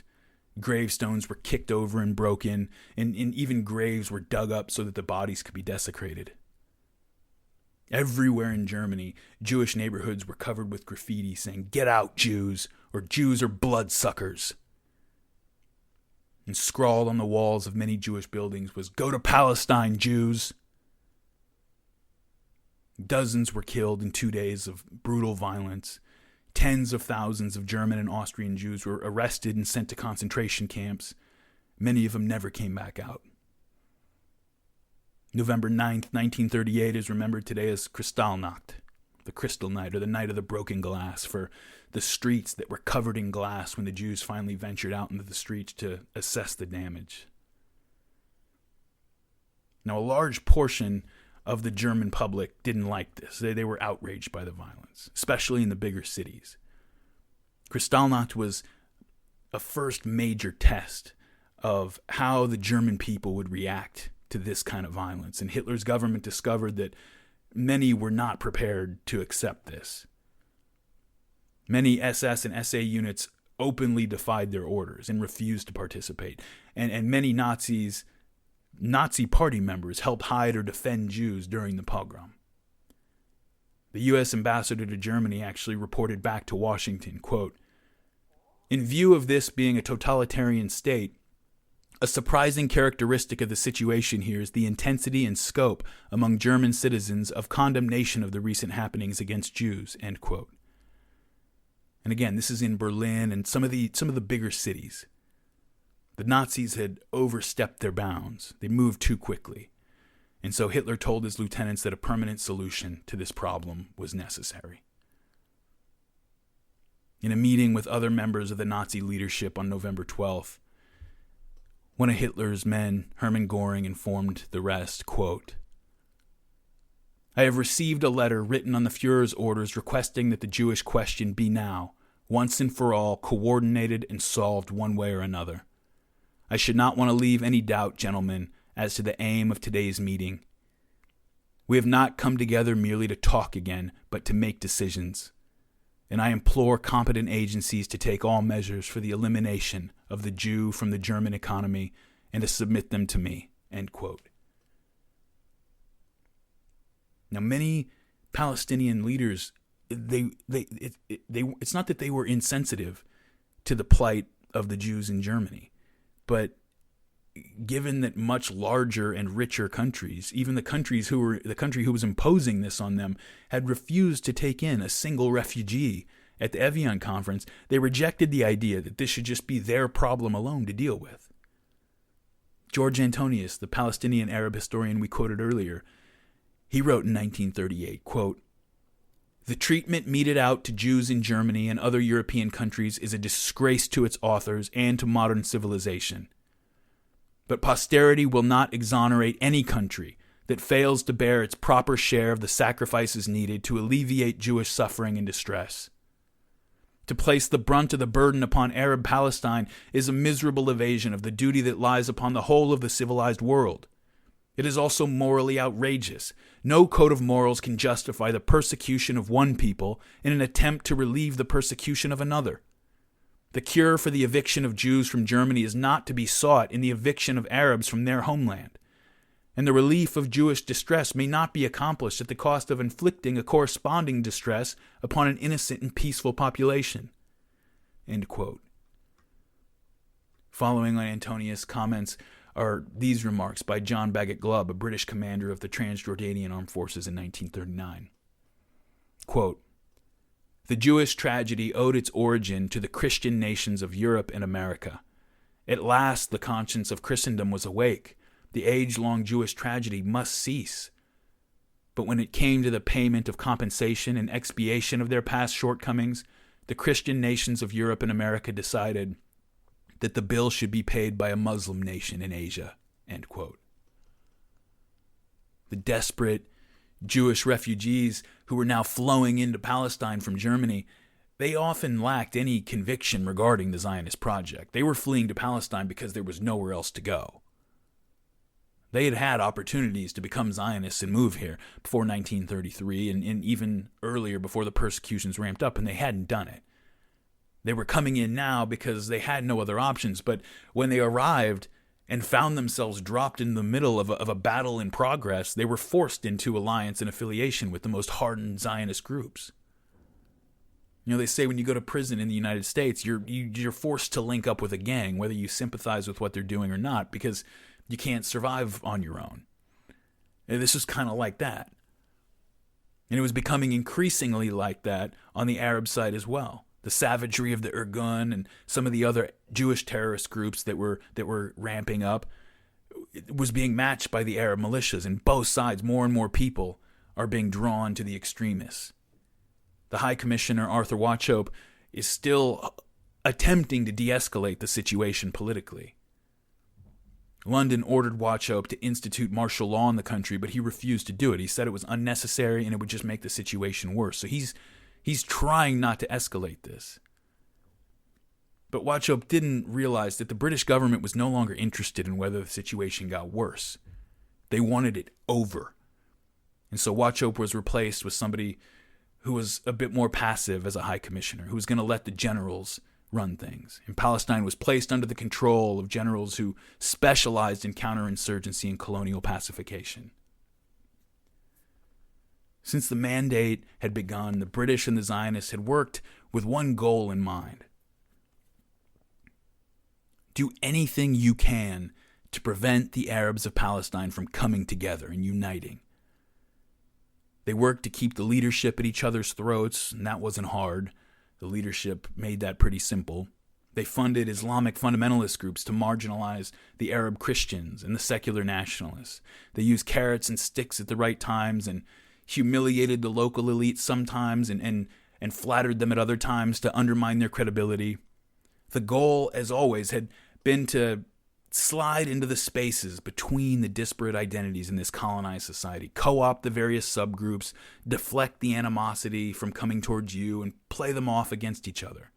gravestones were kicked over and broken, and even graves were dug up so that the bodies could be desecrated. Everywhere in Germany, Jewish neighborhoods were covered with graffiti saying, "Get out, Jews," or "Jews are bloodsuckers." And scrawled on the walls of many Jewish buildings was, "Go to Palestine, Jews." Dozens were killed in 2 days of brutal violence. Tens of thousands of German and Austrian Jews were arrested and sent to concentration camps. Many of them never came back out. November 9th, 1938 is remembered today as Kristallnacht, the Crystal Night, or the Night of the Broken Glass, for the streets that were covered in glass when the Jews finally ventured out into the streets to assess the damage. Now, a large portion of the German public didn't like this. They were outraged by the violence, especially in the bigger cities. Kristallnacht was a first major test of how the German people would react to this kind of violence, and Hitler's government discovered that many were not prepared to accept this. Many SS and SA units openly defied their orders and refused to participate, and many Nazi party members helped hide or defend Jews during the pogrom. The U.S. ambassador to Germany actually reported back to Washington, quote, "In view of this being a totalitarian state, a surprising characteristic of the situation here is the intensity and scope among German citizens of condemnation of the recent happenings against Jews," end quote. And again, this is in Berlin and some of the bigger cities. The Nazis had overstepped their bounds. They moved too quickly. And so Hitler told his lieutenants that a permanent solution to this problem was necessary. In a meeting with other members of the Nazi leadership on November 12th, one of Hitler's men, Hermann Göring, informed the rest, quote, "I have received a letter written on the Führer's orders requesting that the Jewish question be now, once and for all, coordinated and solved one way or another. I should not want to leave any doubt, gentlemen, as to the aim of today's meeting. We have not come together merely to talk again, but to make decisions. And I implore competent agencies to take all measures for the elimination of the Jew from the German economy and to submit them to me," end quote. Now, many Palestinian leaders, it's not that they were insensitive to the plight of the Jews in Germany, but given that much larger and richer countries, even the country who was imposing this on them, had refused to take in a single refugee at the Evian conference, they rejected the idea that this should just be their problem alone to deal with. George Antonius, the Palestinian Arab historian we quoted earlier, he wrote in 1938, quote, "The treatment meted out to Jews in Germany and other European countries is a disgrace to its authors and to modern civilization. But posterity will not exonerate any country that fails to bear its proper share of the sacrifices needed to alleviate Jewish suffering and distress. To place the brunt of the burden upon Arab Palestine is a miserable evasion of the duty that lies upon the whole of the civilized world. It is also morally outrageous. No code of morals can justify the persecution of one people in an attempt to relieve the persecution of another. The cure for the eviction of Jews from Germany is not to be sought in the eviction of Arabs from their homeland. And the relief of Jewish distress may not be accomplished at the cost of inflicting a corresponding distress upon an innocent and peaceful population." End quote. Following on Antonius' comments are these remarks by John Bagot-Glubb, a British commander of the Transjordanian Armed Forces in 1939. Quote, "The Jewish tragedy owed its origin to the Christian nations of Europe and America. At last the conscience of Christendom was awake. The age-long Jewish tragedy must cease. But when it came to the payment of compensation and expiation of their past shortcomings, the Christian nations of Europe and America decided that the bill should be paid by a Muslim nation in Asia." End quote. The desperate Jewish refugees who were now flowing into Palestine from Germany, they often lacked any conviction regarding the Zionist project. They were fleeing to Palestine because there was nowhere else to go. They had had opportunities to become Zionists and move here before 1933 and even earlier before the persecutions ramped up, and they hadn't done it. They were coming in now because they had no other options, but when they arrived and found themselves dropped in the middle of a battle in progress, they were forced into alliance and affiliation with the most hardened Zionist groups. You know, they say when you go to prison in the United States, you're forced to link up with a gang, whether you sympathize with what they're doing or not, because you can't survive on your own. And this was kind of like that. And it was becoming increasingly like that on the Arab side as well. The savagery of the Irgun and some of the other Jewish terrorist groups that were ramping up was being matched by the Arab militias. And both sides, more and more people are being drawn to the extremists. The High Commissioner, Arthur Wauchope, is still attempting to de-escalate the situation politically. London ordered Wauchope to institute martial law in the country, but he refused to do it. He said it was unnecessary and it would just make the situation worse. So he's trying not to escalate this. But Wauchope didn't realize that the British government was no longer interested in whether the situation got worse. They wanted it over. And so Wauchope was replaced with somebody who was a bit more passive as a high commissioner, who was going to let the generals run things. And Palestine was placed under the control of generals who specialized in counterinsurgency and colonial pacification. Since the mandate had begun, the British and the Zionists had worked with one goal in mind. Do anything you can to prevent the Arabs of Palestine from coming together and uniting. They worked to keep the leadership at each other's throats, and that wasn't hard. The leadership made that pretty simple. They funded Islamic fundamentalist groups to marginalize the Arab Christians and the secular nationalists. They used carrots and sticks at the right times and humiliated the local elite sometimes and flattered them at other times to undermine their credibility. The goal, as always, had been to slide into the spaces between the disparate identities in this colonized society, co-opt the various subgroups, deflect the animosity from coming towards you, and play them off against each other.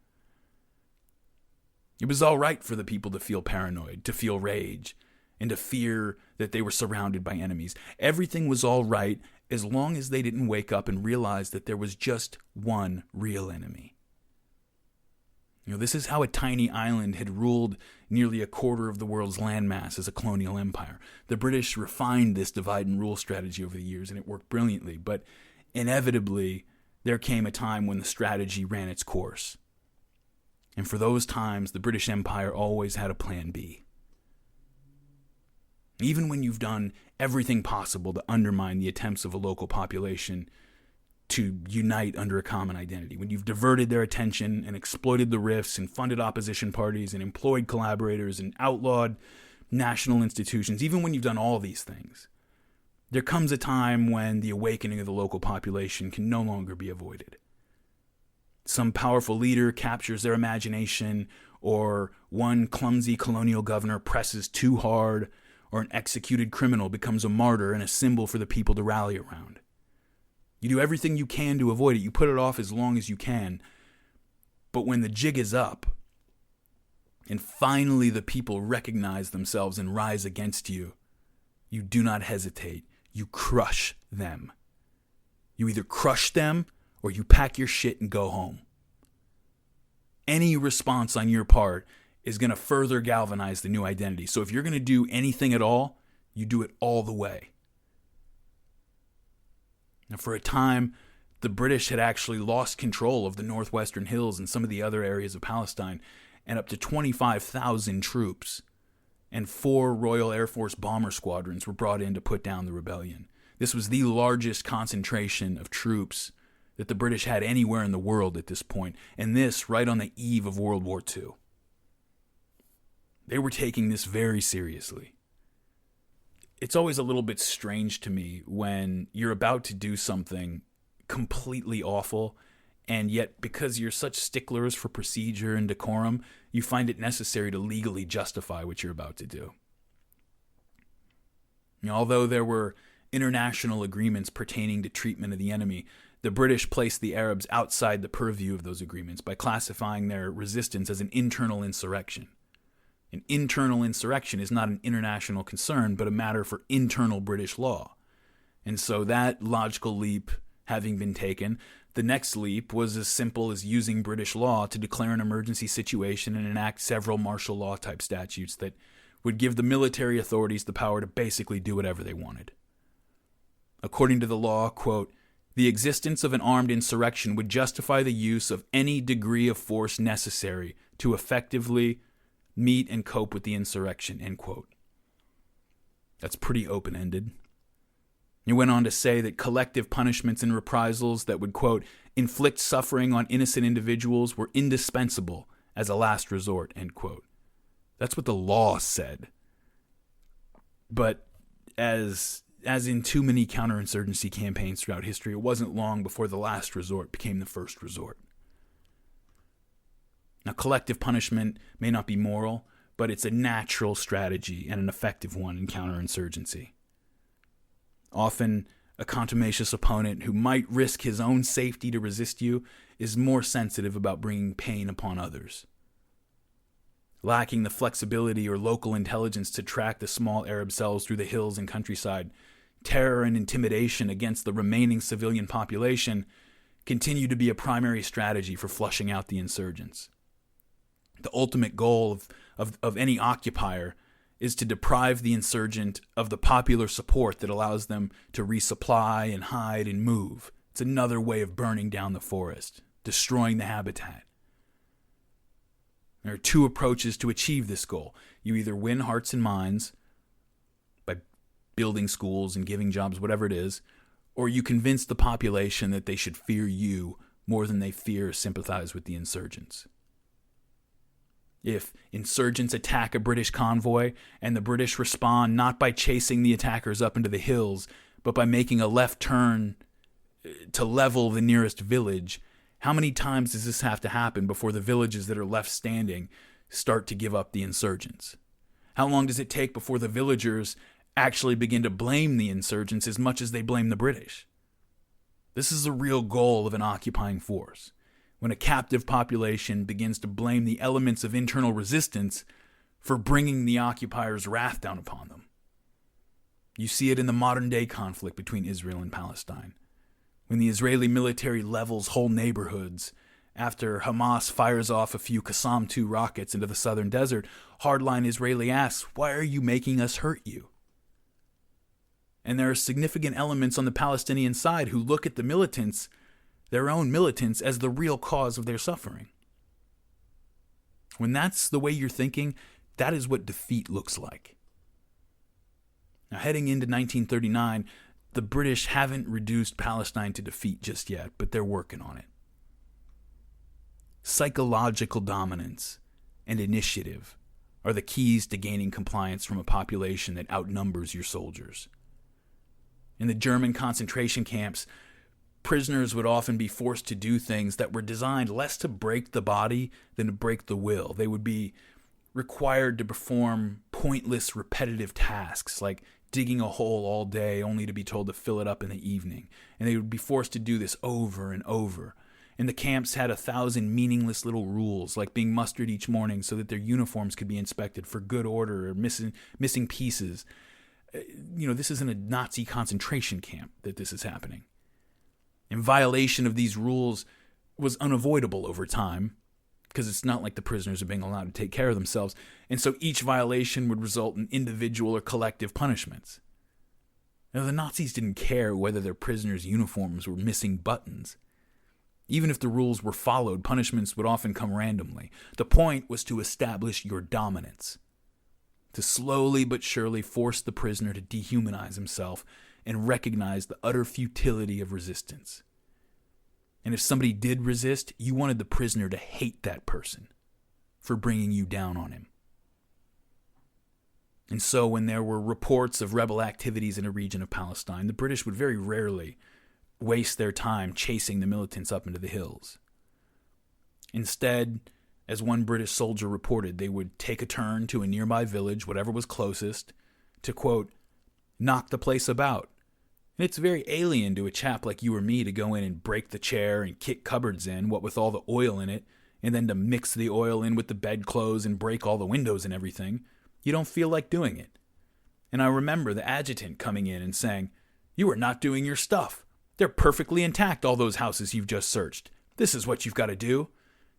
It was all right for the people to feel paranoid, to feel rage, and to fear that they were surrounded by enemies. Everything was all right as long as they didn't wake up and realize that there was just one real enemy. You know, this is how a tiny island had ruled nearly a quarter of the world's landmass as a colonial empire. The British refined this divide and rule strategy over the years, and it worked brilliantly. But inevitably, there came a time when the strategy ran its course. And for those times, the British Empire always had a plan B. Even when you've done everything possible to undermine the attempts of a local population to unite under a common identity, when you've diverted their attention and exploited the rifts and funded opposition parties and employed collaborators and outlawed national institutions, even when you've done all these things, there comes a time when the awakening of the local population can no longer be avoided. Some powerful leader captures their imagination, or one clumsy colonial governor presses too hard, or an executed criminal becomes a martyr and a symbol for the people to rally around. You do everything you can to avoid it. You put it off as long as you can. But when the jig is up, and finally the people recognize themselves and rise against you, you do not hesitate. You crush them. You either crush them or you pack your shit and go home. Any response on your part is going to further galvanize the new identity. So if you're going to do anything at all, you do it all the way. Now, for a time, the British had actually lost control of the northwestern hills and some of the other areas of Palestine, and up to 25,000 troops and 4 Royal Air Force bomber squadrons were brought in to put down the rebellion. This was the largest concentration of troops that the British had anywhere in the world at this point, and this right on the eve of World War II. They were taking this very seriously. It's always a little bit strange to me when you're about to do something completely awful, and yet because you're such sticklers for procedure and decorum, you find it necessary to legally justify what you're about to do. You know, although there were international agreements pertaining to treatment of the enemy, the British placed the Arabs outside the purview of those agreements by classifying their resistance as an internal insurrection. An internal insurrection is not an international concern, but a matter for internal British law. And so that logical leap having been taken, the next leap was as simple as using British law to declare an emergency situation and enact several martial law type statutes that would give the military authorities the power to basically do whatever they wanted. According to the law, quote, the existence of an armed insurrection would justify the use of any degree of force necessary to effectively meet and cope with the insurrection, end quote. That's pretty open-ended. He went on to say that collective punishments and reprisals that would, quote, inflict suffering on innocent individuals were indispensable as a last resort, end quote. That's what the law said. But as in too many counterinsurgency campaigns throughout history, it wasn't long before the last resort became the first resort. Now, collective punishment may not be moral, but it's a natural strategy and an effective one in counterinsurgency. Often, a contumacious opponent who might risk his own safety to resist you is more sensitive about bringing pain upon others. Lacking the flexibility or local intelligence to track the small Arab cells through the hills and countryside, terror and intimidation against the remaining civilian population continue to be a primary strategy for flushing out the insurgents. The ultimate goal of any occupier is to deprive the insurgent of the popular support that allows them to resupply and hide and move. It's another way of burning down the forest, destroying the habitat. There are two approaches to achieve this goal. You either win hearts and minds by building schools and giving jobs, whatever it is, or you convince the population that they should fear you more than they fear or sympathize with the insurgents. If insurgents attack a British convoy and the British respond not by chasing the attackers up into the hills, but by making a left turn to level the nearest village, how many times does this have to happen before the villages that are left standing start to give up the insurgents? How long does it take before the villagers actually begin to blame the insurgents as much as they blame the British? This is the real goal of an occupying force. When a captive population begins to blame the elements of internal resistance for bringing the occupiers' wrath down upon them. You see it in the modern-day conflict between Israel and Palestine. When the Israeli military levels whole neighborhoods after Hamas fires off a few Qassam-2 rockets into the southern desert, hardline Israeli asks, "Why are you making us hurt you?" And there are significant elements on the Palestinian side who look at the militants, their own militants, as the real cause of their suffering. When that's the way you're thinking, that is what defeat looks like. Now, heading into 1939, the British haven't reduced Palestine to defeat just yet, but they're working on it. Psychological dominance and initiative are the keys to gaining compliance from a population that outnumbers your soldiers. In the German concentration camps, prisoners would often be forced to do things that were designed less to break the body than to break the will. They would be required to perform pointless, repetitive tasks like digging a hole all day only to be told to fill it up in the evening. And they would be forced to do this over and over. And the camps had 1,000 meaningless little rules, like being mustered each morning so that their uniforms could be inspected for good order or missing pieces. This isn't a Nazi concentration camp that this is happening. And violation of these rules was unavoidable over time, because it's not like the prisoners are being allowed to take care of themselves. And so each violation would result in individual or collective punishments. Now, the Nazis didn't care whether their prisoners' uniforms were missing buttons. Even if the rules were followed, punishments would often come randomly. The point was to establish your dominance, to slowly but surely force the prisoner to dehumanize himself and recognize the utter futility of resistance. And if somebody did resist, you wanted the prisoner to hate that person for bringing you down on him. And so when there were reports of rebel activities in a region of Palestine, the British would very rarely waste their time chasing the militants up into the hills. Instead, as one British soldier reported, they would take a turn to a nearby village, whatever was closest, to, quote, knock the place about. And it's very alien to a chap like you or me to go in and break the chair and kick cupboards in, what with all the oil in it and then to mix the oil in with the bedclothes and break all the windows and everything, you don't feel like doing it. And I remember the adjutant coming in and saying, "You are not doing your stuff. They're perfectly intact, all those houses you've just searched. This is what you've got to do."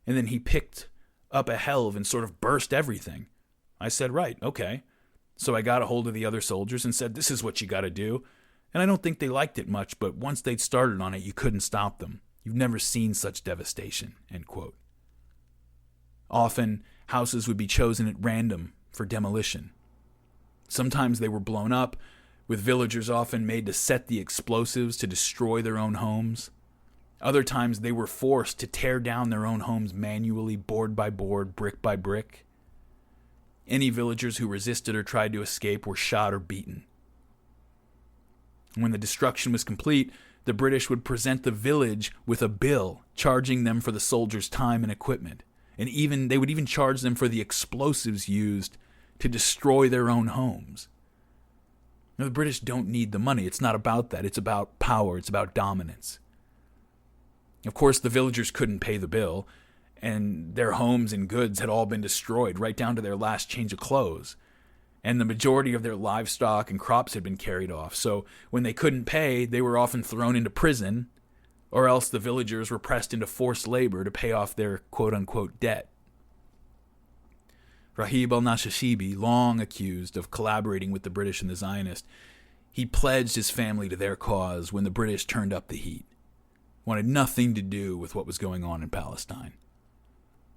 And then he picked up a helve and sort of burst everything. I said, "Right, okay." So I got a hold of the other soldiers and said, "This is what you got to do." And I don't think they liked it much, but once they'd started on it, you couldn't stop them. You've never seen such devastation, end quote. Often, houses would be chosen at random for demolition. Sometimes they were blown up, with villagers often made to set the explosives to destroy their own homes. Other times they were forced to tear down their own homes manually, board by board, brick by brick. Any villagers who resisted or tried to escape were shot or beaten. When the destruction was complete, the British would present the village with a bill charging them for the soldiers' time and equipment. And they would even charge them for the explosives used to destroy their own homes. Now, the British don't need the money. It's not about that. It's about power. It's about dominance. Of course, the villagers couldn't pay the bill, and their homes and goods had all been destroyed, right down to their last change of clothes. And the majority of their livestock and crops had been carried off. So when they couldn't pay, they were often thrown into prison, or else the villagers were pressed into forced labor to pay off their quote-unquote debt. Rahib al-Nashashibi, long accused of collaborating with the British and the Zionists, he pledged his family to their cause when the British turned up the heat. Wanted nothing to do with what was going on in Palestine.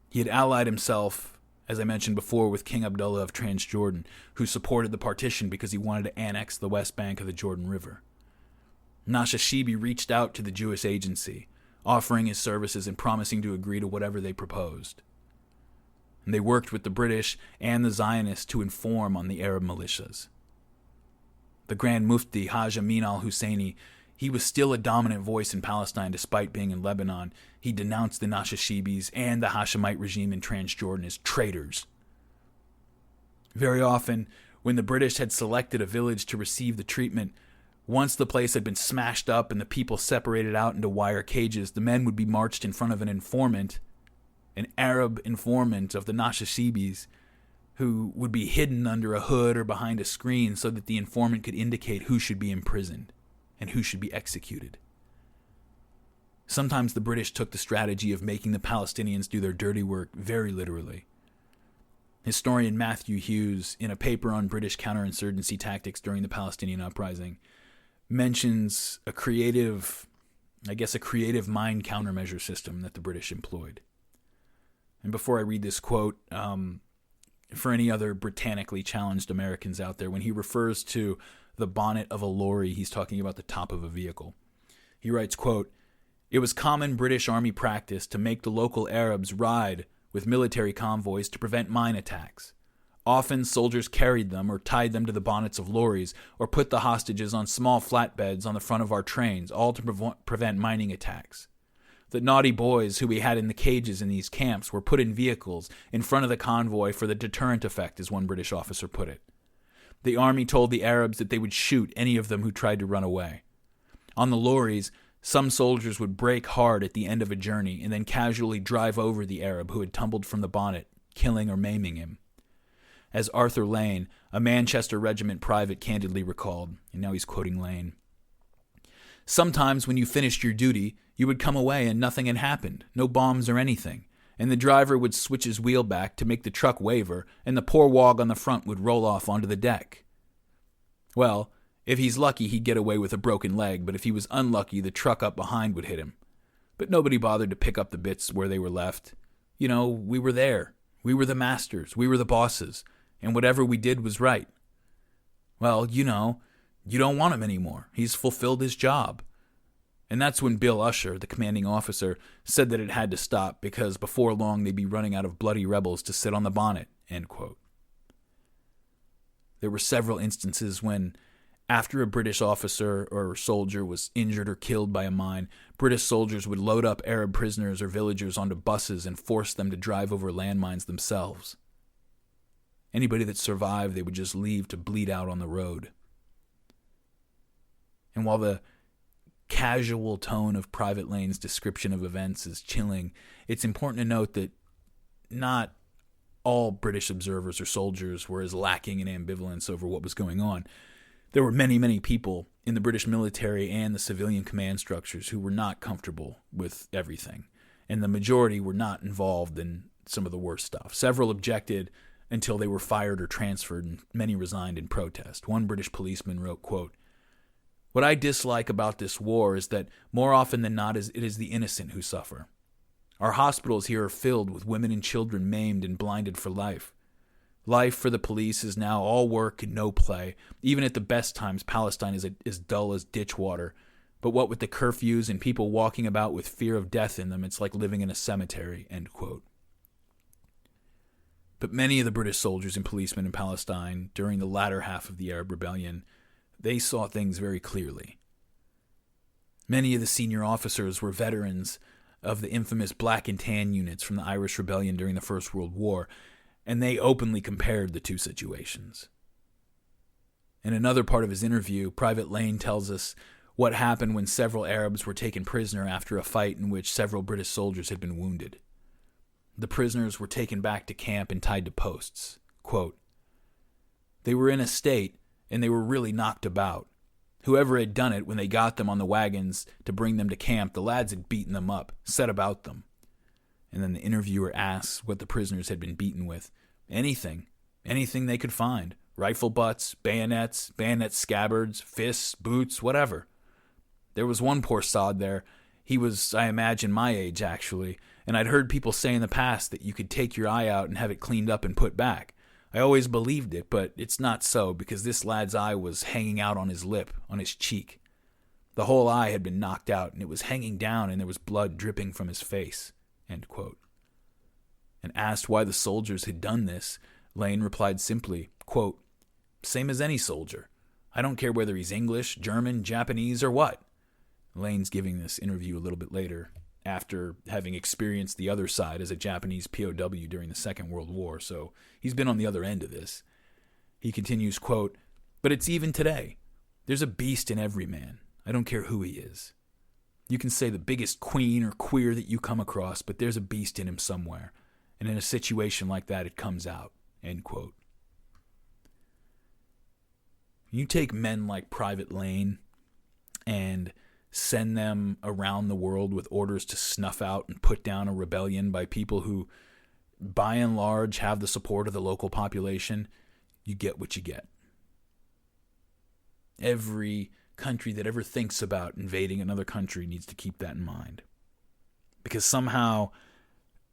He had allied himself, as I mentioned before, with King Abdullah of Transjordan, who supported the partition because he wanted to annex the west bank of the Jordan River. Nashashibi reached out to the Jewish agency, offering his services and promising to agree to whatever they proposed. And they worked with the British and the Zionists to inform on the Arab militias. The Grand Mufti, Haj Amin al-Husseini, he was still a dominant voice in Palestine despite being in Lebanon. He denounced the Nashashibis and the Hashemite regime in Transjordan as traitors. Very often, when the British had selected a village to receive the treatment, once the place had been smashed up and the people separated out into wire cages, the men would be marched in front of an informant, an Arab informant of the Nashashibis, who would be hidden under a hood or behind a screen so that the informant could indicate who should be imprisoned and who should be executed. Sometimes the British took the strategy of making the Palestinians do their dirty work very literally. Historian Matthew Hughes, in a paper on British counterinsurgency tactics during the Palestinian uprising, mentions a creative mine countermeasure system that the British employed. And before I read this quote, for any other Britannically challenged Americans out there, when he refers to the bonnet of a lorry, he's talking about the top of a vehicle. He writes, quote, "It was common British Army practice to make the local Arabs ride with military convoys to prevent mine attacks. Often soldiers carried them or tied them to the bonnets of lorries or put the hostages on small flatbeds on the front of our trains, all to prevent mining attacks. The naughty boys who we had in the cages in these camps were put in vehicles in front of the convoy for the deterrent effect, as one British officer put it. The army told the Arabs that they would shoot any of them who tried to run away. On the lorries, some soldiers would brake hard at the end of a journey and then casually drive over the Arab who had tumbled from the bonnet, killing or maiming him. As Arthur Lane, a Manchester Regiment private, candidly recalled, and now he's quoting Lane, "Sometimes when you finished your duty, you would come away and nothing had happened, no bombs or anything, and the driver would switch his wheel back to make the truck waver, and the poor wog on the front would roll off onto the deck. Well, if he's lucky, he'd get away with a broken leg, but if he was unlucky, the truck up behind would hit him. But nobody bothered to pick up the bits where they were left. You know, we were there. We were the masters. We were the bosses. And whatever we did was right. Well, you know, you don't want him anymore. He's fulfilled his job." And that's when Bill Usher, the commanding officer, said that it had to stop because before long they'd be running out of bloody rebels to sit on the bonnet, end quote. There were several instances when, after a British officer or soldier was injured or killed by a mine, British soldiers would load up Arab prisoners or villagers onto buses and force them to drive over landmines themselves. Anybody that survived, they would just leave to bleed out on the road. And while the casual tone of Private Lane's description of events is chilling, it's important to note that not all British observers or soldiers were as lacking in ambivalence over what was going on. There were many, many people in the British military and the civilian command structures who were not comfortable with everything, and the majority were not involved in some of the worst stuff. Several objected until they were fired or transferred, and many resigned in protest. One British policeman wrote, quote, "What I dislike about this war is that more often than not it is the innocent who suffer. Our hospitals here are filled with women and children maimed and blinded for life. Life for the police is now all work and no play. Even at the best times, Palestine is as dull as ditch water. But what with the curfews and people walking about with fear of death in them, it's like living in a cemetery," end quote. But many of the British soldiers and policemen in Palestine during the latter half of the Arab Rebellion, they saw things very clearly. Many of the senior officers were veterans of the infamous Black and Tan units from the Irish Rebellion during the First World War, and they openly compared the two situations. In another part of his interview, Private Lane tells us what happened when several Arabs were taken prisoner after a fight in which several British soldiers had been wounded. The prisoners were taken back to camp and tied to posts. Quote, "They were in a state, and they were really knocked about. Whoever had done it, when they got them on the wagons to bring them to camp, the lads had beaten them up, set about them." And then the interviewer asks what the prisoners had been beaten with. Anything they could find. Rifle butts, bayonets, bayonet scabbards, fists, boots, whatever. There was one poor sod there. He was, I imagine, my age, actually, and I'd heard people say in the past that you could take your eye out and have it cleaned up and put back. I always believed it, but it's not so, because this lad's eye was hanging out on his lip, on his cheek. The whole eye had been knocked out, and it was hanging down, and there was blood dripping from his face, end quote. And asked why the soldiers had done this, Lane replied simply, quote, "Same as any soldier. I don't care whether he's English, German, Japanese, or what." Lane's giving this interview a little bit later, after having experienced the other side as a Japanese POW during the Second World War, so he's been on the other end of this. He continues, quote, "But it's even today. There's a beast in every man. I don't care who he is. You can say the biggest queen or queer that you come across, but there's a beast in him somewhere. And in a situation like that, it comes out," end quote. You take men like Private Lane and send them around the world with orders to snuff out and put down a rebellion by people who, by and large, have the support of the local population, you get what you get. Every country that ever thinks about invading another country needs to keep that in mind. Because somehow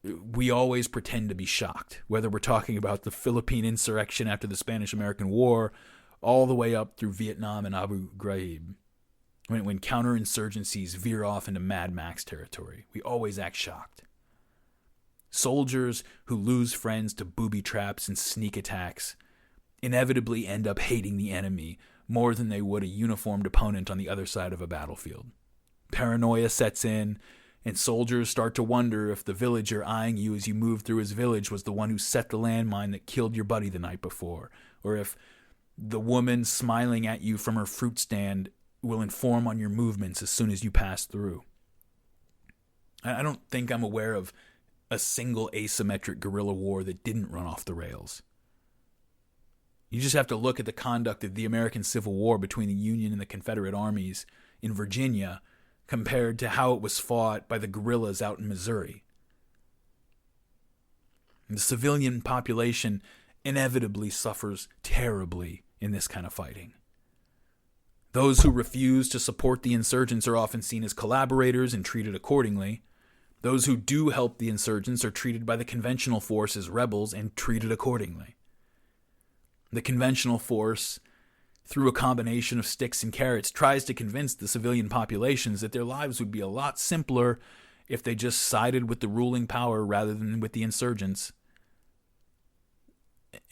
we always pretend to be shocked, whether we're talking about the Philippine insurrection after the Spanish-American War, all the way up through Vietnam and Abu Ghraib. When counterinsurgencies veer off into Mad Max territory, we always act shocked. Soldiers who lose friends to booby traps and sneak attacks inevitably end up hating the enemy more than they would a uniformed opponent on the other side of a battlefield. Paranoia sets in, and soldiers start to wonder if the villager eyeing you as you move through his village was the one who set the landmine that killed your buddy the night before, or if the woman smiling at you from her fruit stand will inform on your movements as soon as you pass through. I don't think I'm aware of a single asymmetric guerrilla war that didn't run off the rails. You just have to look at the conduct of the American Civil War between the Union and the Confederate armies in Virginia compared to how it was fought by the guerrillas out in Missouri. The civilian population inevitably suffers terribly in this kind of fighting. Those who refuse to support the insurgents are often seen as collaborators and treated accordingly. Those who do help the insurgents are treated by the conventional force as rebels and treated accordingly. The conventional force, through a combination of sticks and carrots, tries to convince the civilian populations that their lives would be a lot simpler if they just sided with the ruling power rather than with the insurgents.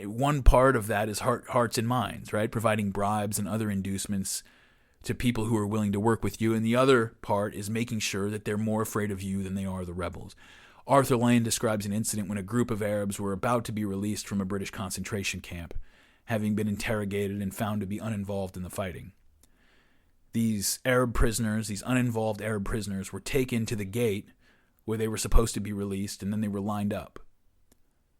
One part of that is hearts and minds, right? Providing bribes and other inducements to people who are willing to work with you. And the other part is making sure that they're more afraid of you than they are the rebels. Arthur Lane describes an incident when a group of Arabs were about to be released from a British concentration camp, having been interrogated and found to be uninvolved in the fighting. These uninvolved Arab prisoners, were taken to the gate where they were supposed to be released, and then they were lined up.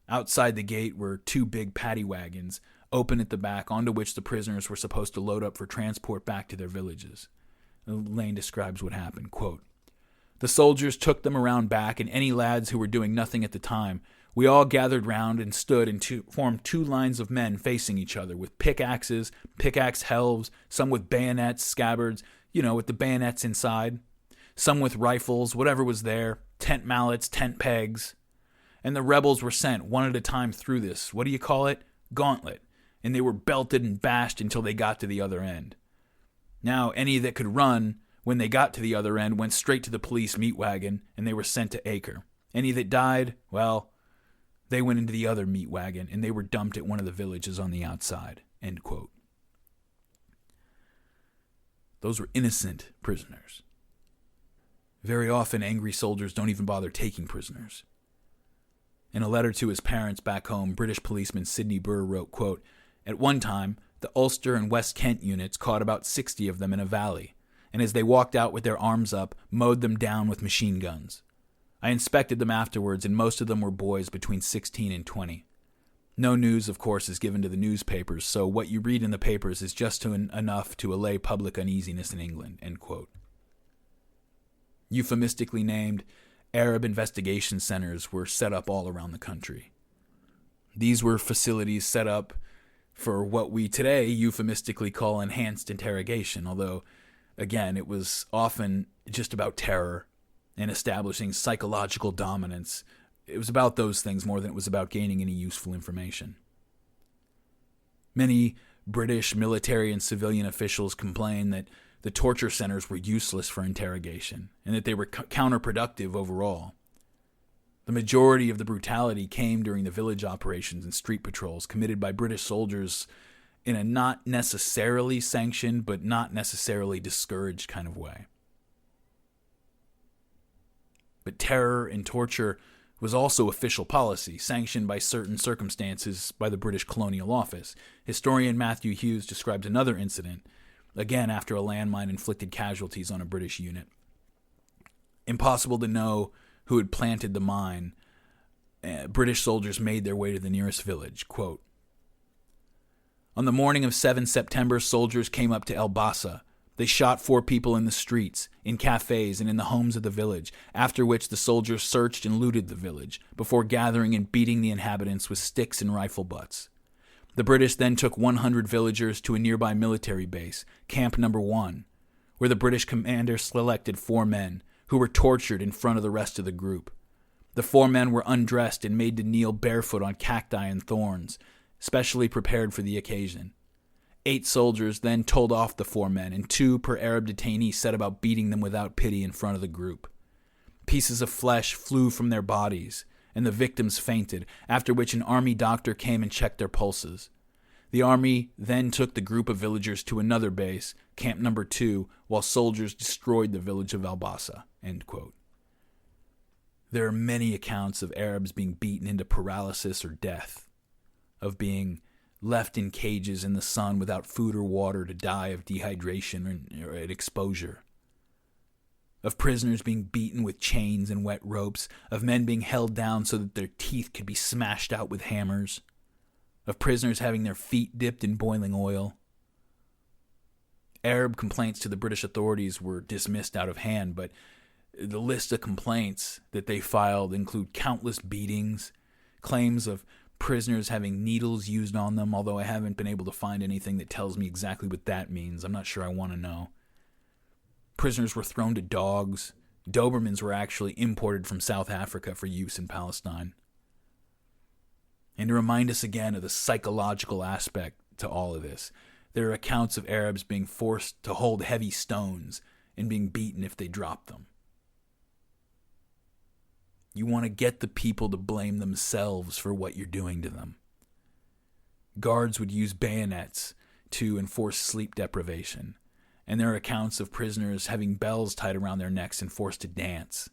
Outside the gate were 2 big paddy wagons, open at the back, onto which the prisoners were supposed to load up for transport back to their villages. Lane describes what happened, quote, "The soldiers took them around back, and any lads who were doing nothing at the time, we all gathered round and stood and formed 2 lines of men facing each other with pickaxes, pickaxe helves, some with bayonets, scabbards, with the bayonets inside, some with rifles, whatever was there, tent mallets, tent pegs. And the rebels were sent one at a time through this, gauntlet, and they were belted and bashed until they got to the other end. Now, any that could run, when they got to the other end, went straight to the police meat wagon, and they were sent to Acre. Any that died, well, they went into the other meat wagon, and they were dumped at one of the villages on the outside." End quote. Those were innocent prisoners. Very often, angry soldiers don't even bother taking prisoners. In a letter to his parents back home, British policeman Sidney Burr wrote, quote, "At one time, the Ulster and West Kent units caught about 60 of them in a valley, and as they walked out with their arms up, mowed them down with machine guns. I inspected them afterwards, and most of them were boys between 16 and 20. No news, of course, is given to the newspapers, so what you read in the papers is just enough to allay public uneasiness in England." End quote. Euphemistically named Arab investigation centers were set up all around the country. These were facilities set up for what we today euphemistically call enhanced interrogation, although, again, it was often just about terror and establishing psychological dominance. It was about those things more than it was about gaining any useful information. Many British military and civilian officials complained that the torture centers were useless for interrogation and that they were counterproductive overall. The majority of the brutality came during the village operations and street patrols committed by British soldiers in a not necessarily sanctioned but not necessarily discouraged kind of way. But terror and torture was also official policy, sanctioned by certain circumstances by the British Colonial Office. Historian Matthew Hughes describes another incident, again after a landmine inflicted casualties on a British unit. Impossible to know who had planted the mine. British soldiers made their way to the nearest village. Quote, "On the morning of 7 September, soldiers came up to El Bassa. They shot 4 people in the streets, in cafes, and in the homes of the village, after which the soldiers searched and looted the village, before gathering and beating the inhabitants with sticks and rifle butts. The British then took 100 villagers to a nearby military base, Camp No. 1, where the British commander selected 4 men, who were tortured in front of the rest of the group. The 4 men were undressed and made to kneel barefoot on cacti and thorns, specially prepared for the occasion. 8 soldiers then told off the 4 men, and 2 per Arab detainee set about beating them without pity in front of the group. Pieces of flesh flew from their bodies, and the victims fainted, after which an army doctor came and checked their pulses. The army then took the group of villagers to another base, Camp No. 2, while soldiers destroyed the village of El Bassa." End quote. There are many accounts of Arabs being beaten into paralysis or death, of being left in cages in the sun without food or water to die of dehydration or exposure, of prisoners being beaten with chains and wet ropes, of men being held down so that their teeth could be smashed out with hammers, of prisoners having their feet dipped in boiling oil. Arab complaints to the British authorities were dismissed out of hand, but the list of complaints that they filed include countless beatings, claims of prisoners having needles used on them, although I haven't been able to find anything that tells me exactly what that means. I'm not sure I want to know. Prisoners were thrown to dogs. Dobermans were actually imported from South Africa for use in Palestine. And to remind us again of the psychological aspect to all of this, there are accounts of Arabs being forced to hold heavy stones and being beaten if they dropped them. You want to get the people to blame themselves for what you're doing to them. Guards would use bayonets to enforce sleep deprivation, and there are accounts of prisoners having bells tied around their necks and forced to dance.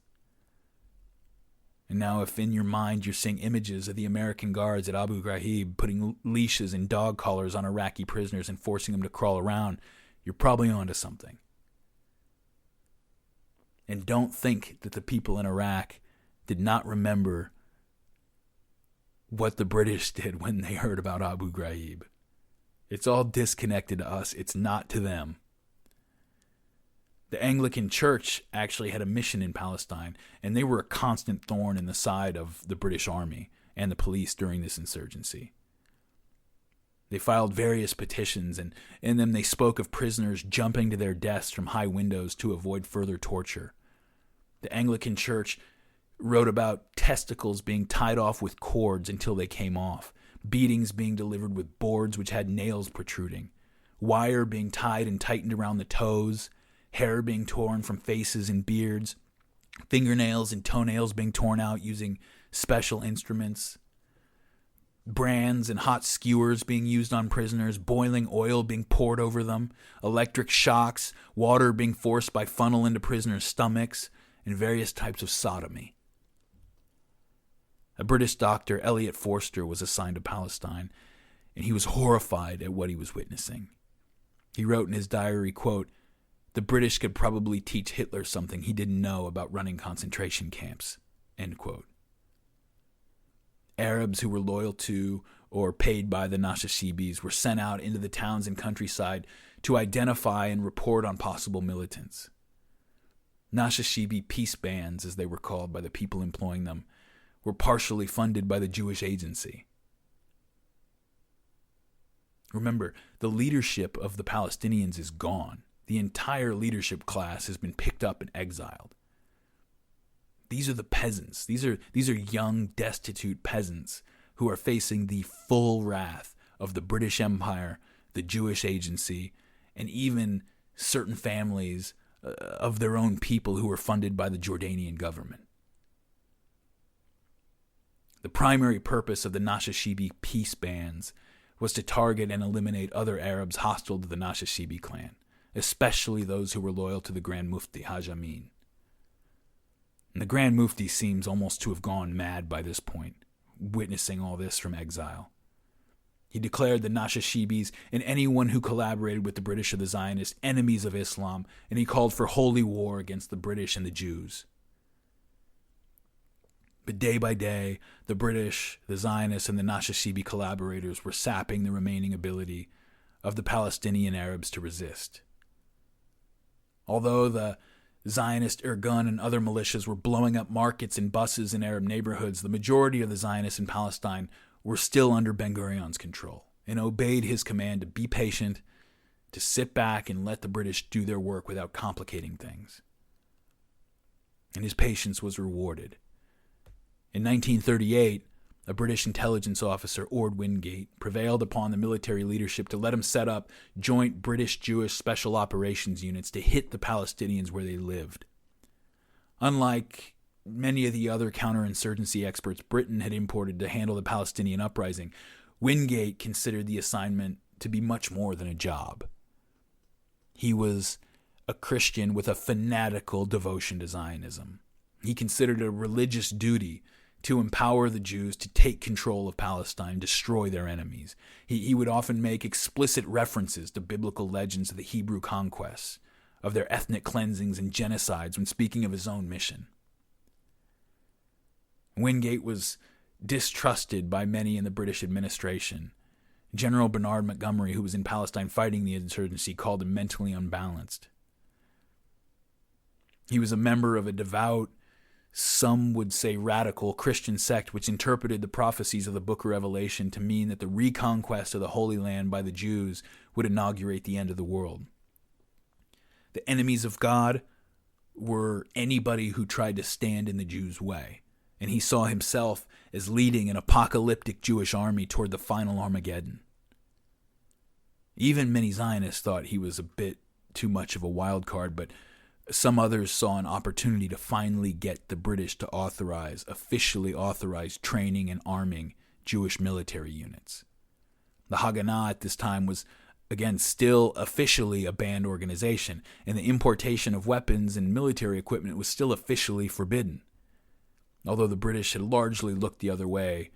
And now if in your mind you're seeing images of the American guards at Abu Ghraib putting leashes and dog collars on Iraqi prisoners and forcing them to crawl around, you're probably onto something. And don't think that the people in Iraq did not remember what the British did when they heard about Abu Ghraib. It's all disconnected to us. It's not to them. The Anglican Church actually had a mission in Palestine, and they were a constant thorn in the side of the British Army and the police during this insurgency. They filed various petitions, and in them they spoke of prisoners jumping to their deaths from high windows to avoid further torture. The Anglican Church wrote about testicles being tied off with cords until they came off, beatings being delivered with boards which had nails protruding, wire being tied and tightened around the toes, hair being torn from faces and beards, fingernails and toenails being torn out using special instruments, brands and hot skewers being used on prisoners, boiling oil being poured over them, electric shocks, water being forced by funnel into prisoners' stomachs, and various types of sodomy. A British doctor, Elliot Forster, was assigned to Palestine, and he was horrified at what he was witnessing. He wrote in his diary, quote, "The British could probably teach Hitler something he didn't know about running concentration camps," end quote. Arabs who were loyal to or paid by the Nashashibis were sent out into the towns and countryside to identify and report on possible militants. Nashashibi peace bands, as they were called by the people employing them, were partially funded by the Jewish Agency. Remember, the leadership of the Palestinians is gone. The entire leadership class has been picked up and exiled. These are the peasants. These are young, destitute peasants who are facing the full wrath of the British Empire, the Jewish Agency, and even certain families of their own people who are funded by the Jordanian government. The primary purpose of the Nashashibi peace bands was to target and eliminate other Arabs hostile to the Nashashibi clan, especially those who were loyal to the Grand Mufti, Haj Amin. And the Grand Mufti seems almost to have gone mad by this point, witnessing all this from exile. He declared the Nashashibis and anyone who collaborated with the British or the Zionists enemies of Islam, and he called for holy war against the British and the Jews. But day by day, the British, the Zionists, and the Nashashibi collaborators were sapping the remaining ability of the Palestinian Arabs to resist. Although the Zionist Irgun and other militias were blowing up markets and buses in Arab neighborhoods, the majority of the Zionists in Palestine were still under Ben-Gurion's control and obeyed his command to be patient, to sit back and let the British do their work without complicating things. And his patience was rewarded. In 1938, a British intelligence officer, Ord Wingate, prevailed upon the military leadership to let him set up joint British-Jewish special operations units to hit the Palestinians where they lived. Unlike many of the other counterinsurgency experts Britain had imported to handle the Palestinian uprising, Wingate considered the assignment to be much more than a job. He was a Christian with a fanatical devotion to Zionism. He considered it a religious duty to empower the Jews to take control of Palestine, destroy their enemies. He would often make explicit references to biblical legends of the Hebrew conquests, of their ethnic cleansings and genocides when speaking of his own mission. Wingate was distrusted by many in the British administration. General Bernard Montgomery, who was in Palestine fighting the insurgency, called him mentally unbalanced. He was a member of a devout, some would say radical, Christian sect which interpreted the prophecies of the Book of Revelation to mean that the reconquest of the Holy Land by the Jews would inaugurate the end of the world. The enemies of God were anybody who tried to stand in the Jews' way, and he saw himself as leading an apocalyptic Jewish army toward the final Armageddon. Even many Zionists thought he was a bit too much of a wild card, but some others saw an opportunity to finally get the British to officially authorize training and arming Jewish military units. The Haganah at this time was, again, still officially a banned organization, and the importation of weapons and military equipment was still officially forbidden, although the British had largely looked the other way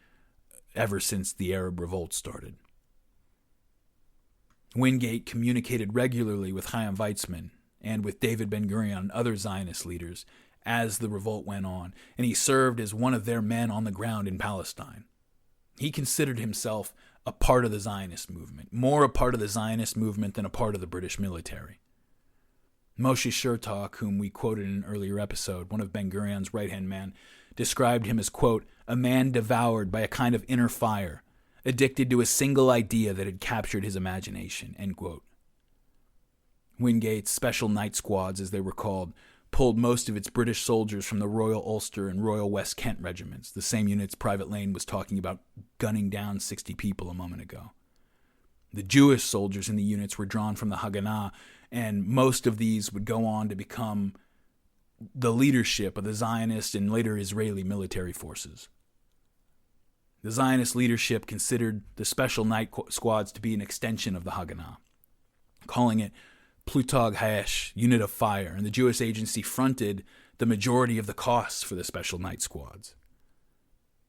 ever since the Arab Revolt started. Wingate communicated regularly with Chaim Weizmann and with David Ben-Gurion and other Zionist leaders as the revolt went on, and he served as one of their men on the ground in Palestine. He considered himself a part of the Zionist movement, more a part of the Zionist movement than a part of the British military. Moshe Chertok, whom we quoted in an earlier episode, one of Ben-Gurion's right-hand man, described him as, quote, a man devoured by a kind of inner fire, addicted to a single idea that had captured his imagination, end quote. Wingate's Special Night Squads, as they were called, pulled most of its British soldiers from the Royal Ulster and Royal West Kent regiments, the same units Private Lane was talking about gunning down 60 people a moment ago. The Jewish soldiers in the units were drawn from the Haganah, and most of these would go on to become the leadership of the Zionist and later Israeli military forces. The Zionist leadership considered the Special Night Squads to be an extension of the Haganah, calling it Plutog Haesh, Unit of Fire, and the Jewish agency fronted the majority of the costs for the Special Night Squads.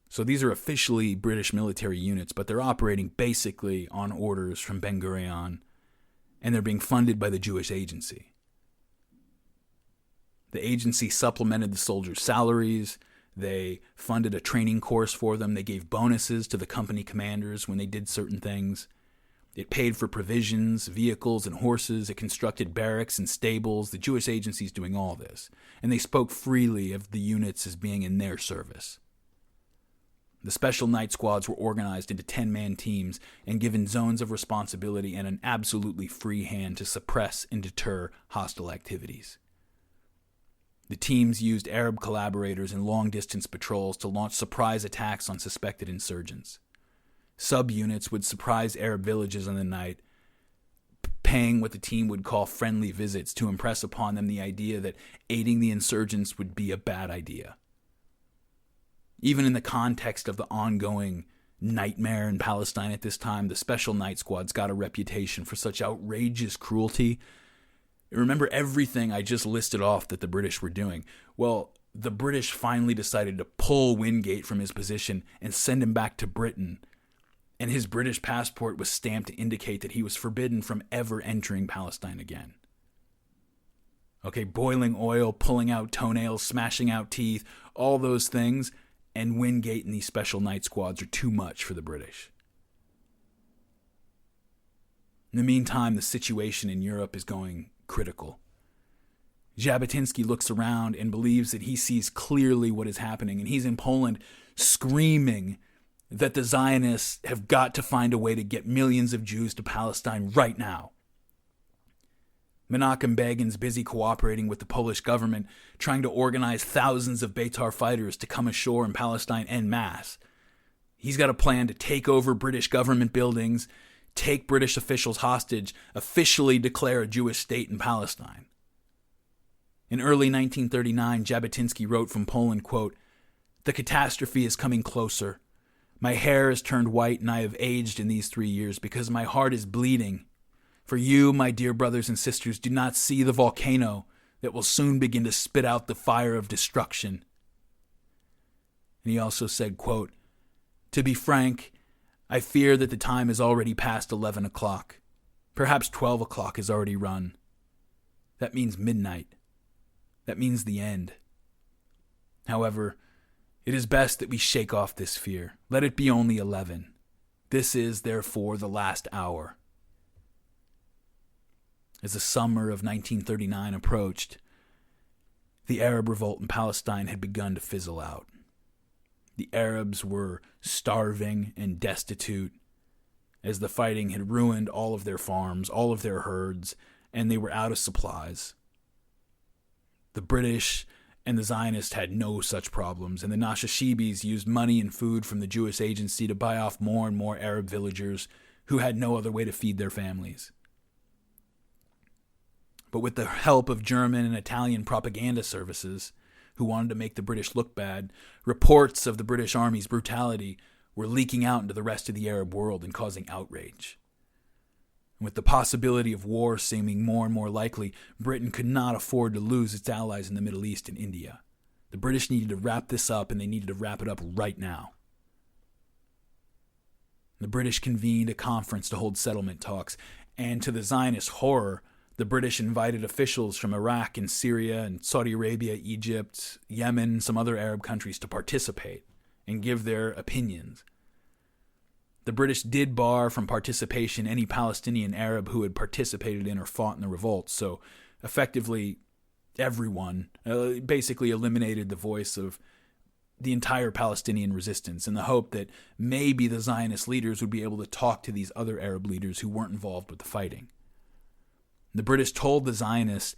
So these are officially British military units, but they're operating basically on orders from Ben-Gurion, and they're being funded by the Jewish agency. The agency supplemented the soldiers' salaries. They funded a training course for them. They gave bonuses to the company commanders when they did certain things. It paid for provisions, vehicles, and horses. It constructed barracks and stables. The Jewish agency is doing all this. And they spoke freely of the units as being in their service. The Special Night Squads were organized into 10-man teams and given zones of responsibility and an absolutely free hand to suppress and deter hostile activities. The teams used Arab collaborators in long-distance patrols to launch surprise attacks on suspected insurgents. Subunits would surprise Arab villages in the night, paying what the team would call friendly visits to impress upon them the idea that aiding the insurgents would be a bad idea. Even in the context of the ongoing nightmare in Palestine at this time, the Special Night Squads got a reputation for such outrageous cruelty. Remember everything I just listed off that the British were doing. Well, the British finally decided to pull Wingate from his position and send him back to Britain. And his British passport was stamped to indicate that he was forbidden from ever entering Palestine again. Okay, boiling oil, pulling out toenails, smashing out teeth, all those things, and Wingate and these Special Night Squads are too much for the British. In the meantime, the situation in Europe is going critical. Jabotinsky looks around and believes that he sees clearly what is happening, and he's in Poland screaming that the Zionists have got to find a way to get millions of Jews to Palestine right now. Menachem Begin's busy cooperating with the Polish government, trying to organize thousands of Beitar fighters to come ashore in Palestine en masse. He's got a plan to take over British government buildings, take British officials hostage, officially declare a Jewish state in Palestine. In early 1939, Jabotinsky wrote from Poland, quote, "The catastrophe is coming closer. My hair has turned white and I have aged in these 3 years because my heart is bleeding. For you, my dear brothers and sisters, do not see the volcano that will soon begin to spit out the fire of destruction." And he also said, quote, "To be frank, I fear that the time is already past 11 o'clock. Perhaps 12 o'clock has already run. That means midnight. That means the end. However, it is best that we shake off this fear. Let it be only 11. This is, therefore, the last hour." As the summer of 1939 approached, the Arab revolt in Palestine had begun to fizzle out. The Arabs were starving and destitute, as the fighting had ruined all of their farms, all of their herds, and they were out of supplies. The British and the Zionists had no such problems, and the Nashashibis used money and food from the Jewish agency to buy off more and more Arab villagers who had no other way to feed their families. But with the help of German and Italian propaganda services, who wanted to make the British look bad, reports of the British Army's brutality were leaking out into the rest of the Arab world and causing outrage. And with the possibility of war seeming more and more likely, Britain could not afford to lose its allies in the Middle East and India. The British needed to wrap this up, and they needed to wrap it up right now. The British convened a conference to hold settlement talks, and to the Zionist horror, the British invited officials from Iraq and Syria and Saudi Arabia, Egypt, Yemen, and some other Arab countries to participate and give their opinions. The British did bar from participation any Palestinian Arab who had participated in or fought in the revolt, so effectively everyone basically eliminated the voice of the entire Palestinian resistance in the hope that maybe the Zionist leaders would be able to talk to these other Arab leaders who weren't involved with the fighting. The British told the Zionists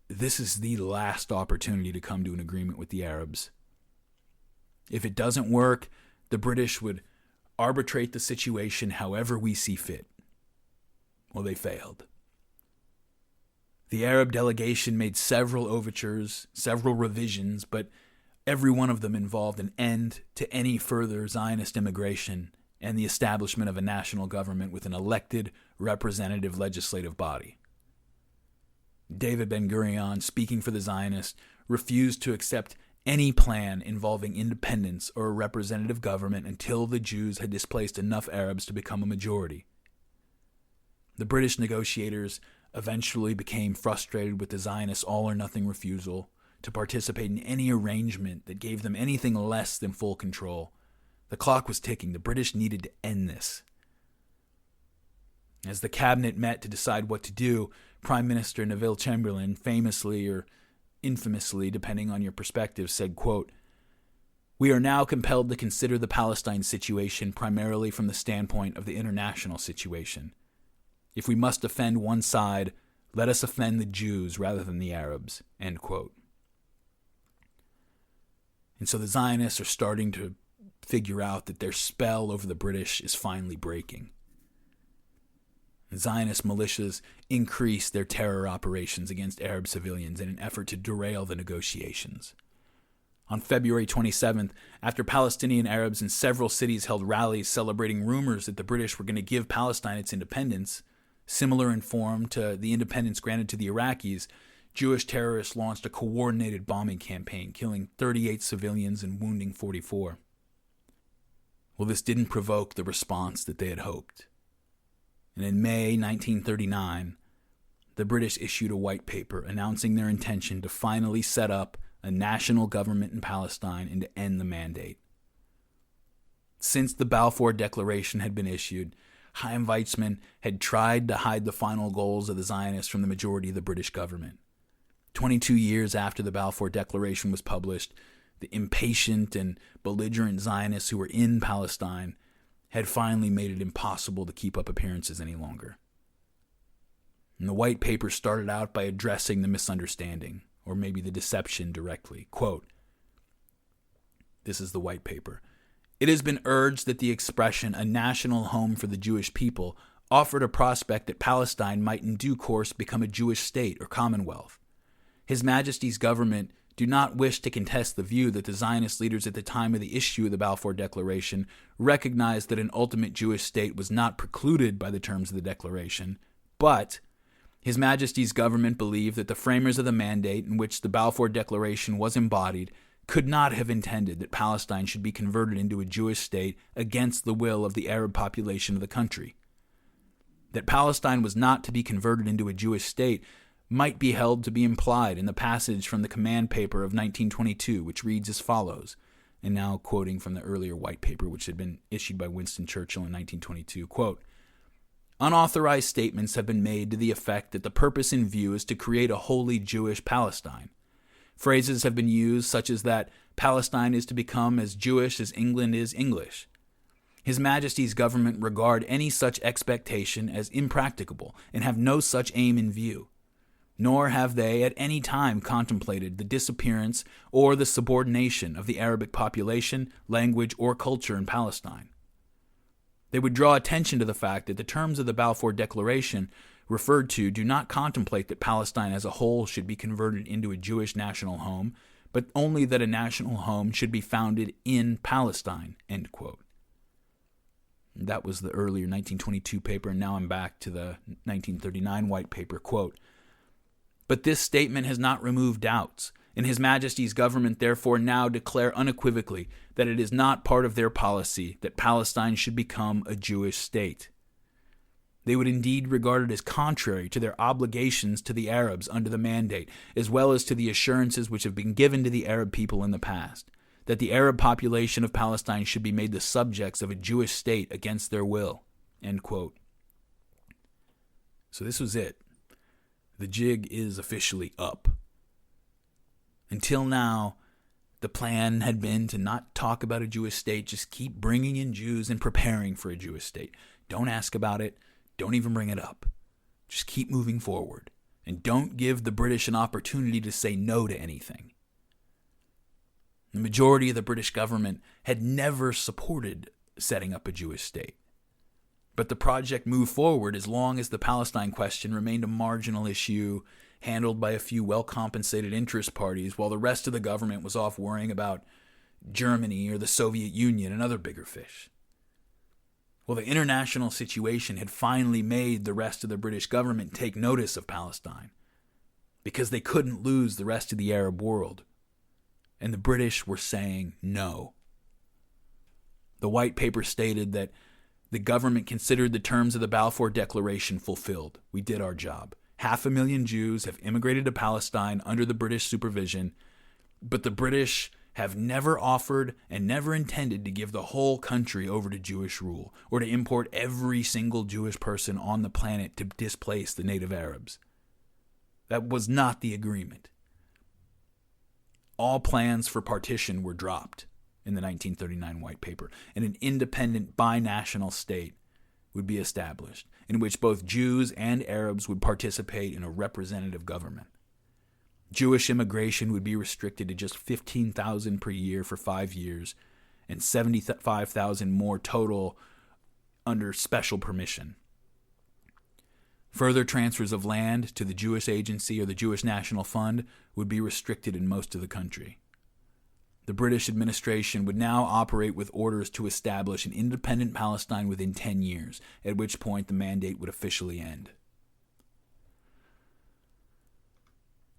this is the last opportunity to come to an agreement with the Arabs. If it doesn't work, the British would arbitrate the situation however we see fit. Well, they failed. The Arab delegation made several overtures, several revisions, but every one of them involved an end to any further Zionist immigration and the establishment of a national government with an elected representative legislative body. David Ben-Gurion, speaking for the Zionists, refused to accept any plan involving independence or a representative government until the Jews had displaced enough Arabs to become a majority. The British negotiators eventually became frustrated with the Zionists' all-or-nothing refusal to participate in any arrangement that gave them anything less than full control. The clock was ticking. The British needed to end this. As the cabinet met to decide what to do, Prime Minister Neville Chamberlain famously or infamously, depending on your perspective, said, quote, "We are now compelled to consider the Palestine situation primarily from the standpoint of the international situation. If we must offend one side, let us offend the Jews rather than the Arabs," end quote. And so the Zionists are starting to figure out that their spell over the British is finally breaking. Zionist militias increased their terror operations against Arab civilians in an effort to derail the negotiations. On February 27th, after Palestinian Arabs in several cities held rallies celebrating rumors that the British were going to give Palestine its independence, similar in form to the independence granted to the Iraqis, Jewish terrorists launched a coordinated bombing campaign, killing 38 civilians and wounding 44. Well, this didn't provoke the response that they had hoped. And in May 1939, the British issued a white paper announcing their intention to finally set up a national government in Palestine and to end the mandate. Since the Balfour Declaration had been issued, Chaim Weizmann had tried to hide the final goals of the Zionists from the majority of the British government. 22 years after the Balfour Declaration was published, the impatient and belligerent Zionists who were in Palestine had finally made it impossible to keep up appearances any longer. And the white paper started out by addressing the misunderstanding, or maybe the deception directly. Quote, this is the white paper. "It has been urged that the expression, a national home for the Jewish people, offered a prospect that Palestine might in due course become a Jewish state or commonwealth. His Majesty's government do not wish to contest the view that the Zionist leaders at the time of the issue of the Balfour Declaration recognized that an ultimate Jewish state was not precluded by the terms of the Declaration, but His Majesty's government believed that the framers of the mandate in which the Balfour Declaration was embodied could not have intended that Palestine should be converted into a Jewish state against the will of the Arab population of the country. That Palestine was not to be converted into a Jewish state might be held to be implied in the passage from the command paper of 1922, which reads as follows, and now quoting from the earlier white paper, which had been issued by Winston Churchill in 1922, quote, "Unauthorized statements have been made to the effect that the purpose in view is to create a wholly Jewish Palestine. Phrases have been used such as that Palestine is to become as Jewish as England is English. His Majesty's government regard any such expectation as impracticable and have no such aim in view. Nor have they at any time contemplated the disappearance or the subordination of the Arabic population, language, or culture in Palestine. They would draw attention to the fact that the terms of the Balfour Declaration referred to do not contemplate that Palestine as a whole should be converted into a Jewish national home, but only that a national home should be founded in Palestine," end quote. That was the earlier 1922 paper, and now I'm back to the 1939 white paper, quote, "But this statement has not removed doubts, and His Majesty's government therefore now declare unequivocally that it is not part of their policy that Palestine should become a Jewish state. They would indeed regard it as contrary to their obligations to the Arabs under the mandate, as well as to the assurances which have been given to the Arab people in the past. that the Arab population of Palestine should be made the subjects of a Jewish state against their will, end quote. So this was it. The jig is officially up. Until now, the plan had been to not talk about a Jewish state, just keep bringing in Jews and preparing for a Jewish state. Don't ask about it. Don't even bring it up. Just keep moving forward. And don't give the British an opportunity to say no to anything. The majority of the British government had never supported setting up a Jewish state. But the project moved forward as long as the Palestine question remained a marginal issue handled by a few well-compensated interest parties, while the rest of the government was off worrying about Germany or the Soviet Union and other bigger fish. Well, the international situation had finally made the rest of the British government take notice of Palestine because they couldn't lose the rest of the Arab world. And the British were saying no. The white paper stated that the government considered the terms of the Balfour Declaration fulfilled. We did our job. 500,000 Jews have immigrated to Palestine under the British supervision, but the British have never offered and never intended to give the whole country over to Jewish rule or to import every single Jewish person on the planet to displace the native Arabs. That was not the agreement. All plans for partition were dropped in the 1939 White Paper, and an independent binational state would be established, in which both Jews and Arabs would participate in a representative government. Jewish immigration would be restricted to just 15,000 per year for 5 years, and 75,000 more total under special permission. Further transfers of land to the Jewish Agency or the Jewish National Fund would be restricted in most of the country. The British administration would now operate with orders to establish an independent Palestine within 10 years, at which point the mandate would officially end.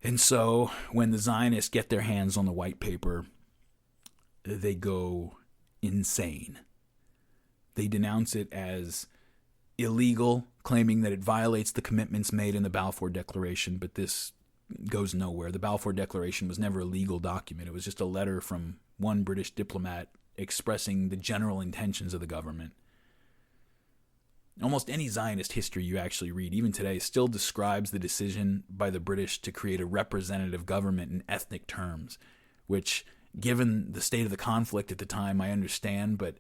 And so, when the Zionists get their hands on the white paper, they go insane. They denounce it as illegal, claiming that it violates the commitments made in the Balfour Declaration, but this goes nowhere. The Balfour Declaration was never a legal document. It was just a letter from one British diplomat expressing the general intentions of the government. Almost any Zionist history you actually read, even today, still describes the decision by the British to create a representative government in ethnic terms, which, given the state of the conflict at the time, I understand, but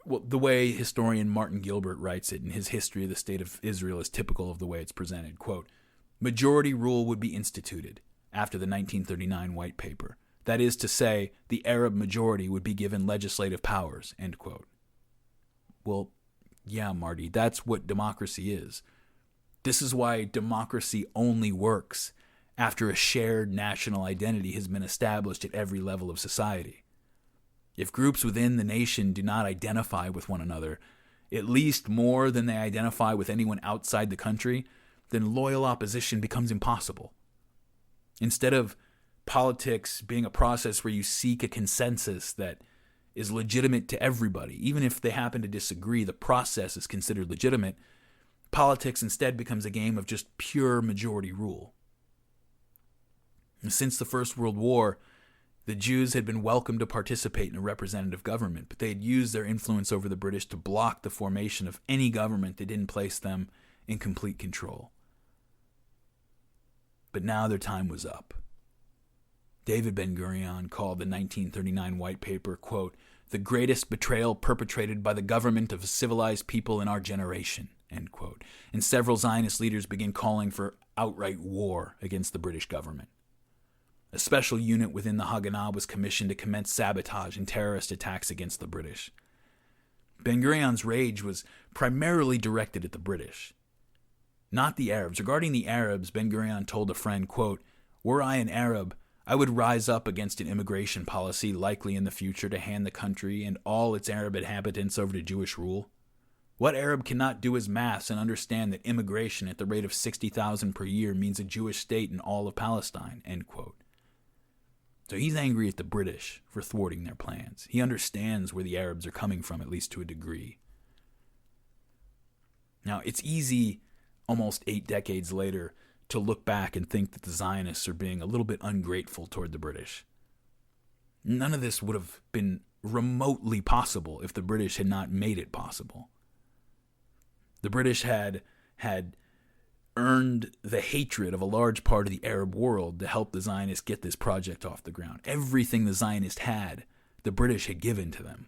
the way historian Martin Gilbert writes it in his History of the State of Israel is typical of the way it's presented. Quote, majority rule would be instituted after the 1939 White Paper. That is to say, the Arab majority would be given legislative powers, end quote. Well, yeah, Marty, that's what democracy is. This is why democracy only works after a shared national identity has been established at every level of society. If groups within the nation do not identify with one another, at least more than they identify with anyone outside the country, then loyal opposition becomes impossible. Instead of politics being a process where you seek a consensus that is legitimate to everybody, even if they happen to disagree, the process is considered legitimate, politics instead becomes a game of just pure majority rule. And since the First World War, the Jews had been welcome to participate in a representative government, but they had used their influence over the British to block the formation of any government that didn't place them in complete control. But now their time was up. David Ben-Gurion called the 1939 White Paper, quote, the greatest betrayal perpetrated by the government of a civilized people in our generation, end quote. And several Zionist leaders began calling for outright war against the British government. A special unit within the Haganah was commissioned to commence sabotage and terrorist attacks against the British. Ben-Gurion's rage was primarily directed at the British, not the Arabs. Regarding the Arabs, Ben-Gurion told a friend, quote, were I an Arab, I would rise up against an immigration policy likely in the future to hand the country and all its Arab inhabitants over to Jewish rule. What Arab cannot do his maths and understand that immigration at the rate of 60,000 per year means a Jewish state in all of Palestine, end quote. So he's angry at the British for thwarting their plans. He understands where the Arabs are coming from, at least to a degree. Now, it's easy, almost 8 decades later, to look back and think that the Zionists are being a little bit ungrateful toward the British. None of this would have been remotely possible if the British had not made it possible. The British had earned the hatred of a large part of the Arab world to help the Zionists get this project off the ground. Everything the Zionists had, the British had given to them.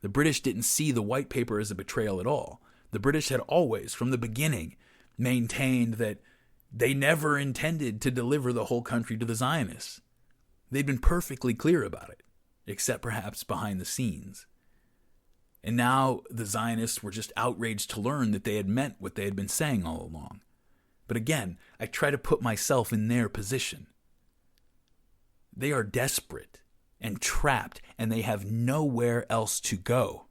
The British didn't see the white paper as a betrayal at all. The British had always, from the beginning, maintained that they never intended to deliver the whole country to the Zionists. They'd been perfectly clear about it, except perhaps behind the scenes. And now the Zionists were just outraged to learn that they had meant what they had been saying all along. But again, I try to put myself in their position. They are desperate and trapped, and they have nowhere else to go.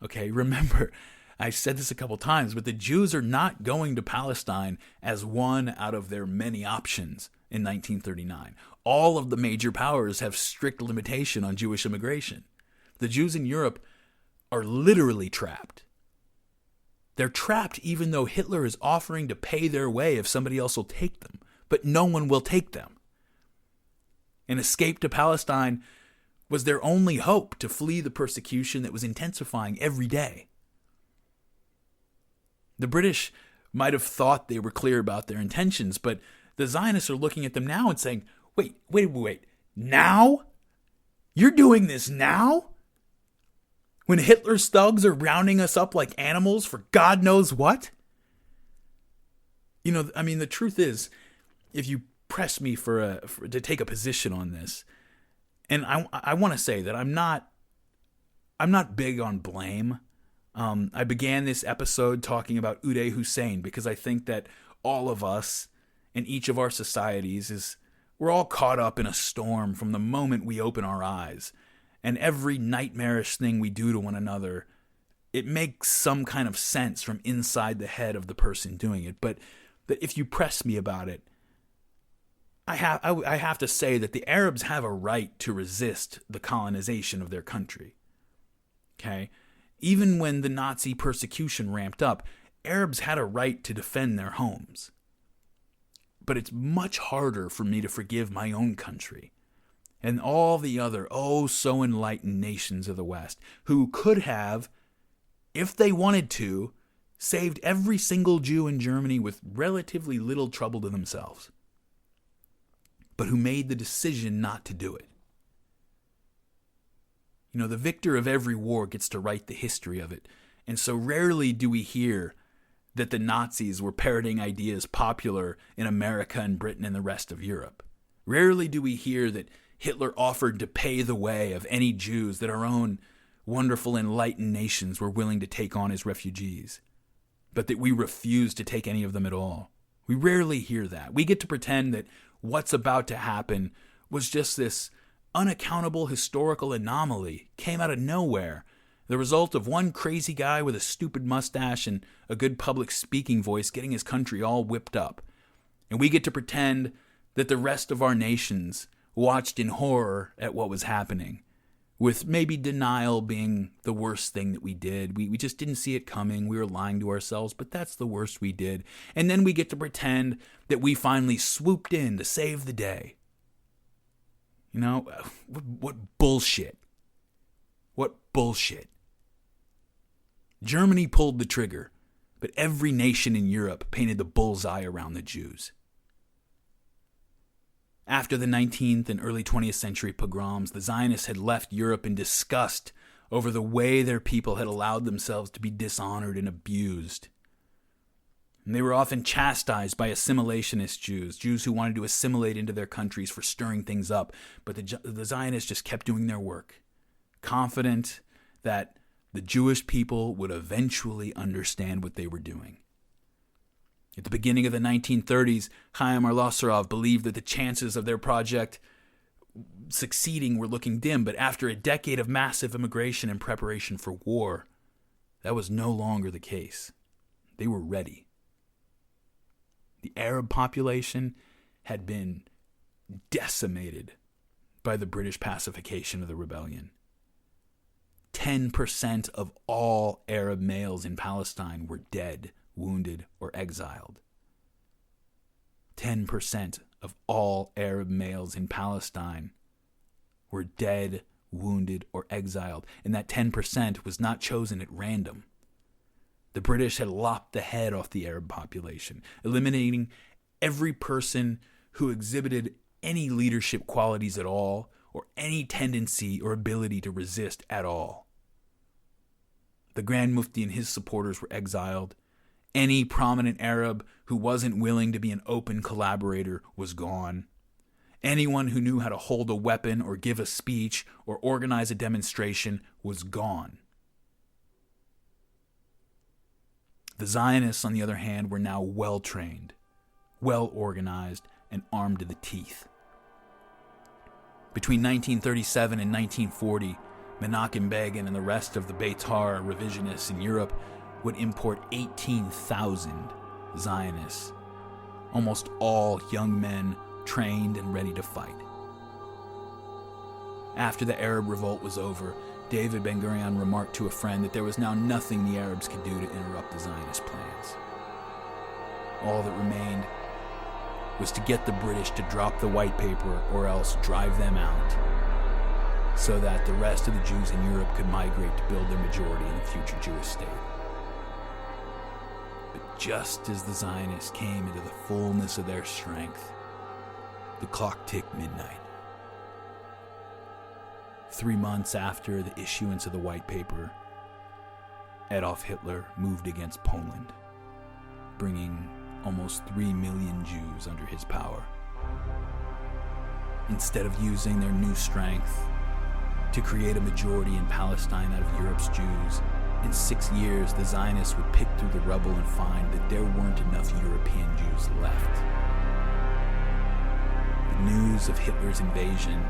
Okay, remember, I've said this a couple times, but the Jews are not going to Palestine as one out of their many options in 1939. All of the major powers have strict limitation on Jewish immigration. The Jews in Europe are literally trapped. They're trapped even though Hitler is offering to pay their way if somebody else will take them, but no one will take them. An escape to Palestine was their only hope to flee the persecution that was intensifying every day. The British might have thought they were clear about their intentions, but the Zionists are looking at them now and saying, wait, now? You're doing this now? When Hitler's thugs are rounding us up like animals for God knows what? The truth is, if you press me to take a position on this, and I want to say that I'm not big on blame. I began this episode talking about Uday Hussein because I think that all of us in each of our societies we're all caught up in a storm from the moment we open our eyes. And every nightmarish thing we do to one another, it makes some kind of sense from inside the head of the person doing it. But if you press me about it, I have to say that the Arabs have a right to resist the colonization of their country. Okay? Even when the Nazi persecution ramped up, Arabs had a right to defend their homes. But it's much harder for me to forgive my own country and all the other so enlightened nations of the West who could have, if they wanted to, saved every single Jew in Germany with relatively little trouble to themselves, but who made the decision not to do it. The victor of every war gets to write the history of it, and so rarely do we hear that the Nazis were parroting ideas popular in America and Britain and the rest of Europe. Rarely do we hear that Hitler offered to pay the way of any Jews that our own wonderful enlightened nations were willing to take on as refugees, but that we refused to take any of them at all. We rarely hear that. We get to pretend that what's about to happen was just this unaccountable historical anomaly, came out of nowhere, the result of one crazy guy with a stupid mustache and a good public speaking voice getting his country all whipped up. And we get to pretend that the rest of our nations watched in horror at what was happening, with maybe denial being the worst thing that we did. We just didn't see it coming. We were lying to ourselves, but that's the worst we did. And then we get to pretend that we finally swooped in to save the day. What bullshit. What bullshit. Germany pulled the trigger, but every nation in Europe painted the bullseye around the Jews. After the 19th and early 20th century pogroms, the Zionists had left Europe in disgust over the way their people had allowed themselves to be dishonored and abused. And they were often chastised by assimilationist Jews who wanted to assimilate into their countries for stirring things up. But the Zionists just kept doing their work, confident that the Jewish people would eventually understand what they were doing. At the beginning of the 1930s, Chaim Arlosarov believed that the chances of their project succeeding were looking dim, but after a decade of massive immigration and preparation for war, that was no longer the case. They were ready. The Arab population had been decimated by the British pacification of the rebellion. 10% of all Arab males in Palestine were dead, wounded, or exiled. 10% of all Arab males in Palestine were dead, wounded, or exiled, and that 10% was not chosen at random. The British had lopped the head off the Arab population, eliminating every person who exhibited any leadership qualities at all, or any tendency or ability to resist at all. The Grand Mufti and his supporters were exiled. Any prominent Arab who wasn't willing to be an open collaborator was gone. Anyone who knew how to hold a weapon or give a speech or organize a demonstration was gone. The Zionists, on the other hand, were now well-trained, well-organized, and armed to the teeth. Between 1937 and 1940, Menachem Begin and the rest of the Beitar revisionists in Europe would import 18,000 Zionists, almost all young men trained and ready to fight. After the Arab revolt was over, David Ben-Gurion remarked to a friend that there was now nothing the Arabs could do to interrupt the Zionist plans. All that remained was to get the British to drop the white paper or else drive them out, so that the rest of the Jews in Europe could migrate to build their majority in the future Jewish state. But just as the Zionists came into the fullness of their strength, the clock ticked midnight. 3 months after the issuance of the white paper, Adolf Hitler moved against Poland, bringing almost 3 million Jews under his power. Instead of using their new strength to create a majority in Palestine out of Europe's Jews, in 6 years the Zionists would pick through the rubble and find that there weren't enough European Jews left. The news of Hitler's invasion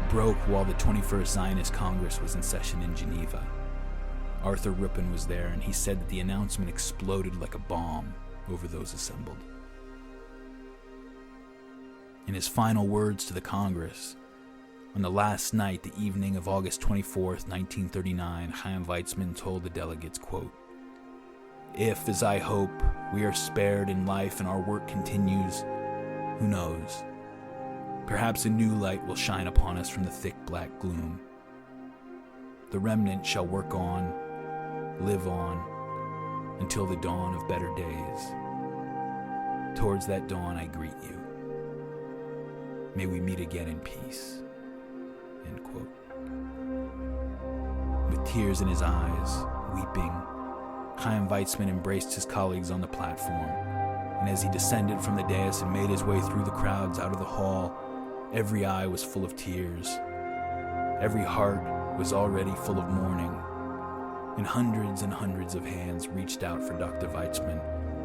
broke while the 21st Zionist Congress was in session in Geneva. Arthur Ruppin was there, and he said that the announcement exploded like a bomb over those assembled. In his final words to the Congress, on the last night, the evening of August 24th, 1939, Chaim Weizmann told the delegates, quote, "If, as I hope, we are spared in life and our work continues, who knows? Perhaps a new light will shine upon us from the thick black gloom. The remnant shall work on, live on, until the dawn of better days. Towards that dawn I greet you. May we meet again in peace." End quote. With tears in his eyes, weeping, Chaim Weizmann embraced his colleagues on the platform, and as he descended from the dais and made his way through the crowds out of the hall, every eye was full of tears. Every heart was already full of mourning, and hundreds of hands reached out for Dr. Weizmann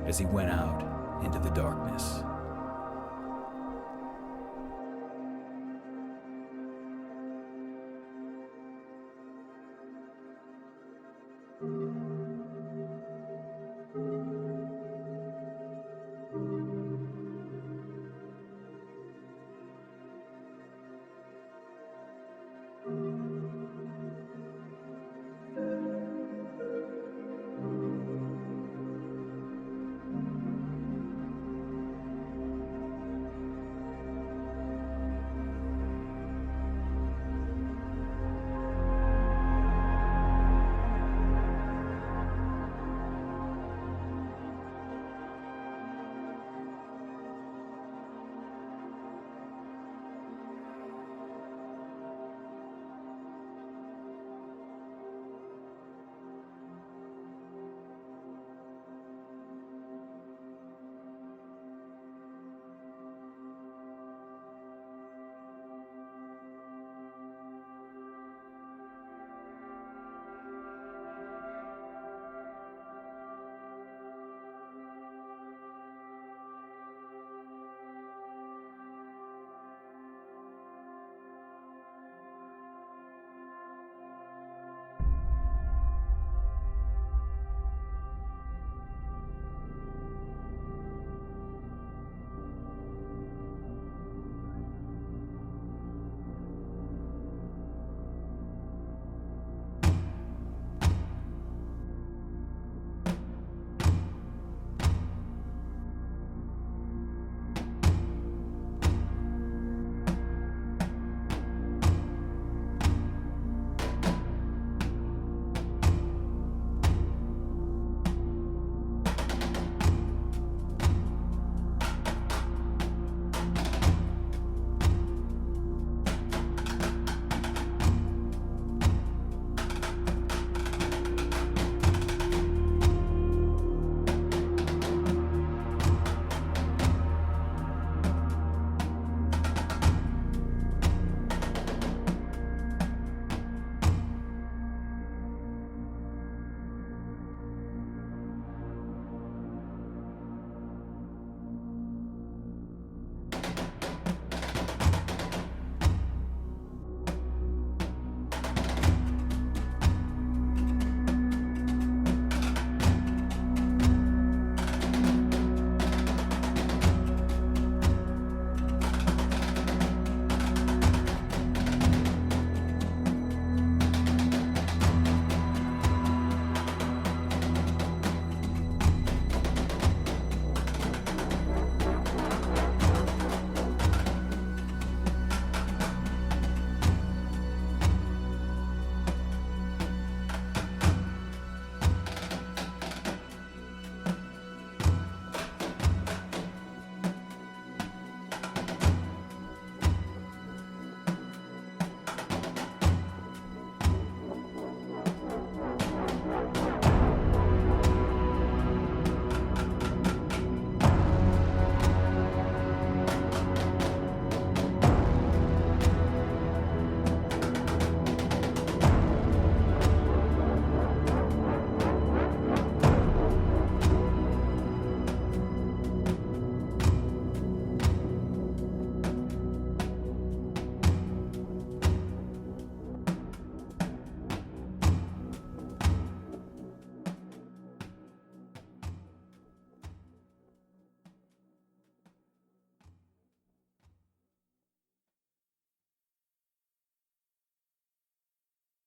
as he went out into the darkness.